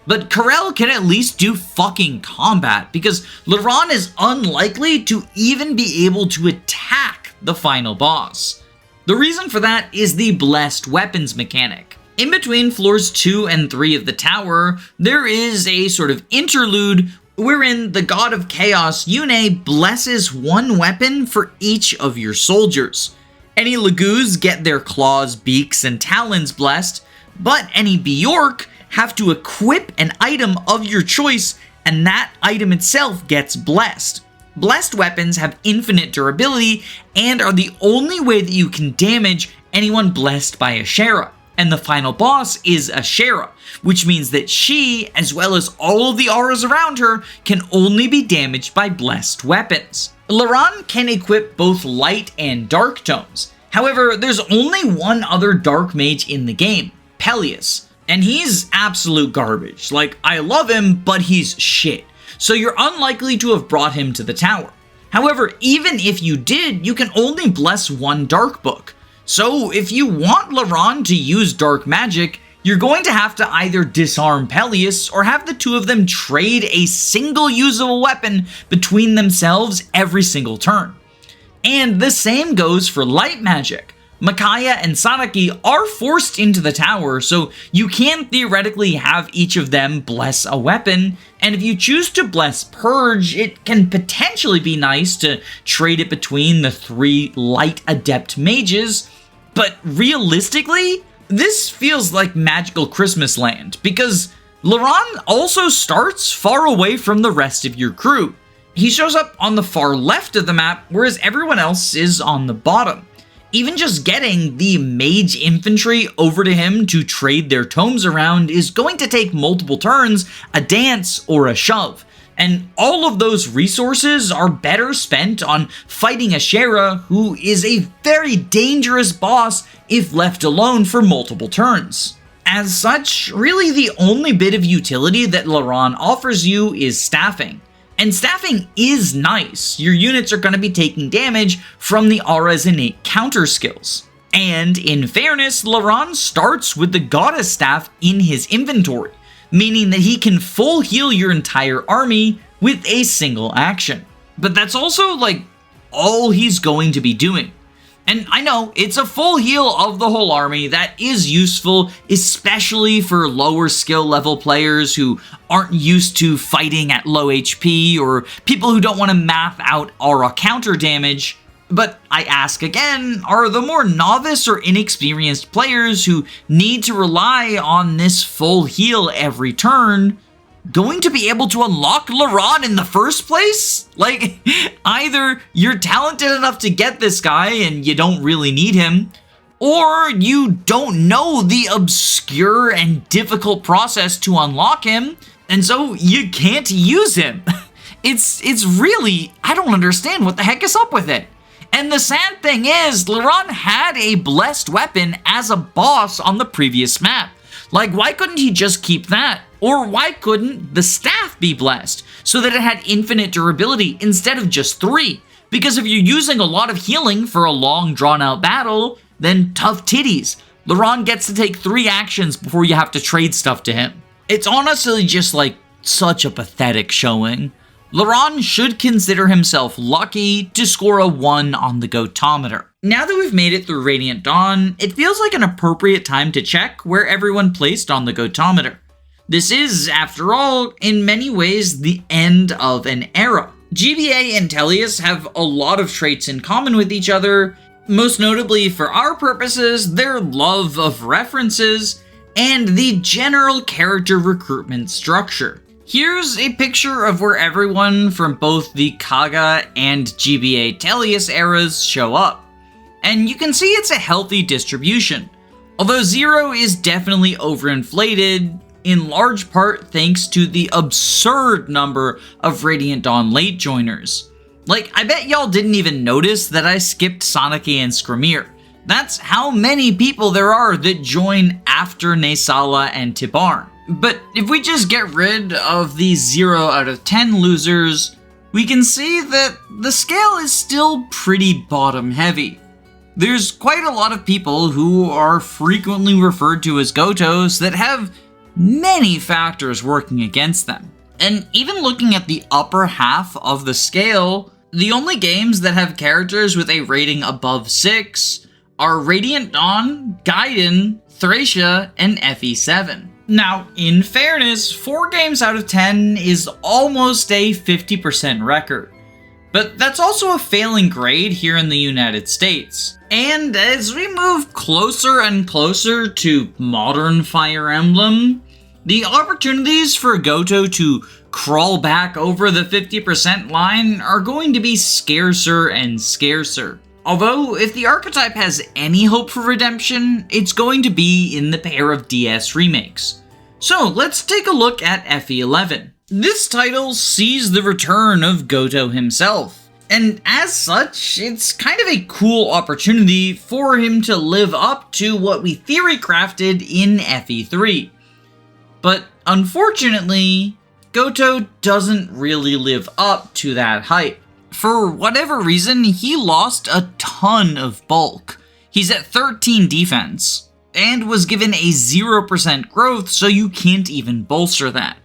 But Karel can at least do fucking combat, because Laurent is unlikely to even be able to attack the final boss. The reason for that is the blessed weapons mechanic. In between floors 2 and 3 of the tower, there is a sort of interlude wherein the god of chaos Yune blesses one weapon for each of your soldiers. Any Laguz get their claws, beaks, and talons blessed, but any Bjork have to equip an item of your choice, and that item itself gets blessed. Blessed weapons have infinite durability and are the only way that you can damage anyone blessed by Ashera. And the final boss is Ashera, which means that she, as well as all of the auras around her, can only be damaged by blessed weapons. Laurent can equip both light and dark tomes. However, there's only one other dark mage in the game, Tellius. And he's absolute garbage. Like, I love him, but he's shit. So you're unlikely to have brought him to the tower. However, even if you did, you can only bless one dark book. So if you want Laurent to use dark magic, you're going to have to either disarm Tellius or have the two of them trade a single usable weapon between themselves every single turn. And the same goes for light magic. Micaiah and Sadaki are forced into the tower, so you can theoretically have each of them bless a weapon, and if you choose to bless Purge, it can potentially be nice to trade it between the 3 light adept mages, but realistically, this feels like magical Christmas land, because Laurent also starts far away from the rest of your crew. He shows up on the far left of the map, whereas everyone else is on the bottom. Even just getting the mage infantry over to him to trade their tomes around is going to take multiple turns, a dance, or a shove. And all of those resources are better spent on fighting Ashera, who is a very dangerous boss if left alone for multiple turns. As such, really the only bit of utility that Laurent offers you is staffing. And staffing is nice. Your units are going to be taking damage from the aura's innate counter skills. And in fairness, Laurent starts with the goddess staff in his inventory, meaning that he can full heal your entire army with a single action. But that's also like all he's going to be doing. And I know, it's a full heal of the whole army that is useful, especially for lower skill level players who aren't used to fighting at low HP, or people who don't want to math out aura counter damage. But I ask again, are the more novice or inexperienced players who need to rely on this full heal every turn going to be able to unlock Laurent in the first place? Like, either you're talented enough to get this guy and you don't really need him, or you don't know the obscure and difficult process to unlock him, and so you can't use him. It's really, I don't understand what the heck is up with it. And the sad thing is, Laurent had a blessed weapon as a boss on the previous map. Like, why couldn't he just keep that? Or why couldn't the staff be blessed so that it had infinite durability instead of just 3? Because if you're using a lot of healing for a long drawn out battle, then tough titties. Laurent gets to take 3 actions before you have to trade stuff to him. It's honestly just like such a pathetic showing. Laurent should consider himself lucky to score a 1 on the Gotometer. Now that we've made it through Radiant Dawn, it feels like an appropriate time to check where everyone placed on the Gotometer. This is, after all, in many ways the end of an era. GBA and Tellius have a lot of traits in common with each other, most notably for our purposes, their love of references and the general character recruitment structure. Here's a picture of where everyone from both the Kaga and GBA Tellius eras show up. And you can see it's a healthy distribution, although 0 is definitely overinflated, in large part thanks to the absurd number of Radiant Dawn late joiners. Like, I bet y'all didn't even notice that I skipped Sanaki and Skramir. That's how many people there are that join after Naysala and Tibarn. But if we just get rid of these 0 out of 10 losers, we can see that the scale is still pretty bottom heavy. There's quite a lot of people who are frequently referred to as Gotohs that have many factors working against them. And even looking at the upper half of the scale, the only games that have characters with a rating above 6 are Radiant Dawn, Gaiden, Thracia, and FE7. Now, in fairness, 4 games out of 10 is almost a 50% record. But that's also a failing grade here in the United States. And as we move closer and closer to modern Fire Emblem, the opportunities for Gotoh to crawl back over the 50% line are going to be scarcer and scarcer. Although, if the archetype has any hope for redemption, it's going to be in the pair of DS remakes. So let's take a look at FE11. This title sees the return of Gotoh himself, and as such, it's kind of a cool opportunity for him to live up to what we theorycrafted in FE3. But unfortunately, Gotoh doesn't really live up to that hype. For whatever reason, he lost a ton of bulk. He's at 13 defense, and was given a 0% growth, so you can't even bolster that.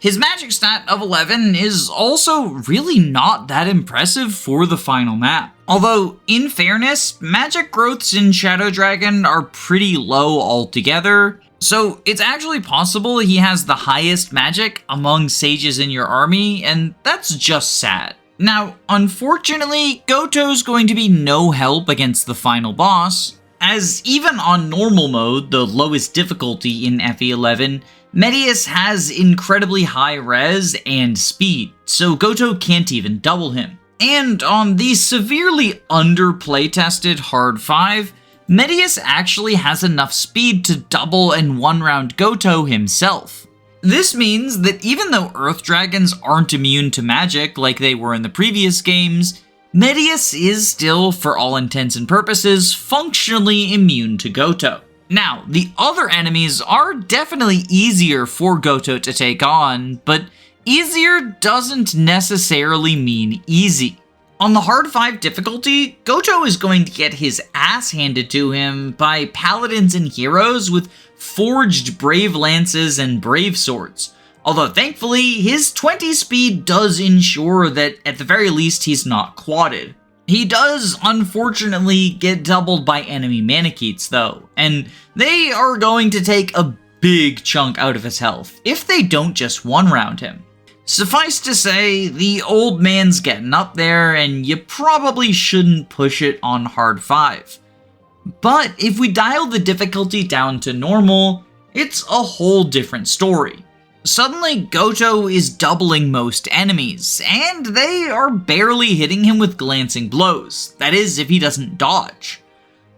His magic stat of 11 is also really not that impressive for the final map. Although, in fairness, magic growths in Shadow Dragon are pretty low altogether, so it's actually possible he has the highest magic among sages in your army, and that's just sad. Now, unfortunately, Gotoh's going to be no help against the final boss, as even on normal mode, the lowest difficulty in FE11, Medius has incredibly high res and speed, so Gotoh can't even double him. And on the severely under-playtested Hard 5, Medius actually has enough speed to double and one-round Gotoh himself. This means that even though Earth Dragons aren't immune to magic like they were in the previous games, Medius is still, for all intents and purposes, functionally immune to Gotoh. Now, the other enemies are definitely easier for Gotoh to take on, but easier doesn't necessarily mean easy. On the Hard 5 difficulty, Gotoh is going to get his ass handed to him by paladins and heroes with forged brave lances and brave swords. Although thankfully, his 20 speed does ensure that at the very least he's not quadded. He does unfortunately get doubled by enemy Manicheets though, and they are going to take a big chunk out of his health if they don't just one-round him. Suffice to say, the old man's getting up there and you probably shouldn't push it on Hard 5. But if we dial the difficulty down to normal, it's a whole different story. Suddenly, Gotoh is doubling most enemies, and they are barely hitting him with glancing blows, that is, if he doesn't dodge.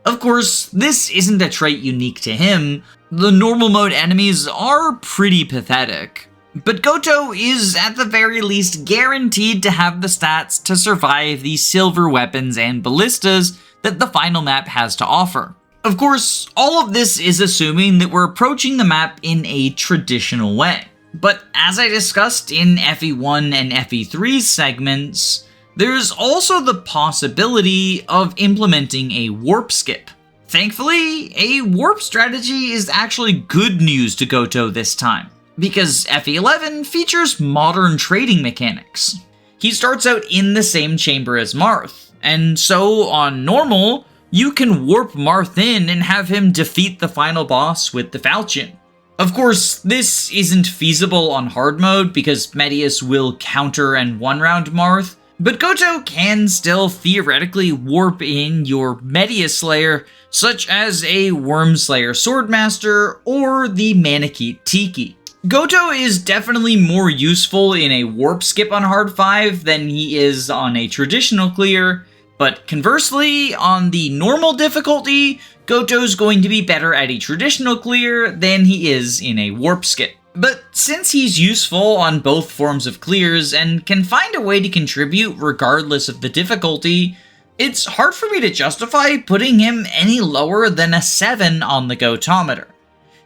Of course, this isn't a trait unique to him, the normal mode enemies are pretty pathetic. But Gotoh is at the very least guaranteed to have the stats to survive the silver weapons and ballistas that the final map has to offer. Of course, all of this is assuming that we're approaching the map in a traditional way. But as I discussed in FE1 and FE3 segments, there's also the possibility of implementing a warp skip. Thankfully, a warp strategy is actually good news to Gotoh this time, because FE11 features modern trading mechanics. He starts out in the same chamber as Marth, and so on normal, you can warp Marth in and have him defeat the final boss with the falchion. Of course, this isn't feasible on hard mode because Medius will counter and one-round Marth, but Gotoh can still theoretically warp in your Medius Slayer, such as a Wormslayer Swordmaster or the Manicheet Tiki. Gotoh is definitely more useful in a warp skip on hard 5 than he is on a traditional clear, but conversely, on the normal difficulty, Gotoh's going to be better at a traditional clear than he is in a warp skip. But since he's useful on both forms of clears and can find a way to contribute regardless of the difficulty, it's hard for me to justify putting him any lower than a 7 on the Gotometer.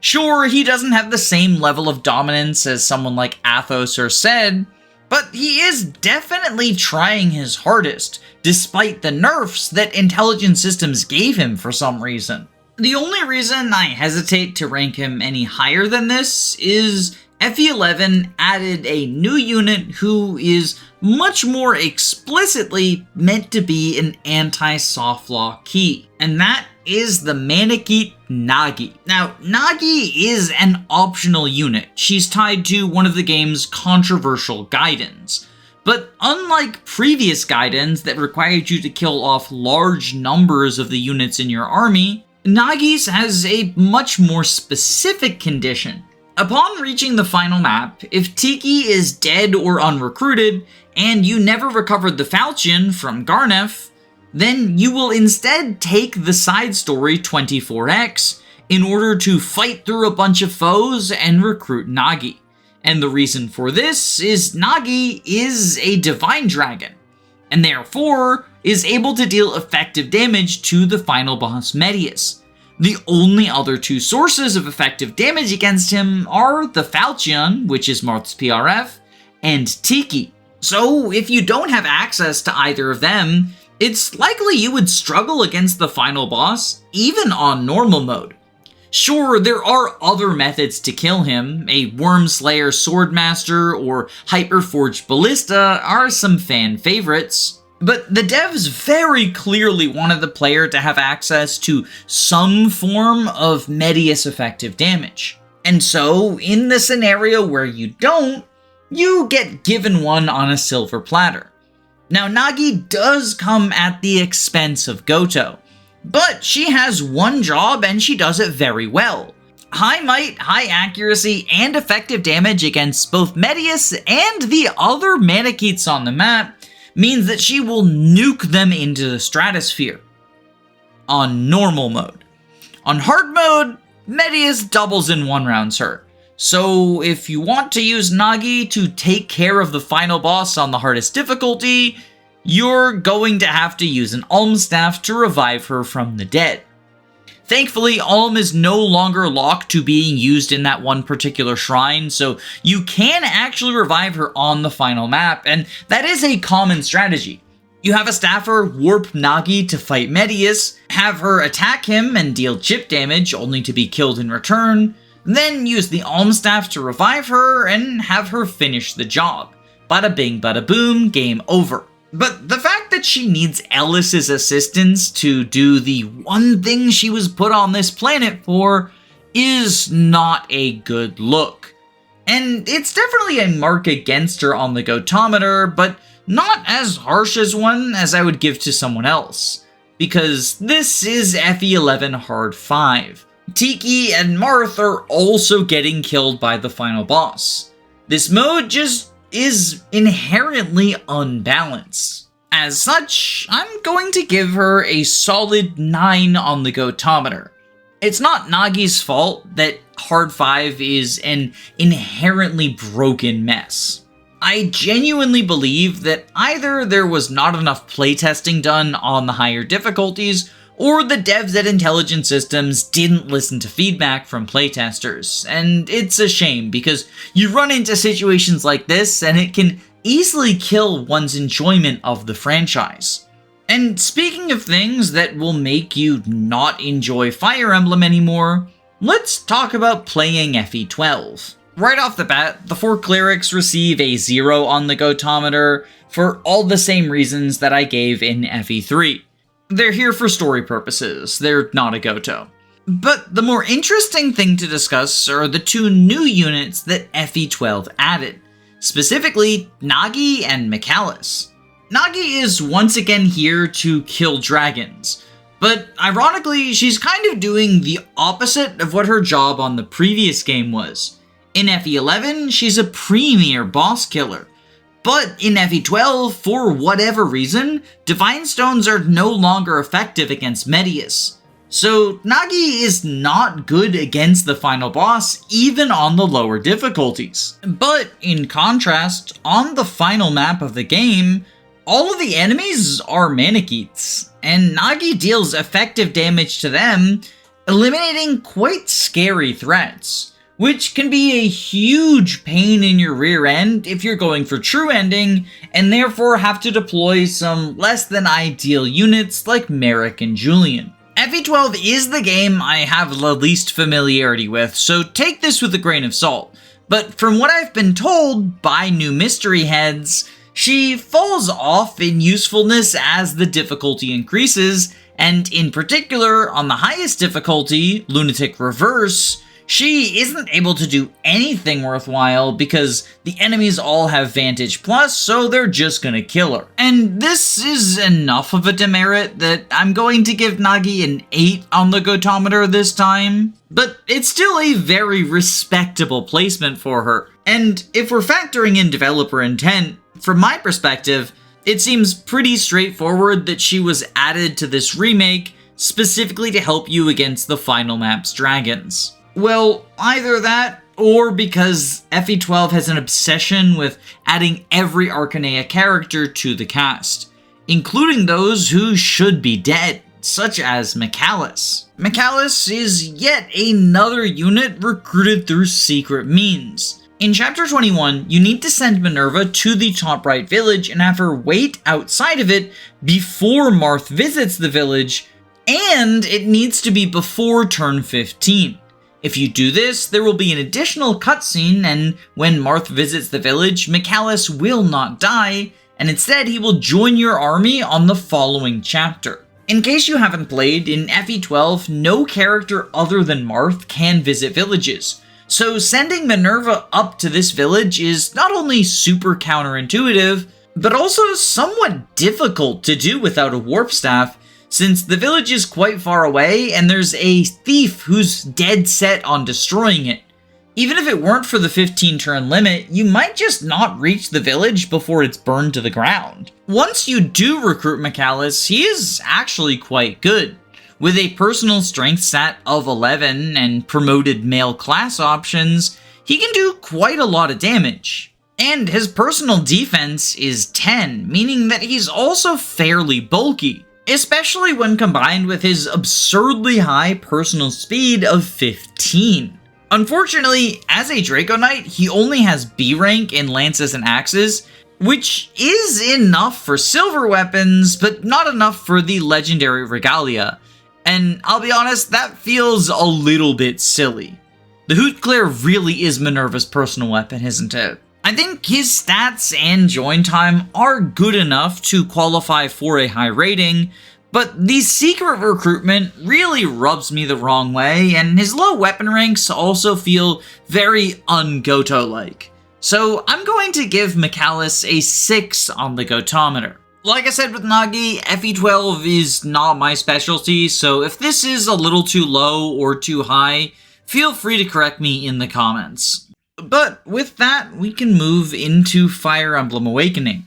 Sure, he doesn't have the same level of dominance as someone like Athos or Sed, but he is definitely trying his hardest, despite the nerfs that Intelligent Systems gave him for some reason. The only reason I hesitate to rank him any higher than this is FE11 added a new unit who is much more explicitly meant to be an anti-softlock key, and that is the Manicheet Nagi. Now, Nagi is an optional unit. She's tied to one of the game's controversial Gaidens. But unlike previous Gaidens that required you to kill off large numbers of the units in your army, Nagi's has a much more specific condition. Upon reaching the final map, if Tiki is dead or unrecruited, and you never recovered the falchion from Garnef, then you will instead take the side story 24x in order to fight through a bunch of foes and recruit Nagi. And the reason for this is Nagi is a divine dragon, and therefore is able to deal effective damage to the final boss Medius. The only other two sources of effective damage against him are the falchion, which is Marth's PRF, and Tiki. So if you don't have access to either of them, it's likely you would struggle against the final boss, even on normal mode. Sure, there are other methods to kill him. A Wormslayer Swordmaster or Hyperforged Ballista are some fan favorites, But the devs very clearly wanted the player to have access to some form of Medius effective damage. And so, in the scenario where you don't, you get given one on a silver platter. Now, Nagi does come at the expense of Gotoh, but she has one job and she does it very well. High might, high accuracy, and effective damage against both Medius and the other Manicheets on the map means that she will nuke them into the stratosphere. On normal mode. On hard mode, Medius doubles in one round's hurt. So if you want to use Nagi to take care of the final boss on the hardest difficulty, you're going to have to use an Alm Staff to revive her from the dead. Thankfully, Alm is no longer locked to being used in that one particular shrine, so you can actually revive her on the final map, and that is a common strategy. You have a staffer warp Nagi to fight Medius, have her attack him and deal chip damage only to be killed in return, then use the Alm Staff to revive her and have her finish the job. Bada bing bada boom, game over. But the fact that she needs Ellis's assistance to do the one thing she was put on this planet for is not a good look. And it's definitely a mark against her on the Gotometer, but not as harsh as one as I would give to someone else. Because this is FE11 Hard 5. Tiki and Marth are also getting killed by the final boss. This mode just is inherently unbalanced. As such, I'm going to give her a solid 9 on the Gotometer. It's not Nagi's fault that Hard 5 is an inherently broken mess. I genuinely believe that either there was not enough playtesting done on the higher difficulties, or the devs at Intelligent Systems didn't listen to feedback from playtesters, and it's a shame because you run into situations like this and it can easily kill one's enjoyment of the franchise. And speaking of things that will make you not enjoy Fire Emblem anymore, let's talk about playing FE12. Right off the bat, the 4 clerics receive a 0 on the Gotometer for all the same reasons that I gave in FE3. They're here for story purposes, they're not a Gotoh. But the more interesting thing to discuss are the 2 new units that FE12 added, specifically Nagi and Michalis. Nagi is once again here to kill dragons, but ironically she's kind of doing the opposite of what her job on the previous game was. In FE11, she's a premier boss killer. But in FE12, for whatever reason, Divine Stones are no longer effective against Medius. So Nagi is not good against the final boss, even on the lower difficulties. But in contrast, on the final map of the game, all of the enemies are Manicheets, and Nagi deals effective damage to them, eliminating quite scary threats, which can be a huge pain in your rear end if you're going for true ending, and therefore have to deploy some less than ideal units like Merrick and Julian. FE12 is the game I have the least familiarity with, so take this with a grain of salt. But from what I've been told by new mystery heads, she falls off in usefulness as the difficulty increases, and in particular, on the highest difficulty, Lunatic Reverse, she isn't able to do anything worthwhile because the enemies all have Vantage Plus, so they're just gonna kill her. And this is enough of a demerit that I'm going to give Nagi an 8 on the Gotometer this time. But it's still a very respectable placement for her. And if we're factoring in developer intent, from my perspective, it seems pretty straightforward that she was added to this remake specifically to help you against the final map's dragons. Well, either that, or because FE12 has an obsession with adding every Arcanea character to the cast, including those who should be dead, such as Michalis. Michalis is yet another unit recruited through secret means. In Chapter 21, you need to send Minerva to the top right village and have her wait outside of it before Marth visits the village, and it needs to be before turn 15. If you do this, there will be an additional cutscene, and when Marth visits the village, Michalis will not die, and instead he will join your army on the following chapter. In case you haven't played, in FE12, no character other than Marth can visit villages, so sending Minerva up to this village is not only super counterintuitive, but also somewhat difficult to do without a warp staff, since the village is quite far away and there's a thief who's dead set on destroying it. Even if it weren't for the 15 turn limit, you might just not reach the village before it's burned to the ground. Once you do recruit Michalis, he is actually quite good. With a personal strength stat of 11 and promoted male class options, he can do quite a lot of damage. And his personal defense is 10, meaning that he's also fairly bulky, especially when combined with his absurdly high personal speed of 15. Unfortunately, as a Draco Knight, he only has B rank in lances and axes, which is enough for silver weapons, but not enough for the legendary regalia. And I'll be honest, that feels a little bit silly. The Hoot Clear really is Minerva's personal weapon, isn't it? I think his stats and join time are good enough to qualify for a high rating, but the secret recruitment really rubs me the wrong way, and his low weapon ranks also feel very un-Gotoh-like. So I'm going to give Michalis a 6 on the Gotometer. Like I said with Nagi, FE12 is not my specialty, so if this is a little too low or too high, feel free to correct me in the comments. But with that, we can move into Fire Emblem Awakening.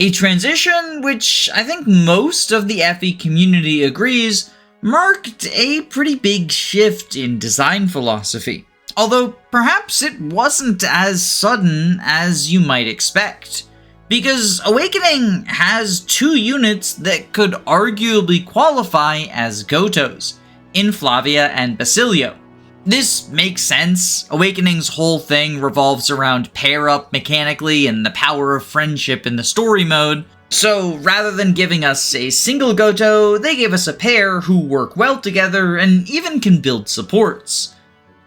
A transition which I think most of the FE community agrees marked a pretty big shift in design philosophy. Although perhaps it wasn't as sudden as you might expect. Because Awakening has 2 units that could arguably qualify as Gotohs, in Flavia and Basilio. This makes sense. Awakening's whole thing revolves around pair-up mechanically and the power of friendship in the story mode. So rather than giving us a single Gotoh, they gave us a pair who work well together and even can build supports.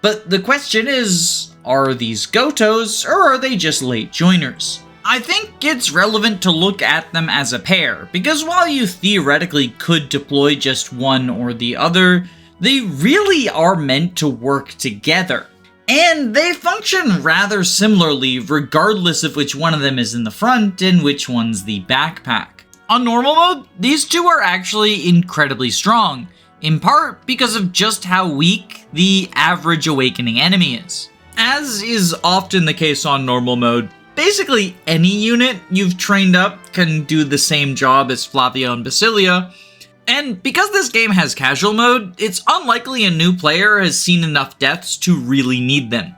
But the question is, are these Gotohs or are they just late joiners? I think it's relevant to look at them as a pair, because while you theoretically could deploy just one or the other, they really are meant to work together. And they function rather similarly regardless of which one of them is in the front and which one's the backpack. On normal mode, these two are actually incredibly strong, in part because of just how weak the average Awakening enemy is. As is often the case on normal mode, basically any unit you've trained up can do the same job as Flavia and Basilia, and because this game has casual mode, it's unlikely a new player has seen enough deaths to really need them.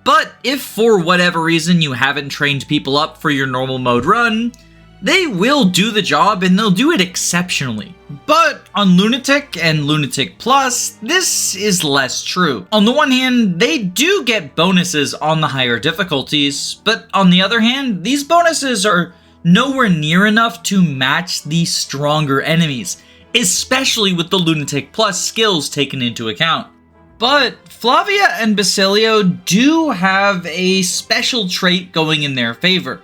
But if for whatever reason you haven't trained people up for your normal mode run, they will do the job and they'll do it exceptionally. But on Lunatic and Lunatic Plus, this is less true. On the one hand, they do get bonuses on the higher difficulties, but on the other hand, these bonuses are nowhere near enough to match the stronger enemies, especially with the Lunatic Plus skills taken into account. But Flavia and Basilio do have a special trait going in their favor.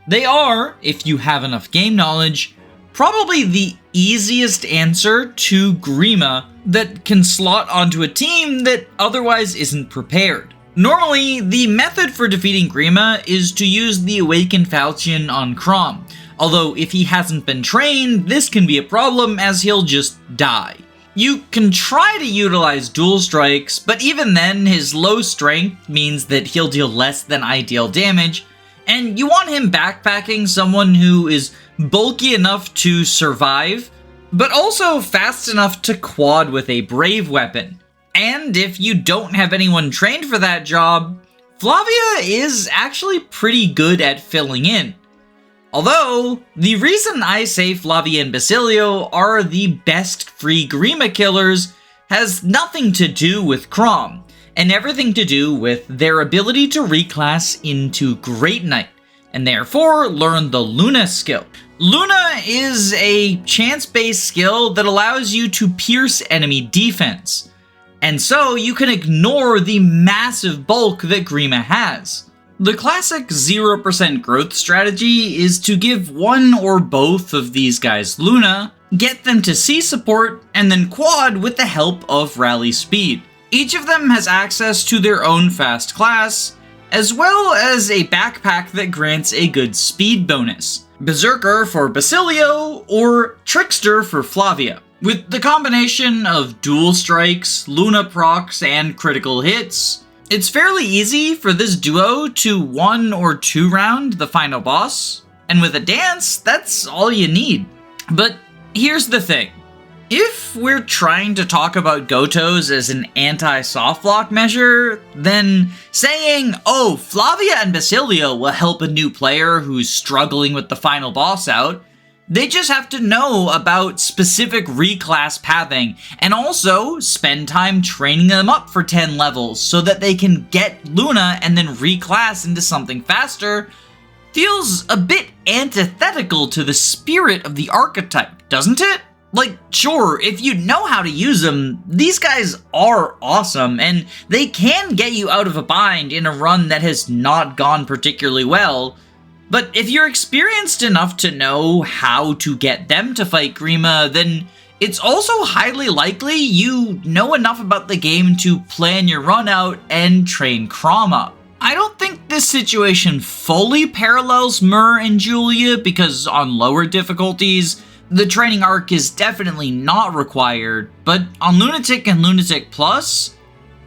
They are, if you have enough game knowledge, probably the easiest answer to Grima that can slot onto a team that otherwise isn't prepared. Normally, the method for defeating Grima is to use the Awakened Falchion on Chrom, although if he hasn't been trained, this can be a problem as he'll just die. You can try to utilize dual strikes, but even then his low strength means that he'll deal less than ideal damage, and you want him backpacking someone who is bulky enough to survive, but also fast enough to quad with a brave weapon. And if you don't have anyone trained for that job, Flavia is actually pretty good at filling in. Although, the reason I say Flavia and Basilio are the best free Grima killers has nothing to do with Chrom, and everything to do with their ability to reclass into Great Knight, and therefore learn the Luna skill. Luna is a chance-based skill that allows you to pierce enemy defense, and so you can ignore the massive bulk that Grima has. The classic 0% growth strategy is to give one or both of these guys Luna, get them to C support, and then quad with the help of rally speed. Each of them has access to their own fast class, as well as a backpack that grants a good speed bonus. Berserker for Basilio, or Trickster for Flavia. With the combination of dual strikes, Luna procs, and critical hits, it's fairly easy for this duo to 1 or 2 round the final boss, and with a dance, that's all you need. But here's the thing. If we're trying to talk about Gotohs as an anti-softlock measure, then saying, oh, Flavia and Basilio will help a new player who's struggling with the final boss out, they just have to know about specific reclass pathing, and also spend time training them up for 10 levels so that they can get Luna and then reclass into something faster, feels a bit antithetical to the spirit of the archetype, doesn't it? Like, sure, if you know how to use them, these guys are awesome, and they can get you out of a bind in a run that has not gone particularly well, but if you're experienced enough to know how to get them to fight Grima, then it's also highly likely you know enough about the game to plan your run out and train Crom up. I don't think this situation fully parallels Mur and Julia, because on lower difficulties, the training arc is definitely not required, but on Lunatic and Lunatic Plus,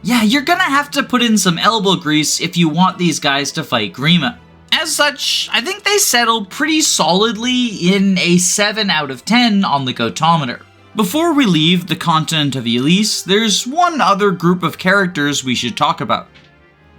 yeah, you're gonna have to put in some elbow grease if you want these guys to fight Grima. As such, I think they settled pretty solidly in a 7 out of 10 on the Gotometer. Before we leave the continent of Ylisse, there's one other group of characters we should talk about.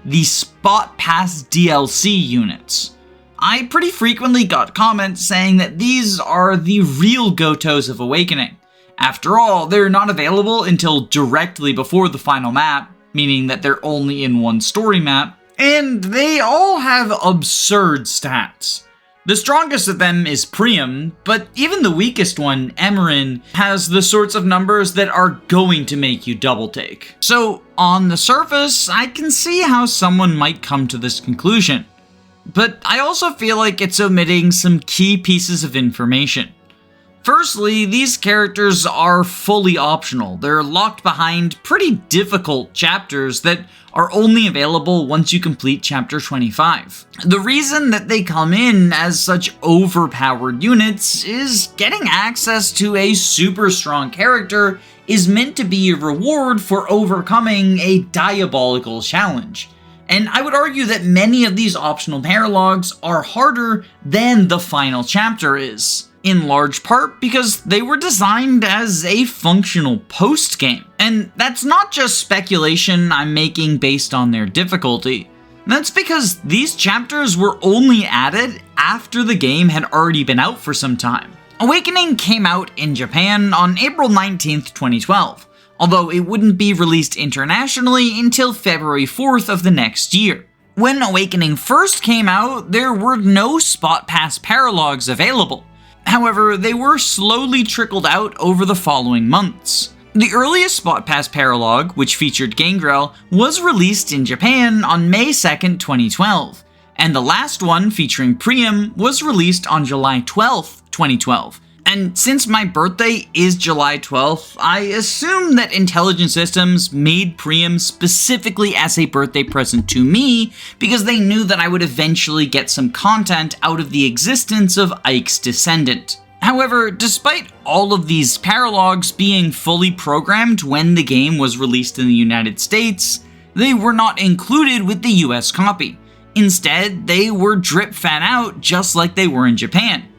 The Spotpass DLC units. I pretty frequently got comments saying that these are the real Gotohs of Awakening. After all, they're not available until directly before the final map, meaning that they're only in one story map, and they all have absurd stats. The strongest of them is Priam, but even the weakest one, Emerin, has the sorts of numbers that are going to make you double take. So, on the surface, I can see how someone might come to this conclusion. But I also feel like it's omitting some key pieces of information. Firstly, these characters are fully optional. They're locked behind pretty difficult chapters that are only available once you complete Chapter 25. The reason that they come in as such overpowered units is getting access to a super strong character is meant to be a reward for overcoming a diabolical challenge. And I would argue that many of these optional paralogs are harder than the final chapter is, in large part because they were designed as a functional post-game. And that's not just speculation I'm making based on their difficulty. That's because these chapters were only added after the game had already been out for some time. Awakening came out in Japan on April 19th, 2012. Although it wouldn't be released internationally until February 4th of the next year. When Awakening first came out, there were no Spotpass paralogs available. However, they were slowly trickled out over the following months. The earliest Spotpass paralog, which featured Gangrel, was released in Japan on May 2nd, 2012, and the last one, featuring Priam, was released on July 12th, 2012. And since my birthday is July 12th, I assume that Intelligent Systems made Priam specifically as a birthday present to me because they knew that I would eventually get some content out of the existence of Ike's descendant. However, despite all of these paralogs being fully programmed when the game was released in the United States, they were not included with the US copy. Instead, they were drip fan out just like they were in Japan.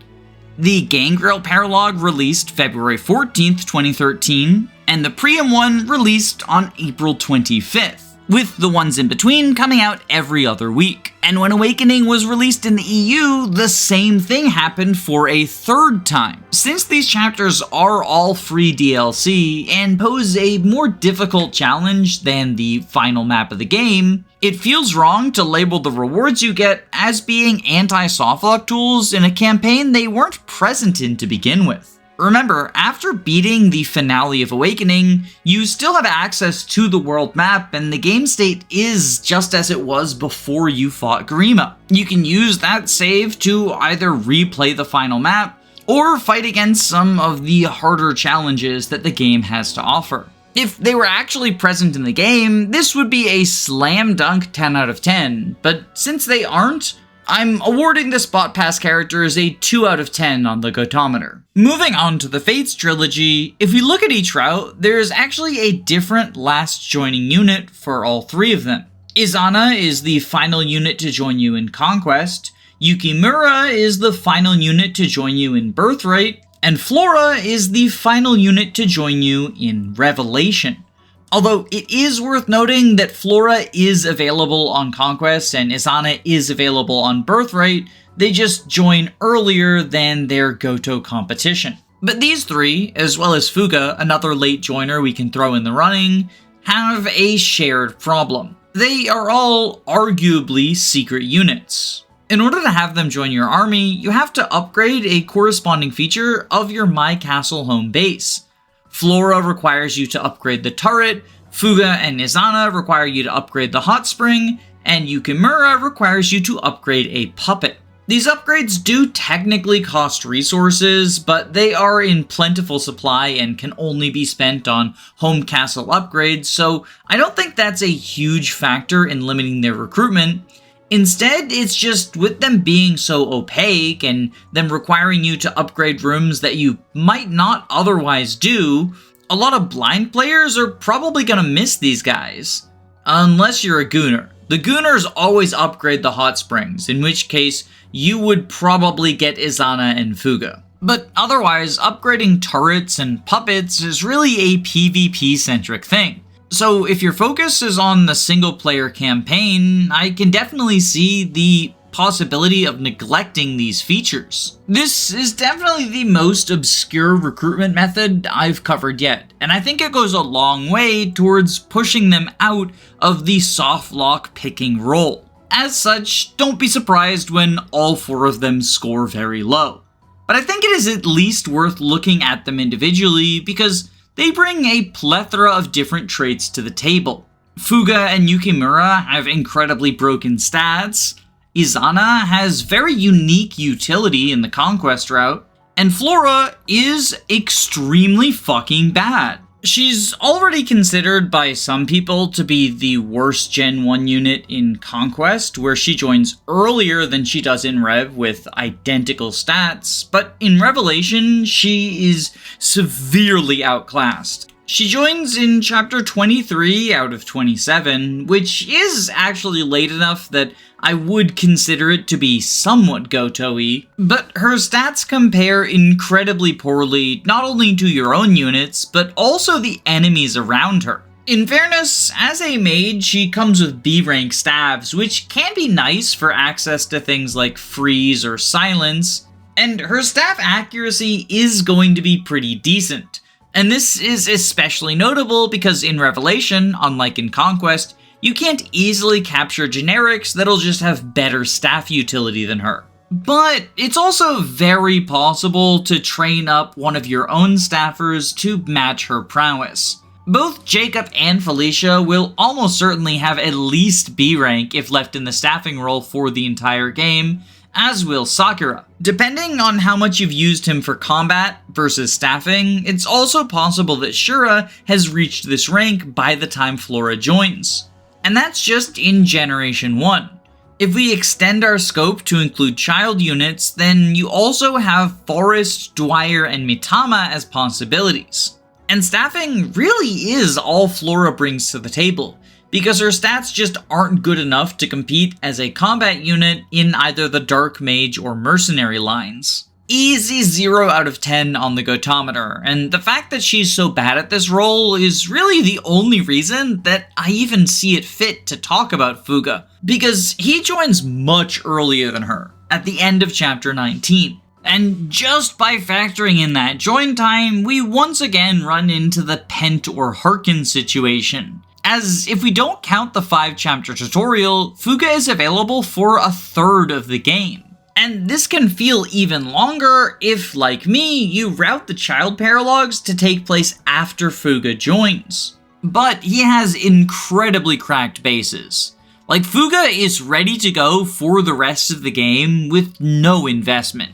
The Gangrel paralog released February 14th, 2013, and the Priam one released on April 25th, with the ones in between coming out every other week. And when Awakening was released in the EU, the same thing happened for a third time. Since these chapters are all free DLC and pose a more difficult challenge than the final map of the game, it feels wrong to label the rewards you get as being anti-softlock tools in a campaign they weren't present in to begin with. Remember, after beating the finale of Awakening, you still have access to the world map, and the game state is just as it was before you fought Garima. You can use that save to either replay the final map, or fight against some of the harder challenges that the game has to offer. If they were actually present in the game, this would be a slam dunk 10 out of 10, but since they aren't, I'm awarding the Spotpass characters a 2 out of 10 on the Gotometer. Moving on to the Fates trilogy, if we look at each route, there's actually a different last joining unit for all three of them. Izana is the final unit to join you in Conquest, Yukimura is the final unit to join you in Birthright, and Flora is the final unit to join you in Revelation. Although it is worth noting that Flora is available on Conquest and Izana is available on Birthright, they just join earlier than their Gotoh competition. But these three, as well as Fuga, another late joiner we can throw in the running, have a shared problem. They are all arguably secret units. In order to have them join your army, you have to upgrade a corresponding feature of your My Castle home base. Flora requires you to upgrade the turret, Fuga and Izana require you to upgrade the hot spring, and Yukimura requires you to upgrade a puppet. These upgrades do technically cost resources, but they are in plentiful supply and can only be spent on home castle upgrades, so I don't think that's a huge factor in limiting their recruitment. Instead, it's just with them being so opaque and them requiring you to upgrade rooms that you might not otherwise do, a lot of blind players are probably gonna miss these guys. Unless you're a Gooner. The Gooners always upgrade the hot springs, in which case you would probably get Izana and Fuga. But otherwise, upgrading turrets and puppets is really a PvP-centric thing. So if your focus is on the single-player campaign, I can definitely see the possibility of neglecting these features. This is definitely the most obscure recruitment method I've covered yet, and I think it goes a long way towards pushing them out of the soft lock picking role. As such, don't be surprised when all four of them score very low. But I think it is at least worth looking at them individually because they bring a plethora of different traits to the table. Fuga and Yukimura have incredibly broken stats, Izana has very unique utility in the Conquest route, and Flora is extremely fucking bad. She's already considered by some people to be the worst Gen 1 unit in Conquest, where she joins earlier than she does in Rev with identical stats, but in Revelation, she is severely outclassed. She joins in Chapter 23 out of 27, which is actually late enough that I would consider it to be somewhat Gotoh-y, but her stats compare incredibly poorly not only to your own units, but also the enemies around her. In fairness, as a mage, she comes with B-rank staves, which can be nice for access to things like freeze or silence, and her staff accuracy is going to be pretty decent. And this is especially notable because in Revelation, unlike in Conquest, you can't easily capture generics that'll just have better staff utility than her. But it's also very possible to train up one of your own staffers to match her prowess. Both Jacob and Felicia will almost certainly have at least B rank if left in the staffing role for the entire game, as will Sakura. Depending on how much you've used him for combat versus staffing, it's also possible that Shura has reached this rank by the time Flora joins. And that's just in Generation 1. If we extend our scope to include child units, then you also have Forrest, Dwyer, and Mitama as possibilities. And staffing really is all Flora brings to the table, because her stats just aren't good enough to compete as a combat unit in either the Dark Mage or Mercenary lines. Easy 0 out of 10 on the Gotometer, and the fact that she's so bad at this role is really the only reason that I even see it fit to talk about Fuga, because he joins much earlier than her, at the end of Chapter 19. And just by factoring in that join time, we once again run into the Pent or Hearken situation. As if we don't count the 5-chapter tutorial, Fuga is available for a third of the game. And this can feel even longer if, like me, you route the child paralogs to take place after Fuga joins. But he has incredibly cracked bases. Like, Fuga is ready to go for the rest of the game with no investment.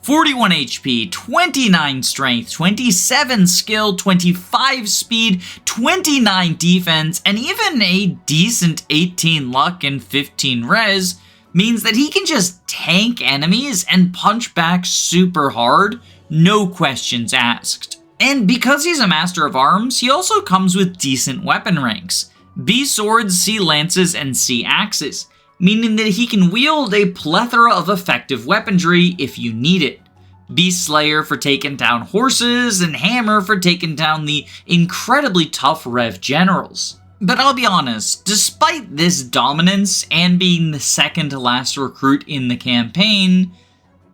41 HP, 29 strength, 27 skill, 25 speed, 29 defense, and even a decent 18 luck and 15 res means that he can just tank enemies and punch back super hard, no questions asked. And because he's a Master of Arms, he also comes with decent weapon ranks. B swords, C lances, and C axes, meaning that he can wield a plethora of effective weaponry if you need it. Beast Slayer for taking down horses, and Hammer for taking down the incredibly tough Rev Generals. But I'll be honest, despite this dominance and being the second to last recruit in the campaign,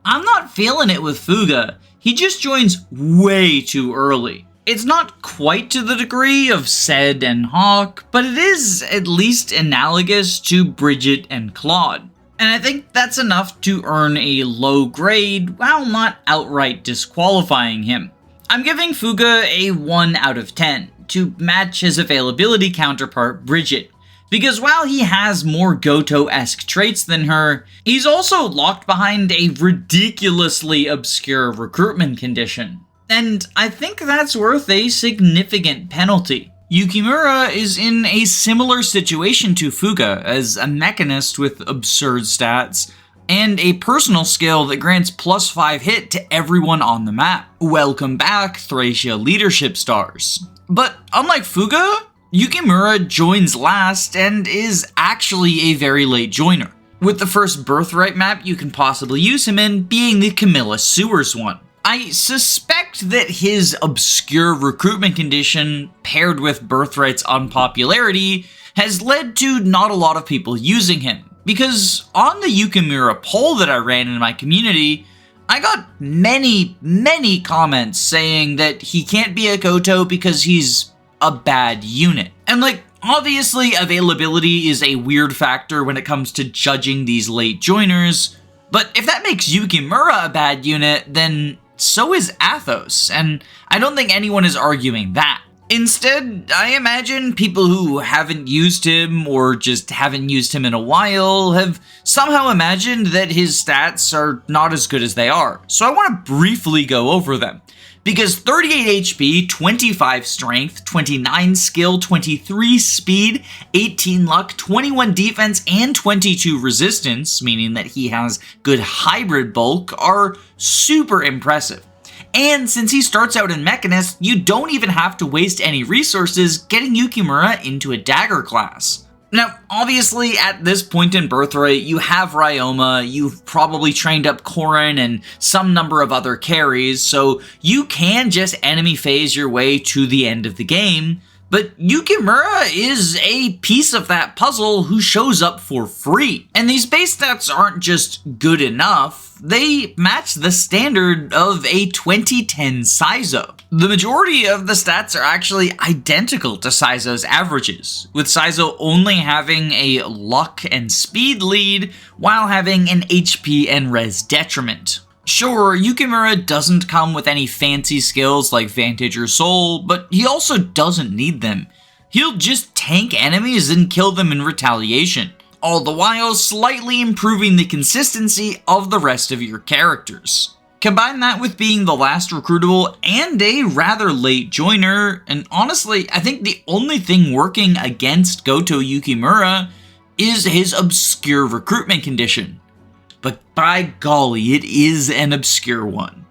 I'm not feeling it with Fuga. He just joins way too early. It's not quite to the degree of Ced and Hawk, but it is at least analogous to Bridget and Claude. And I think that's enough to earn a low grade while not outright disqualifying him. I'm giving Fuga a 1 out of 10 to match his availability counterpart Bridget, because while he has more Gotoh-esque traits than her, he's also locked behind a ridiculously obscure recruitment condition. And I think that's worth a significant penalty. Yukimura is in a similar situation to Fuga as a mechanist with absurd stats, and a personal skill that grants +5 hit to everyone on the map. Welcome back, Thracia leadership stars. But unlike Fuga, Yukimura joins last and is actually a very late joiner, with the first Birthright map you can possibly use him in being the Camilla Sewers one. I suspect that his obscure recruitment condition, paired with Birthright's unpopularity, has led to not a lot of people using him. Because on the Yukimura poll that I ran in my community, I got many comments saying that he can't be a Gotoh because he's a bad unit. And like, obviously availability is a weird factor when it comes to judging these late joiners, but if that makes Yukimura a bad unit, then so is Athos, and I don't think anyone is arguing that. Instead, I imagine people who haven't used him or just haven't used him in a while have somehow imagined that his stats are not as good as they are, so I want to briefly go over them. Because 38 HP, 25 strength, 29 skill, 23 speed, 18 luck, 21 defense, and 22 resistance, meaning that he has good hybrid bulk, are super impressive. And since he starts out in Mechanist, you don't even have to waste any resources getting Yukimura into a dagger class. Now, obviously, at this point in Birthright, you have Ryoma, you've probably trained up Corrin and some number of other carries, so you can just enemy phase your way to the end of the game, but Yukimura is a piece of that puzzle who shows up for free. And these base stats aren't just good enough, they match the standard of a 2010 Saizo. The majority of the stats are actually identical to Saizo's averages, with Saizo only having a luck and speed lead while having an HP and res detriment. Sure, Yukimura doesn't come with any fancy skills like Vantage or Soul, but he also doesn't need them. He'll just tank enemies and kill them in retaliation, all the while slightly improving the consistency of the rest of your characters. Combine that with being the last recruitable and a rather late joiner, and honestly, I think the only thing working against Gotoh Yukimura is his obscure recruitment condition. But by golly, it is an obscure one.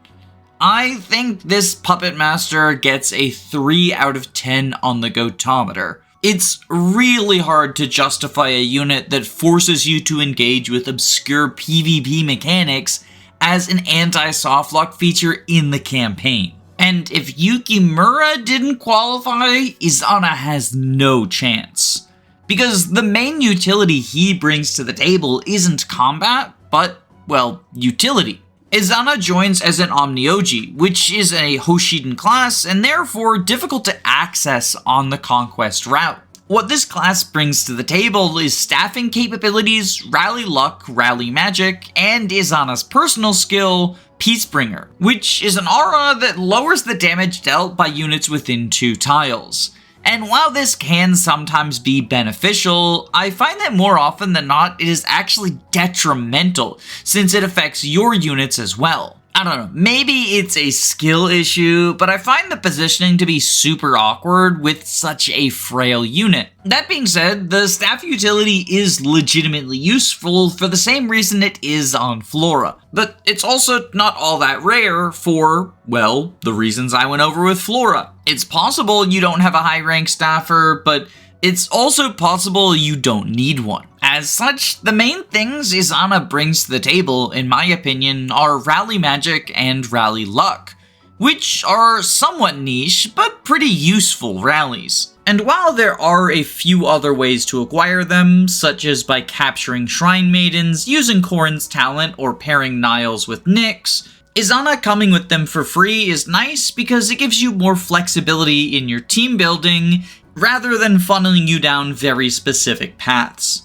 I think this Puppet Master gets a 3 out of 10 on the Gotometer. It's really hard to justify a unit that forces you to engage with obscure PvP mechanics as an anti-softlock feature in the campaign. And if Yukimura didn't qualify, Izana has no chance. Because the main utility he brings to the table isn't combat, but, well, utility. Izana joins as an Omnioji, which is a Hoshiden class and therefore difficult to access on the Conquest route. What this class brings to the table is staffing capabilities, rally luck, rally magic, and Izana's personal skill, Peacebringer, which is an aura that lowers the damage dealt by units within 2 tiles. And while this can sometimes be beneficial, I find that more often than not it is actually detrimental, since it affects your units as well. I don't know, maybe it's a skill issue, but I find the positioning to be super awkward with such a frail unit. That being said, the staff utility is legitimately useful for the same reason it is on Flora, but it's also not all that rare for, well, the reasons I went over with Flora. It's possible you don't have a high rank staffer, but it's also possible you don't need one. As such, the main things Izana brings to the table, in my opinion, are Rally Magic and Rally Luck, which are somewhat niche, but pretty useful rallies. And while there are a few other ways to acquire them, such as by capturing Shrine Maidens, using Corrin's talent, or pairing Niles with Nyx, Izana coming with them for free is nice because it gives you more flexibility in your team building, rather than funneling you down very specific paths.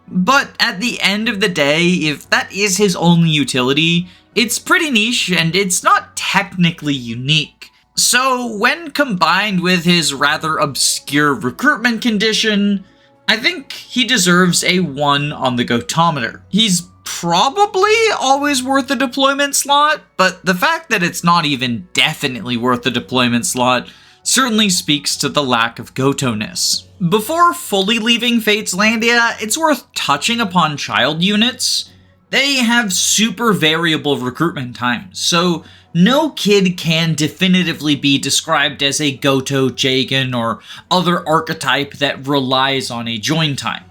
But at the end of the day, if that is his only utility, it's pretty niche and it's not technically unique. So when combined with his rather obscure recruitment condition, I think he deserves a 1 on the Gotometer. He's probably always worth a deployment slot, but the fact that it's not even definitely worth a deployment slot certainly speaks to the lack of Gotoh-ness. Before fully leaving Fate's Landia, it's worth touching upon child units. They have super variable recruitment times, so no kid can definitively be described as a Gotoh, Jagan, or other archetype that relies on a join time.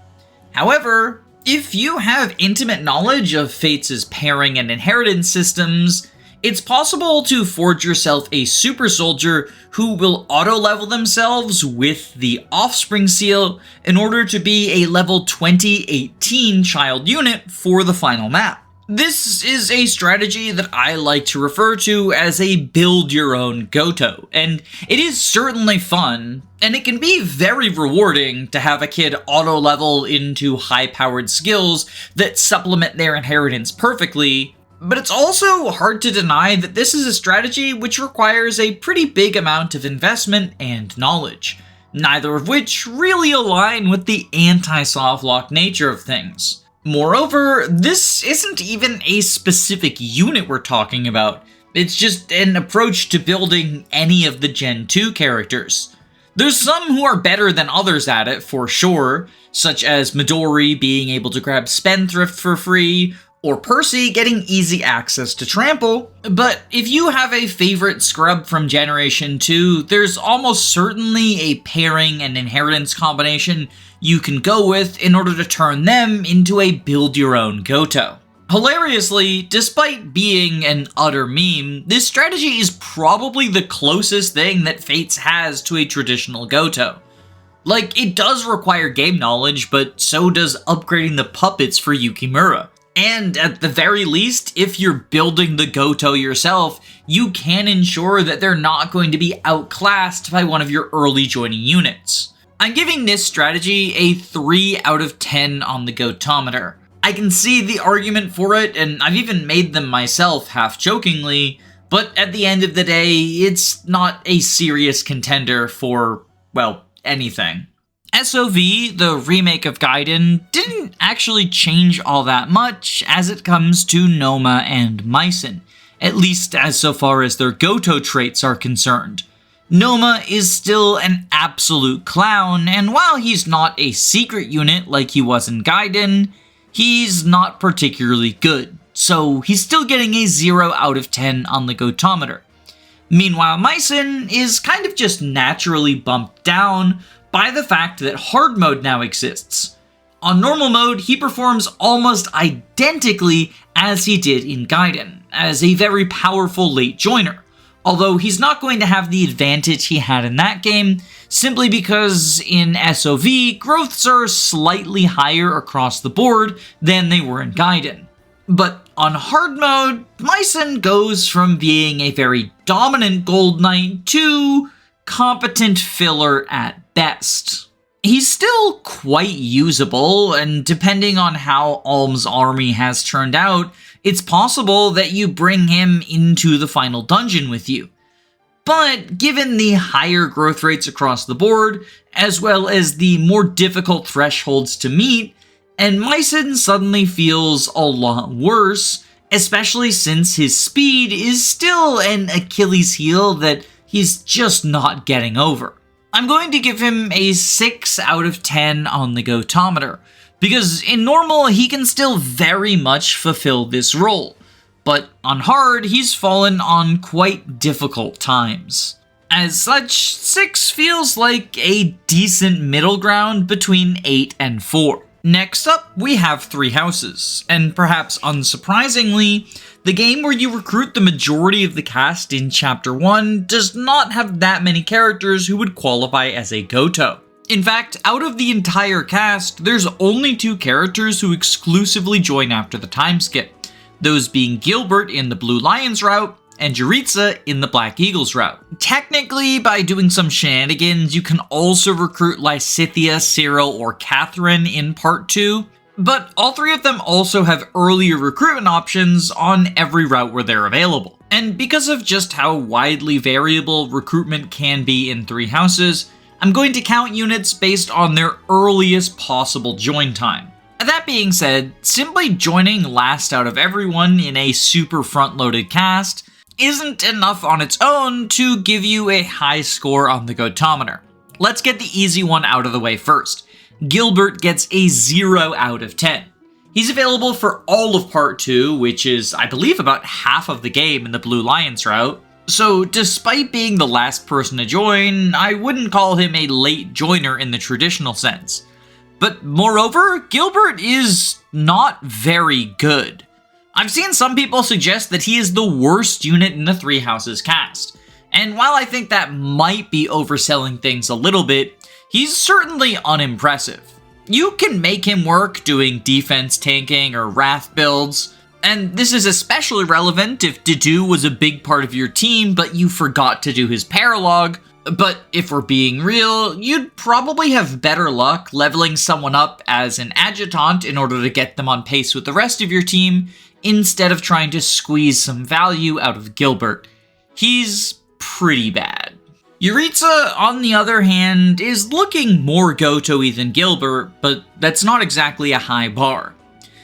However, if you have intimate knowledge of Fates' pairing and inheritance systems, it's possible to forge yourself a super soldier who will auto-level themselves with the Offspring seal in order to be a level 2018 child unit for the final map. This is a strategy that I like to refer to as a build-your-own Gotoh, and it is certainly fun, and it can be very rewarding to have a kid auto-level into high-powered skills that supplement their inheritance perfectly. But it's also hard to deny that this is a strategy which requires a pretty big amount of investment and knowledge, neither of which really align with the anti-softlock nature of things. Moreover, this isn't even a specific unit we're talking about, it's just an approach to building any of the Gen 2 characters. There's some who are better than others at it, for sure, such as Midori being able to grab Spendthrift for free, or Percy getting easy access to Trample, but if you have a favorite scrub from Generation 2, there's almost certainly a pairing and inheritance combination you can go with in order to turn them into a build-your-own Gotoh. Hilariously, despite being an utter meme, this strategy is probably the closest thing that Fates has to a traditional Gotoh. Like, it does require game knowledge, but so does upgrading the puppets for Yukimura. And at the very least, if you're building the Gotoh yourself, you can ensure that they're not going to be outclassed by one of your early joining units. I'm giving this strategy a 3 out of 10 on the Gotometer. I can see the argument for it, and I've even made them myself half-jokingly, but at the end of the day, it's not a serious contender for, well, anything. SOV, the remake of Gaiden, didn't actually change all that much as it comes to Noma and Mycen, at least as so far as their Gotoh traits are concerned. Noma is still an absolute clown, and while he's not a secret unit like he was in Gaiden, he's not particularly good, so he's still getting a 0 out of 10 on the Gotometer. Meanwhile, Mycen is kind of just naturally bumped down by the fact that hard mode now exists. On normal mode, he performs almost identically as he did in Gaiden, as a very powerful late joiner, although he's not going to have the advantage he had in that game, simply because in SOV, growths are slightly higher across the board than they were in Gaiden. But on hard mode, Mycen goes from being a very dominant Gold Knight to competent filler at best. He's still quite usable, and depending on how Alm's army has turned out, it's possible that you bring him into the final dungeon with you. But given the higher growth rates across the board, as well as the more difficult thresholds to meet, Enmycin suddenly feels a lot worse, especially since his speed is still an Achilles heel that he's just not getting over. I'm going to give him a 6 out of 10 on the Gotometer, because in normal he can still very much fulfill this role, but on hard he's fallen on quite difficult times. As such, 6 feels like a decent middle ground between 8 and 4. Next up, we have Three Houses, and perhaps unsurprisingly, the game where you recruit the majority of the cast in Chapter 1 does not have that many characters who would qualify as a Gotoh. In fact, out of the entire cast, there's only 2 characters who exclusively join after the time skip, those being Gilbert in the Blue Lions route, and Jurica in the Black Eagles route. Technically, by doing some shenanigans, you can also recruit Lysithea, Cyril, or Catherine in Part 2, but all 3 of them also have earlier recruitment options on every route where they're available. And because of just how widely variable recruitment can be in Three Houses, I'm going to count units based on their earliest possible join time. That being said, simply joining last out of everyone in a super front-loaded cast isn't enough on its own to give you a high score on the Gotometer. Let's get the easy one out of the way first. Gilbert gets a 0 out of 10. He's available for all of Part 2, which is, I believe, about half of the game in the Blue Lions route. So despite being the last person to join, I wouldn't call him a late joiner in the traditional sense. But moreover, Gilbert is not very good. I've seen some people suggest that he is the worst unit in the Three Houses cast, and while I think that might be overselling things a little bit, he's certainly unimpressive. You can make him work doing defense tanking or wrath builds, and this is especially relevant if Dedue was a big part of your team but you forgot to do his paralog. But if we're being real, you'd probably have better luck leveling someone up as an adjutant in order to get them on pace with the rest of your team, instead of trying to squeeze some value out of Gilbert. He's pretty bad. Jurica, on the other hand, is looking more Gotoh-y than Gilbert, but that's not exactly a high bar.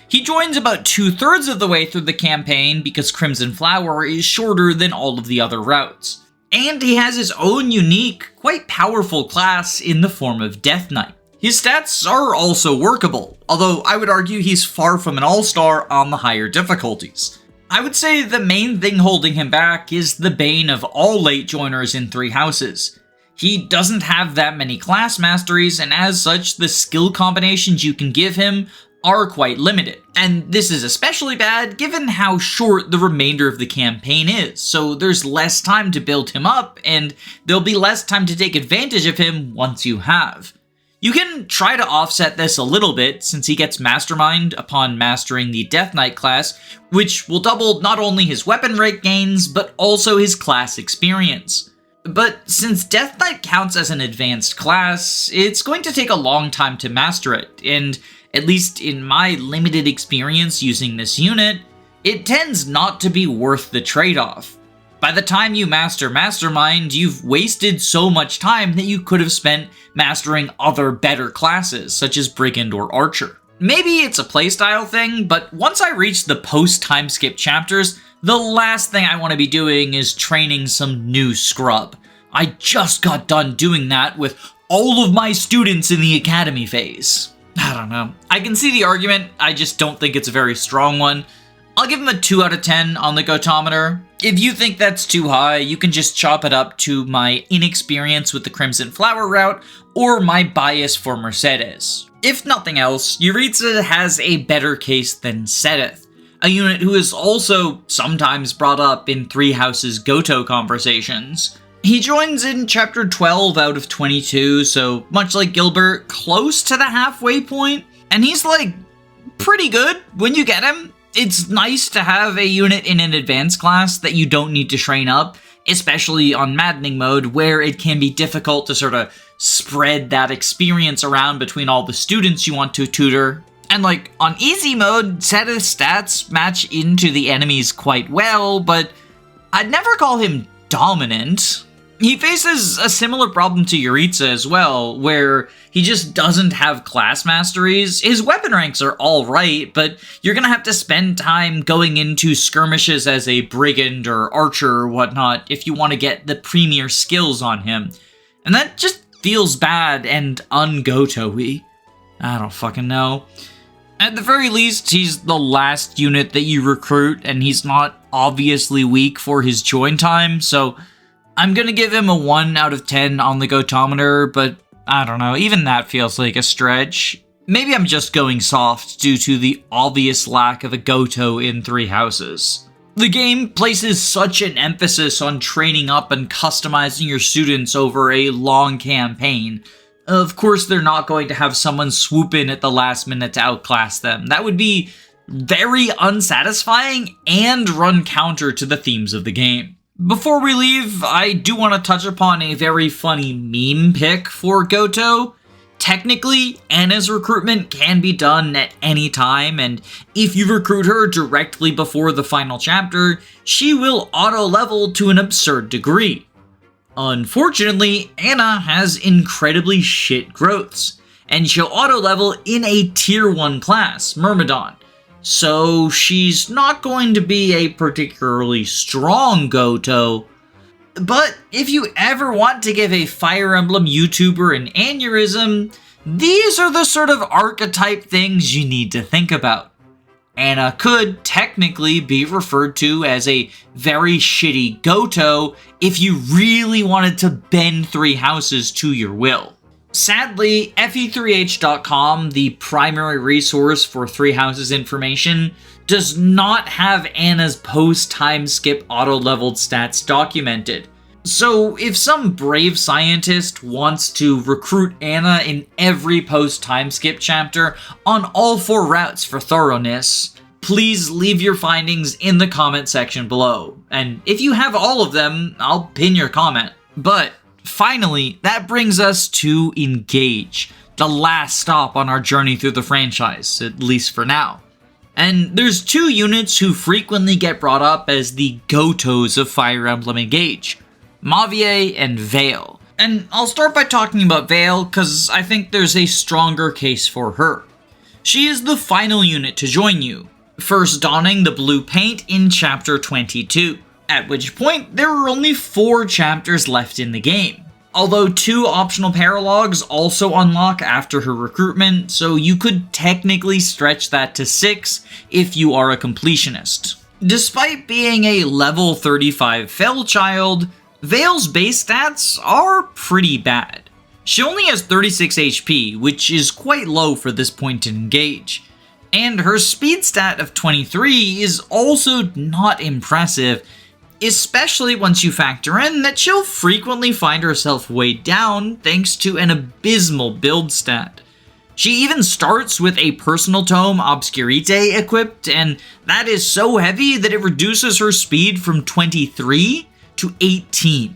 He joins about 2/3 of the way through the campaign because Crimson Flower is shorter than all of the other routes. And he has his own unique, quite powerful class in the form of Death Knight. His stats are also workable, although I would argue he's far from an all-star on the higher difficulties. I would say the main thing holding him back is the bane of all late joiners in Three Houses. He doesn't have that many class masteries, and as such, the skill combinations you can give him are quite limited. And this is especially bad given how short the remainder of the campaign is, so there's less time to build him up, and there'll be less time to take advantage of him once you have. You can try to offset this a little bit, since he gets Mastermind upon mastering the Death Knight class, which will double not only his weapon rate gains, but also his class experience. But since Death Knight counts as an advanced class, it's going to take a long time to master it, and at least in my limited experience using this unit, it tends not to be worth the trade-off. By the time you master Mastermind, you've wasted so much time that you could have spent mastering other better classes, such as Brigand or Archer. Maybe it's a playstyle thing, but once I reach the post-time skip chapters, the last thing I want to be doing is training some new scrub. I just got done doing that with all of my students in the academy phase. I don't know. I can see the argument, I just don't think it's a very strong one. I'll give him a 2 out of 10 on the Gotometer. If you think that's too high, you can just chop it up to my inexperience with the Crimson Flower route, or my bias for Mercedes. If nothing else, Jurica has a better case than Seteth, a unit who is also sometimes brought up in Three Houses Gotoh conversations. He joins in Chapter 12 out of 22, so much like Gilbert, close to the halfway point, and he's like, pretty good when you get him. It's nice to have a unit in an advanced class that you don't need to train up, especially on Maddening mode, where it can be difficult to sort of spread that experience around between all the students you want to tutor. And like, on easy mode, Zeta's stats match into the enemies quite well, but I'd never call him dominant. He faces a similar problem to Yuritsa as well, where he just doesn't have class masteries. His weapon ranks are alright, but you're gonna have to spend time going into skirmishes as a brigand or archer or whatnot if you want to get the premier skills on him. And that just feels bad and un-Gotoh-y. I don't fucking know. At the very least, he's the last unit that you recruit, and he's not obviously weak for his join time, so I'm gonna give him a 1 out of 10 on the Gotometer, but I don't know, even that feels like a stretch. Maybe I'm just going soft due to the obvious lack of a Gotoh in 3 houses. The game places such an emphasis on training up and customizing your students over a long campaign. Of course, they're not going to have someone swoop in at the last minute to outclass them. That would be very unsatisfying and run counter to the themes of the game. Before we leave, I do want to touch upon a very funny meme pick for Gotoh. Technically, Anna's recruitment can be done at any time, and if you recruit her directly before the final chapter, she will auto-level to an absurd degree. Unfortunately, Anna has incredibly shit growths, and she'll auto-level in a tier 1 class, Myrmidon. So she's not going to be a particularly strong Gotoh, but if you ever want to give a Fire Emblem YouTuber an aneurysm, these are the sort of archetype things you need to think about. Anna could technically be referred to as a very shitty Gotoh if you really wanted to bend 3 houses to your will. Sadly, FE3H.com, the primary resource for 3 houses information, does not have Anna's post-time skip auto-leveled stats documented. So if some brave scientist wants to recruit Anna in every post-time skip chapter on all 4 routes for thoroughness, please leave your findings in the comment section below. And if you have all of them, I'll pin your comment. But finally, that brings us to Engage, the last stop on our journey through the franchise, at least for now. And there's 2 units who frequently get brought up as the Gotohs of Fire Emblem Engage, Mavier and Veyle. And I'll start by talking about Veyle because I think there's a stronger case for her. She is the final unit to join you, first donning the blue paint in Chapter 22. At which point, there are only 4 chapters left in the game. Although 2 optional paralogs also unlock after her recruitment, so you could technically stretch that to 6 if you are a completionist. Despite being a level 35 Fel child, Veyle's base stats are pretty bad. She only has 36 HP, which is quite low for this point in Engage. And her speed stat of 23 is also not impressive, especially once you factor in that she'll frequently find herself weighed down thanks to an abysmal build stat. She even starts with a personal tome Obscurite equipped, and that is so heavy that it reduces her speed from 23 to 18.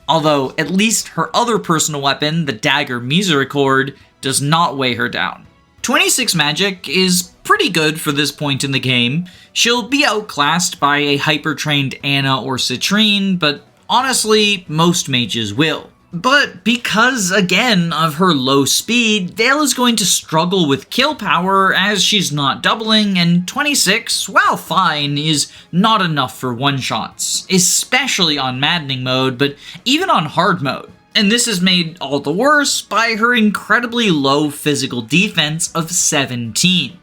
Although at least her other personal weapon, the dagger Misericord, does not weigh her down. 26 magic is pretty good for this point in the game. She'll be outclassed by a hyper-trained Anna or Citrine, but honestly, most mages will. But because, again, of her low speed, Veyle is going to struggle with kill power as she's not doubling, and 26, while fine, is not enough for one-shots, especially on Maddening mode, but even on hard mode. And this is made all the worse by her incredibly low physical defense of 17.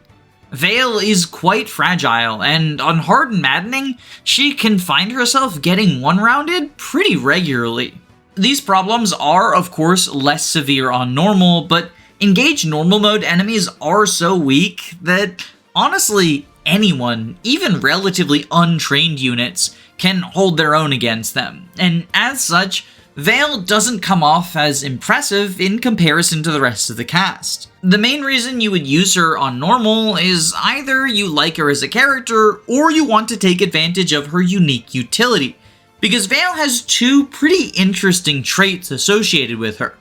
Veyle is quite fragile, and on hard and maddening, she can find herself getting one-rounded pretty regularly. These problems are, of course, less severe on normal, but Engage normal mode enemies are so weak that, honestly, anyone, even relatively untrained units, can hold their own against them, and as such, Veyle doesn't come off as impressive in comparison to the rest of the cast. The main reason you would use her on normal is either you like her as a character, or you want to take advantage of her unique utility, because Veyle has 2 pretty interesting traits associated with her.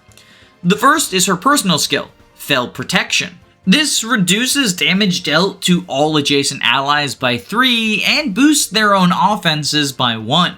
The first is her personal skill, Fel Protection. This reduces damage dealt to all adjacent allies by 3 and boosts their own offenses by 1.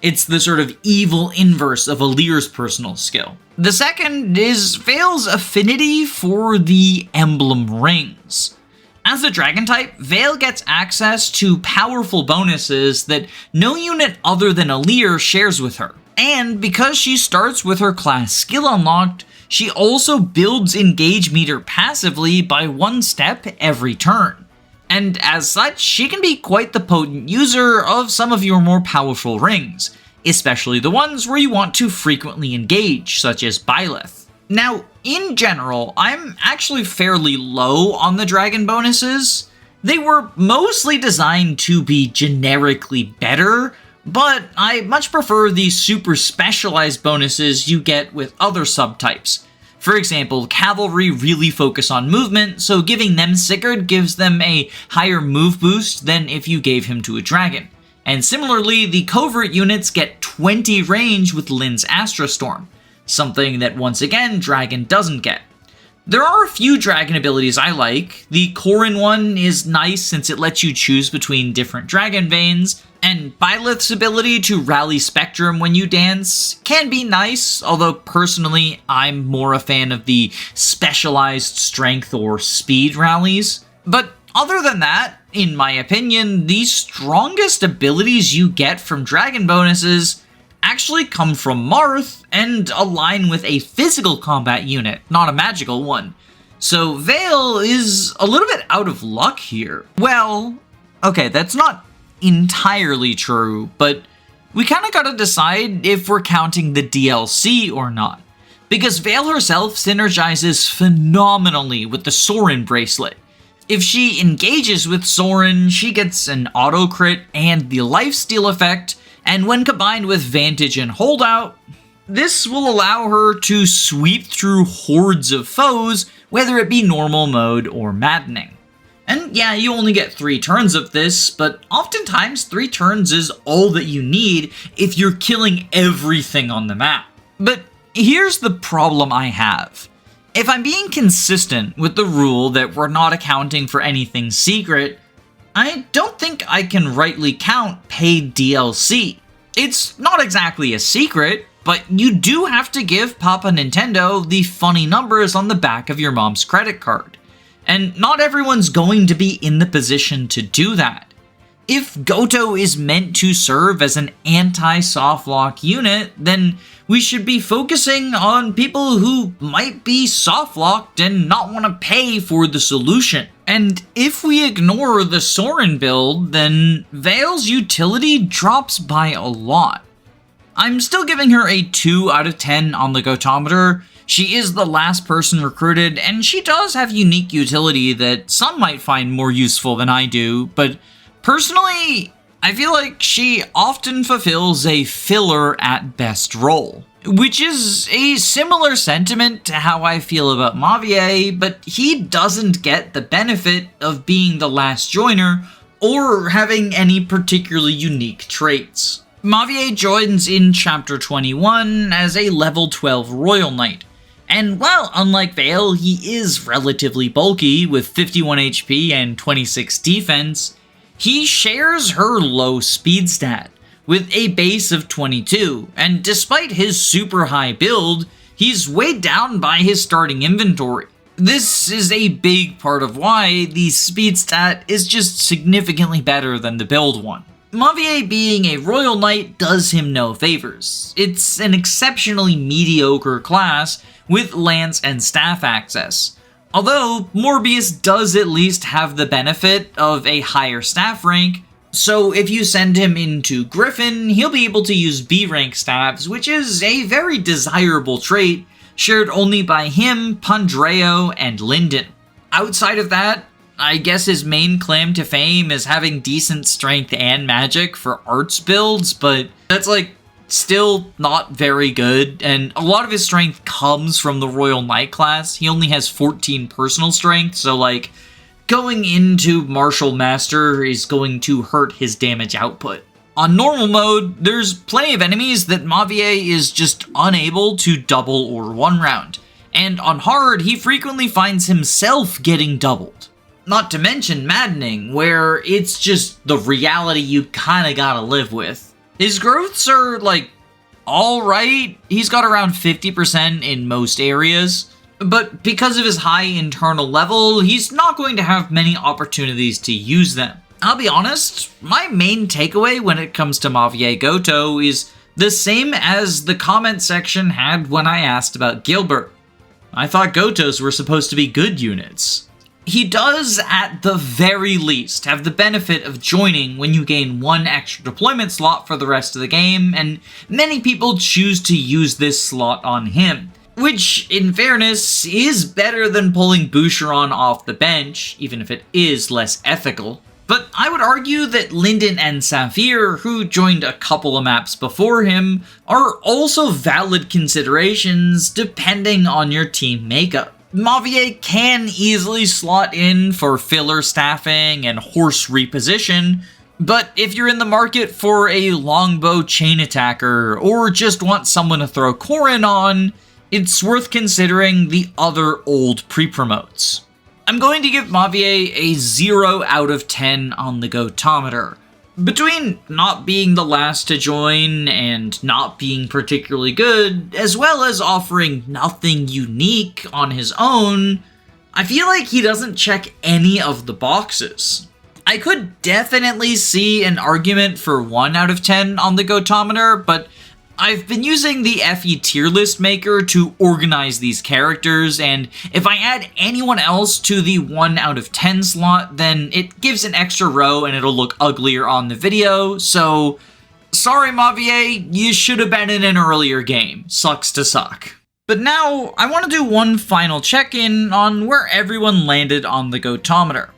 It's the sort of evil inverse of Alir's personal skill. The second is Veyle's affinity for the emblem rings. As a dragon type, Veyle gets access to powerful bonuses that no unit other than Alir shares with her. And because she starts with her class skill unlocked, she also builds engage meter passively by 1 step every turn. And as such, she can be quite the potent user of some of your more powerful rings, especially the ones where you want to frequently engage, such as Byleth. Now, in general, I'm actually fairly low on the dragon bonuses. They were mostly designed to be generically better, but I much prefer the super specialized bonuses you get with other subtypes. For example, cavalry really focus on movement, so giving them Sigurd gives them a higher move boost than if you gave him to a dragon. And similarly, the covert units get 20 range with Lyn's Astra Storm, something that once again Dragon doesn't get. There are a few dragon abilities I like. The Corrin one is nice since it lets you choose between different dragon veins, and Byleth's ability to rally Spectrum when you dance can be nice, although personally I'm more a fan of the specialized strength or speed rallies. But other than that, in my opinion, the strongest abilities you get from dragon bonuses actually come from Marth and align with a physical combat unit, not a magical one. So Veyle is a little bit out of luck here. Well, okay, that's not entirely true, but we kind of gotta decide if we're counting the DLC or not. Because Veyle herself synergizes phenomenally with the Sorin bracelet. If she engages with Sorin, she gets an auto crit and the lifesteal effect, and when combined with Vantage and Holdout, this will allow her to sweep through hordes of foes, whether it be normal mode or maddening. And yeah, you only get 3 turns of this, but oftentimes 3 turns is all that you need if you're killing everything on the map. But here's the problem I have. If I'm being consistent with the rule that we're not accounting for anything secret, I don't think I can rightly count paid DLC. It's not exactly a secret, but you do have to give Papa Nintendo the funny numbers on the back of your mom's credit card. And not everyone's going to be in the position to do that. If Gotoh is meant to serve as an anti-softlock unit, then we should be focusing on people who might be softlocked and not want to pay for the solution. And if we ignore the Sorin build, then Veyle's utility drops by a lot. I'm still giving her a 2 out of 10 on the Gotometer. She is the last person recruited, and she does have unique utility that some might find more useful than I do, but personally, I feel like she often fulfills a filler at best role, which is a similar sentiment to how I feel about Mavier, but he doesn't get the benefit of being the last joiner or having any particularly unique traits. Mavier joins in Chapter 21 as a level 12 Royal Knight, and while unlike Veyle, he is relatively bulky with 51 HP and 26 defense, he shares her low speed stat, with a base of 22, and despite his super high build, he's weighed down by his starting inventory. This is a big part of why the speed stat is just significantly better than the build one. Mavier being a Royal Knight does him no favors. It's an exceptionally mediocre class with lance and staff access. Although, Morbius does at least have the benefit of a higher staff rank, so if you send him into Griffin, he'll be able to use B rank staffs, which is a very desirable trait, shared only by him, Pandreo, and Linden. Outside of that, I guess his main claim to fame is having decent strength and magic for arts builds, but that's still not very good, and a lot of his strength comes from the Royal Knight class. He only has 14 personal strength, so going into Martial Master is going to hurt his damage output. On normal mode, there's plenty of enemies that Mavier is just unable to double or one round. and on hard he frequently finds himself getting doubled. Not to mention maddening, where it's just the reality you kinda gotta live with. His growths are like alright, he's got around 50% in most areas, but because of his high internal level, he's not going to have many opportunities to use them. I'll be honest, my main takeaway when it comes to Mavier Gotoh is the same as the comment section had when I asked about Gilbert. I thought Gotohs were supposed to be good units. He does, at the very least, have the benefit of joining when you gain one extra deployment slot for the rest of the game, and many people choose to use this slot on him. Which, in fairness, is better than pulling Boucheron off the bench, even if it is less ethical. But I would argue that Linden and Saphir, who joined a couple of maps before him, are also valid considerations depending on your team makeup. Mavier can easily slot in for filler staffing and horse reposition, but if you're in the market for a longbow chain attacker or just want someone to throw Corrin on, it's worth considering the other old pre-promotes. I'm going to give Mavier a 0 out of 10 on the Gotometer. Between not being the last to join and not being particularly good, as well as offering nothing unique on his own, I feel like he doesn't check any of the boxes. I could definitely see an argument for 1 out of 10 on the Gotometer, but I've been using the FE tier list maker to organize these characters, and if I add anyone else to the 1 out of 10 slot, then it gives an extra row and it'll look uglier on the video, so sorry Mavier, you should have been in an earlier game. Sucks to suck. But now, I want to do one final check-in on where everyone landed on the Gotometer.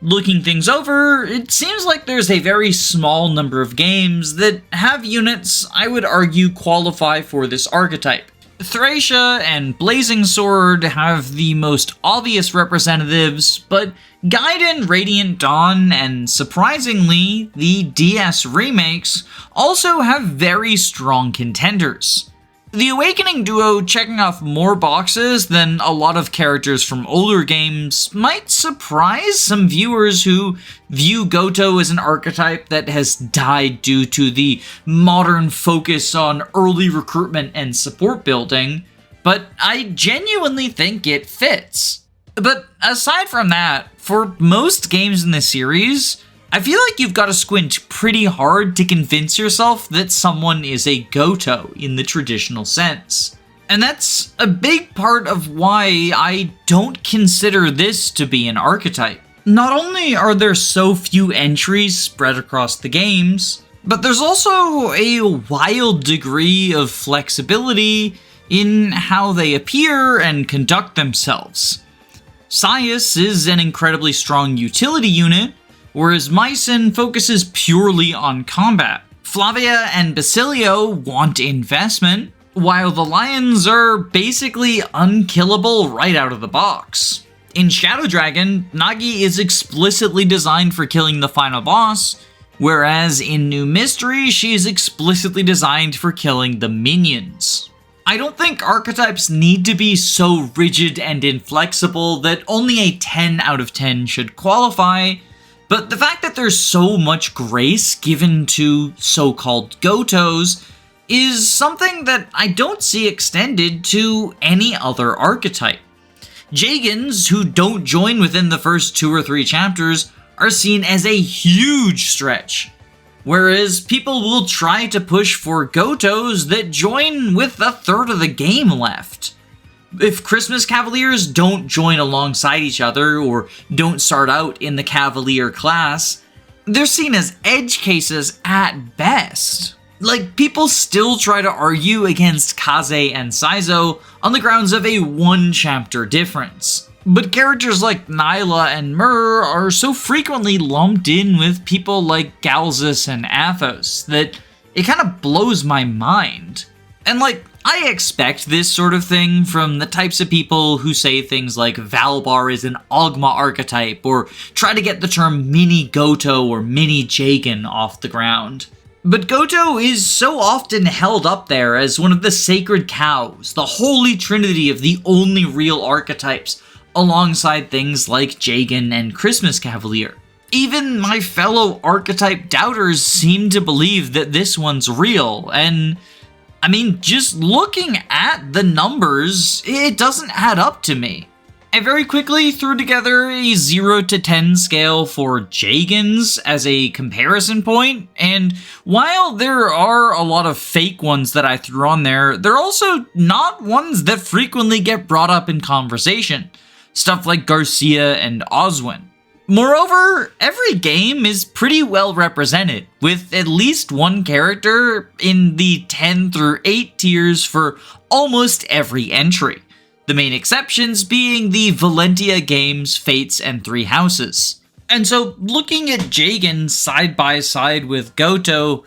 Looking things over, it seems like there's a very small number of games that have units I would argue qualify for this archetype. Thracia and Blazing Sword have the most obvious representatives, but Gaiden, Radiant Dawn, and surprisingly, the DS remakes also have very strong contenders. The Awakening duo checking off more boxes than a lot of characters from older games might surprise some viewers who view Gotoh as an archetype that has died due to the modern focus on early recruitment and support building, but I genuinely think it fits. But aside from that, for most games in the series, I feel like you've got to squint pretty hard to convince yourself that someone is a Gotoh in the traditional sense. And that's a big part of why I don't consider this to be an archetype. Not only are there so few entries spread across the games, but there's also a wild degree of flexibility in how they appear and conduct themselves. Sias is an incredibly strong utility unit, whereas Mycen focuses purely on combat. Flavia and Basilio want investment, while the Lions are basically unkillable right out of the box. In Shadow Dragon, Nagi is explicitly designed for killing the final boss, whereas in New Mystery, she is explicitly designed for killing the minions. I don't think archetypes need to be so rigid and inflexible that only a 10 out of 10 should qualify, but the fact that there's so much grace given to so-called Gotohs is something that I don't see extended to any other archetype. Jagans, who don't join within the first 2 or 3 chapters, are seen as a huge stretch, whereas people will try to push for Gotohs that join with a third of the game left. If Christmas Cavaliers don't join alongside each other or don't start out in the Cavalier class, they're seen as edge cases at best. Like, people still try to argue against Kaze and Saizo on the grounds of a 1-chapter difference. But characters like Nyla and Myrrh are so frequently lumped in with people like Galzus and Athos that it kind of blows my mind. And like, I expect this sort of thing from the types of people who say things like Valbar is an Ogma archetype, or try to get the term mini Gotoh or mini Jagan off the ground. But Gotoh is so often held up there as one of the sacred cows, the holy trinity of the only real archetypes, alongside things like Jagan and Christmas Cavalier. Even my fellow archetype doubters seem to believe that this one's real, and I mean, just looking at the numbers, it doesn't add up to me. I very quickly threw together a 0 to 10 scale for Jagans as a comparison point, and while there are a lot of fake ones that I threw on there, they're also not ones that frequently get brought up in conversation. Stuff like Garcia and Oswin. Moreover, every game is pretty well represented, with at least one character in the 10 through 8 tiers for almost every entry. The main exceptions being the Valentia games, Fates, and Three Houses. And so, looking at Jagan side by side with Gotoh,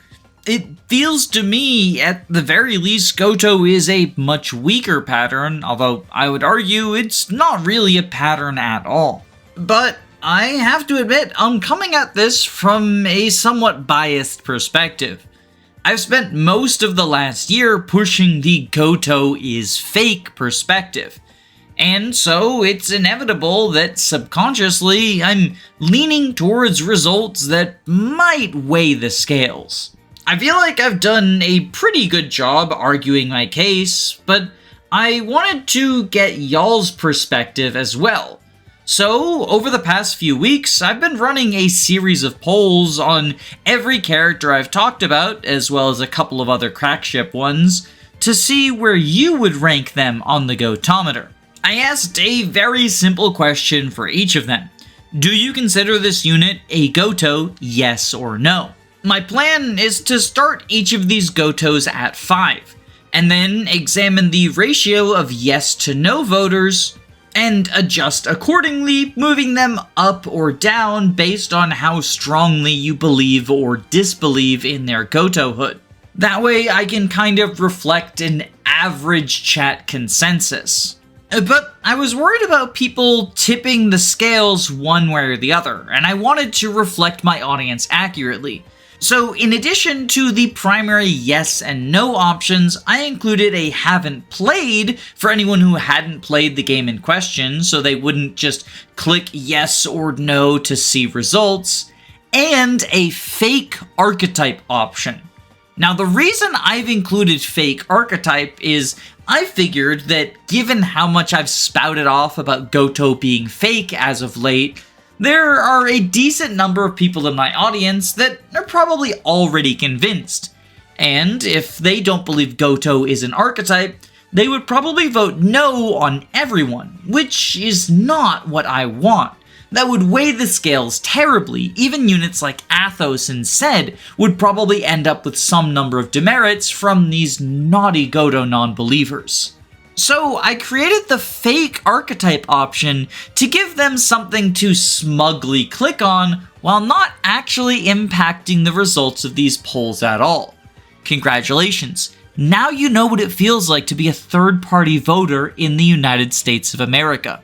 it feels to me, at the very least, Gotoh is a much weaker pattern, although I would argue it's not really a pattern at all. But I have to admit, I'm coming at this from a somewhat biased perspective. I've spent most of the last year pushing the Gotoh is fake perspective, and so it's inevitable that subconsciously I'm leaning towards results that might weigh the scales. I feel like I've done a pretty good job arguing my case, but I wanted to get y'all's perspective as well. So, over the past few weeks, I've been running a series of polls on every character I've talked about, as well as a couple of other crackship ones, to see where you would rank them on the Gotometer. I asked a very simple question for each of them. Do you consider this unit a Gotoh, yes or no? My plan is to start each of these Gotohs at 5, and then examine the ratio of yes to no voters, and adjust accordingly, moving them up or down based on how strongly you believe or disbelieve in their Gotohhood. That way I can kind of reflect an average chat consensus. But I was worried about people tipping the scales one way or the other, and I wanted to reflect my audience accurately. So in addition to the primary yes and no options, I included a haven't played for anyone who hadn't played the game in question, so they wouldn't just click yes or no to see results, and a fake archetype option. Now the reason I've included fake archetype is I figured that given how much I've spouted off about Gotoh being fake as of late, there are a decent number of people in my audience that are probably already convinced. And if they don't believe Gotoh is an archetype, they would probably vote no on everyone, which is not what I want. That would weigh the scales terribly. Even units like Athos and Zed would probably end up with some number of demerits from these naughty Gotoh non-believers. So I created the fake archetype option to give them something to smugly click on while not actually impacting the results of these polls at all. Congratulations, now you know what it feels like to be a third-party voter in the United States of America.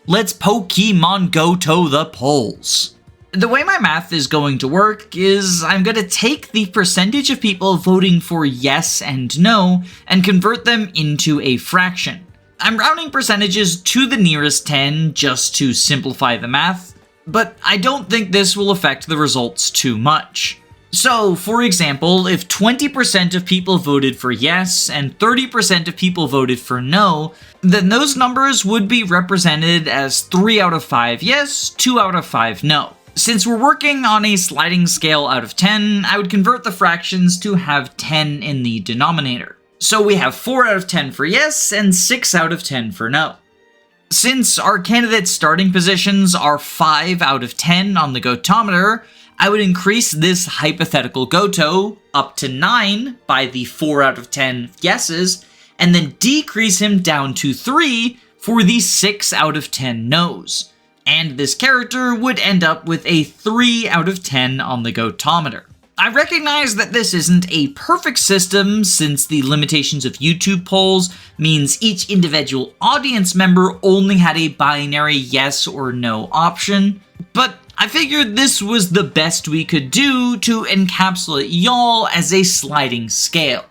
Let's Pokemon Gotoh the polls. The way my math is going to work is I'm going to take the percentage of people voting for yes and no and convert them into a fraction. I'm rounding percentages to the nearest 10 just to simplify the math, but I don't think this will affect the results too much. So, for example, if 20% of people voted for yes and 30% of people voted for no, then those numbers would be represented as 3 out of 5 yes, 2 out of 5 no. Since we're working on a sliding scale out of 10, I would convert the fractions to have 10 in the denominator. So we have 4 out of 10 for yes and 6 out of 10 for no. Since our candidates' starting positions are 5 out of 10 on the Gotometer, I would increase this hypothetical Gotoh up to 9 by the 4 out of 10 yeses, and then decrease him down to 3 for the 6 out of 10 no's. And this character would end up with a 3 out of 10 on the Gotometer. I recognize that this isn't a perfect system since the limitations of YouTube polls means each individual audience member only had a binary yes or no option, but I figured this was the best we could do to encapsulate y'all as a sliding scale,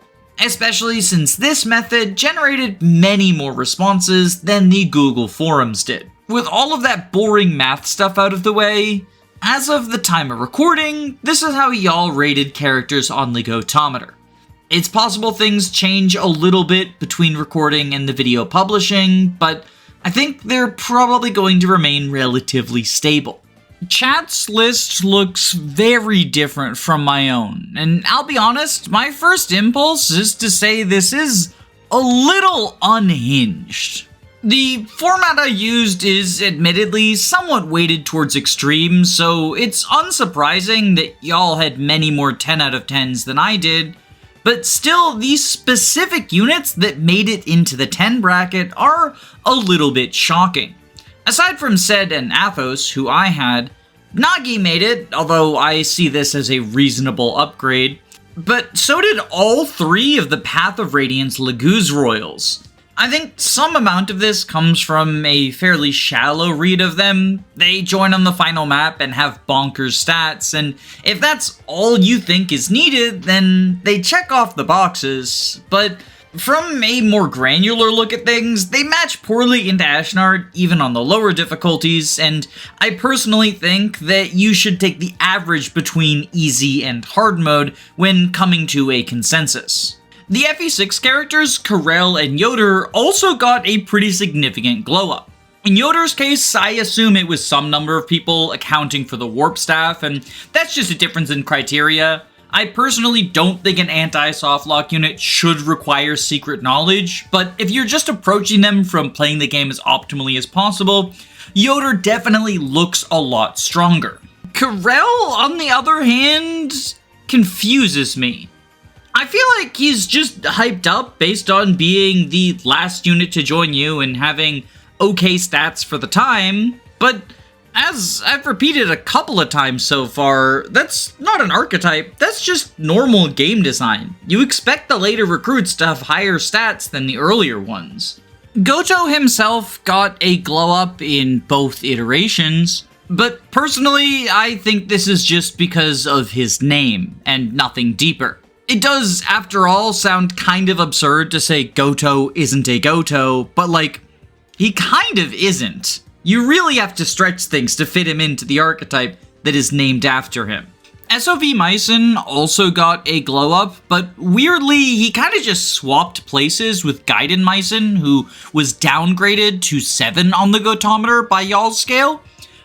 especially since this method generated many more responses than the Google forums did. With all of that boring math stuff out of the way, as of the time of recording, this is how y'all rated characters on the Gotometer. It's possible things change a little bit between recording and the video publishing, but I think they're probably going to remain relatively stable. Chat's list looks very different from my own, and I'll be honest, my first impulse is to say this is a little unhinged. The format I used is admittedly somewhat weighted towards extremes, so it's unsurprising that y'all had many more 10 out of 10s than I did, but still, these specific units that made it into the 10 bracket are a little bit shocking. Aside from Zed and Athos, who I had, Nagi made it, although I see this as a reasonable upgrade, but so did all 3 of the Path of Radiance Laguz Royals. I think some amount of this comes from a fairly shallow read of them. They join on the final map and have bonkers stats, and if that's all you think is needed, then they check off the boxes. But from a more granular look at things, they match poorly into Ashnard, even on the lower difficulties, and I personally think that you should take the average between easy and hard mode when coming to a consensus. The FE6 characters, Karel and Yoder, also got a pretty significant glow up. In Yoder's case, I assume it was some number of people accounting for the warp staff, and that's just a difference in criteria. I personally don't think an anti-softlock unit should require secret knowledge, but if you're just approaching them from playing the game as optimally as possible, Yoder definitely looks a lot stronger. Karel, on the other hand, confuses me. I feel like he's just hyped up based on being the last unit to join you and having okay stats for the time, but as I've repeated a couple of times so far, that's not an archetype, that's just normal game design. You expect the later recruits to have higher stats than the earlier ones. Gotoh himself got a glow up in both iterations, but personally, I think this is just because of his name and nothing deeper. It does, after all, sound kind of absurd to say Gotoh isn't a Gotoh, but like, he kind of isn't. You really have to stretch things to fit him into the archetype that is named after him. SOV Mycen also got a glow up, but weirdly, he kind of just swapped places with Gaiden Mycen, who was downgraded to 7 on the Gotometer by y'all's scale.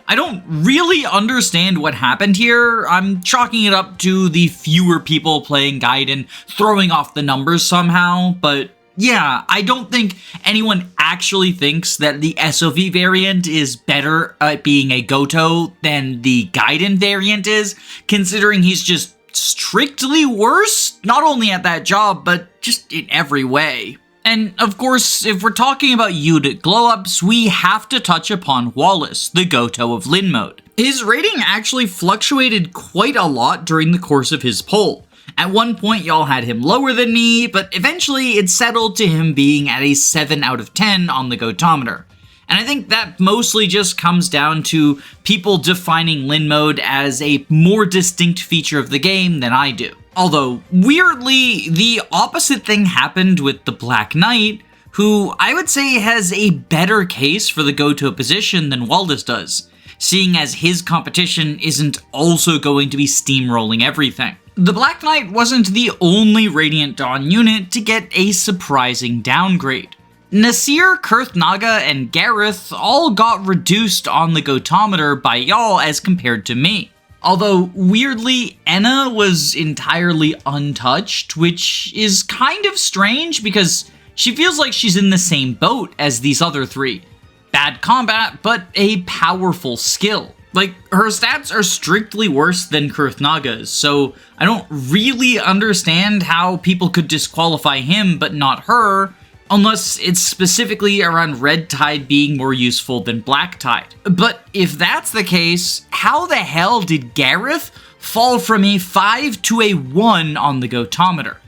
I don't really understand what happened here. I'm chalking it up to the fewer people playing Gaiden throwing off the numbers somehow, but yeah, I don't think anyone actually thinks that the SOV variant is better at being a Gotoh than the Gaiden variant is, considering he's just strictly worse, not only at that job, but just in every way. And of course, if we're talking about unit glow-ups, we have to touch upon Wallace, the Gotoh of Lyn Mode. His rating actually fluctuated quite a lot during the course of his poll. At one point, y'all had him lower than me, but eventually it settled to him being at a 7 out of 10 on the Gotometer. And I think that mostly just comes down to people defining Lyn Mode as a more distinct feature of the game than I do. Although, weirdly, the opposite thing happened with the Black Knight, who I would say has a better case for the Gotoh position than Wallace does, seeing as his competition isn't also going to be steamrolling everything. The Black Knight wasn't the only Radiant Dawn unit to get a surprising downgrade. Nasir, Kurthnaga, and Gareth all got reduced on the Gotometer by y'all as compared to me. Although, weirdly, Anna was entirely untouched, which is kind of strange because she feels like she's in the same boat as these other 3. Bad combat, but a powerful skill. Like, her stats are strictly worse than Kurthnaga's, so I don't really understand how people could disqualify him but not her, unless it's specifically around Red Tide being more useful than Black Tide. But if that's the case, how the hell did Gareth fall from a 5 to a 1 on the Gotometer?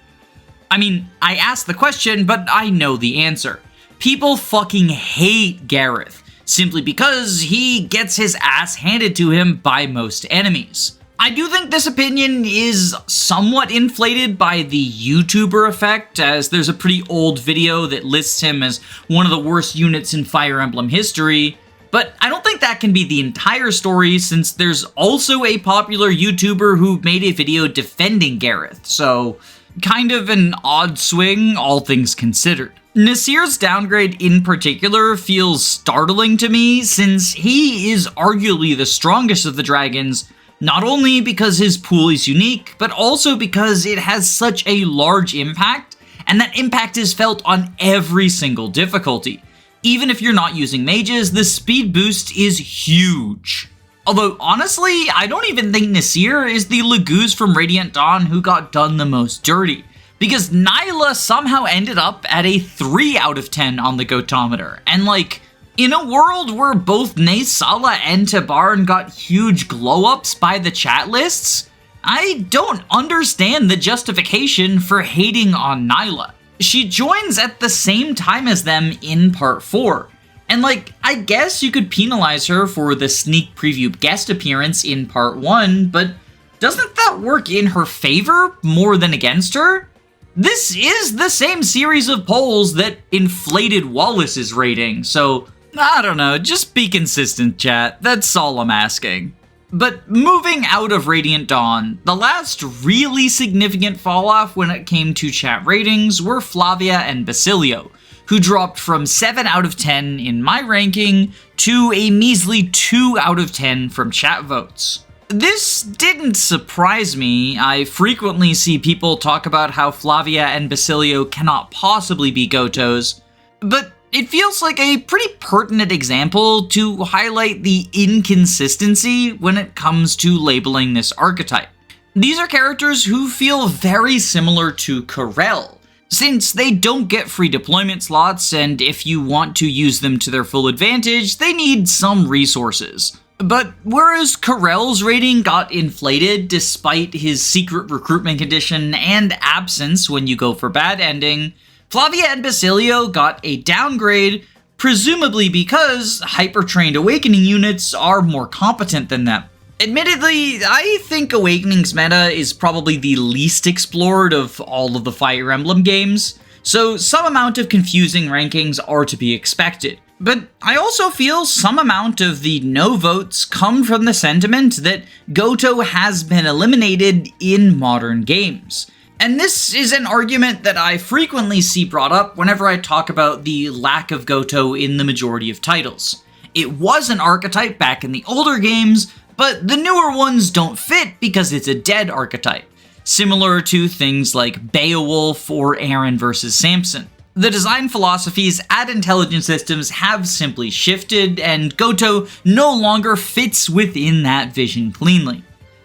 I mean, I asked the question, but I know the answer. People fucking hate Gareth. simply because he gets his ass handed to him by most enemies. I do think this opinion is somewhat inflated by the YouTuber effect, as there's a pretty old video that lists him as one of the worst units in Fire Emblem history, but I don't think that can be the entire story, since there's also a popular YouTuber who made a video defending Gareth, so kind of an odd swing, all things considered. Nasir's downgrade in particular feels startling to me, since he is arguably the strongest of the dragons, not only because his pool is unique, but also because it has such a large impact, and that impact is felt on every single difficulty. Even if you're not using mages, the speed boost is huge. Although, honestly, I don't even think Nasir is the Laguz from Radiant Dawn who got done the most dirty, because Nyla somehow ended up at a 3 out of 10 on the Gotometer, and like, in a world where both Naysala and Tabarn got huge glow-ups by the chat lists, I don't understand the justification for hating on Nyla. She joins at the same time as them in Part 4, and like, I guess you could penalize her for the sneak preview guest appearance in Part 1, but doesn't that work in her favor more than against her? This is the same series of polls that inflated Wallace's rating, so I don't know, just be consistent, chat. That's all I'm asking. But moving out of Radiant Dawn, the last really significant fall-off when it came to chat ratings were Flavia and Basilio, who dropped from 7 out of 10 in my ranking to a measly 2 out of 10 from chat votes. This didn't surprise me. I frequently see people talk about how Flavia and Basilio cannot possibly be Gotohs, but it feels like a pretty pertinent example to highlight the inconsistency when it comes to labeling this archetype. These are characters who feel very similar to Karel, since they don't get free deployment slots, and if you want to use them to their full advantage, they need some resources. But whereas Karel's rating got inflated despite his secret recruitment condition and absence when you go for bad ending, Flavia and Basilio got a downgrade, presumably because hyper-trained Awakening units are more competent than them. Admittedly, I think Awakening's meta is probably the least explored of all of the Fire Emblem games, so some amount of confusing rankings are to be expected. But I also feel some amount of the no votes come from the sentiment that Gotoh has been eliminated in modern games. And this is an argument that I frequently see brought up whenever I talk about the lack of Gotoh in the majority of titles. It was an archetype back in the older games, but the newer ones don't fit because it's a dead archetype, similar to things like Beowulf or Aaron vs. Samson. The design philosophies at Intelligent Systems have simply shifted, and Gotoh no longer fits within that vision cleanly.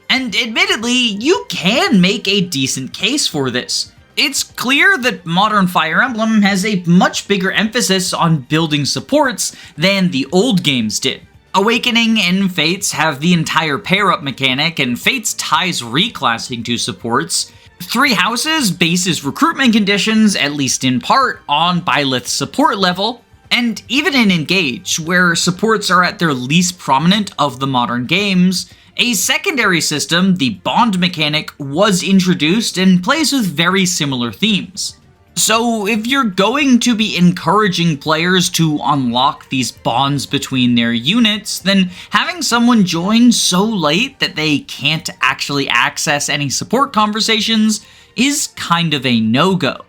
And admittedly, you can make a decent case for this. It's clear that modern Fire Emblem has a much bigger emphasis on building supports than the old games did. Awakening and Fates have the entire pair-up mechanic, and Fates ties reclassing to supports. Three Houses bases recruitment conditions, at least in part, on Byleth's support level. And even in Engage, where supports are at their least prominent of the modern games, a secondary system, the bond mechanic, was introduced and plays with very similar themes. So if you're going to be encouraging players to unlock these bonds between their units, then having someone join so late that they can't actually access any support conversations is kind of a no-go.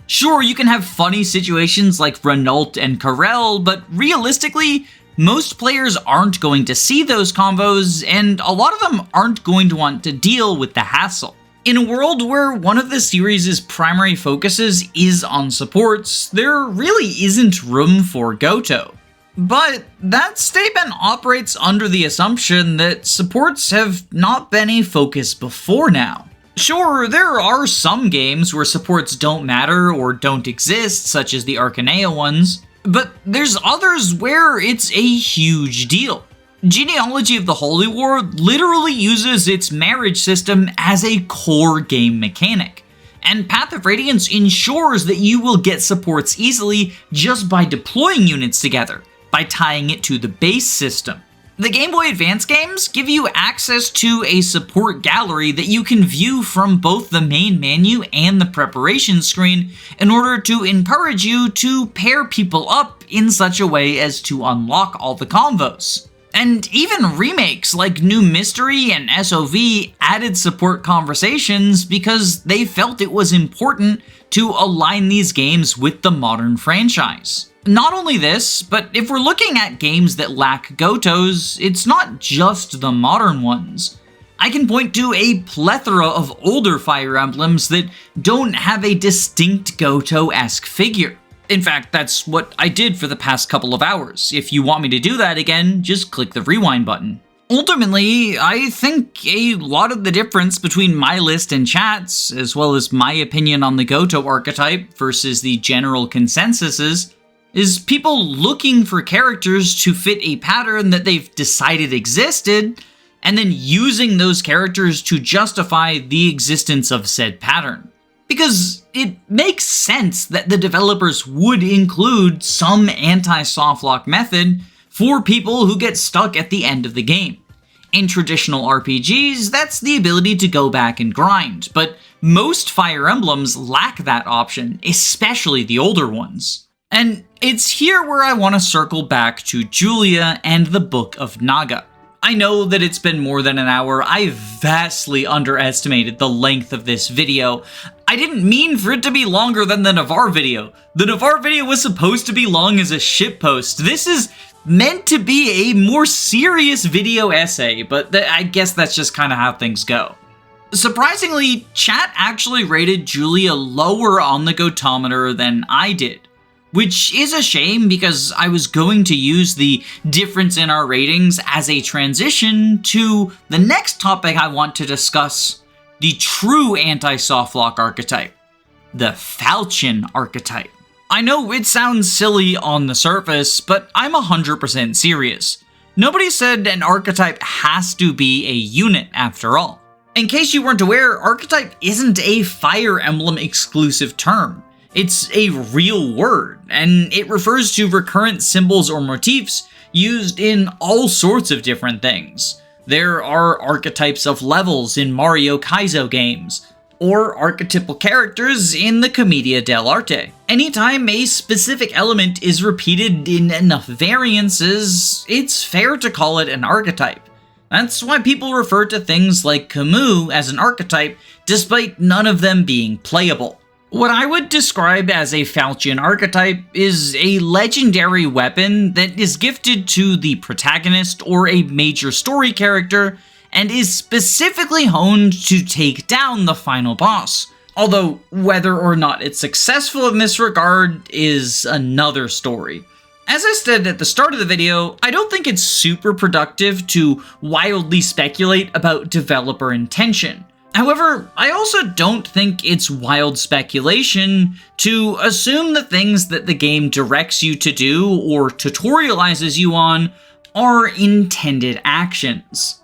Sure, you can have funny situations like Renault and Karel, but realistically, most players aren't going to see those combos, and a lot of them aren't going to want to deal with the hassle. In a world where one of the series' primary focuses is on supports, there really isn't room for Gotoh. But that statement operates under the assumption that supports have not been a focus before now. Sure, there are some games where supports don't matter or don't exist, such as the Arcanea ones, but there's others where it's a huge deal. Genealogy of the Holy War literally uses its marriage system as a core game mechanic, and Path of Radiance ensures that you will get supports easily just by deploying units together, by tying it to the base system. The Game Boy Advance games give you access to a support gallery that you can view from both the main menu and the preparation screen in order to encourage you to pair people up in such a way as to unlock all the combos. And even remakes like New Mystery and SOV added support conversations because they felt it was important to align these games with the modern franchise. Not only this, but if we're looking at games that lack Gotohs, it's not just the modern ones. I can point to a plethora of older Fire Emblems that don't have a distinct Gotoh-esque figure. In fact, that's what I did for the past couple of hours. If you want me to do that again, just click the rewind button. Ultimately, I think a lot of the difference between my list and chat's, as well as my opinion on the Gotoh archetype versus the general consensus is people looking for characters to fit a pattern that they've decided existed, and then using those characters to justify the existence of said pattern. Because it makes sense that the developers would include some anti-softlock method for people who get stuck at the end of the game. In traditional RPGs, that's the ability to go back and grind, but most Fire Emblems lack that option, especially the older ones. And it's here where I want to circle back to Julia and the Book of Naga. I know that it's been more than an hour. I vastly underestimated the length of this video. I didn't mean for it to be longer than the Navarre video. The Navarre video was supposed to be long as a shitpost. This is meant to be a more serious video essay, but I guess that's just kind of how things go. Surprisingly, chat actually rated Julia lower on the Gotometer than I did. Which is a shame because I was going to use the difference in our ratings as a transition to the next topic I want to discuss, the true anti-softlock archetype, the Falchion archetype. I know it sounds silly on the surface, but I'm 100% serious. Nobody said an archetype has to be a unit after all. In case you weren't aware, archetype isn't a Fire Emblem exclusive term. It's a real word, and it refers to recurrent symbols or motifs used in all sorts of different things. There are archetypes of levels in Mario Kaizo games, or archetypal characters in the Commedia dell'arte. Anytime a specific element is repeated in enough variances, it's fair to call it an archetype. That's why people refer to things like Camus as an archetype, despite none of them being playable. What I would describe as a Falchion archetype is a legendary weapon that is gifted to the protagonist or a major story character and is specifically honed to take down the final boss. Although whether or not it's successful in this regard is another story. As I said at the start of the video, I don't think it's super productive to wildly speculate about developer intention. However, I also don't think it's wild speculation to assume the things that the game directs you to do or tutorializes you on are intended actions.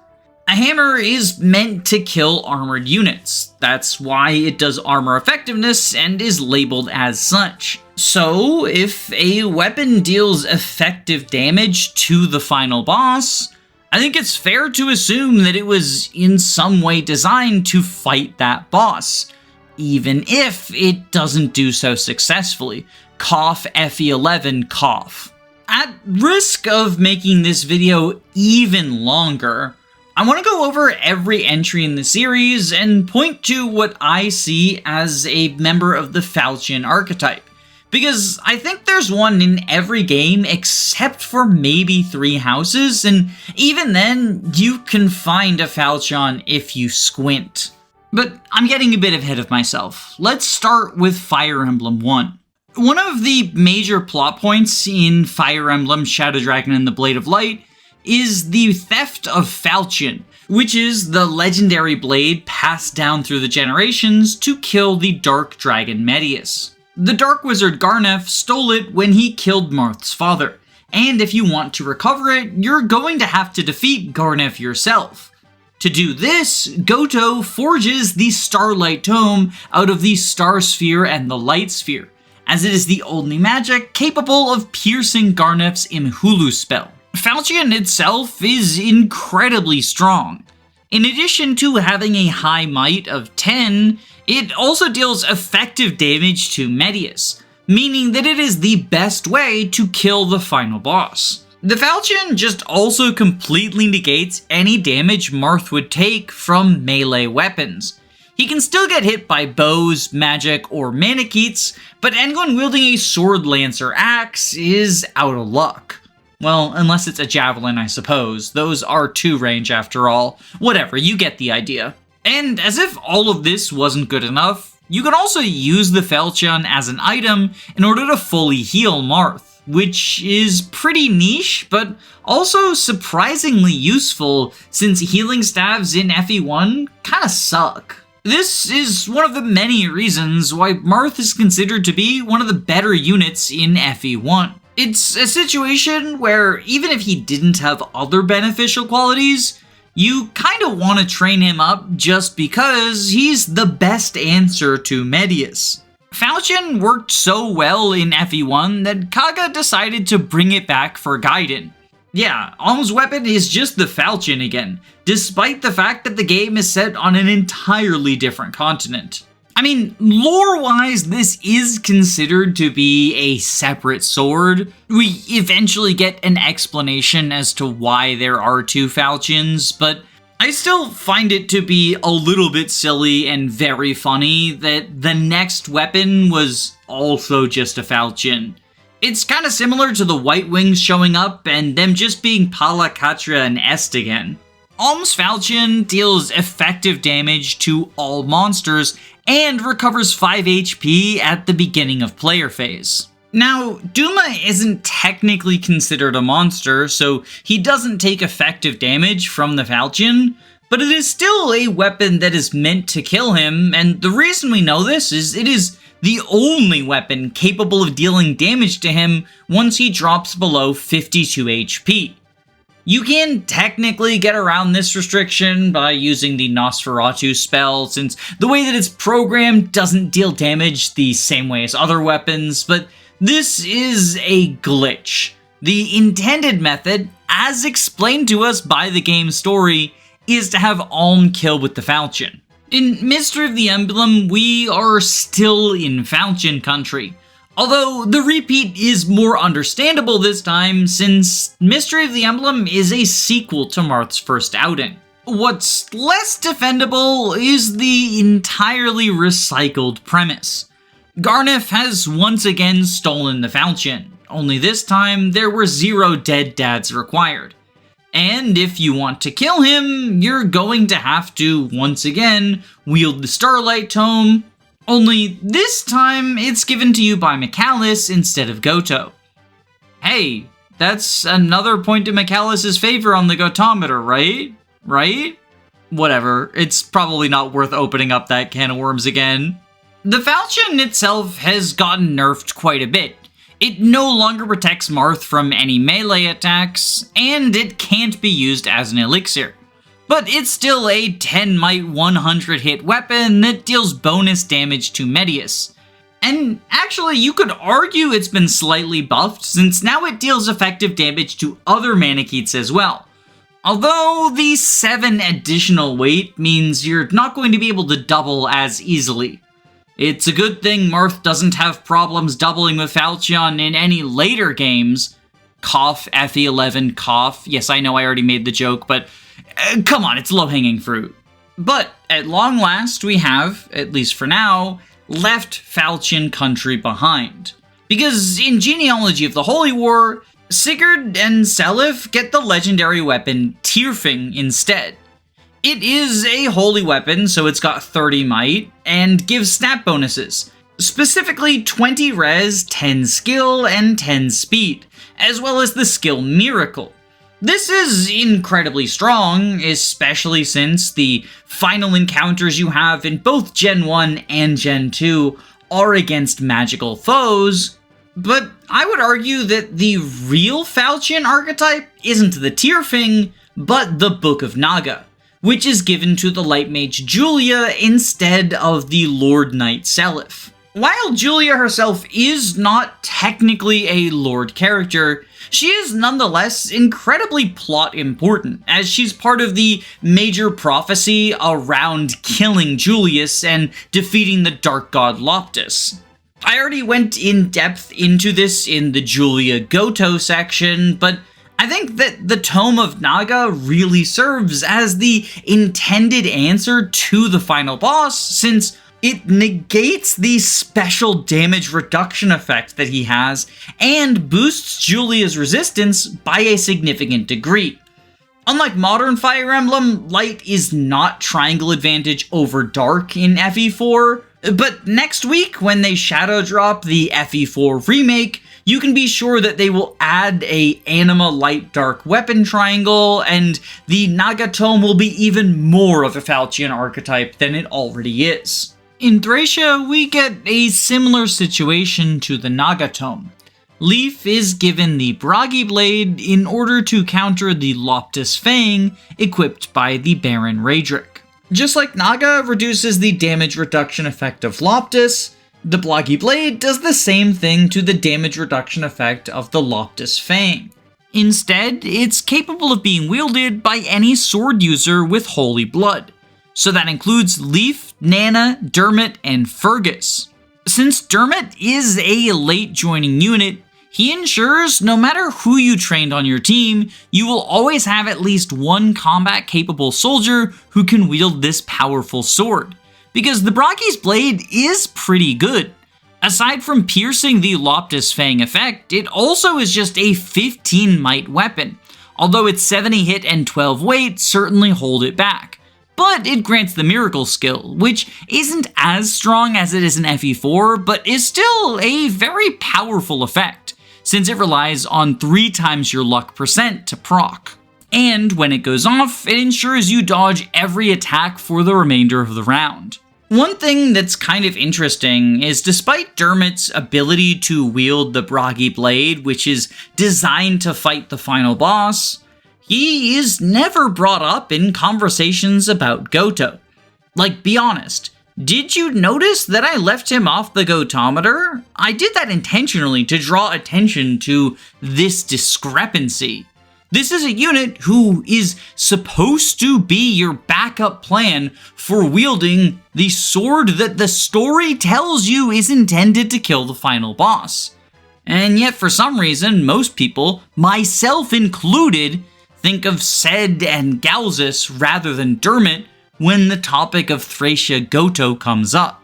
A hammer is meant to kill armored units. That's why it does armor effectiveness and is labeled as such. So, if a weapon deals effective damage to the final boss, I think it's fair to assume that it was in some way designed to fight that boss, even if it doesn't do so successfully. Cough FE11 cough. At risk of making this video even longer, I want to go over every entry in the series and point to what I see as a member of the Falchion archetype. Because I think there's one in every game except for maybe 3 houses, and even then, you can find a Falchion if you squint. But I'm getting a bit ahead of myself. Let's start with Fire Emblem 1. One of the major plot points in Fire Emblem Shadow Dragon and the Blade of Light is the theft of Falchion, which is the legendary blade passed down through the generations to kill the Dark Dragon Medius. The Dark Wizard Garnef stole it when he killed Marth's father, and if you want to recover it, you're going to have to defeat Garnef yourself. To do this, Gotoh forges the Starlight Tome out of the Star Sphere and the Light Sphere, as it is the only magic capable of piercing Garnef's Imhulu spell. Falchion itself is incredibly strong. In addition to having a high might of 10, it also deals effective damage to Medius, meaning that it is the best way to kill the final boss. The Falchion just also completely negates any damage Marth would take from melee weapons. He can still get hit by bows, magic, or manikeets, but anyone wielding a sword, lance, or axe is out of luck. Well, unless it's a javelin, I suppose. Those are 2 range after all. Whatever, you get the idea. And as if all of this wasn't good enough, you can also use the Falchion as an item in order to fully heal Marth, which is pretty niche, but also surprisingly useful since healing staves in FE1 kinda suck. This is one of the many reasons why Marth is considered to be one of the better units in FE1. It's a situation where even if he didn't have other beneficial qualities, you kinda want to train him up just because he's the best answer to Medius. Falchion worked so well in FE1 that Kaga decided to bring it back for Gaiden. Yeah, Alm's weapon is just the Falchion again, despite the fact that the game is set on an entirely different continent. I mean, lore-wise, this is considered to be a separate sword. We eventually get an explanation as to why there are 2 Falchions, but I still find it to be a little bit silly and very funny that the next weapon was also just a Falchion. It's kinda similar to the White Wings showing up and them just being Pala, Katra, and Est again. Alm's Falchion deals effective damage to all monsters and recovers 5 HP at the beginning of player phase. Now, Duma isn't technically considered a monster, so he doesn't take effective damage from the Falchion, but it is still a weapon that is meant to kill him, and the reason we know this is it is the only weapon capable of dealing damage to him once he drops below 52 HP. You can technically get around this restriction by using the Nosferatu spell, since the way that it's programmed doesn't deal damage the same way as other weapons, but this is a glitch. The intended method, as explained to us by the game's story, is to have Alm kill with the Falchion. In Mystery of the Emblem, we are still in Falchion country, although the repeat is more understandable this time since Mystery of the Emblem is a sequel to Marth's first outing. What's less defendable is the entirely recycled premise. Garnef has once again stolen the Falchion, only this time there were 0 dead dads required. And if you want to kill him, you're going to have to, once again, wield the Starlight Tome, only this time it's given to you by Michalis instead of Gotoh. Hey, that's another point in Michalis' favor on the Gotometer, right? Right? Whatever, it's probably not worth opening up that can of worms again. The Falchion itself has gotten nerfed quite a bit. It no longer protects Marth from any melee attacks, and it can't be used as an elixir. But it's still a 10 might 100 hit weapon that deals bonus damage to Medius. And actually, you could argue it's been slightly buffed, since now it deals effective damage to other Manicheets as well. Although the 7 additional weight means you're not going to be able to double as easily. It's a good thing Marth doesn't have problems doubling with Falchion in any later games. Cough, FE11, cough. Yes, I know I already made the joke, but come on, it's low-hanging fruit. But at long last, we have, at least for now, left Falchion country behind. Because in Genealogy of the Holy War, Sigurd and Selif get the legendary weapon Tyrfing instead. It is a holy weapon, so it's got 30 might, and gives stat bonuses. Specifically 20 res, 10 skill, and 10 speed, as well as the skill Miracle. This is incredibly strong, especially since the final encounters you have in both Gen 1 and Gen 2 are against magical foes, but I would argue that the real Falchion archetype isn't the Tyrfing, but the Book of Naga, which is given to the Light Mage Julia instead of the Lord Knight Selif. While Julia herself is not technically a Lord character, she is nonetheless incredibly plot important, as she's part of the major prophecy around killing Julius and defeating the Dark God Loptus. I already went in depth into this in the Julia Gotoh section, but I think that the Tome of Naga really serves as the intended answer to the final boss, since it negates the special damage reduction effect that he has and boosts Julia's resistance by a significant degree. Unlike modern Fire Emblem, light is not triangle advantage over dark in FE4, but next week when they shadow drop the FE4 remake, you can be sure that they will add a anima light dark weapon triangle, and the Naga Tome will be even more of a Falchion archetype than it already is. In Thracia, we get a similar situation to the Naga Tome. Leaf is given the Bragi Blade in order to counter the Loptus Fang equipped by the Baron Raedric. Just like Naga reduces the damage reduction effect of Loptus, the Bragi Blade does the same thing to the damage reduction effect of the Loptus Fang. Instead, it's capable of being wielded by any sword user with Holy Blood. So that includes Leaf, Nana, Dermot, and Fergus. Since Dermot is a late joining unit, he ensures no matter who you trained on your team, you will always have at least one combat-capable soldier who can wield this powerful sword, because the Bragi's Blade is pretty good. Aside from piercing the Loptus Fang effect, it also is just a 15 might weapon, although its 70 hit and 12 weight certainly hold it back. But it grants the Miracle skill, which isn't as strong as it is in FE4, but is still a very powerful effect, since it relies on 3 times your luck percent to proc. And when it goes off, it ensures you dodge every attack for the remainder of the round. One thing that's kind of interesting is despite Dermot's ability to wield the Bragi Blade, which is designed to fight the final boss, he is never brought up in conversations about Gotoh. Like, be honest, did you notice that I left him off the Gotometer? I did that intentionally to draw attention to this discrepancy. This is a unit who is supposed to be your backup plan for wielding the sword that the story tells you is intended to kill the final boss. And yet for some reason, most people, myself included, think of Ced and Galzus rather than Dermot when the topic of Thracia Gotoh comes up.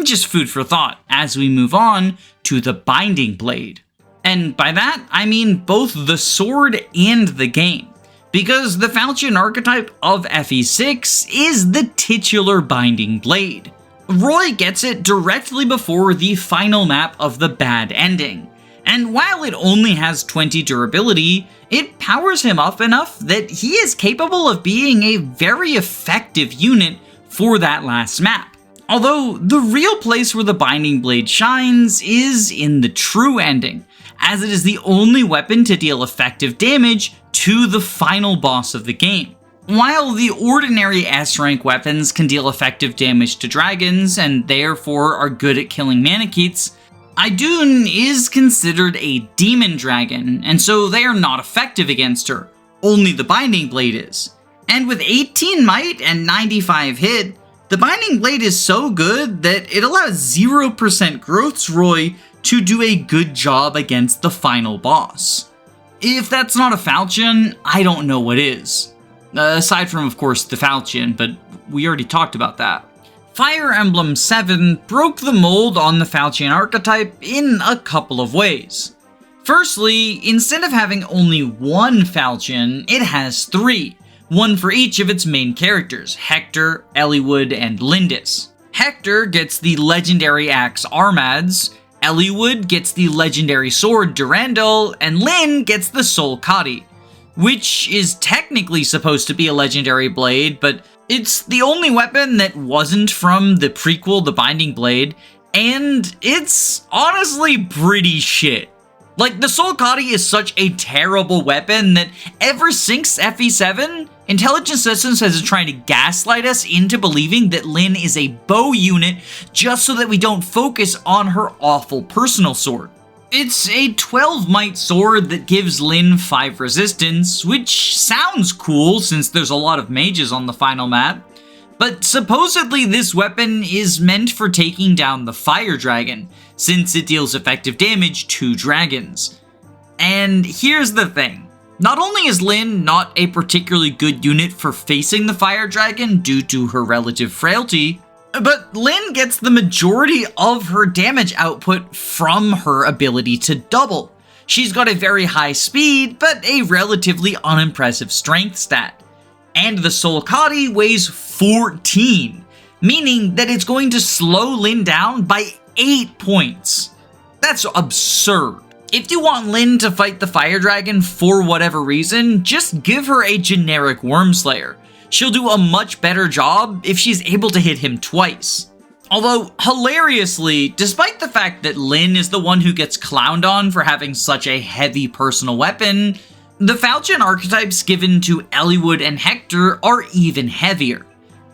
Just food for thought as we move on to the Binding Blade. And by that, I mean both the sword and the game, because the Falchion archetype of FE6 is the titular Binding Blade. Roy gets it directly before the final map of the Bad Ending, and while it only has 20 durability, it powers him up enough that he is capable of being a very effective unit for that last map. Although the real place where the Binding Blade shines is in the true ending, as it is the only weapon to deal effective damage to the final boss of the game. While the ordinary S-rank weapons can deal effective damage to dragons and therefore are good at killing Manicheets, Idun is considered a demon dragon, and so they are not effective against her. Only the Binding Blade is. And with 18 might and 95 hit, the Binding Blade is so good that it allows 0% growths Roy to do a good job against the final boss. If that's not a Falchion, I don't know what is. Aside from, of course, the Falchion, but we already talked about that. Fire Emblem 7 broke the mold on the Falchion archetype in a couple of ways. Firstly, instead of having only one Falchion, it has 3, one for each of its main characters, Hector, Eliwood, and Lindis. Hector gets the legendary axe Armads, Eliwood gets the legendary sword Durandal, and Lyn gets the Soul Kadi, which is technically supposed to be a legendary blade, but it's the only weapon that wasn't from the prequel, The Binding Blade, and it's honestly pretty shit. Like, the Soul Kadi is such a terrible weapon that ever since FE7, Intelligence Systems has been trying to gaslight us into believing that Lyn is a bow unit just so that we don't focus on her awful personal sword. It's a 12 might sword that gives Lyn 5 resistance, which sounds cool since there's a lot of mages on the final map. But supposedly this weapon is meant for taking down the fire dragon, since it deals effective damage to dragons. And here's the thing. Not only is Lyn not a particularly good unit for facing the fire dragon due to her relative frailty, but Lyn gets the majority of her damage output from her ability to double. She's got a very high speed, but a relatively unimpressive strength stat. And the Solkati weighs 14, meaning that it's going to slow Lyn down by 8 points. That's absurd. If you want Lyn to fight the fire dragon for whatever reason, just give her a generic Wormslayer. She'll do a much better job if she's able to hit him twice. Although, hilariously, despite the fact that Lyn is the one who gets clowned on for having such a heavy personal weapon, the Falchion archetypes given to Eliwood and Hector are even heavier.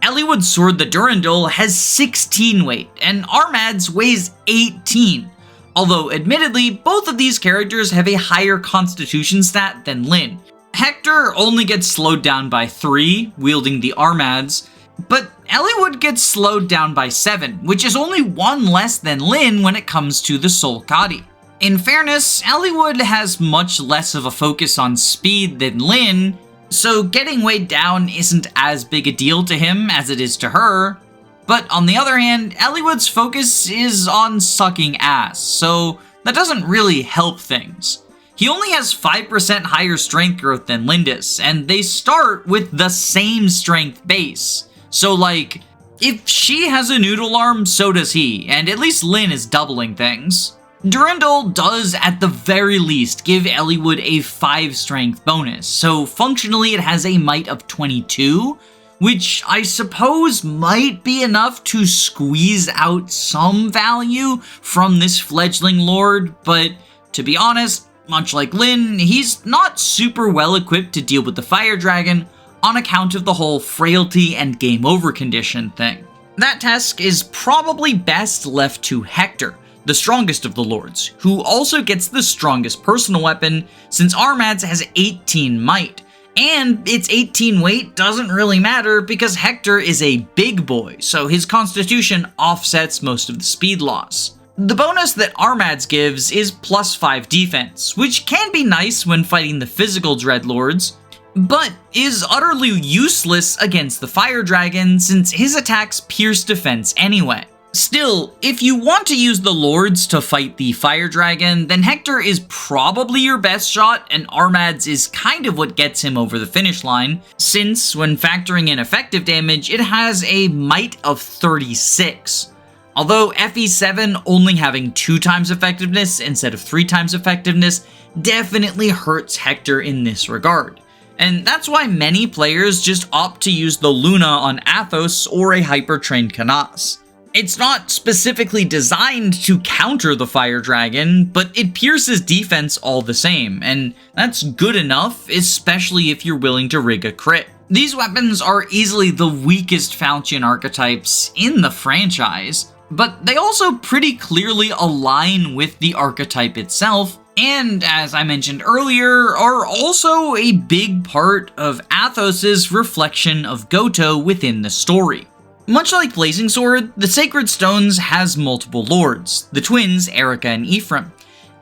Eliwood's sword, the Durandal, has 16 weight, and Armad's weighs 18. Although, admittedly, both of these characters have a higher constitution stat than Lyn. Hector only gets slowed down by 3, wielding the Armads, but Eliwood gets slowed down by 7, which is only 1 less than Lyn when it comes to the Solkati. In fairness, Eliwood has much less of a focus on speed than Lyn, so getting weighed down isn't as big a deal to him as it is to her. But on the other hand, Eliwood's focus is on sucking ass, so that doesn't really help things. He only has 5% higher strength growth than Lindis, and they start with the same strength base. So like, if she has a noodle arm, so does he, and at least Lyn is doubling things. Durandal does at the very least give Eliwood a 5 strength bonus, so functionally it has a might of 22, which I suppose might be enough to squeeze out some value from this fledgling lord, but to be honest, much like Lyn, he's not super well equipped to deal with the fire dragon on account of the whole frailty and game over condition thing. That task is probably best left to Hector, the strongest of the lords, who also gets the strongest personal weapon since Armad's has 18 might. And its 18 weight doesn't really matter because Hector is a big boy, so his constitution offsets most of the speed loss. The bonus that Armads gives is plus 5 defense, which can be nice when fighting the physical Dreadlords, but is utterly useless against the Fire Dragon since his attacks pierce defense anyway. Still, if you want to use the Lords to fight the Fire Dragon, then Hector is probably your best shot, and Armads is kind of what gets him over the finish line, since when factoring in effective damage, it has a might of 36. Although FE7 only having 2 times effectiveness instead of 3 times effectiveness definitely hurts Hector in this regard. And that's why many players just opt to use the Luna on Athos or a hyper-trained Canas. It's not specifically designed to counter the Fire Dragon, but it pierces defense all the same, and that's good enough, especially if you're willing to rig a crit. These weapons are easily the weakest Falchion archetypes in the franchise, but they also pretty clearly align with the archetype itself, and as I mentioned earlier, are also a big part of Athos's reflection of Gotoh within the story. Much like Blazing Sword, the Sacred Stones has multiple lords, the twins Erica and Ephraim.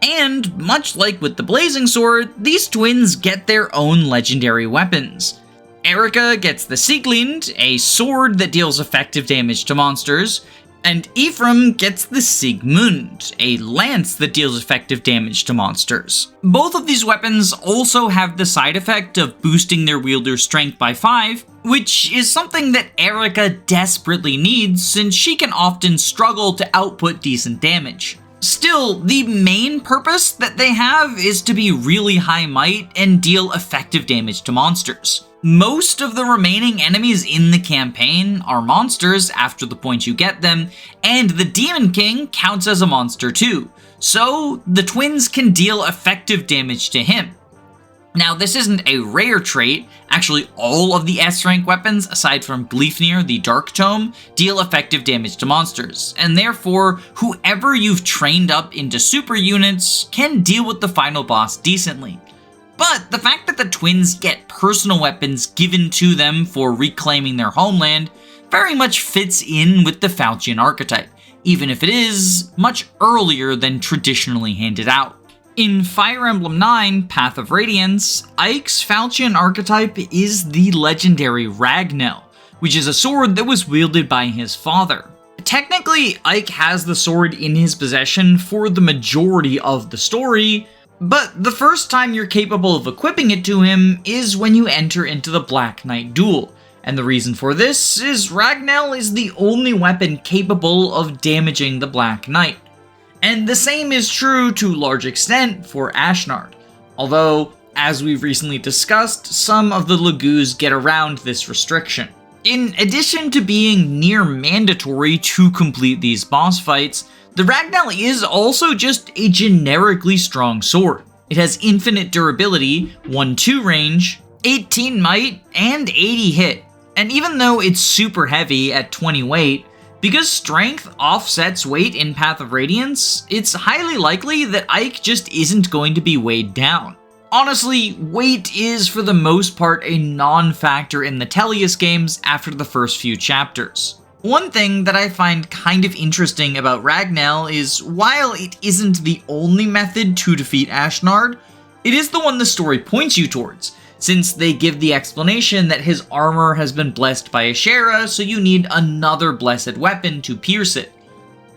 And much like with the Blazing Sword, these twins get their own legendary weapons. Erica gets the Sieglind, a sword that deals effective damage to monsters, and Ephraim gets the Sigmund, a lance that deals effective damage to monsters. Both of these weapons also have the side effect of boosting their wielder's strength by 5, which is something that Erica desperately needs since she can often struggle to output decent damage. Still, the main purpose that they have is to be really high might and deal effective damage to monsters. Most of the remaining enemies in the campaign are monsters after the point you get them, and the Demon King counts as a monster too, so the twins can deal effective damage to him. Now, this isn't a rare trait. Actually, all of the S-rank weapons, aside from Gleifnir, the Dark Tome, deal effective damage to monsters, and therefore, whoever you've trained up into super units can deal with the final boss decently. But the fact that the twins get personal weapons given to them for reclaiming their homeland very much fits in with the Falchion archetype, even if it is much earlier than traditionally handed out. In Fire Emblem 9, Path of Radiance, Ike's Falchion archetype is the legendary Ragnell, which is a sword that was wielded by his father. Technically, Ike has the sword in his possession for the majority of the story, but the first time you're capable of equipping it to him is when you enter into the Black Knight duel, and the reason for this is Ragnell is the only weapon capable of damaging the Black Knight. And the same is true to a large extent for Ashnard, although, as we've recently discussed, some of the Laguz get around this restriction. In addition to being near mandatory to complete these boss fights, the Ragnell is also just a generically strong sword. It has infinite durability, 1-2 range, 18 might, and 80 hit, and even though it's super heavy at 20 weight, because strength offsets weight in Path of Radiance, it's highly likely that Ike just isn't going to be weighed down. Honestly, weight is for the most part a non-factor in the Tellius games after the first few chapters. One thing that I find kind of interesting about Ragnell is while it isn't the only method to defeat Ashnard, it is the one the story points you towards, since they give the explanation that his armor has been blessed by Ashera, so you need another blessed weapon to pierce it.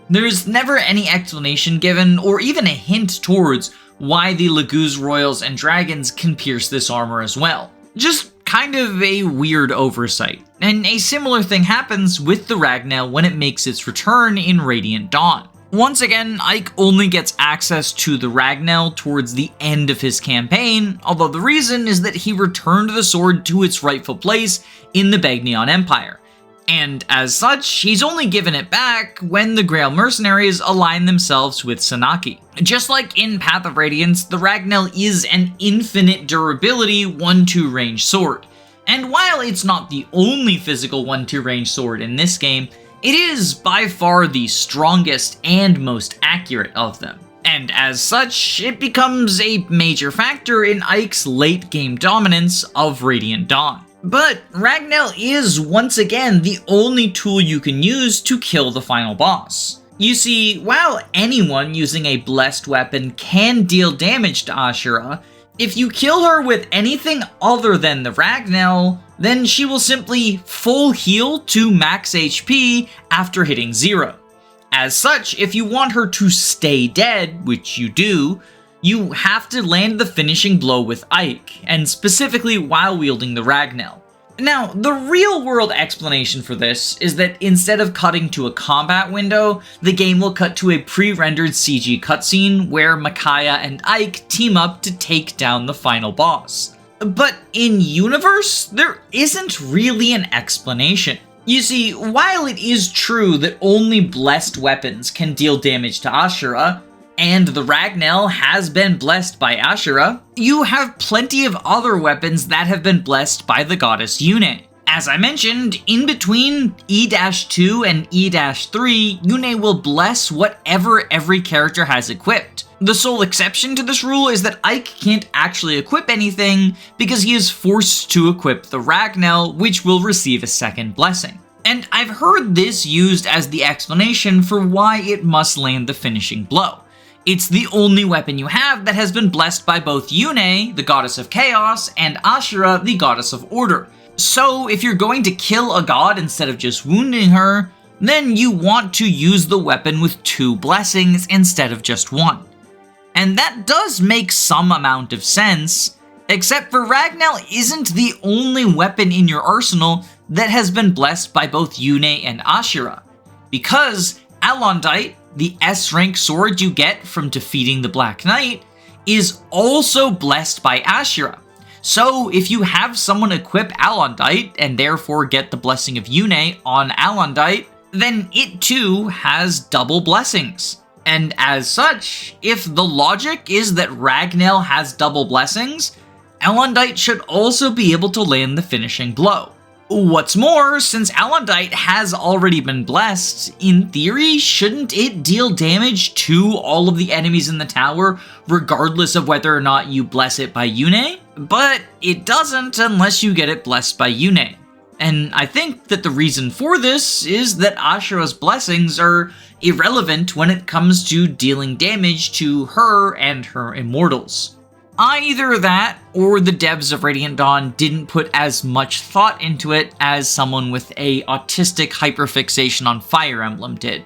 There's never any explanation given, or even a hint towards why the Laguz Royals and Dragons can pierce this armor as well. Just kind of a weird oversight. And a similar thing happens with the Ragnell when it makes its return in Radiant Dawn. Once again, Ike only gets access to the Ragnell towards the end of his campaign, although the reason is that he returned the sword to its rightful place in the Begnion Empire. And as such, he's only given it back when the Grail mercenaries align themselves with Sanaki. Just like in Path of Radiance, the Ragnell is an infinite durability 1-2 range sword. And while it's not the only physical 1-2 range sword in this game, it is by far the strongest and most accurate of them. And as such, it becomes a major factor in Ike's late game dominance of Radiant Dawn. But Ragnell is once again the only tool you can use to kill the final boss. You see, while anyone using a blessed weapon can deal damage to Ashura, if you kill her with anything other than the Ragnell, then she will simply full heal to max HP after hitting 0. As such, if you want her to stay dead, which you do, you have to land the finishing blow with Ike, and specifically while wielding the Ragnell. Now, the real-world explanation for this is that instead of cutting to a combat window, the game will cut to a pre-rendered CG cutscene where Micaiah and Ike team up to take down the final boss. But in universe, there isn't really an explanation. You see, while it is true that only blessed weapons can deal damage to Ashura, and the Ragnell has been blessed by Ashura, you have plenty of other weapons that have been blessed by the goddess Yune. As I mentioned, in between E-2 and E-3, Yune will bless whatever every character has equipped. The sole exception to this rule is that Ike can't actually equip anything because he is forced to equip the Ragnell, which will receive a second blessing. And I've heard this used as the explanation for why it must land the finishing blow. It's the only weapon you have that has been blessed by both Yune, the goddess of chaos, and Ashura, the goddess of order. So if you're going to kill a god instead of just wounding her, then you want to use the weapon with 2 blessings instead of just 1. And that does make some amount of sense, except for Ragnell isn't the only weapon in your arsenal that has been blessed by both Yune and Ashura, because Alondite, the S-rank sword you get from defeating the Black Knight, is also blessed by Ashura. So if you have someone equip Alondite and therefore get the blessing of Yune on Alondite, then it too has double blessings. And as such, if the logic is that Ragnell has double blessings, Alundite should also be able to land the finishing blow. What's more, since Alundite has already been blessed, in theory, shouldn't it deal damage to all of the enemies in the tower, regardless of whether or not you bless it by Yune? But it doesn't unless you get it blessed by Yune. And I think that the reason for this is that Ashura's blessings are irrelevant when it comes to dealing damage to her and her immortals. Either that, or the devs of Radiant Dawn didn't put as much thought into it as someone with a autistic hyperfixation on Fire Emblem did.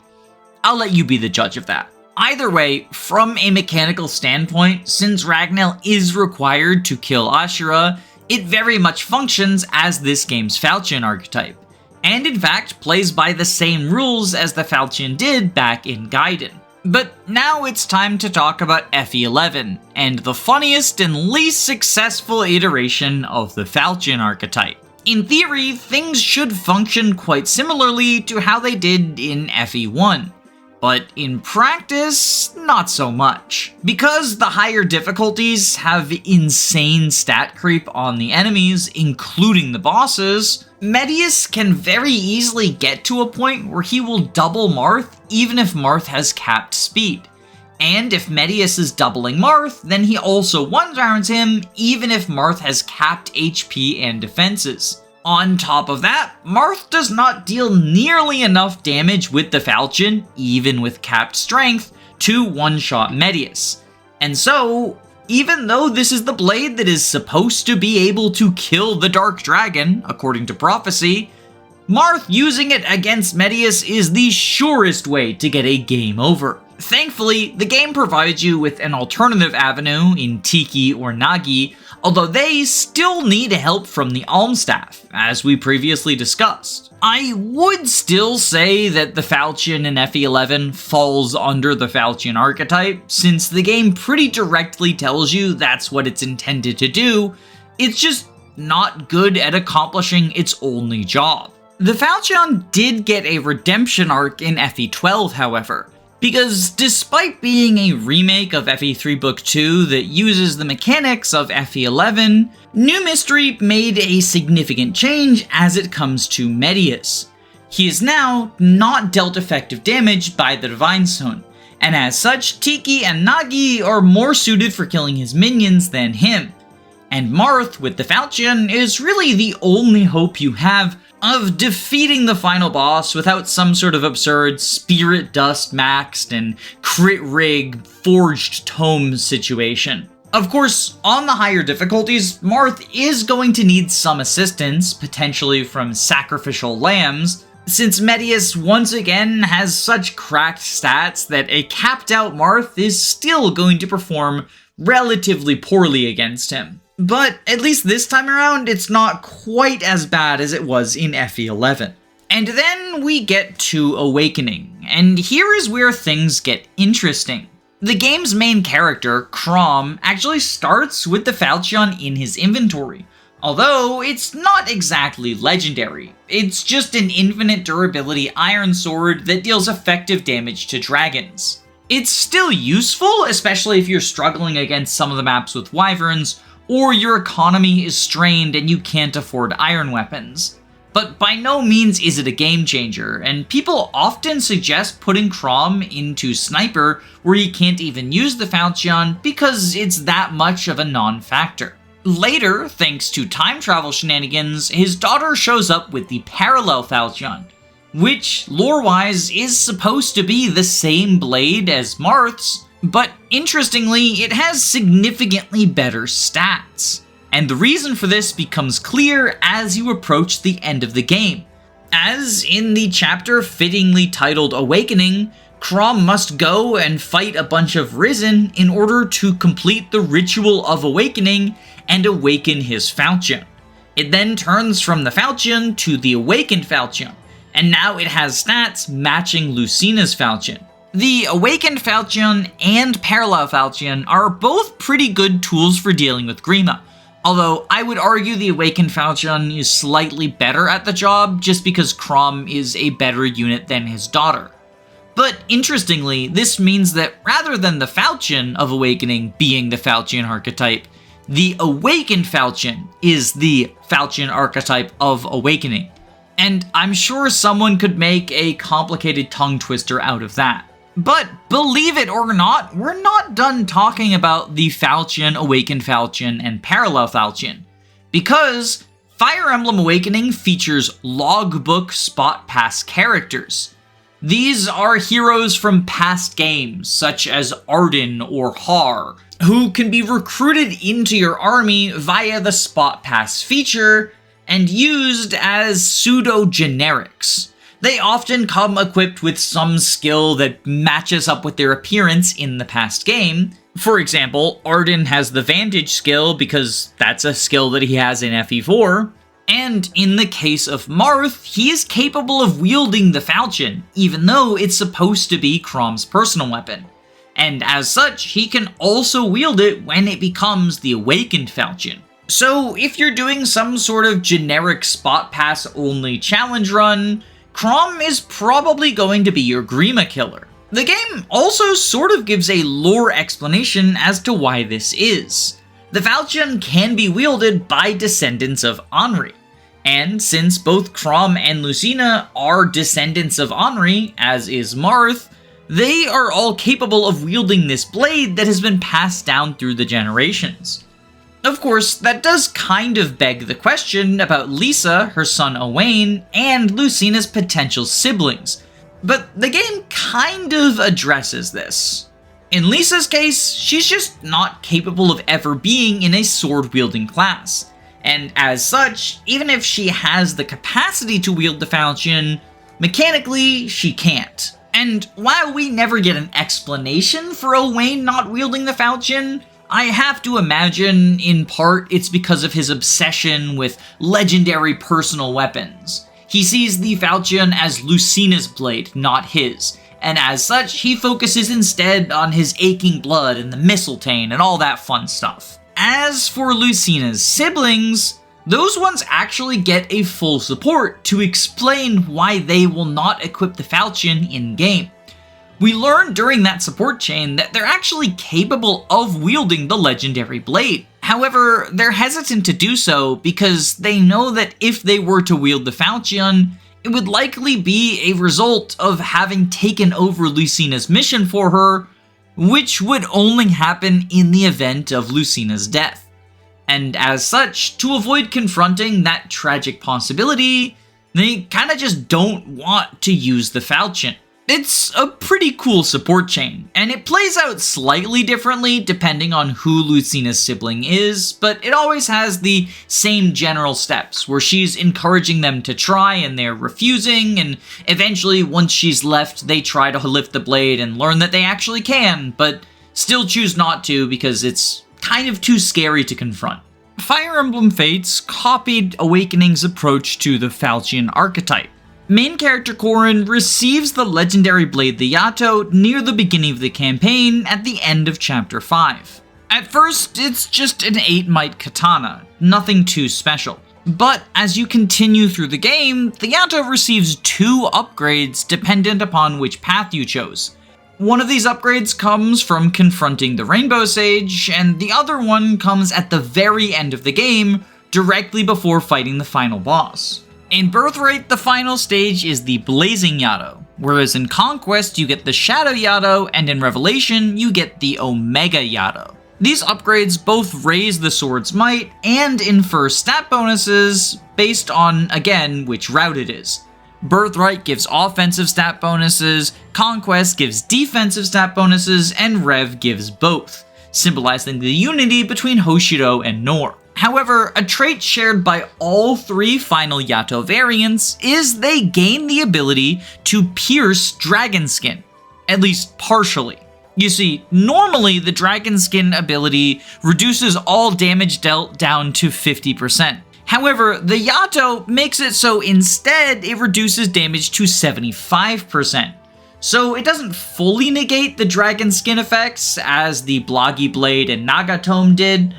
I'll let you be the judge of that. Either way, from a mechanical standpoint, since Ragnell is required to kill Ashura, it very much functions as this game's Falchion archetype, and in fact plays by the same rules as the Falchion did back in Gaiden. But now it's time to talk about FE11, and the funniest and least successful iteration of the Falchion archetype. In theory, things should function quite similarly to how they did in FE1, but in practice, not so much. Because the higher difficulties have insane stat creep on the enemies, including the bosses, Medius can very easily get to a point where he will double Marth even if Marth has capped speed. And if Medius is doubling Marth, then he also one-darns him even if Marth has capped HP and defenses. On top of that, Marth does not deal nearly enough damage with the Falchion, even with capped strength, to one-shot Medius. And so, even though this is the blade that is supposed to be able to kill the Dark Dragon, according to prophecy, Marth using it against Medius is the surest way to get a game over. Thankfully, the game provides you with an alternative avenue in Tiki or Nagi, although they still need help from the Almstaff, as we previously discussed. I would still say that the Falchion in FE11 falls under the Falchion archetype, since the game pretty directly tells you that's what it's intended to do. It's just not good at accomplishing its only job. The Falchion did get a redemption arc in FE12, however, because despite being a remake of FE3 Book 2 that uses the mechanics of FE11, New Mystery made a significant change as it comes to Medius. He is now not dealt effective damage by the Divine Zone, and as such, Tiki and Nagi are more suited for killing his minions than him. And Marth with the Falchion is really the only hope you have of defeating the final boss without some sort of absurd spirit dust maxed and crit rig forged tome situation. Of course, on the higher difficulties, Marth is going to need some assistance, potentially from sacrificial lambs, since Medius once again has such cracked stats that a capped out Marth is still going to perform relatively poorly against him. But at least this time around, it's not quite as bad as it was in FE11. And then we get to Awakening, and here is where things get interesting. The game's main character, Crom, actually starts with the Falchion in his inventory, although it's not exactly legendary. It's just an infinite durability iron sword that deals effective damage to dragons. It's still useful, especially if you're struggling against some of the maps with wyverns, or your economy is strained and you can't afford iron weapons. But by no means is it a game changer, and people often suggest putting Crom into Sniper where you can't even use the Falchion because it's that much of a non-factor. Later, thanks to time travel shenanigans, his daughter shows up with the Parallel Falchion, which, lore-wise, is supposed to be the same blade as Marth's, but interestingly, it has significantly better stats. And the reason for this becomes clear as you approach the end of the game. As in the chapter fittingly titled Awakening, Crom must go and fight a bunch of Risen in order to complete the Ritual of Awakening and awaken his Falchion. It then turns from the Falchion to the Awakened Falchion, and now it has stats matching Lucina's Falchion. The Awakened Falchion and Parallel Falchion are both pretty good tools for dealing with Grima, although I would argue the Awakened Falchion is slightly better at the job just because Crom is a better unit than his daughter. But interestingly, this means that rather than the Falchion of Awakening being the Falchion archetype, The Awakened Falchion is the Falchion archetype of Awakening, and I'm sure someone could make a complicated tongue twister out of that. But believe it or not, we're not done talking about the Falchion, Awakened Falchion, and Parallel Falchion, because Fire Emblem Awakening features logbook Spotpass characters. These are heroes from past games, such as Arden or Har, who can be recruited into your army via the Spotpass feature and used as pseudo-generics. They often come equipped with some skill that matches up with their appearance in the past game. For example, Arden has the Vantage skill because that's a skill that he has in FE4. And in the case of Marth, he is capable of wielding the Falchion, even though it's supposed to be Chrom's personal weapon. And as such, he can also wield it when it becomes the Awakened Falchion. So if you're doing some sort of generic Spotpass only challenge run, Chrom is probably going to be your Grima killer. The game also sort of gives a lore explanation as to why this is. The Falchion can be wielded by descendants of Anri, and since both Chrom and Lucina are descendants of Anri, as is Marth, they are all capable of wielding this blade that has been passed down through the generations. Of course, that does kind of beg the question about Lisa, her son Owain, and Lucina's potential siblings, but the game kind of addresses this. In Lisa's case, she's just not capable of ever being in a sword-wielding class, and as such, even if she has the capacity to wield the Falchion, mechanically, she can't. And while we never get an explanation for Owain not wielding the Falchion, I have to imagine, in part, it's because of his obsession with legendary personal weapons. He sees the Falchion as Lucina's blade, not his, and as such, he focuses instead on his aching blood and the Mistletoe and all that fun stuff. As for Lucina's siblings, those ones actually get a full support to explain why they will not equip the Falchion in-game. We learn during that support chain that they're actually capable of wielding the legendary blade. However, they're hesitant to do so because they know that if they were to wield the Falchion, it would likely be a result of having taken over Lucina's mission for her, which would only happen in the event of Lucina's death. And as such, to avoid confronting that tragic possibility, they kinda just don't want to use the Falchion. It's a pretty cool support chain, and it plays out slightly differently depending on who Lucina's sibling is, but it always has the same general steps, where she's encouraging them to try and they're refusing, and eventually once she's left, they try to lift the blade and learn that they actually can, but still choose not to because it's kind of too scary to confront. Fire Emblem Fates copied Awakening's approach to the Falchion archetype. Main character Corrin receives the legendary blade the Yato near the beginning of the campaign at the end of Chapter 5. At first, it's just an 8-might katana, nothing too special. But as you continue through the game, the Yato receives 2 upgrades dependent upon which path you chose. One of these upgrades comes from confronting the Rainbow Sage, and the other one comes at the very end of the game, directly before fighting the final boss. In Birthright, the final stage is the Blazing Yato, whereas in Conquest you get the Shadow Yato, and in Revelation you get the Omega Yato. These upgrades both raise the sword's might and infer stat bonuses based on, again, which route it is. Birthright gives offensive stat bonuses, Conquest gives defensive stat bonuses, and Rev gives both, symbolizing the unity between Hoshido and Nor. However, a trait shared by all 3 final Yato variants is they gain the ability to pierce Dragon Skin, at least partially. You see, normally the Dragon Skin ability reduces all damage dealt down to 50%. However, the Yato makes it so instead it reduces damage to 75%. So it doesn't fully negate the Dragon Skin effects as the Bloggy Blade and Nagatome did,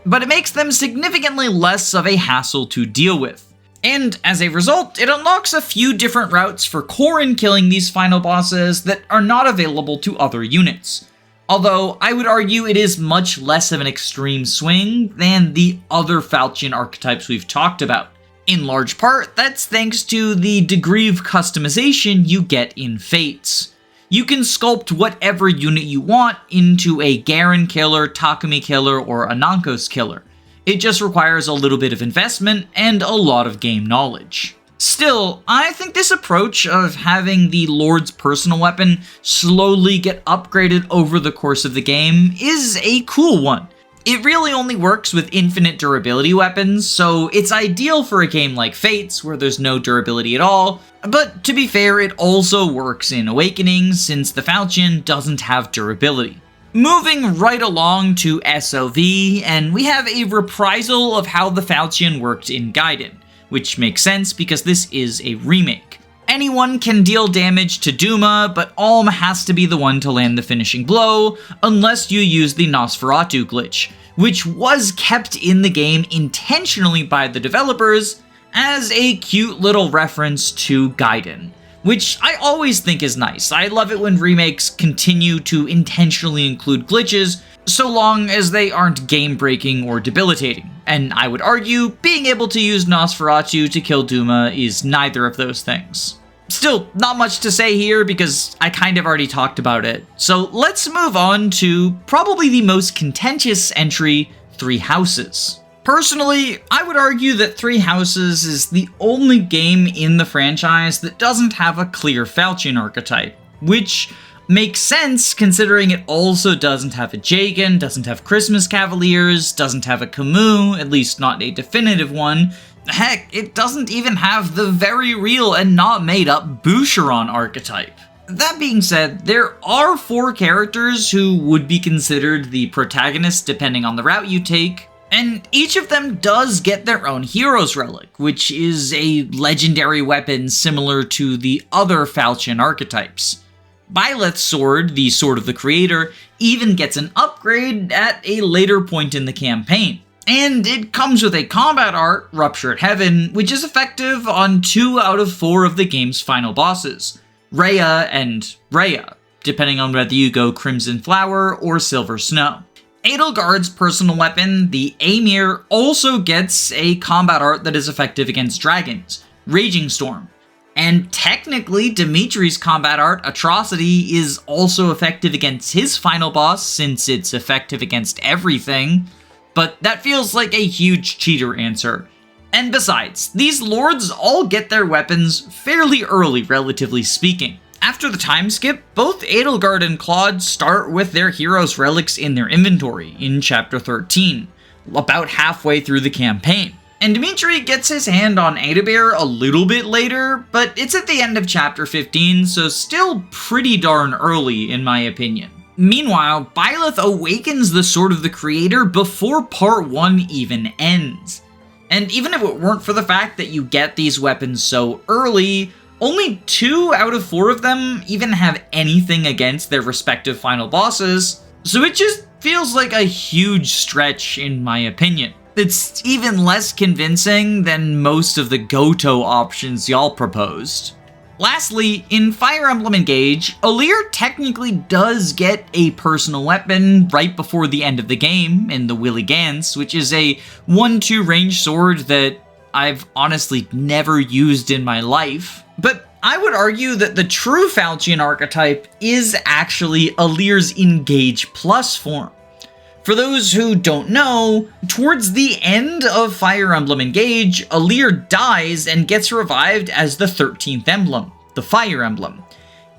but it makes them significantly less of a hassle to deal with. And as a result, it unlocks a few different routes for Corrin killing these final bosses that are not available to other units. although I would argue it is much less of an extreme swing than the other Falchion archetypes we've talked about. In large part, that's thanks to the degree of customization you get in Fates. You can sculpt whatever unit you want into a Garen killer, Takumi killer, or a Nankos killer. It just requires a little bit of investment and a lot of game knowledge. Still, I think this approach of having the Lord's personal weapon slowly get upgraded over the course of the game is a cool one. It really only works with infinite durability weapons, so it's ideal for a game like Fates where there's no durability at all, but to be fair, it also works in Awakening since the Falchion doesn't have durability. Moving right along to SOV, and we have a reprisal of how the Falchion worked in Gaiden, which makes sense because this is a remake. Anyone can deal damage to Duma, but Alm has to be the one to land the finishing blow, unless you use the Nosferatu glitch, which was kept in the game intentionally by the developers as a cute little reference to Gaiden, which I always think is nice. I love it when remakes continue to intentionally include glitches, so long as they aren't game-breaking or debilitating. And I would argue, being able to use Nosferatu to kill Duma is neither of those things. Still, not much to say here because I kind of already talked about it. So let's move on to probably the most contentious entry, Three Houses. Personally, I would argue that Three Houses is the only game in the franchise that doesn't have a clear Falchion archetype, which makes sense considering it also doesn't have a Jagan, doesn't have Christmas Cavaliers, doesn't have a Camus, at least not a definitive one. Heck, it doesn't even have the very real and not made up Boucheron archetype. That being said, there are 4 characters who would be considered the protagonists depending on the route you take, and each of them does get their own Hero's Relic, which is a legendary weapon similar to the other Falchion archetypes. Byleth's sword, the Sword of the Creator, even gets an upgrade at a later point in the campaign. And it comes with a combat art, Ruptured Heaven, which is effective on 2 out of 4 of the game's final bosses, Rhea and Rhea, depending on whether you go Crimson Flower or Silver Snow. Edelgard's personal weapon, the Amir, also gets a combat art that is effective against dragons, Raging Storm. And technically, Dimitri's combat art, Atrocity, is also effective against his final boss since it's effective against everything, but that feels like a huge cheater answer. And besides, these lords all get their weapons fairly early, relatively speaking. After the time skip, both Edelgard and Claude start with their hero's relics in their inventory in Chapter 13, about halfway through the campaign. And Dimitri gets his hand on Adabir a little bit later, but it's at the end of Chapter 15, so still pretty darn early in my opinion. Meanwhile, Byleth awakens the Sword of the Creator before Part 1 even ends. And even if it weren't for the fact that you get these weapons so early, only 2 out of 4 of them even have anything against their respective final bosses, so it just feels like a huge stretch in my opinion. It's even less convincing than most of the Gotoh options y'all proposed. Lastly, in Fire Emblem Engage, Alir technically does get a personal weapon right before the end of the game in the Willy Gans, which is a 1-2 range sword that I've honestly never used in my life. But I would argue that the true Falchion archetype is actually Alir's Engage Plus form. For those who don't know, towards the end of Fire Emblem Engage, Alir dies and gets revived as the 13th emblem, the Fire Emblem,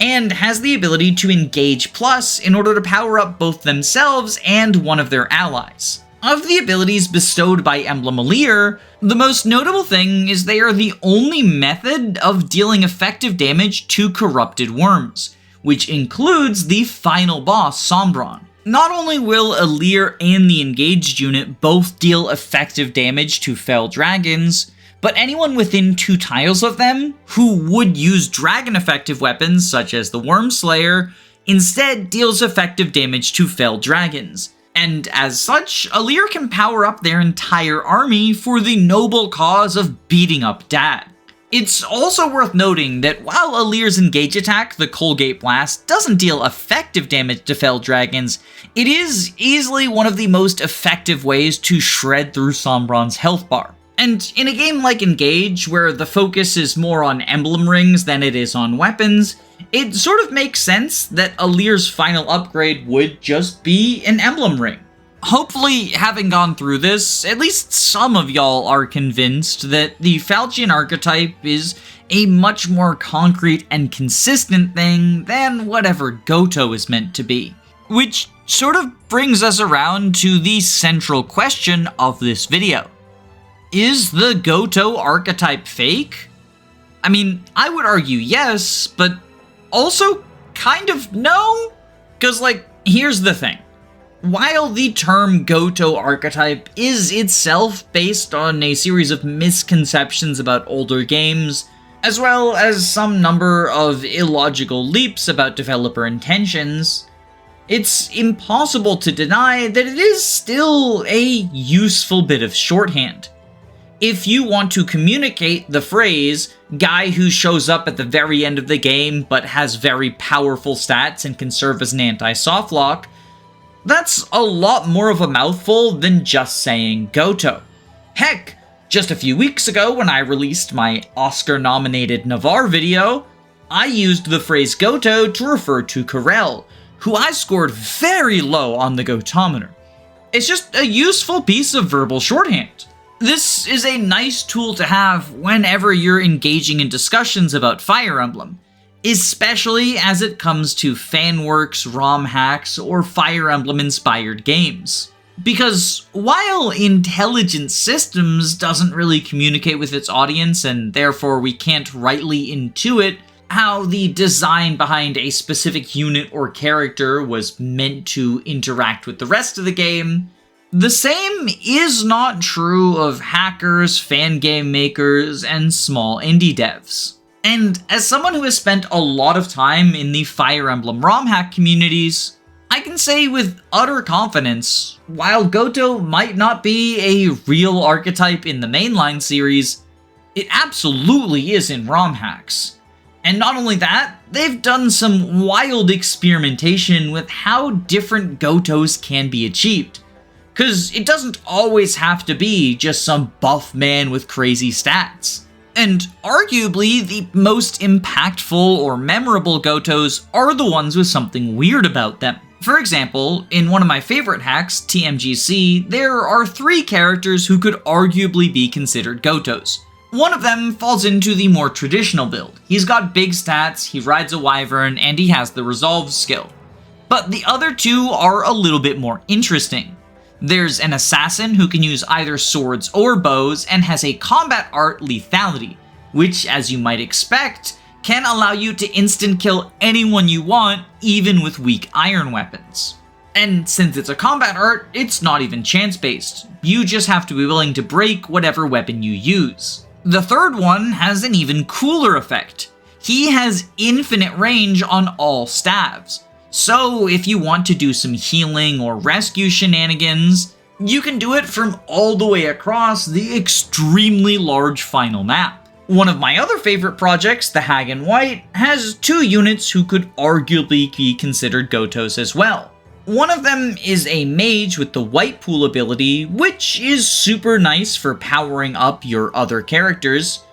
and has the ability to Engage Plus in order to power up both themselves and one of their allies. Of the abilities bestowed by Emblem Alir, the most notable thing is they are the only method of dealing effective damage to corrupted worms, which includes the final boss, Sombron. Not only will Alir and the engaged unit both deal effective damage to fell dragons, but anyone within 2 tiles of them who would use dragon effective weapons such as the Worm Slayer instead deals effective damage to fell dragons. And as such, Alir can power up their entire army for the noble cause of beating up Dad. It's also worth noting that while Alir's Engage attack, the Colgate Blast, doesn't deal effective damage to Fell Dragons, it is easily one of the most effective ways to shred through Sombron's health bar. And in a game like Engage, where the focus is more on emblem rings than it is on weapons, it sort of makes sense that Alir's final upgrade would just be an emblem ring. Hopefully, having gone through this, at least some of y'all are convinced that the Falchion archetype is a much more concrete and consistent thing than whatever Gotoh is meant to be. Which sort of brings us around to the central question of this video. Is the Gotoh archetype fake? I mean, I would argue yes, but also kind of no? Because, here's the thing. While the term Gotoh archetype is itself based on a series of misconceptions about older games, as well as some number of illogical leaps about developer intentions, it's impossible to deny that it is still a useful bit of shorthand. If you want to communicate the phrase, guy who shows up at the very end of the game but has very powerful stats and can serve as an anti-softlock, that's a lot more of a mouthful than just saying Gotoh. Heck, just a few weeks ago when I released my Oscar-nominated Navarre video, I used the phrase Gotoh to refer to Karel, who I scored very low on the Gotometer. It's just a useful piece of verbal shorthand. This is a nice tool to have whenever you're engaging in discussions about Fire Emblem, especially as it comes to fanworks, ROM hacks, or Fire Emblem-inspired games. Because while Intelligent Systems doesn't really communicate with its audience, and therefore we can't rightly intuit how the design behind a specific unit or character was meant to interact with the rest of the game, the same is not true of hackers, fan game makers, and small indie devs. And as someone who has spent a lot of time in the Fire Emblem ROM hack communities, I can say with utter confidence, while Gotoh might not be a real archetype in the mainline series, it absolutely is in ROM hacks. And not only that, they've done some wild experimentation with how different Gotohs can be achieved. Because it doesn't always have to be just some buff man with crazy stats. And arguably, the most impactful or memorable Gotohs are the ones with something weird about them. For example, in one of my favorite hacks, TMGC, there are 3 characters who could arguably be considered Gotohs. One of them falls into the more traditional build. He's got big stats, he rides a wyvern, and he has the resolve skill. But the other 2 are a little bit more interesting. There's an assassin who can use either swords or bows and has a combat art lethality, which, as you might expect, can allow you to instant kill anyone you want, even with weak iron weapons. And since it's a combat art, it's not even chance-based. You just have to be willing to break whatever weapon you use. The third one has an even cooler effect. He has infinite range on all staves. So if you want to do some healing or rescue shenanigans, you can do it from all the way across the extremely large final map. One of my other favorite projects, the Hag in White, has 2 units who could arguably be considered Gotohs as well. One of them is a mage with the White Pool ability, which is super nice for powering up your other characters,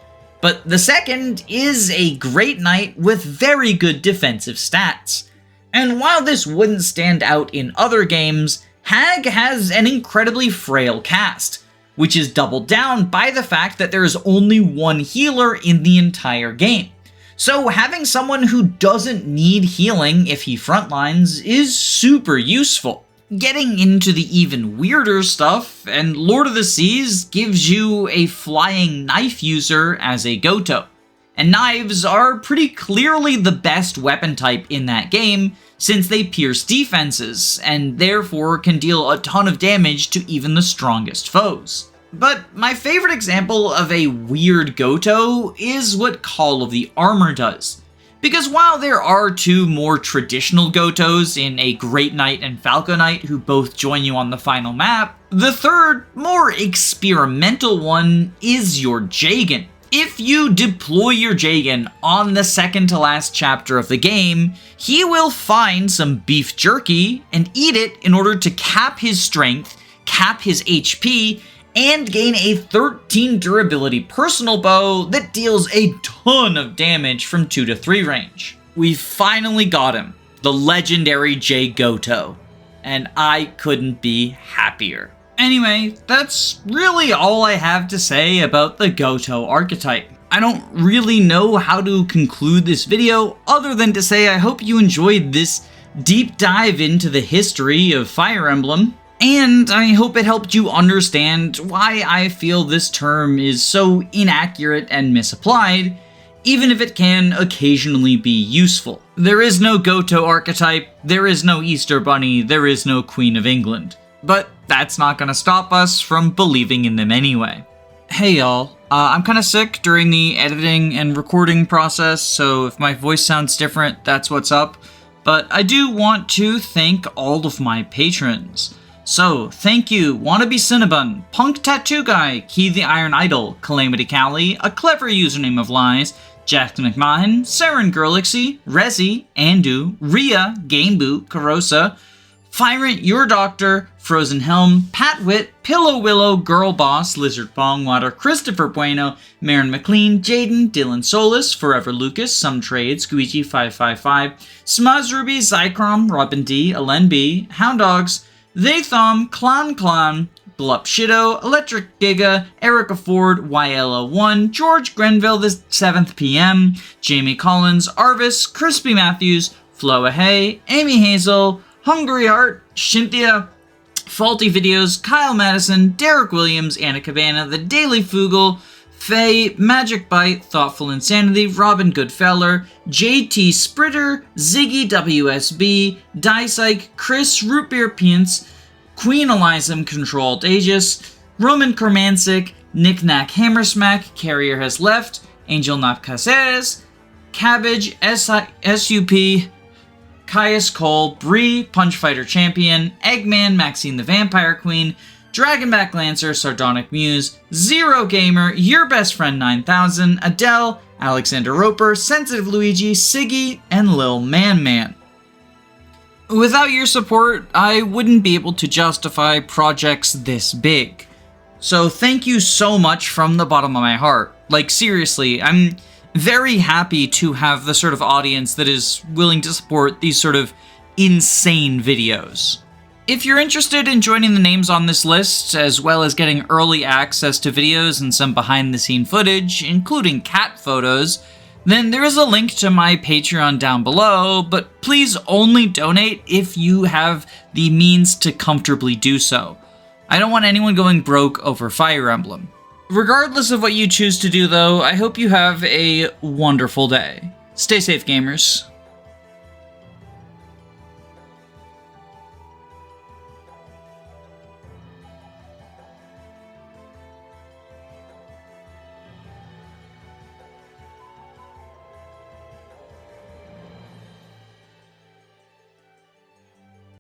but the second is a Great Knight with very good defensive stats. And while this wouldn't stand out in other games, Hag has an incredibly frail cast, which is doubled down by the fact that there is only one healer in the entire game. So having someone who doesn't need healing if he frontlines is super useful. Getting into the even weirder stuff, and Lord of the Seas gives you a flying knife user as a Gotoh. And knives are pretty clearly the best weapon type in that game, since they pierce defenses, and therefore can deal a ton of damage to even the strongest foes. But my favorite example of a weird Gotoh is what Call of the Armor does. Because while there are 2 more traditional Gotohs in a Great Knight and Falco Knight who both join you on the final map, the third, more experimental one is your Jagan. If you deploy your Jagan on the second to last chapter of the game, he will find some beef jerky and eat it in order to cap his strength, cap his HP, and gain a 13 durability personal bow that deals a ton of damage from 2 to 3 range. We finally got him, the legendary J Gotoh, and I couldn't be happier. Anyway, that's really all I have to say about the Gotoh archetype. I don't really know how to conclude this video other than to say I hope you enjoyed this deep dive into the history of Fire Emblem, and I hope it helped you understand why I feel this term is so inaccurate and misapplied, even if it can occasionally be useful. There is no Gotoh archetype, there is no Easter Bunny, there is no Queen of England. But that's not gonna stop us from believing in them anyway. Hey y'all, I'm kinda sick during the editing and recording process, so if my voice sounds different, that's what's up. But I do want to thank all of my patrons. So, thank you, Wannabe Cinnabon, Punk Tattoo Guy, Key the Iron Idol, Calamity Callie, A Clever Username of Lies, Jack McMahon, Saren Gurlixy, Rezi, Andu, Ria, Gameboo, Karosa, Firant Your Doctor, Frozen Helm, Pat Witt, Pillow Willow, Girl Boss, Lizard Bongwater, Christopher Bueno, Marin McLean, Jaden, Dylan Solis, Forever Lucas, Some Trade, Squeegee555, Smuzz Ruby, Zycrom, Robin D, Alen B, Hound Dogs, They Thom, Clan, Blup Shido, Electric Giga, Erica Ford, YLO1, George Grenville, the 7th PM, Jamie Collins, Arvis, Crispy Matthews, Floa Hay, Amy Hazel, Hungry Heart, Shinthia, Faulty Videos, Kyle Madison, Derek Williams, Anna Cabana, The Daily Fugle, Faye, Magic Bite, Thoughtful Insanity, Robin Goodfeller, JT Spritter, Ziggy WSB, Dysike, Chris Root Beer Pince, Queen Elizam Controlled Aegis, Roman Kermansik, Nick Knack Hammersmack, Carrier Has Left, Angel Nap Caceres, Cabbage, SUP, Caius Cole, Bree, Punchfighter Champion, Eggman, Maxine the Vampire Queen, Dragonback Lancer, Sardonic Muse, Zero Gamer, Your Best Friend 9000, Adele, Alexander Roper, Sensitive Luigi, Siggy, and Lil Man Man. Without your support, I wouldn't be able to justify projects this big. So thank you so much from the bottom of my heart. Like, seriously, I'm very happy to have the sort of audience that is willing to support these sort of insane videos. If you're interested in joining the names on this list, as well as getting early access to videos and some behind-the-scene footage, including cat photos, then there is a link to my Patreon down below, but please only donate if you have the means to comfortably do so. I don't want anyone going broke over Fire Emblem. Regardless of what you choose to do though, I hope you have a wonderful day. Stay safe, gamers.